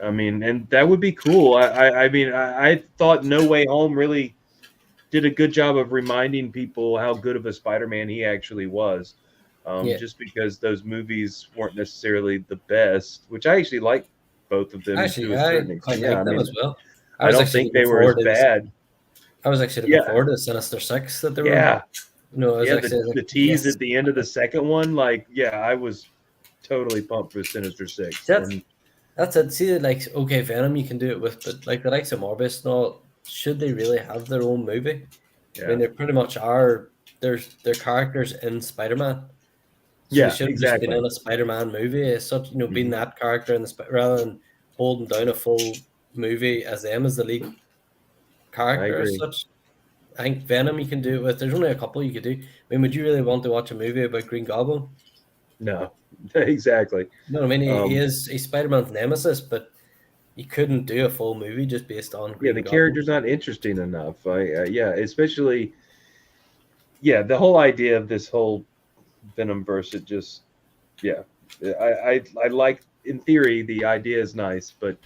Speaker 4: I mean, and that would be cool. I mean, I thought No Way Home really did a good job of reminding people how good of a Spider-Man he actually was.
Speaker 3: Yeah,
Speaker 4: Just because those movies weren't necessarily the best, which I actually like both of them to
Speaker 3: actually,
Speaker 4: a
Speaker 3: I
Speaker 4: certain
Speaker 3: quite
Speaker 4: extent. Yeah, I
Speaker 3: like them
Speaker 4: mean,
Speaker 3: as well. I
Speaker 4: I
Speaker 3: was
Speaker 4: don't
Speaker 3: actually
Speaker 4: think
Speaker 3: looking
Speaker 4: they were as
Speaker 3: forward to this.
Speaker 4: bad.
Speaker 3: I was actually looking
Speaker 4: Yeah,
Speaker 3: forward to Sinister Six that they were.
Speaker 4: yeah,
Speaker 3: I was
Speaker 4: yeah.
Speaker 3: actually
Speaker 4: The
Speaker 3: like,
Speaker 4: tease
Speaker 3: yes,
Speaker 4: at the end of the second one, like, yeah, I was totally pumped for Sinister Six,
Speaker 3: that's
Speaker 4: and
Speaker 3: that's it. See, like, okay, Venom, you can do it with, but like the likes of Morbius, no, should they really have their own movie? I
Speaker 4: yeah,
Speaker 3: mean, they pretty much are. Their characters in Spider-Man, so they
Speaker 4: yeah,
Speaker 3: should have just been
Speaker 4: exactly.
Speaker 3: in a Spider-Man movie as such. Being
Speaker 4: Hmm.
Speaker 3: that character in the rather than holding down a full movie as them as the lead
Speaker 4: I
Speaker 3: character as
Speaker 4: agree.
Speaker 3: such. I think Venom you can do it with. There's only a couple you could do. I mean, would you really want to watch a movie about Green Goblin?
Speaker 4: No, exactly.
Speaker 3: No, I mean he
Speaker 4: Um,
Speaker 3: is he's Spider-Man's nemesis, but you couldn't do a full movie just based on
Speaker 4: yeah,
Speaker 3: Green
Speaker 4: the
Speaker 3: Goblin.
Speaker 4: character's not interesting enough. Yeah, especially yeah, the whole idea of this whole Venom verse, it just yeah, I like in theory the idea is nice, but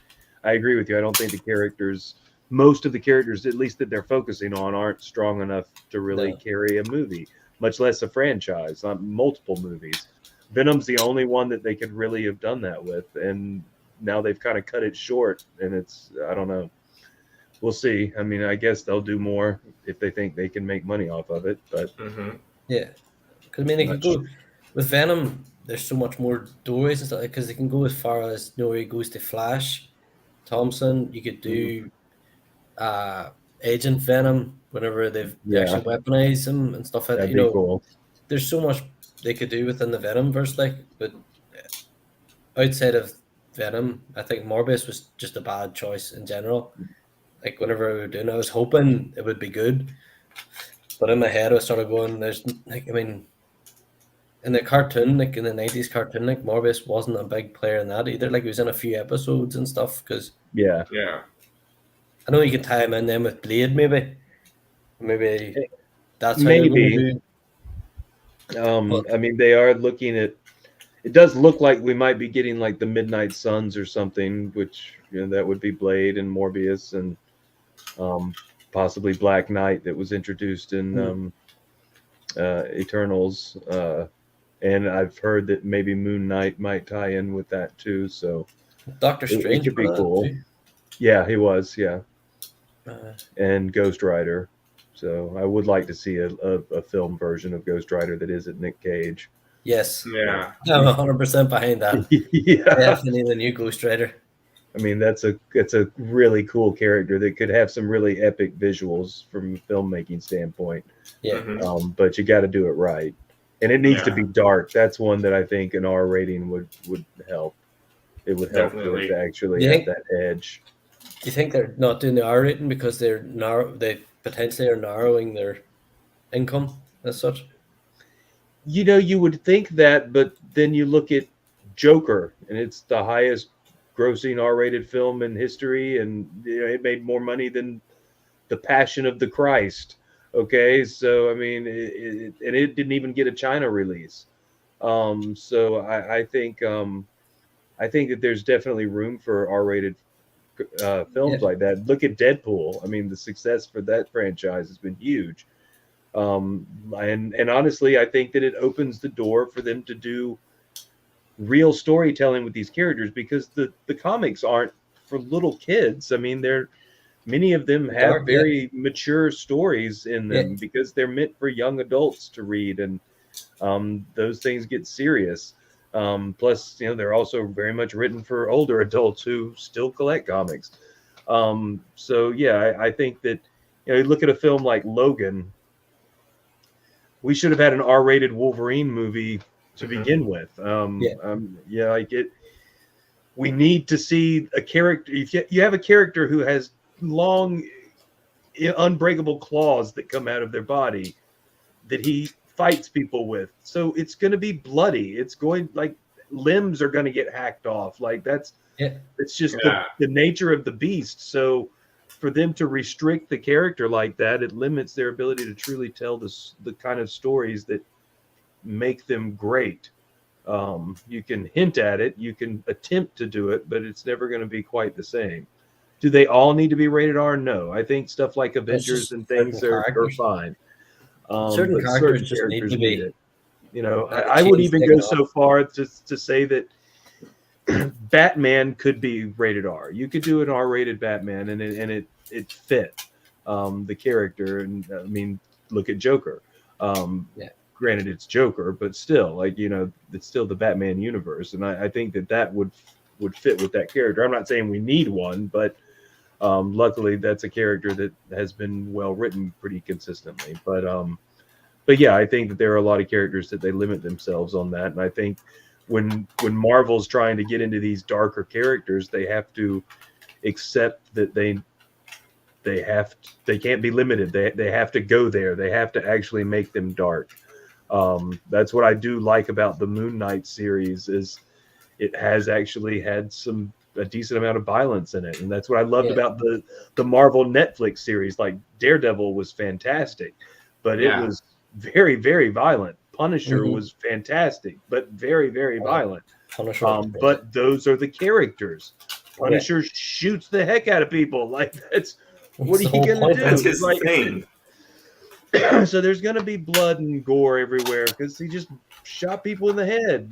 Speaker 4: I agree with you. I don't think the characters, most of the characters, at least that they're focusing on, aren't strong enough to really
Speaker 3: No,
Speaker 4: carry a movie, much less a franchise, not multiple movies. Venom's the only one that they could really have done that with, and now they've kind of cut it short, and it's I don't know. We'll see. I mean, I guess they'll do more if they think they can make money off of it, but
Speaker 1: Hmm.
Speaker 3: yeah, because I mean they could
Speaker 4: not sure.
Speaker 3: go with Venom. There's so much more doorways and stuff because they can go as far as he goes to Flash Thompson. You could
Speaker 4: Mhm.
Speaker 3: do Agent Venom whenever they
Speaker 4: Yeah,
Speaker 3: actually weaponize him and stuff like that.
Speaker 4: that'd be cool.
Speaker 3: There's so much they could do within the Venom verse, like, but outside of Venom. I think Morbius was just a bad choice in general. Like whenever we were doing it, I was hoping it would be good, but in my head I was sort of going, "There's like, I mean, in the cartoon, like in the '90s cartoon, like Morbius wasn't a big player in that either. Like he was in a few episodes and stuff. Because
Speaker 4: Yeah.
Speaker 1: Yeah.
Speaker 3: I know you can tie him in then with Blade, maybe that's how they're going to
Speaker 4: Maybe.
Speaker 3: do. But
Speaker 4: I mean, they are looking at. It does look like we might be getting like the Midnight Suns or something, which that would be Blade and Morbius and possibly Black Knight that was introduced in Eternals. And I've heard that maybe Moon Knight might tie in with that too. So
Speaker 3: Doctor
Speaker 4: it
Speaker 3: Strange
Speaker 4: could be
Speaker 3: for that
Speaker 4: cool.
Speaker 3: too.
Speaker 4: Yeah, he was. Yeah,
Speaker 3: Uh,
Speaker 4: and Ghost Rider. So I would like to see a film version of Ghost Rider that isn't Nick Cage.
Speaker 3: yes,
Speaker 1: Yeah.
Speaker 3: I'm 100% behind that.
Speaker 4: Yeah,
Speaker 3: Definitely the new Ghost Rider.
Speaker 4: I mean that's a really cool character that could have some really epic visuals from a filmmaking standpoint.
Speaker 3: Yeah,
Speaker 1: Mhm.
Speaker 4: But you got to do it right, and it needs to
Speaker 1: Yeah.
Speaker 4: be dark. That's one that I think an R rating would help. It would help for it
Speaker 1: Definitely.
Speaker 4: to actually
Speaker 3: You
Speaker 4: have
Speaker 3: think-
Speaker 4: that edge.
Speaker 3: do you think they're not doing the R rating because they potentially are narrowing their income as such?
Speaker 4: You would think that, but then you look at Joker, and it's the highest grossing R-rated film in history, and it made more money than The Passion of the Christ. Okay, so I mean, and it didn't even get a China release. So I think that there's definitely room for R-rated films
Speaker 3: Yeah.
Speaker 4: like that. Look at Deadpool. I mean, the success for that franchise has been huge. And honestly, I think that it opens the door for them to do real storytelling with these characters because the comics aren't for little kids. I mean, many of them have
Speaker 3: Dark, yeah.
Speaker 4: very mature stories in them
Speaker 3: Yeah.
Speaker 4: because they're meant for young adults to read, and those things get serious. Plus, they're also very much written for older adults who still collect comics. So yeah, I think that you look at a film like Logan. We should have had an R-rated Wolverine movie to
Speaker 1: Mhm.
Speaker 4: begin with.
Speaker 3: Yeah.
Speaker 4: Like it. We need to see a character. If you have a character who has long, unbreakable claws that come out of their body that he fights people with, so it's going to be bloody. It's going like limbs are going to get hacked off. Like it's just
Speaker 1: Yeah.
Speaker 4: the nature of the beast. So for them to restrict the character like that, it limits their ability to truly tell the kind of stories that make them great. You can hint at it, you can attempt to do it, but it's never going to be quite the same. Do they all need to be rated R? No. I think stuff like Avengers
Speaker 3: just
Speaker 4: and things
Speaker 3: certain
Speaker 4: are
Speaker 3: characters.
Speaker 4: fine.
Speaker 3: Certain
Speaker 4: But
Speaker 3: characters
Speaker 4: certain
Speaker 3: just need
Speaker 4: characters
Speaker 3: to
Speaker 4: need
Speaker 3: be.
Speaker 4: it.
Speaker 3: The
Speaker 4: I would
Speaker 3: chains
Speaker 4: even
Speaker 3: taken
Speaker 4: go
Speaker 3: off.
Speaker 4: so far to say that Batman could be rated R. You could do an R-rated Batman, and it fit the character. And I mean, look at Joker.
Speaker 3: Yeah.
Speaker 4: Granted, it's Joker, but still, it's still the Batman universe, and I think that would fit with that character. I'm not saying we need one, but luckily, that's a character that has been well written pretty consistently. But yeah, I think that there are a lot of characters that they limit themselves on that, and I think when Marvel's trying to get into these darker characters, they have to accept that they can't be limited. They have to go there. They have to actually make them dark. That's what I do like about the Moon Knight series is it has actually had a decent amount of violence in it, and that's what I loved about the Marvel Netflix series. Like Daredevil was fantastic, but it was very, very violent. Punisher was fantastic, but very, very violent.
Speaker 3: Punisher.
Speaker 4: But those are the characters. Punisher shoots the heck out of people. Like what are you gonna do?
Speaker 1: That's his thing.
Speaker 4: So there's gonna be blood and gore everywhere because he just shot people in the head.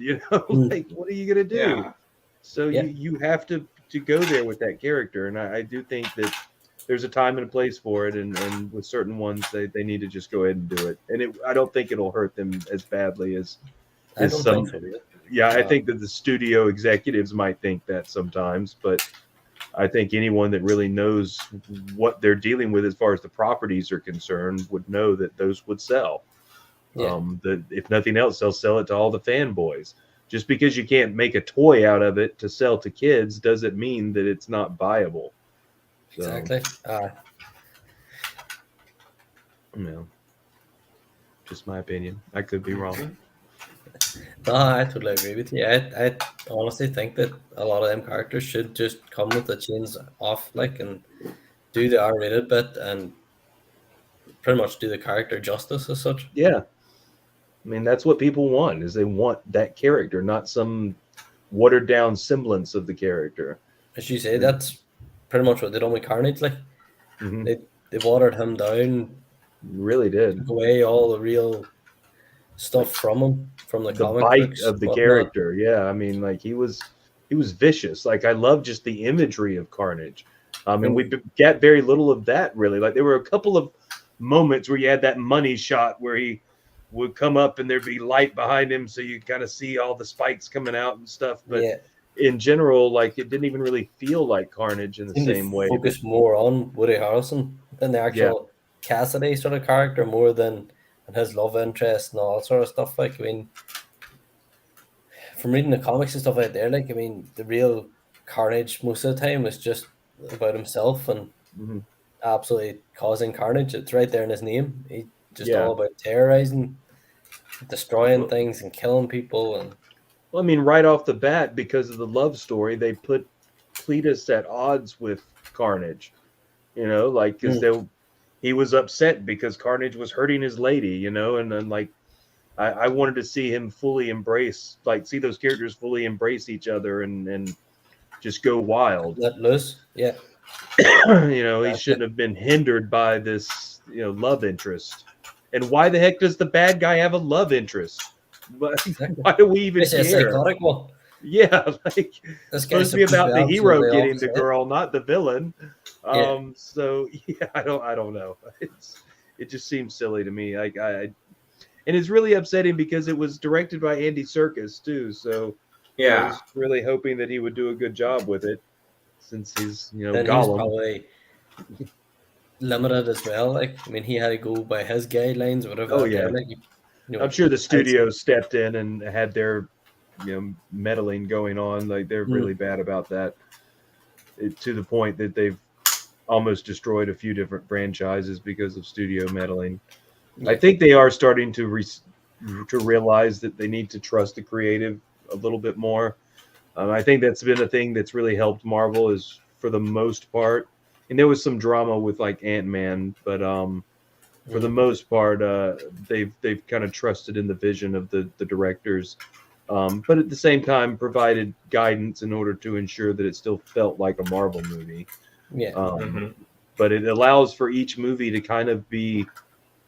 Speaker 4: Like what are you gonna do?
Speaker 1: Yeah.
Speaker 4: So you have to go there with that character, and I do think that there's a time and a place for it, and with certain ones they need to just go ahead and do it. And I don't think it'll hurt them as badly as some.
Speaker 3: Think so.
Speaker 4: Yeah, I think that the studio executives might think that sometimes, but I think anyone that really knows what they're dealing with as far as the properties are concerned would know that those would sell.
Speaker 3: Yeah.
Speaker 4: That if nothing else, they'll sell it to all the fanboys. Just because you can't make a toy out of it to sell to kids doesn't mean that it's not viable. So,
Speaker 3: Exactly.
Speaker 4: just my opinion. I could be wrong.
Speaker 3: No, I totally agree with you. I honestly think that a lot of them characters should just come with the chains off, like, and do the R-rated bit and pretty much do the character justice as such.
Speaker 4: Yeah. I mean, that's what people want, is they want that character, not some watered down semblance of the character.
Speaker 3: As you say, that's pretty much what they done with Carnage. Like,
Speaker 4: Mm-hmm.
Speaker 3: they watered him down,
Speaker 4: Really did.
Speaker 3: took away all the real stuff from him, from the
Speaker 4: The
Speaker 3: comic
Speaker 4: bite
Speaker 3: books,
Speaker 4: of the
Speaker 3: whatnot.
Speaker 4: character. Yeah, I mean, like he was vicious. Like I love just the imagery of Carnage. And we get very little of that really. Like there were a couple of moments where you had that money shot where he would come up and there'd be light behind him, so you kind of see all the spikes coming out and stuff. But
Speaker 3: Yeah,
Speaker 4: in general, like it didn't even really feel like Carnage in the
Speaker 3: seemed to
Speaker 4: same way.
Speaker 3: focus more on Woody Harrelson than the actual Cassidy sort of character, more than his love interest and all that sort of stuff. Like, I mean, from reading the comics and stuff out there, like, I mean, the real Carnage most of the time was just about himself and
Speaker 4: Mhm.
Speaker 3: absolutely causing carnage. It's right there in his name. He just
Speaker 4: Yeah.
Speaker 3: all about terrorizing, destroying
Speaker 4: Well-
Speaker 3: things, and killing people. And
Speaker 4: Well, I mean, right off the bat, because of the love story, they put Cletus at odds with Carnage. You know, like because he was upset because Carnage was hurting his lady. You know, and then like I wanted to see him fully embrace, like see those characters fully embrace each other and just go wild.
Speaker 3: let loose. Yeah,
Speaker 4: You know, he
Speaker 3: That's
Speaker 4: shouldn't have been hindered by this, love interest. And why the heck does the bad guy have a love interest? Why do we even
Speaker 3: it's a
Speaker 4: care?
Speaker 3: psychotic one.
Speaker 4: Yeah, like
Speaker 3: This
Speaker 4: it's
Speaker 3: guy's
Speaker 4: supposed to be about the hero
Speaker 3: absolutely
Speaker 4: getting
Speaker 3: off
Speaker 4: the
Speaker 3: his head.
Speaker 4: girl, not the villain.
Speaker 3: Yeah.
Speaker 4: So yeah, I don't know. It just seems silly to me. Like and it's really upsetting because it was directed by Andy Serkis too. So I
Speaker 1: Yeah.
Speaker 4: was really hoping that he would do a good job with it, since he's
Speaker 3: Then he's
Speaker 4: Gollum.
Speaker 3: probably limited as well. Like, I mean, he had to go by his guidelines, whatever.
Speaker 4: Oh,
Speaker 3: that
Speaker 4: yeah.
Speaker 3: there, like,
Speaker 4: I'm sure the studio stepped in and had their meddling going on. Like they're really bad about that, to the point that they've almost destroyed a few different franchises because of studio meddling.
Speaker 3: Yeah.
Speaker 4: I think they are starting to realize that they need to trust the creative a little bit more. I think that's been a thing that's really helped Marvel, is for the most part. And there was some drama with like Ant-Man, but for the most part, they've kind of trusted in the vision of the directors, but at the same time provided guidance in order to ensure that it still felt like a Marvel movie.
Speaker 3: Yeah.
Speaker 4: But it allows for each movie to kind of be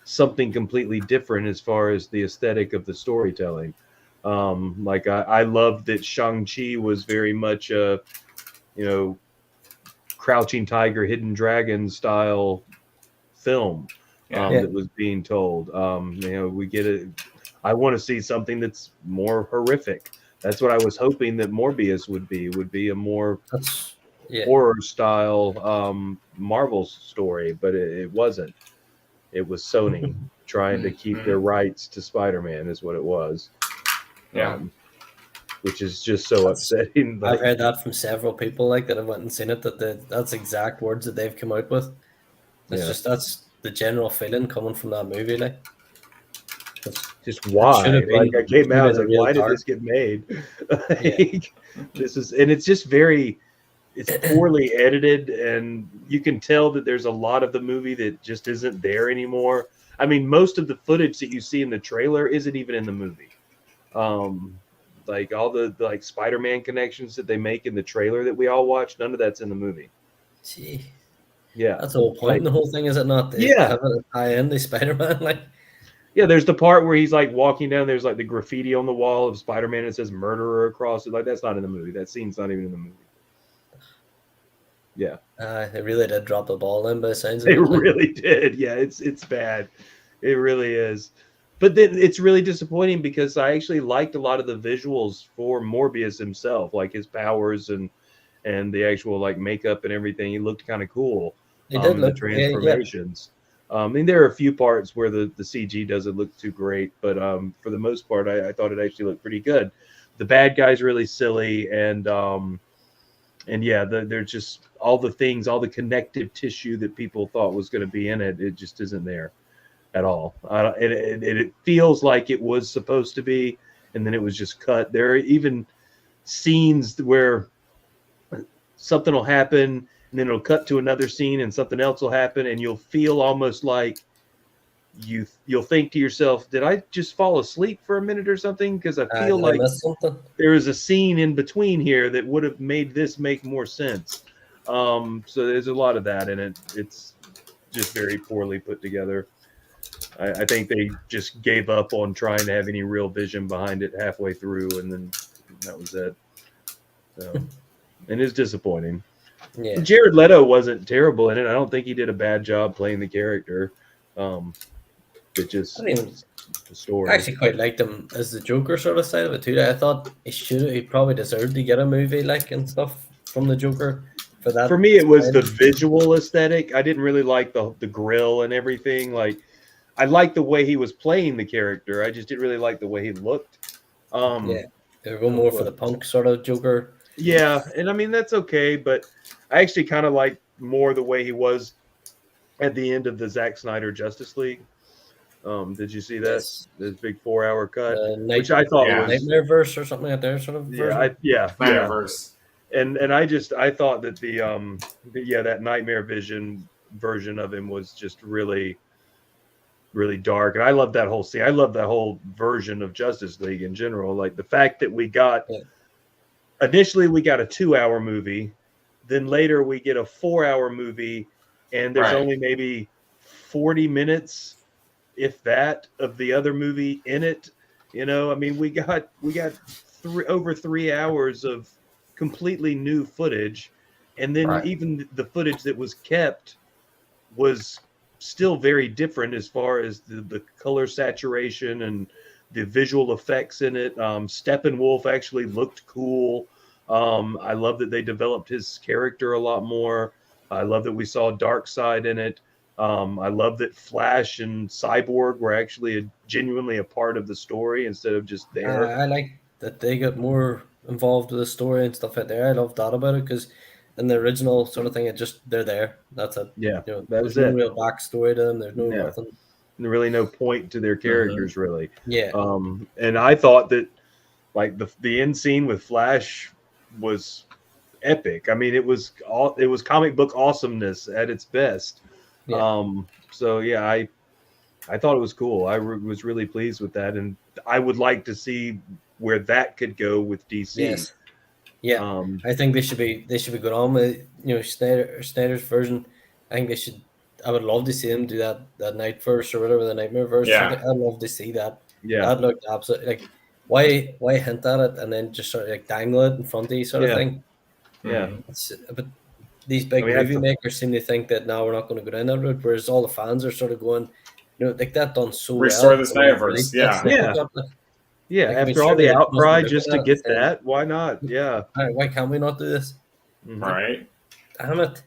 Speaker 4: something completely different as far as the aesthetic of the storytelling. Like I loved that Shang-Chi was very much a, Crouching Tiger, Hidden Dragon style film that was being told. We get it. I want to see something that's more horrific. That's what I was hoping that Morbius would be a more horror style Marvel story, but it wasn't. It was Sony trying to keep their rights to Spider-Man, is what it was.
Speaker 1: Yeah.
Speaker 4: Which is just so upsetting.
Speaker 3: I've heard that from several people, like, that have went and seen it, that's exact words that they've come out with. It's that's the general feeling coming from that movie. Like,
Speaker 4: just why? Like I came out, I was like, why did this get made? It's just very, it's poorly edited, and you can tell that there's a lot of the movie that just isn't there anymore. I mean, most of the footage that you see in the trailer isn't even in the movie. Like all the like Spider-Man connections that they make in the trailer that we all watch, none of that's in the movie.
Speaker 3: Gee.
Speaker 4: Yeah,
Speaker 3: that's the whole point in the whole thing, is it not? Have a tie-in the Spider-Man, like.
Speaker 4: Yeah, there's the part where he's like walking down. There's like the graffiti on the wall of Spider-Man. It says "murderer" across it. Like that's not in the movie. That scene's not even in the movie. Yeah,
Speaker 3: they really did drop the ball in, by the sounds of
Speaker 4: it.
Speaker 3: They
Speaker 4: really did. Yeah, it's bad. It really is. But then it's really disappointing because I actually liked a lot of the visuals for Morbius himself, like his powers and the actual like makeup and everything. He looked kind of cool.
Speaker 3: He did look
Speaker 4: the transformations. I mean, there are a few parts where the CG doesn't look too great, but for the most part, I thought it actually looked pretty good. the bad guy's really silly, and yeah, there's just all the things, all the connective tissue that people thought was going to be in it. It just isn't there at all. It feels like it was supposed to be, and then it was just cut. There are even scenes where something will happen, and then it'll cut to another scene, and something else will happen, and you'll feel almost like you'll think to yourself, did I just fall asleep for a minute or something? Because I feel
Speaker 3: Did I
Speaker 4: like
Speaker 3: miss something?
Speaker 4: there is a scene in between here that would have made this make more sense. So there's a lot of that in it. It's just very poorly put together. I think they just gave up on trying to have any real vision behind it halfway through, and then that was it. So, and it's disappointing.
Speaker 3: Yeah.
Speaker 4: Jared Leto wasn't terrible in it. I don't think he did a bad job playing the character. It just
Speaker 3: I don't even.
Speaker 4: the story.
Speaker 3: I actually quite liked him as the Joker sort of side of it too. I thought he probably deserved to get a movie like and stuff from the Joker for that.
Speaker 4: For me, it was the
Speaker 3: style.
Speaker 4: visual aesthetic. I didn't really like the grill and everything. Like, I liked the way he was playing the character. I just didn't really like the way he looked.
Speaker 3: Yeah, they were going more for the punk sort of Joker.
Speaker 4: Yeah, and I mean that's okay, but I actually kind of like more the way he was at the end of the Zack Snyder Justice League. Did you see that?
Speaker 3: Yes.
Speaker 4: This big 4-hour cut,
Speaker 3: Which
Speaker 4: I thought
Speaker 1: Yeah.
Speaker 4: was
Speaker 3: Nightmare Verse or something like that sort of version.
Speaker 1: Snyderverse.
Speaker 4: And I thought that that Nightmare Vision version of him was just really dark, and I love that whole scene. I love that whole version of Justice League in general. Like the fact that initially we got a 2-hour movie, then later we get a 4-hour movie, and there's only maybe 40 minutes, if that, of the other movie in it. You know, I mean, we got over 3 hours of completely new footage, and then even the footage that was kept was still very different as far as the color saturation and the visual effects in it. Steppenwolf actually looked cool. I love that they developed his character a lot more. I love that we saw Darkseid in it. I love that Flash and Cyborg were actually genuinely a part of the story instead of just there.
Speaker 3: I like that they got more involved with the story and stuff like that. I love that about it because in the original sort of thing,
Speaker 4: Mm-hmm.
Speaker 3: they're there. That's it.
Speaker 4: Yeah,
Speaker 3: You know,
Speaker 4: that was
Speaker 3: there's no
Speaker 4: it.
Speaker 3: real backstory to them. There's no
Speaker 4: Yeah.
Speaker 3: nothing.
Speaker 4: Really no point to their characters, really.
Speaker 3: Yeah.
Speaker 4: And I thought that like the end scene with Flash was epic. I mean, it was comic book awesomeness at its best.
Speaker 3: Yeah.
Speaker 4: So yeah, I thought it was cool. I was really pleased with that, and I would like to see where that could go with DC.
Speaker 3: Yes. Yeah. I think they should be going on with Snyder's version. I think they should. I would love to see them do that night verse or whatever, the Nightmare verse.
Speaker 1: Yeah.
Speaker 3: I'd love to see that.
Speaker 4: Yeah.
Speaker 3: That looked absolutely like why hint at it and then just sort of like dangle it in front of you sort of thing.
Speaker 4: Yeah.
Speaker 3: But these big movie makers seem to think that now we're not going to go down that route, whereas all the fans are sort of going, like that done so
Speaker 1: Restore
Speaker 3: well.
Speaker 1: the Snyderverse.
Speaker 4: Yeah. After all the outcry just to get that, why not? Yeah.
Speaker 3: Why can't we not do this?
Speaker 1: Mm-hmm. Right.
Speaker 3: Damn it.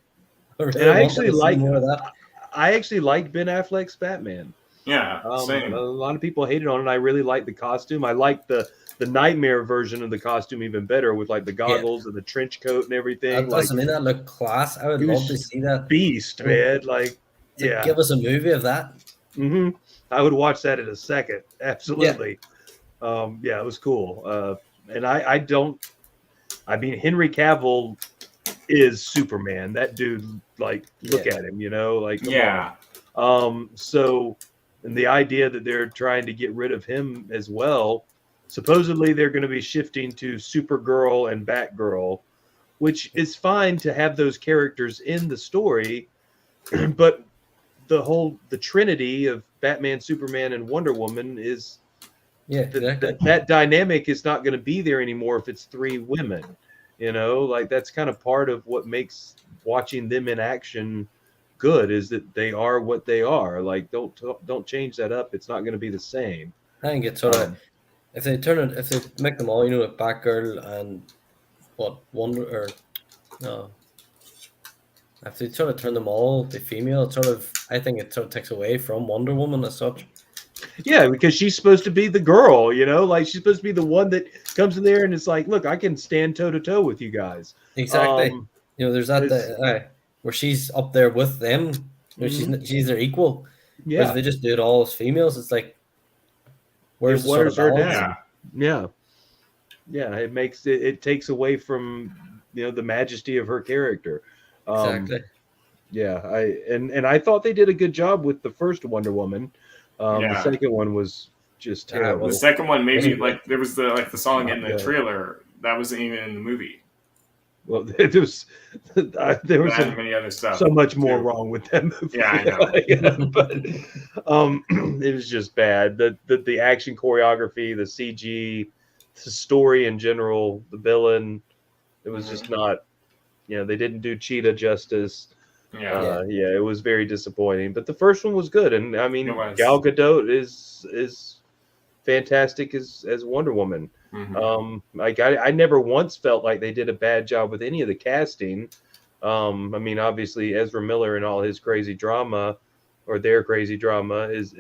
Speaker 4: And I actually like more of that. I actually like Ben Affleck's Batman.
Speaker 1: Yeah, same.
Speaker 4: A lot of people hated on it. I really like the costume. I like the Nightmare version of the costume even better with like the goggles and the trench coat and everything.
Speaker 3: That looked class. I would love to see that.
Speaker 4: Beast, man. Like,
Speaker 3: give us a movie of that.
Speaker 4: Mm-hmm. I would watch that in a second. Absolutely. Yeah, it was cool. And I mean, Henry Cavill is Superman. That dude, like, look at him, like, so, and the idea that they're trying to get rid of him as well, supposedly they're going to be shifting to Supergirl and Batgirl, which is fine to have those characters in the story, but the trinity of Batman, Superman, and Wonder Woman is that dynamic is not going to be there anymore if it's 3 women. Like that's kind of part of what makes watching them in action good, is that they are what they are. Like don't change that up. It's not going to be the same.
Speaker 3: I think it's sort of if they make them all, like Batgirl and if they sort of turn them all to female, I think it sort of takes away from Wonder Woman as such.
Speaker 4: Yeah, because she's supposed to be the girl, like she's supposed to be the one that comes in there and it's like, look, I can stand toe to toe with you guys.
Speaker 3: Exactly. There's that
Speaker 4: it's-
Speaker 3: where she's up there with them. She's their equal. Whereas if
Speaker 4: Yeah,
Speaker 3: they just do it all as females, it's like, where's
Speaker 4: it
Speaker 3: the sort of
Speaker 4: waters her
Speaker 3: balance?
Speaker 4: down. Yeah, it makes it takes away from the majesty of her character.
Speaker 3: Exactly.
Speaker 4: Yeah, I thought they did a good job with the first Wonder Woman. The
Speaker 1: Yeah.
Speaker 4: second one was just
Speaker 3: Yeah, it
Speaker 4: terrible.
Speaker 1: The second one, maybe
Speaker 3: Wasn't
Speaker 1: like there was the song
Speaker 4: Not
Speaker 1: in the
Speaker 4: good.
Speaker 1: trailer that wasn't even in the movie.
Speaker 4: Well, there was
Speaker 1: And many other stuff.
Speaker 4: so much more
Speaker 1: too.
Speaker 4: wrong with that movie.
Speaker 1: Yeah, I know.
Speaker 4: Yeah, but it was just bad. The action choreography, the CG, the story in general, the villain, it was just not. They didn't do Cheetah justice.
Speaker 1: Yeah.
Speaker 4: It was very disappointing. But the first one was good, and I mean,
Speaker 1: It was.
Speaker 4: Gal Gadot is fantastic as Wonder Woman.
Speaker 1: Mhm.
Speaker 4: I never once felt like they did a bad job with any of the casting. I mean, obviously Ezra Miller and all his crazy drama, or their crazy drama, is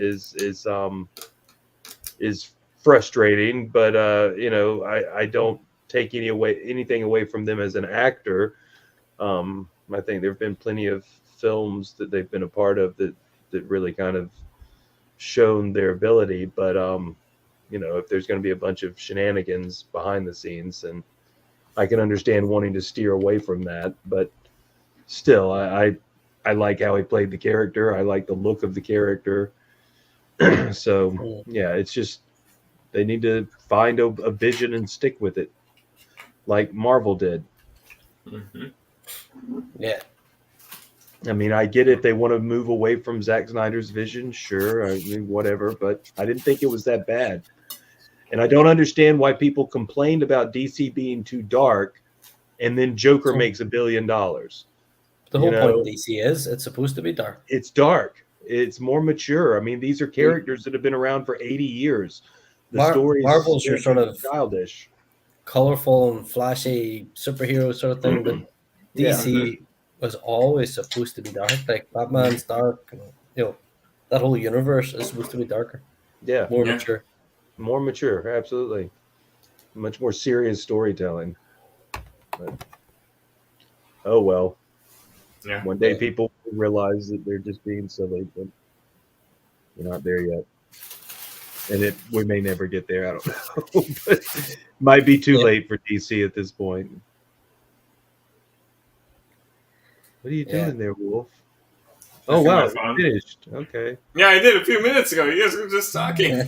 Speaker 4: frustrating. But I don't take anything away from them as an actor. I think there have been plenty of films that they've been a part of that really kind of shown their ability. But if there's going to be a bunch of shenanigans behind the scenes, and I can understand wanting to steer away from that, but still, I like how he played the character. I like the look of the character. So yeah, it's just they need to find a vision and stick with it, like Marvel did.
Speaker 1: Mhm.
Speaker 3: Yeah.
Speaker 4: I mean, I get if they want to move away from Zack Snyder's vision, sure, I mean, whatever, but I didn't think it was that bad. And I don't understand why people complained about DC being too dark, and then Joker makes $1 billion.
Speaker 3: The whole point of DC is it's supposed to be dark.
Speaker 4: It's dark. It's more mature. I mean, these are characters that have been around for 80 years. The story
Speaker 3: Marvel's your sort of
Speaker 4: childish,
Speaker 3: colorful and flashy superhero sort of thing, but DC was always supposed to be dark. Like Batman's dark, that whole universe is supposed to be darker.
Speaker 4: Yeah,
Speaker 3: more mature.
Speaker 4: More mature, absolutely. Much more serious storytelling. But, oh well.
Speaker 1: Yeah.
Speaker 4: One day people will realize that they're just being silly, but we're not there yet. And we may never get there. I don't know. But might be too late for DC at this point. What are you doing there, Wolf? Oh wow, you finished. Okay.
Speaker 1: Yeah, I did a few minutes ago. You guys were just talking.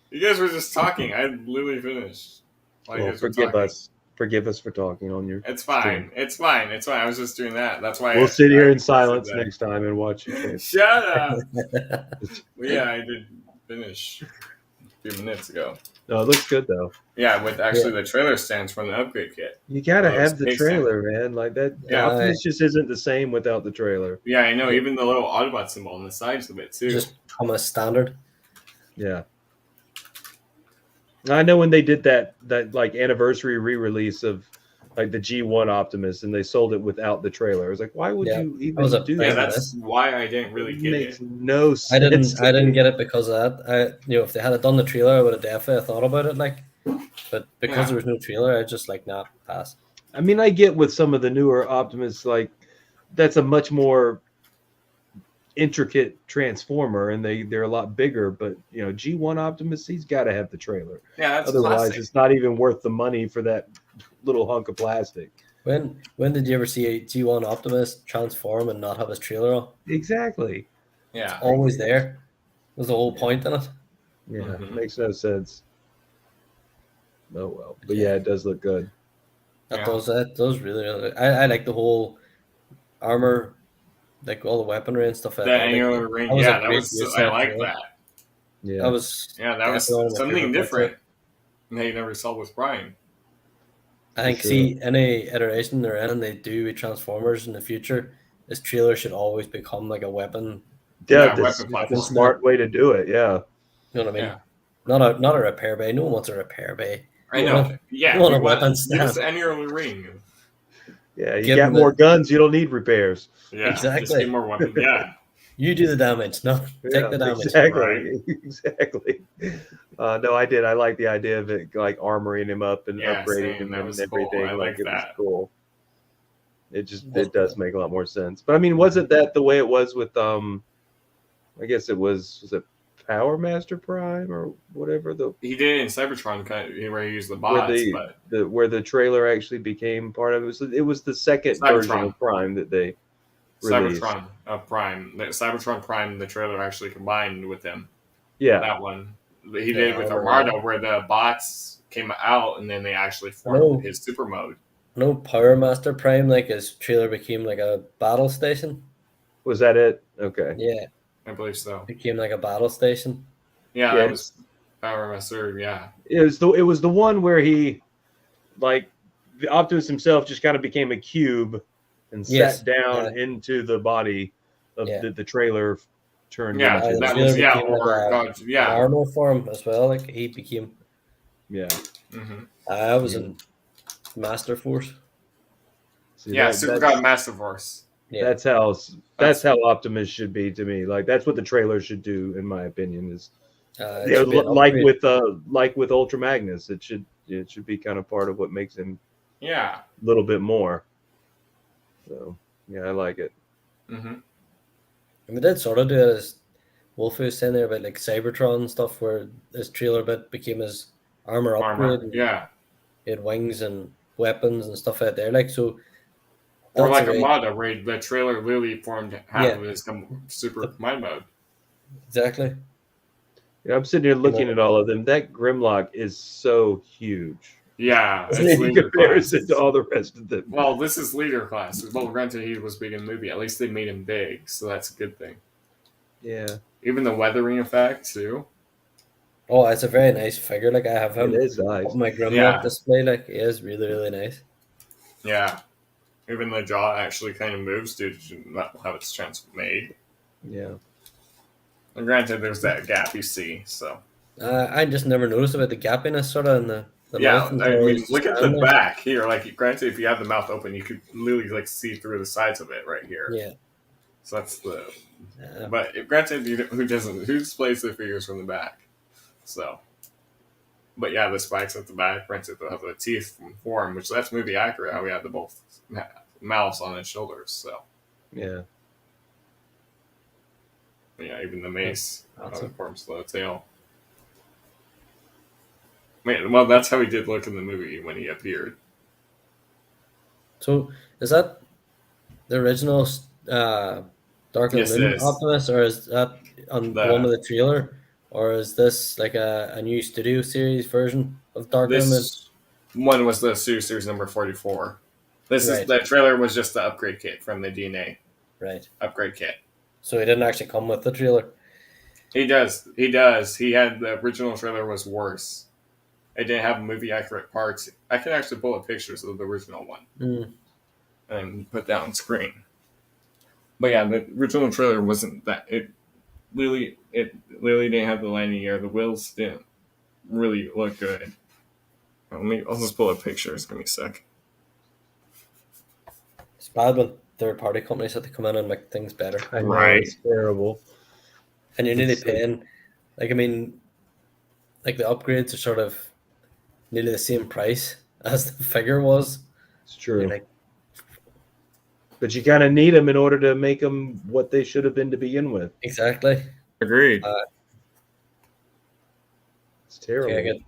Speaker 1: You guys were just talking. I literally finished.
Speaker 4: Well, forgive us. Forgive us for talking on your.
Speaker 1: It's fine.
Speaker 4: Stream.
Speaker 1: It's fine. It's fine. I was just doing that. That's why
Speaker 4: we'll sit here in silence next time and watch you.
Speaker 1: Shut up. Well, yeah, I did finish a few minutes ago.
Speaker 4: No, it looks good though.
Speaker 1: Yeah, with actually the trailer stands from the upgrade kit.
Speaker 4: You gotta have the trailer, man. Like that.
Speaker 1: Yeah.
Speaker 4: Optimus just isn't the same without the trailer.
Speaker 1: Yeah, I know. Even the little Autobot symbol on the sides of it too.
Speaker 3: Just come as standard.
Speaker 4: Yeah. I know when they did that like anniversary re-release of like the G1 Optimus and they sold it without the trailer. I was like, why would you even do that?
Speaker 1: Yeah, that's why I didn't really get it.
Speaker 4: Makes no sense.
Speaker 3: I didn't get it because of that. If they had done the trailer, I would have definitely thought about it. But because there was no trailer, I just pass.
Speaker 4: I mean, I get with some of the newer Optimus, like that's a much more intricate transformer and they're a lot bigger, but G1 Optimus, he's got to have the trailer.
Speaker 1: Yeah, that's
Speaker 4: otherwise
Speaker 1: classic.
Speaker 4: It's not even worth the money for that little hunk of plastic.
Speaker 3: When did you ever see a G1 Optimus transform and not have his trailer on?
Speaker 4: Exactly.
Speaker 1: Yeah,
Speaker 3: it's always there. There's the whole point in it.
Speaker 4: Yeah, makes no sense. Oh well, but yeah, it does look good.
Speaker 3: That does really. I like the whole armor. Like all the weaponry and stuff.
Speaker 1: The angular ring, I like that.
Speaker 4: Yeah,
Speaker 3: that was
Speaker 1: something different that you never saw with Brian.
Speaker 3: I think see any iteration they're in and they do with Transformers in the future, this trailer should always become like a weapon.
Speaker 4: Yeah, that's a smart way to do it. Yeah,
Speaker 3: you know what I mean.
Speaker 1: Yeah.
Speaker 3: Not a repair bay. No one wants a repair bay.
Speaker 1: I know.
Speaker 3: You want a weapon stand.
Speaker 1: Just angular ring.
Speaker 4: Yeah, you got more guns. You don't need repairs.
Speaker 1: Yeah,
Speaker 3: exactly.
Speaker 1: Just get more weapons. Yeah.
Speaker 3: You do the damage. No, take the damage.
Speaker 4: Exactly.
Speaker 1: Right.
Speaker 4: Exactly. No, I did. I like the idea of it, like armoring him up and
Speaker 1: Yeah,
Speaker 4: upgrading
Speaker 1: same.
Speaker 4: him
Speaker 1: That
Speaker 4: and
Speaker 1: was cool.
Speaker 4: everything.
Speaker 1: I
Speaker 4: Like
Speaker 1: like
Speaker 4: it was
Speaker 1: that.
Speaker 4: cool. It does make a lot more sense. But I mean, wasn't that the way it was with I guess it was it Power Master Prime or whatever
Speaker 1: He did it in Cybertron, where he used the
Speaker 4: where
Speaker 1: bots, but
Speaker 4: where the trailer actually became part of it. It was the second version
Speaker 1: Cybertron.
Speaker 4: of Prime that they released.
Speaker 1: Cybertron Prime. Cybertron Prime, the trailer actually combined with him.
Speaker 4: Yeah.
Speaker 1: That one. He
Speaker 3: Yeah,
Speaker 1: did with
Speaker 3: Armor
Speaker 1: Armada, where the bots came out and then they actually
Speaker 3: No.
Speaker 1: formed his super mode.
Speaker 3: No, Power Master Prime, like his trailer became like a battle station.
Speaker 4: Was that it? Okay.
Speaker 3: Yeah,
Speaker 1: I believe so.
Speaker 3: became like a battle station.
Speaker 1: Yeah,
Speaker 4: Yeah,
Speaker 1: that was Power Master. Yeah.
Speaker 4: It was the one where he, like, the Optimus himself just kind of became a cube and
Speaker 3: Yes,
Speaker 4: sat down into the body of
Speaker 3: Yeah.
Speaker 4: the trailer turned
Speaker 1: Yeah,
Speaker 4: into.
Speaker 3: the
Speaker 1: that
Speaker 3: trailer
Speaker 1: was
Speaker 3: became like
Speaker 1: or
Speaker 3: an
Speaker 1: yeah.
Speaker 3: armor form as well. Like he became.
Speaker 4: Yeah.
Speaker 1: Mm-hmm.
Speaker 3: I was in Master Force.
Speaker 4: See,
Speaker 1: Yeah,
Speaker 4: that-
Speaker 1: Super
Speaker 4: that's,
Speaker 1: God Master Force.
Speaker 3: Yeah,
Speaker 4: that's how Optimus should be to me. Like that's what the trailer should do, in my opinion. Is
Speaker 3: it should be an
Speaker 4: like
Speaker 3: upgrade.
Speaker 4: with Ultra Magnus, it should be kind of part of what makes him
Speaker 1: Yeah.
Speaker 4: a little bit more. So yeah, I like it.
Speaker 1: Mm-hmm.
Speaker 3: And we did sort of do it as Wolf was saying there about like Cybertron and stuff, where his trailer bit became his armor upgrade.
Speaker 1: Armor.
Speaker 3: And
Speaker 1: Yeah.
Speaker 3: he had wings and weapons and stuff out there. Like so.
Speaker 1: Or
Speaker 3: That's
Speaker 1: like
Speaker 3: the way-
Speaker 1: Armada, where the trailer literally formed half
Speaker 3: Yeah.
Speaker 1: of his super mind mode.
Speaker 3: Exactly.
Speaker 4: Yeah, I'm sitting here looking at all of them. That Grimlock is so huge.
Speaker 1: Yeah, it's
Speaker 4: In
Speaker 1: leader
Speaker 4: comparison
Speaker 1: class.
Speaker 4: to all the rest of them.
Speaker 1: Well, this is leader class. Well, granted, he was big in the movie. At least they made him big, so that's a good thing.
Speaker 4: Yeah,
Speaker 1: Even the weathering effect too.
Speaker 3: Oh, it's a very nice figure. Like I have him
Speaker 4: it is nice.
Speaker 3: on my Grimlock
Speaker 1: Yeah.
Speaker 3: display. Like he is really, really nice.
Speaker 1: Yeah. Even the jaw actually kind of moves due to how it's made.
Speaker 4: Yeah,
Speaker 1: And granted, there's that gap you see. So
Speaker 3: I just never noticed about the gapiness sort of in the
Speaker 1: yeah,
Speaker 3: mouth.
Speaker 1: I
Speaker 3: until
Speaker 1: mean,
Speaker 3: it's
Speaker 1: look at
Speaker 3: standing
Speaker 1: the
Speaker 3: there.
Speaker 1: back here. Like, granted, if you have the mouth open, you could literally like see through the sides of it right here.
Speaker 3: Yeah.
Speaker 1: So that's the.
Speaker 3: Yeah.
Speaker 1: But granted, who displays the figures from the back? So. But yeah, the spikes at the back, granted, they'll have the teeth form, which that's movie accurate. How we have the both mouths on his shoulders. So
Speaker 4: yeah.
Speaker 1: yeah, even the mace
Speaker 3: Awesome.
Speaker 1: forms the tail. Man, well, that's how he did look in the movie when he appeared.
Speaker 3: So is that the original Dark of
Speaker 1: Yes,
Speaker 3: the
Speaker 1: it
Speaker 3: Moon
Speaker 1: is.
Speaker 3: Optimus, or is that on the one with the trailer, or is this like a new studio series version of Dark of the Moon?
Speaker 1: This one was the series number 44. This is
Speaker 3: Right.
Speaker 1: the trailer was just the upgrade kit from the DNA
Speaker 3: Right.
Speaker 1: upgrade kit.
Speaker 3: So it didn't actually come with the trailer.
Speaker 1: He does. He had the original trailer was worse. It didn't have movie accurate parts. I can actually pull up pictures of the original one
Speaker 3: Mm.
Speaker 1: and put that on screen. But yeah, the original trailer wasn't that. It really didn't have the landing gear. The wheels didn't really look good. I'll just pull up pictures. Give me a sec.
Speaker 3: It's bad when third-party companies have to come in and make things better.
Speaker 4: I know,
Speaker 1: Right.
Speaker 4: it's terrible.
Speaker 3: And you're nearly
Speaker 4: It's-
Speaker 3: paying, like, I mean, like the upgrades are sort of nearly the same price as the figure was.
Speaker 4: It's true.
Speaker 3: You're like,
Speaker 4: But you kind of need them in order to make them what they should have been to begin with.
Speaker 3: exactly.
Speaker 1: Agreed.
Speaker 4: It's terrible.
Speaker 3: Yeah, I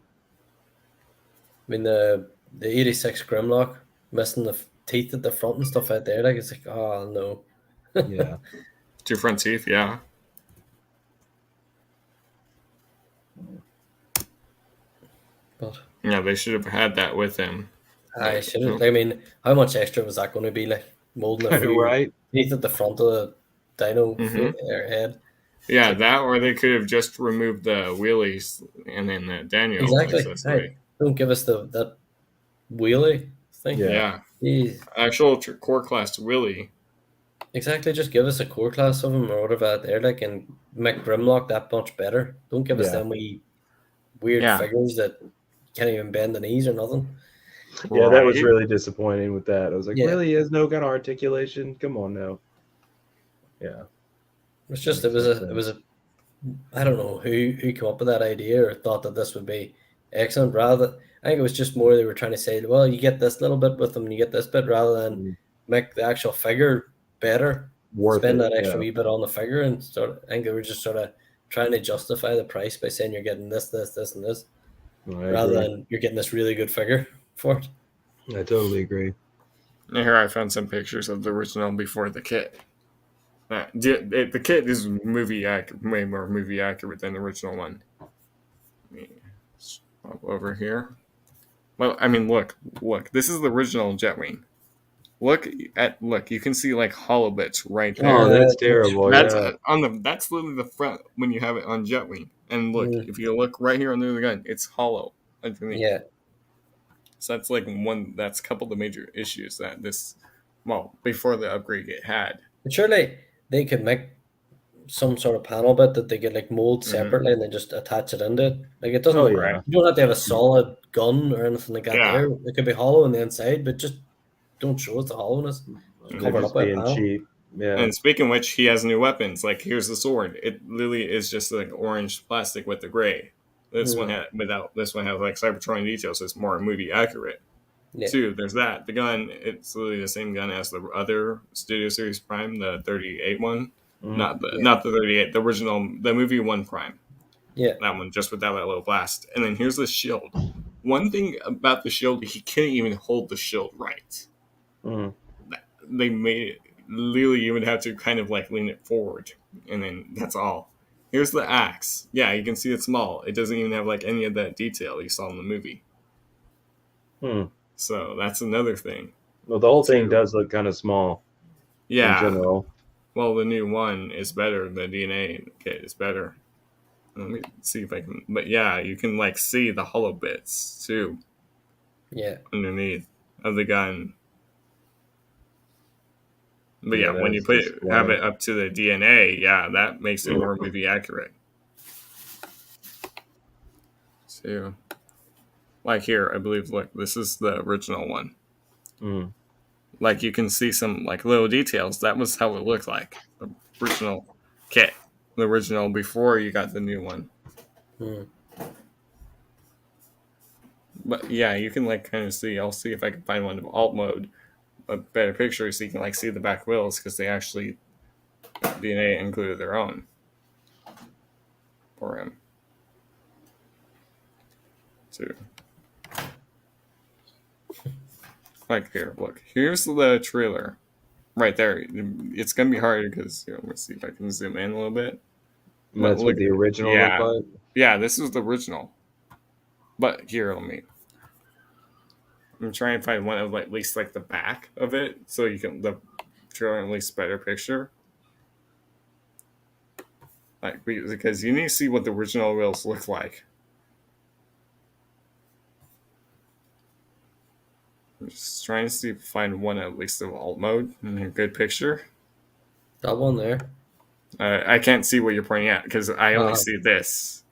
Speaker 3: mean, the 86 Grimlock missing the teeth at the front and stuff out there. Like, it's like, oh, no.
Speaker 4: Yeah.
Speaker 1: Two front teeth. Yeah.
Speaker 3: But
Speaker 1: Yeah, they should have had that with him.
Speaker 3: I shouldn't. I mean, how much extra was that going to be? Like, molding a few
Speaker 4: Right?
Speaker 3: teeth at the front of the dino
Speaker 1: Mhm.
Speaker 3: head.
Speaker 1: Yeah, that or they could have just removed the wheelies and then the Daniel.
Speaker 3: Exactly.
Speaker 1: accessory.
Speaker 3: Right. Don't give us that wheelie thing.
Speaker 4: Yeah.
Speaker 1: Yeah.
Speaker 3: Jeez.
Speaker 1: Actual core class wheelie.
Speaker 3: Exactly. Just give us a core class of them or whatever out there, like, and make Grimlock that much better. Don't give us
Speaker 4: Yeah.
Speaker 3: them wee weird
Speaker 1: Yeah.
Speaker 3: figures that can't even bend the knees or nothing.
Speaker 4: Yeah, that was
Speaker 1: Right.
Speaker 4: really disappointing with that. I was like,
Speaker 3: Yeah.
Speaker 4: really? He has no kind of articulation? Come on now. Yeah.
Speaker 3: It's just
Speaker 4: Makes no sense.
Speaker 3: I don't know who came up with that idea or thought that this would be excellent. I think it was just more they were trying to say, well, you get this little bit with them, and you get this bit, rather than make the actual figure better.
Speaker 4: Worth
Speaker 3: Spend
Speaker 4: it.
Speaker 3: that extra
Speaker 4: Yeah.
Speaker 3: wee bit on the figure, and I think they were just sort of trying to justify the price by saying you're getting this, and this,
Speaker 4: No, I
Speaker 3: rather
Speaker 4: agree.
Speaker 3: than you're getting this really good figure for it.
Speaker 4: I totally agree.
Speaker 1: And here I found some pictures of the original before the kit. The kit is way more movie accurate than the original one. Let me swap over here. Well, I mean, look. This is the original Jetwing. Look. You can see like hollow bits right there.
Speaker 4: Oh,
Speaker 3: Yeah,
Speaker 4: that's
Speaker 3: it looks
Speaker 4: terrible.
Speaker 1: That's
Speaker 4: Yeah.
Speaker 1: That's literally the front when you have it on Jetwing. And look,
Speaker 3: Mm,
Speaker 1: if you look right here under the gun, it's hollow underneath.
Speaker 3: yeah.
Speaker 1: So that's like that's a couple of the major issues that before the upgrade it had.
Speaker 3: But surely they could make some sort of panel bit that they could like mold
Speaker 1: Mm-hmm.
Speaker 3: separately and then just attach it into it. Like it
Speaker 4: Oh
Speaker 3: doesn't.
Speaker 4: yeah.
Speaker 3: You don't have to have a solid gun or anything like that.
Speaker 1: Yeah.
Speaker 3: There, it could be hollow on the inside, but just don't show us the hollowness. Just
Speaker 4: They're
Speaker 3: cover it up
Speaker 4: just
Speaker 3: by a
Speaker 4: being
Speaker 3: panel.
Speaker 4: cheap. Yeah.
Speaker 1: And speaking of which, he has new weapons. Like here's the sword. It literally is just like orange plastic with the gray. This one has like Cybertron details, so it's more movie accurate.
Speaker 3: Yeah.
Speaker 1: Two, there's that. The gun, it's literally the same gun as the other Studio Series Prime, the 38 one. Not the 38, the original, the movie 1 Prime.
Speaker 3: Yeah.
Speaker 1: That one, just without that little blast. And then here's the shield. One thing about the shield, he can't even hold the shield right.
Speaker 4: Mhm.
Speaker 1: They made it, literally, you would have to kind of like lean it forward. And then that's all. Here's the axe. Yeah, you can see it's small. It doesn't even have like any of that detail you saw in the movie.
Speaker 4: Hmm.
Speaker 1: So that's another thing.
Speaker 4: Well, the whole thing
Speaker 1: Two.
Speaker 4: does look kind of small in
Speaker 1: Yeah.
Speaker 4: general.
Speaker 1: Well, the new one is better. The DNA kit is better. Let me see if I can. But yeah, you can like see the hollow bits too
Speaker 3: Yeah.
Speaker 1: underneath of the gun. But yeah, when you
Speaker 4: that's
Speaker 1: have it
Speaker 4: disappointing.
Speaker 1: up to the DNA, yeah, that makes it more movie accurate. So, like here, I believe. Look, this is the original one.
Speaker 4: Mm.
Speaker 1: Like you can see some like little details. That was how it looked like the original kit, the original before you got the new one.
Speaker 3: Hmm.
Speaker 1: But yeah, you can like kind of see. I'll see if I can find one of alt mode, a better picture, so you can like see the back wheels because they actually DNA included their own for him. Too. Like here, look. Here's the trailer, right there. It's gonna be hard because let's see if I can zoom in a little bit.
Speaker 4: And
Speaker 1: But
Speaker 4: that's
Speaker 1: look,
Speaker 4: what the original looked
Speaker 1: yeah,
Speaker 4: like.
Speaker 1: yeah. This is the original. But here, I'm trying to find one of like, at least like the back of it, so you can the trailer at least better picture. Like because you need to see what the original wheels look like. I'm just trying to see if find one at least of alt mode in a good picture.
Speaker 3: That one there.
Speaker 1: I can't see what you're pointing at because I only see this.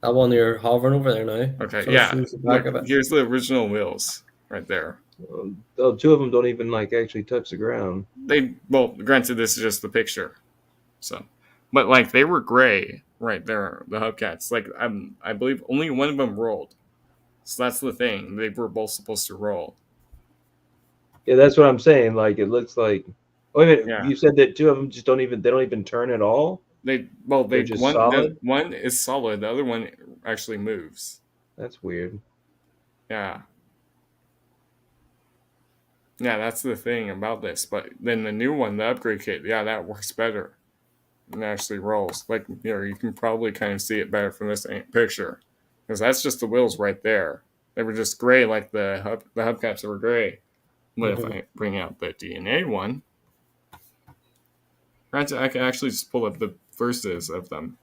Speaker 3: That one you're hovering over there now.
Speaker 1: Okay,
Speaker 3: Sort of
Speaker 1: yeah.
Speaker 3: shows the back
Speaker 1: Look,
Speaker 3: of it.
Speaker 1: here's the original wheels right there.
Speaker 4: Two of them don't even like actually touch the ground.
Speaker 1: Granted, this is just the picture, so, but like they were gray right there. The hubcaps, like I believe only one of them rolled. So that's the thing. They were both supposed to roll.
Speaker 4: Yeah, that's what I'm saying. Like it looks like. Wait a minute.
Speaker 1: Yeah.
Speaker 4: You said that two of them just don't even turn at all.
Speaker 1: They're just
Speaker 4: just solid?
Speaker 1: one is solid. The other one actually moves.
Speaker 4: That's weird.
Speaker 1: Yeah. Yeah, that's the thing about this. But then the new one, the upgrade kit, yeah, that works better. It actually rolls. Like, you can probably kind of see it better from this picture. Because that's just the wheels right there. They were just gray like the hubcaps were gray. But if I bring out the DNA one, I can actually just pull up the verses of them.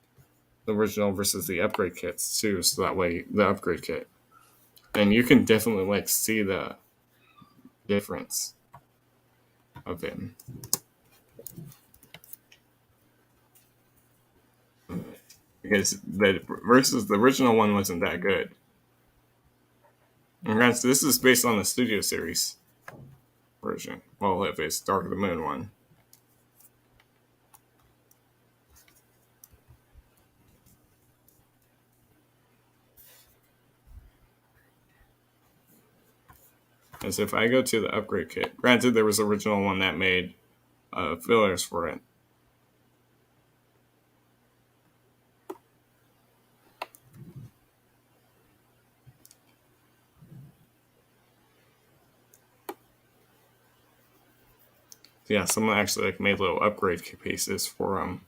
Speaker 1: The original versus the upgrade kits too, so that way the upgrade kit. And you can definitely like see the difference of him. Because the versus the original one wasn't that good. And granted, this is based on the Studio Series version. Well, if it's Dark of the Moon one. is if I go to the upgrade kit, granted there was the original one that made fillers for it. Yeah, someone actually like made little upgrade pieces for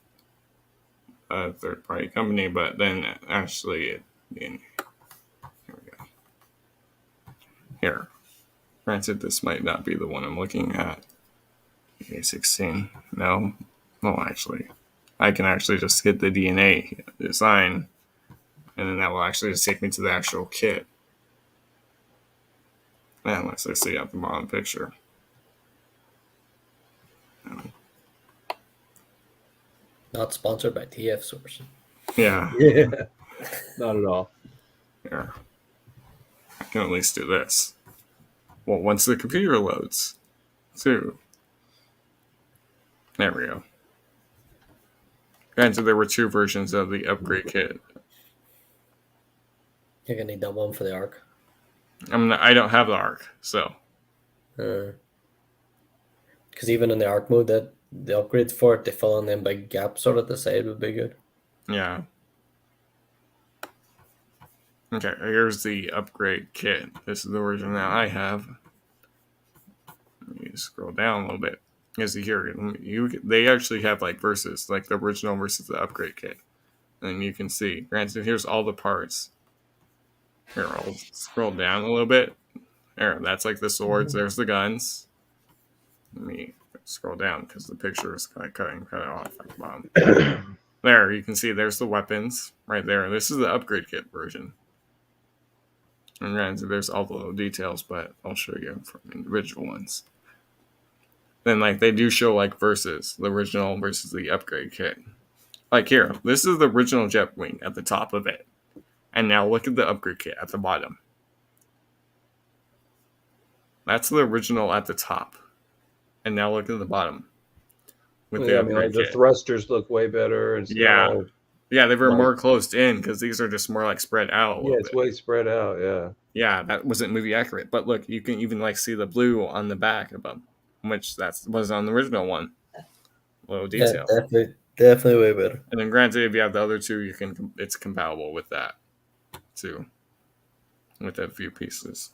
Speaker 1: a third party company, but then actually here we go. Here. Granted, this might not be the one I'm looking at. A16. No. Well, actually. I can actually just hit the DNA design, and then that will actually just take me to the actual kit. Unless I see at the bottom picture.
Speaker 3: Not sponsored by TF Source.
Speaker 1: Yeah.
Speaker 4: Yeah. Not at all.
Speaker 1: Here. I can at least do this. Well, once the computer loads, too. There we go. Granted, there were 2 versions of the upgrade kit.
Speaker 3: You're gonna need that one for the arc.
Speaker 1: I don't have the arc, so.
Speaker 3: Because even in the arc mode, that the upgrades for it, they fill in them big gaps sort of at the side would be good.
Speaker 1: Yeah. Okay, here's the upgrade kit. This is the version that I have. Let me scroll down a little bit. As here, they actually have like versus, like the original versus the upgrade kit. And you can see, granted, here's all the parts. Here, I'll scroll down a little bit. There, that's like the swords. There's the guns. Let me scroll down because the picture is kind of cutting off at the bottom. There, you can see there's the weapons right there. This is the upgrade kit version. And granted, there's all the little details, but I'll show you from individual ones. Then, like, they do show, like, versus the original versus the upgrade kit. Like here, this is the original jet wing at the top of it. And now look at the upgrade kit at the bottom. That's the original at the top. And now look at the bottom. With the upgrade
Speaker 4: the
Speaker 1: kit.
Speaker 4: thrusters look way better. And
Speaker 1: Yeah. Yeah, they were
Speaker 4: Right.
Speaker 1: more closed in because these are just more like spread out a little
Speaker 4: it's
Speaker 1: bit.
Speaker 4: way spread out. Yeah.
Speaker 1: Yeah, that wasn't movie accurate. But look, you can even like see the blue on the back of them, which that was on the original one. Little detail.
Speaker 3: Yeah, definitely way better.
Speaker 1: And then granted, if you have the other 2, it's compatible with that too, with a few pieces.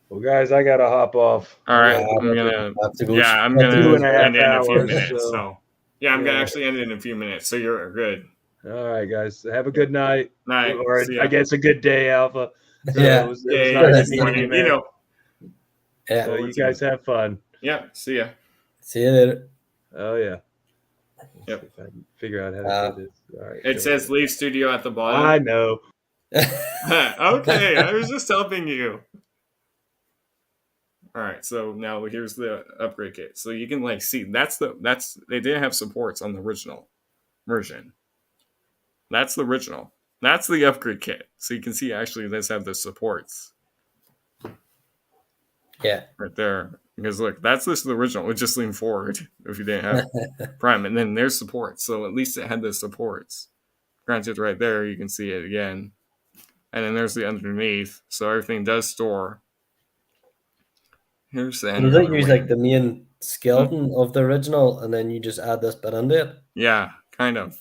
Speaker 4: Well, guys, I gotta hop off.
Speaker 1: All right,
Speaker 3: Yeah,
Speaker 1: I'm gonna
Speaker 3: have to go.
Speaker 1: I'm
Speaker 3: have to
Speaker 1: gonna
Speaker 3: go
Speaker 4: 2.5
Speaker 1: end it in a few
Speaker 4: hours,
Speaker 1: minutes.
Speaker 4: so-
Speaker 1: So yeah, I'm gonna
Speaker 4: Yeah.
Speaker 1: actually end it in a few minutes. So you're good.
Speaker 4: All right, guys. Have a good night.
Speaker 1: Night.
Speaker 4: Or
Speaker 1: See ya.
Speaker 4: I guess a good day, Alpha. So
Speaker 3: Yeah.
Speaker 4: it was
Speaker 1: Yeah,
Speaker 4: nice
Speaker 1: good
Speaker 4: meeting you,
Speaker 1: morning.
Speaker 4: man.
Speaker 1: You know.
Speaker 3: Yeah.
Speaker 4: So you guys have fun.
Speaker 1: Yeah. See ya.
Speaker 3: See you later.
Speaker 4: Oh yeah. Let's
Speaker 1: Yep.
Speaker 4: see if I can figure out how to get this. All right.
Speaker 1: It says leave studio at the bottom.
Speaker 4: I know.
Speaker 1: Okay, I was just helping you. All right, so now here's the upgrade kit. So you can like see that's they didn't have supports on the original version. That's the original. That's the upgrade kit. So you can see actually it does have the supports
Speaker 3: Yeah.
Speaker 1: right there. Because look, that's just the original. It would just lean forward if you didn't have Prime, and then there's supports. So at least it had the supports. Granted, right there you can see it again. And then there's the underneath, so everything does store. Here's the
Speaker 3: Does it use like the main skeleton of the original, and then you just add this bit into it?
Speaker 1: Yeah, kind of.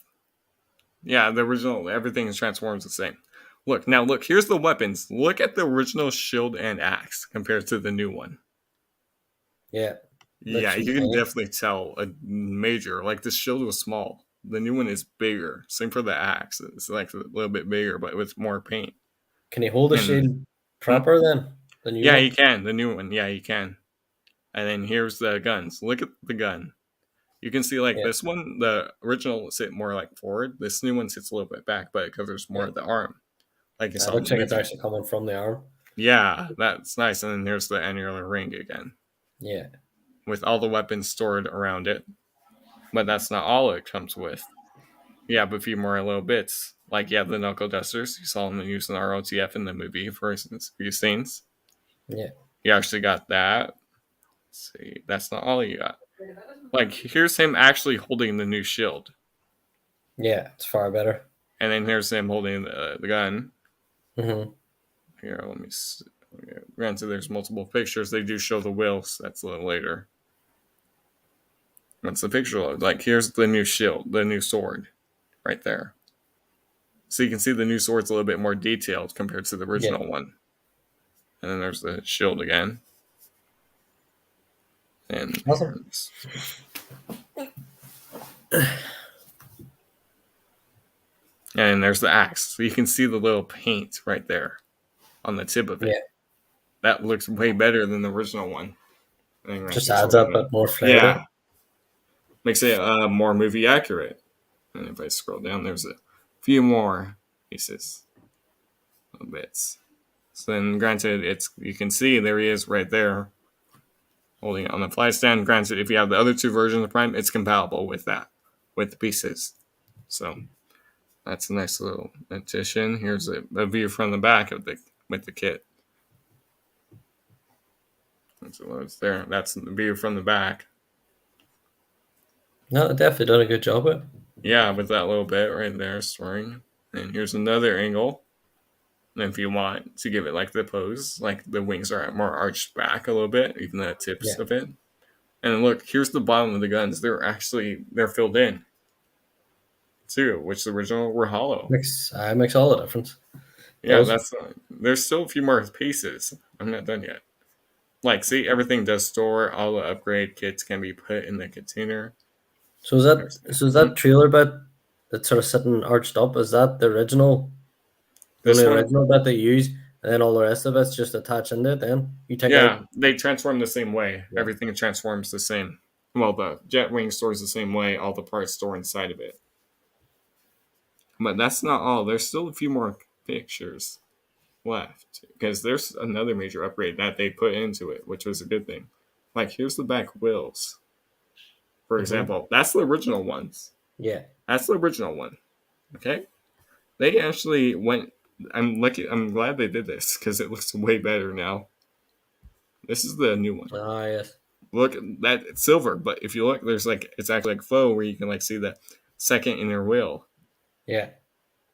Speaker 1: Yeah, the original, everything is transformed the same. Look, here's the weapons. Look at the original shield and axe compared to the new one.
Speaker 3: Yeah.
Speaker 1: Yeah,
Speaker 3: Looks
Speaker 1: you can
Speaker 3: insane.
Speaker 1: definitely tell a major. Like the shield was small. The new one is bigger. Same for the axe. It's like a little bit bigger, but with more paint.
Speaker 3: Can he hold the
Speaker 1: And-
Speaker 3: shield proper then? The new
Speaker 1: Yeah,
Speaker 3: one?
Speaker 1: you can. The new one. Yeah, you can. And then here's the guns. Look at the gun. You can see like
Speaker 3: Yeah.
Speaker 1: this one, the original sit more like forward. This new one sits a little bit back, but it covers more of the arm. Like it's
Speaker 3: It
Speaker 1: on
Speaker 3: looks
Speaker 1: the
Speaker 3: like it's
Speaker 1: movie.
Speaker 3: actually coming from the arm.
Speaker 1: Yeah, that's nice. And then here's the annular ring again,
Speaker 3: Yeah.
Speaker 1: with all the weapons stored around it. But that's not all it comes with. You have a few more little bits. Like you have the knuckle dusters. You saw them using ROTF in the movie, for instance, a few scenes.
Speaker 3: Yeah.
Speaker 1: You actually got that. Let's see, that's not all you got. Like here's him actually holding the new shield.
Speaker 3: Yeah, it's far better.
Speaker 1: And then here's him holding the gun.
Speaker 3: Mm-hmm.
Speaker 1: Here, Granted, there's multiple pictures. They do show the wheels. That's a little later. What's the picture load? Like, here's the new shield, the new sword, right there. So you can see the new sword's a little bit more detailed compared to the original one. And then there's the shield again. And
Speaker 3: Awesome.
Speaker 1: And there's the axe. So you can see the little paint right there on the tip of it.
Speaker 3: Yeah.
Speaker 1: That looks way better than the original one.
Speaker 3: Just adds a bit more flair.
Speaker 1: Yeah. Makes it more movie accurate. And if I scroll down, there's a few more pieces. Little bits. So then, granted, you can see there he is right there, holding it on the fly stand. Granted, if you have the other two versions of Prime, it's compatible with that, with the pieces. So that's a nice little addition. Here's a view from the back of with the kit. That's what's there. That's the view from the back.
Speaker 3: No, definitely done a good job with it.
Speaker 1: Yeah, with that little bit right there, storing. And here's another angle. And if you want to give it like the pose, like the wings are more arched back a little bit, even the tips of it. And look, here's the bottom of the guns. They're filled in too, which the original were hollow.
Speaker 3: Makes all the difference.
Speaker 1: Yeah, there's still a few more pieces. I'm not done yet. Like, see, everything does store. All the upgrade kits can be put in the container.
Speaker 3: So is that trailer bit that's sort of sitting arched up? Is that the original? The original bit they use, and then all the rest of it's just attached into it. Then you take out.
Speaker 1: They transform the same way. Yeah. Everything transforms the same. Well, the jet wing stores the same way. All the parts store inside of it. But that's not all. There's still a few more pictures left because there's another major upgrade that they put into it, which was a good thing. Like, here's the back wheels. For example, that's the original ones.
Speaker 3: Yeah.
Speaker 1: That's the original one. Okay? They actually went... I'm glad they did this because it looks way better now. This is the new one.
Speaker 3: Ah, yes.
Speaker 1: Look, that it's silver, but if you look, there's it's actually like faux where you can see the second inner wheel.
Speaker 3: Yeah.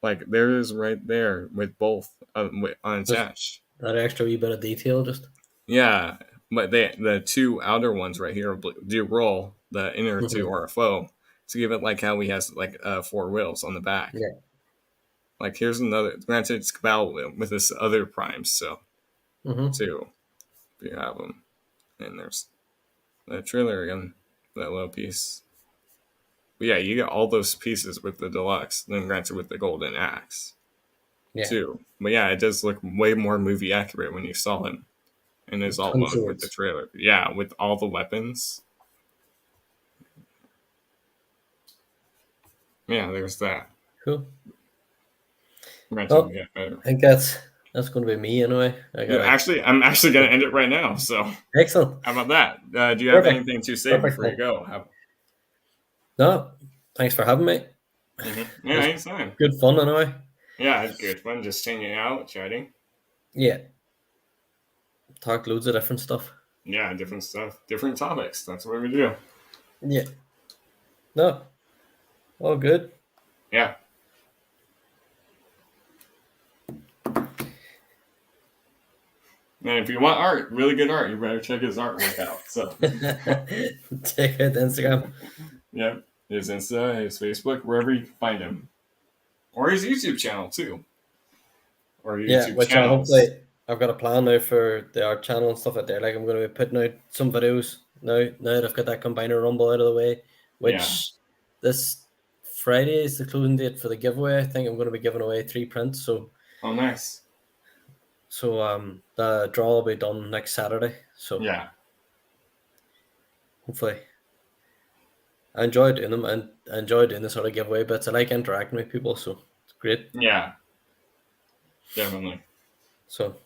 Speaker 1: Like, there is right there with both unattached.
Speaker 3: That extra wee bit of detail just.
Speaker 1: Yeah, but the two outer ones right here do roll. The inner two are a faux to give it like how he has four wheels on the back.
Speaker 3: Yeah.
Speaker 1: Like, here's another. Granted, it's compatible with this other primes, so too. If you have them, and there's the trailer again, that little piece. But yeah, you get all those pieces with the deluxe, then granted with the golden axe, too. But yeah, it does look way more movie accurate when you saw him, and it's all loaded with the trailer. Yeah, with all the weapons. Yeah, there's that.
Speaker 3: Cool.
Speaker 1: Well, get better.
Speaker 3: I think that's going to be me anyway.
Speaker 1: I'm actually going to end it right now. So
Speaker 3: excellent.
Speaker 1: How about that? Do you have anything to say before you go?
Speaker 3: No, thanks for having me.
Speaker 1: Yeah, anytime.
Speaker 3: Good fun anyway.
Speaker 1: Yeah, it's good fun just hanging out, chatting.
Speaker 3: Yeah. Talk loads of different stuff.
Speaker 1: Yeah, different stuff, different topics. That's what we do.
Speaker 3: Yeah. No. All good.
Speaker 1: Yeah. And if you want art, really good art, you better check his artwork out. So
Speaker 3: check out Instagram.
Speaker 1: Yeah, his Insta, his Facebook, wherever you can find him, or his YouTube channel too. Or YouTube
Speaker 3: which hopefully I've got a plan now for the art channel and stuff like that. Like, I'm going to be putting out some videos now that I've got that Combiner Rumble out of the way. Which this Friday is the closing date for the giveaway. I think I'm going to be giving away 3 prints. So.
Speaker 1: Oh, nice.
Speaker 3: So the draw will be done next Saturday. So
Speaker 1: yeah,
Speaker 3: hopefully I enjoy doing them and I enjoy doing this sort of giveaway bits. I like interacting with people, so it's great.
Speaker 1: Yeah, definitely.
Speaker 3: So,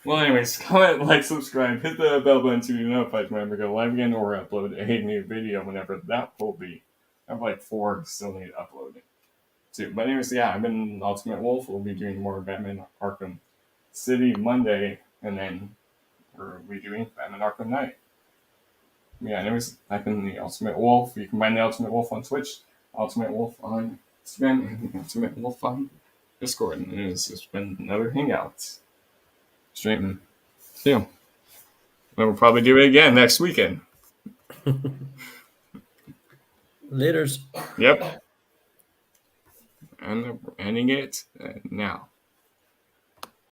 Speaker 1: well, anyways, comment, like, subscribe, hit the bell button to be notified whenever I go live again or upload a new video whenever that will be. I have 4 still need uploading. But anyways, yeah, I've been Ultimate Wolf. We'll be doing more Batman Arkham City Monday, and then we'll be doing Batman Arkham Knight. Yeah, anyways, type in the Ultimate Wolf. You can find the Ultimate Wolf on Twitch, Ultimate Wolf on Instagram, and the Ultimate Wolf on Discord, and it's just been another Hangout stream. Yeah. And we'll probably do it again next weekend.
Speaker 3: Laters.
Speaker 1: Yep. And ending it now.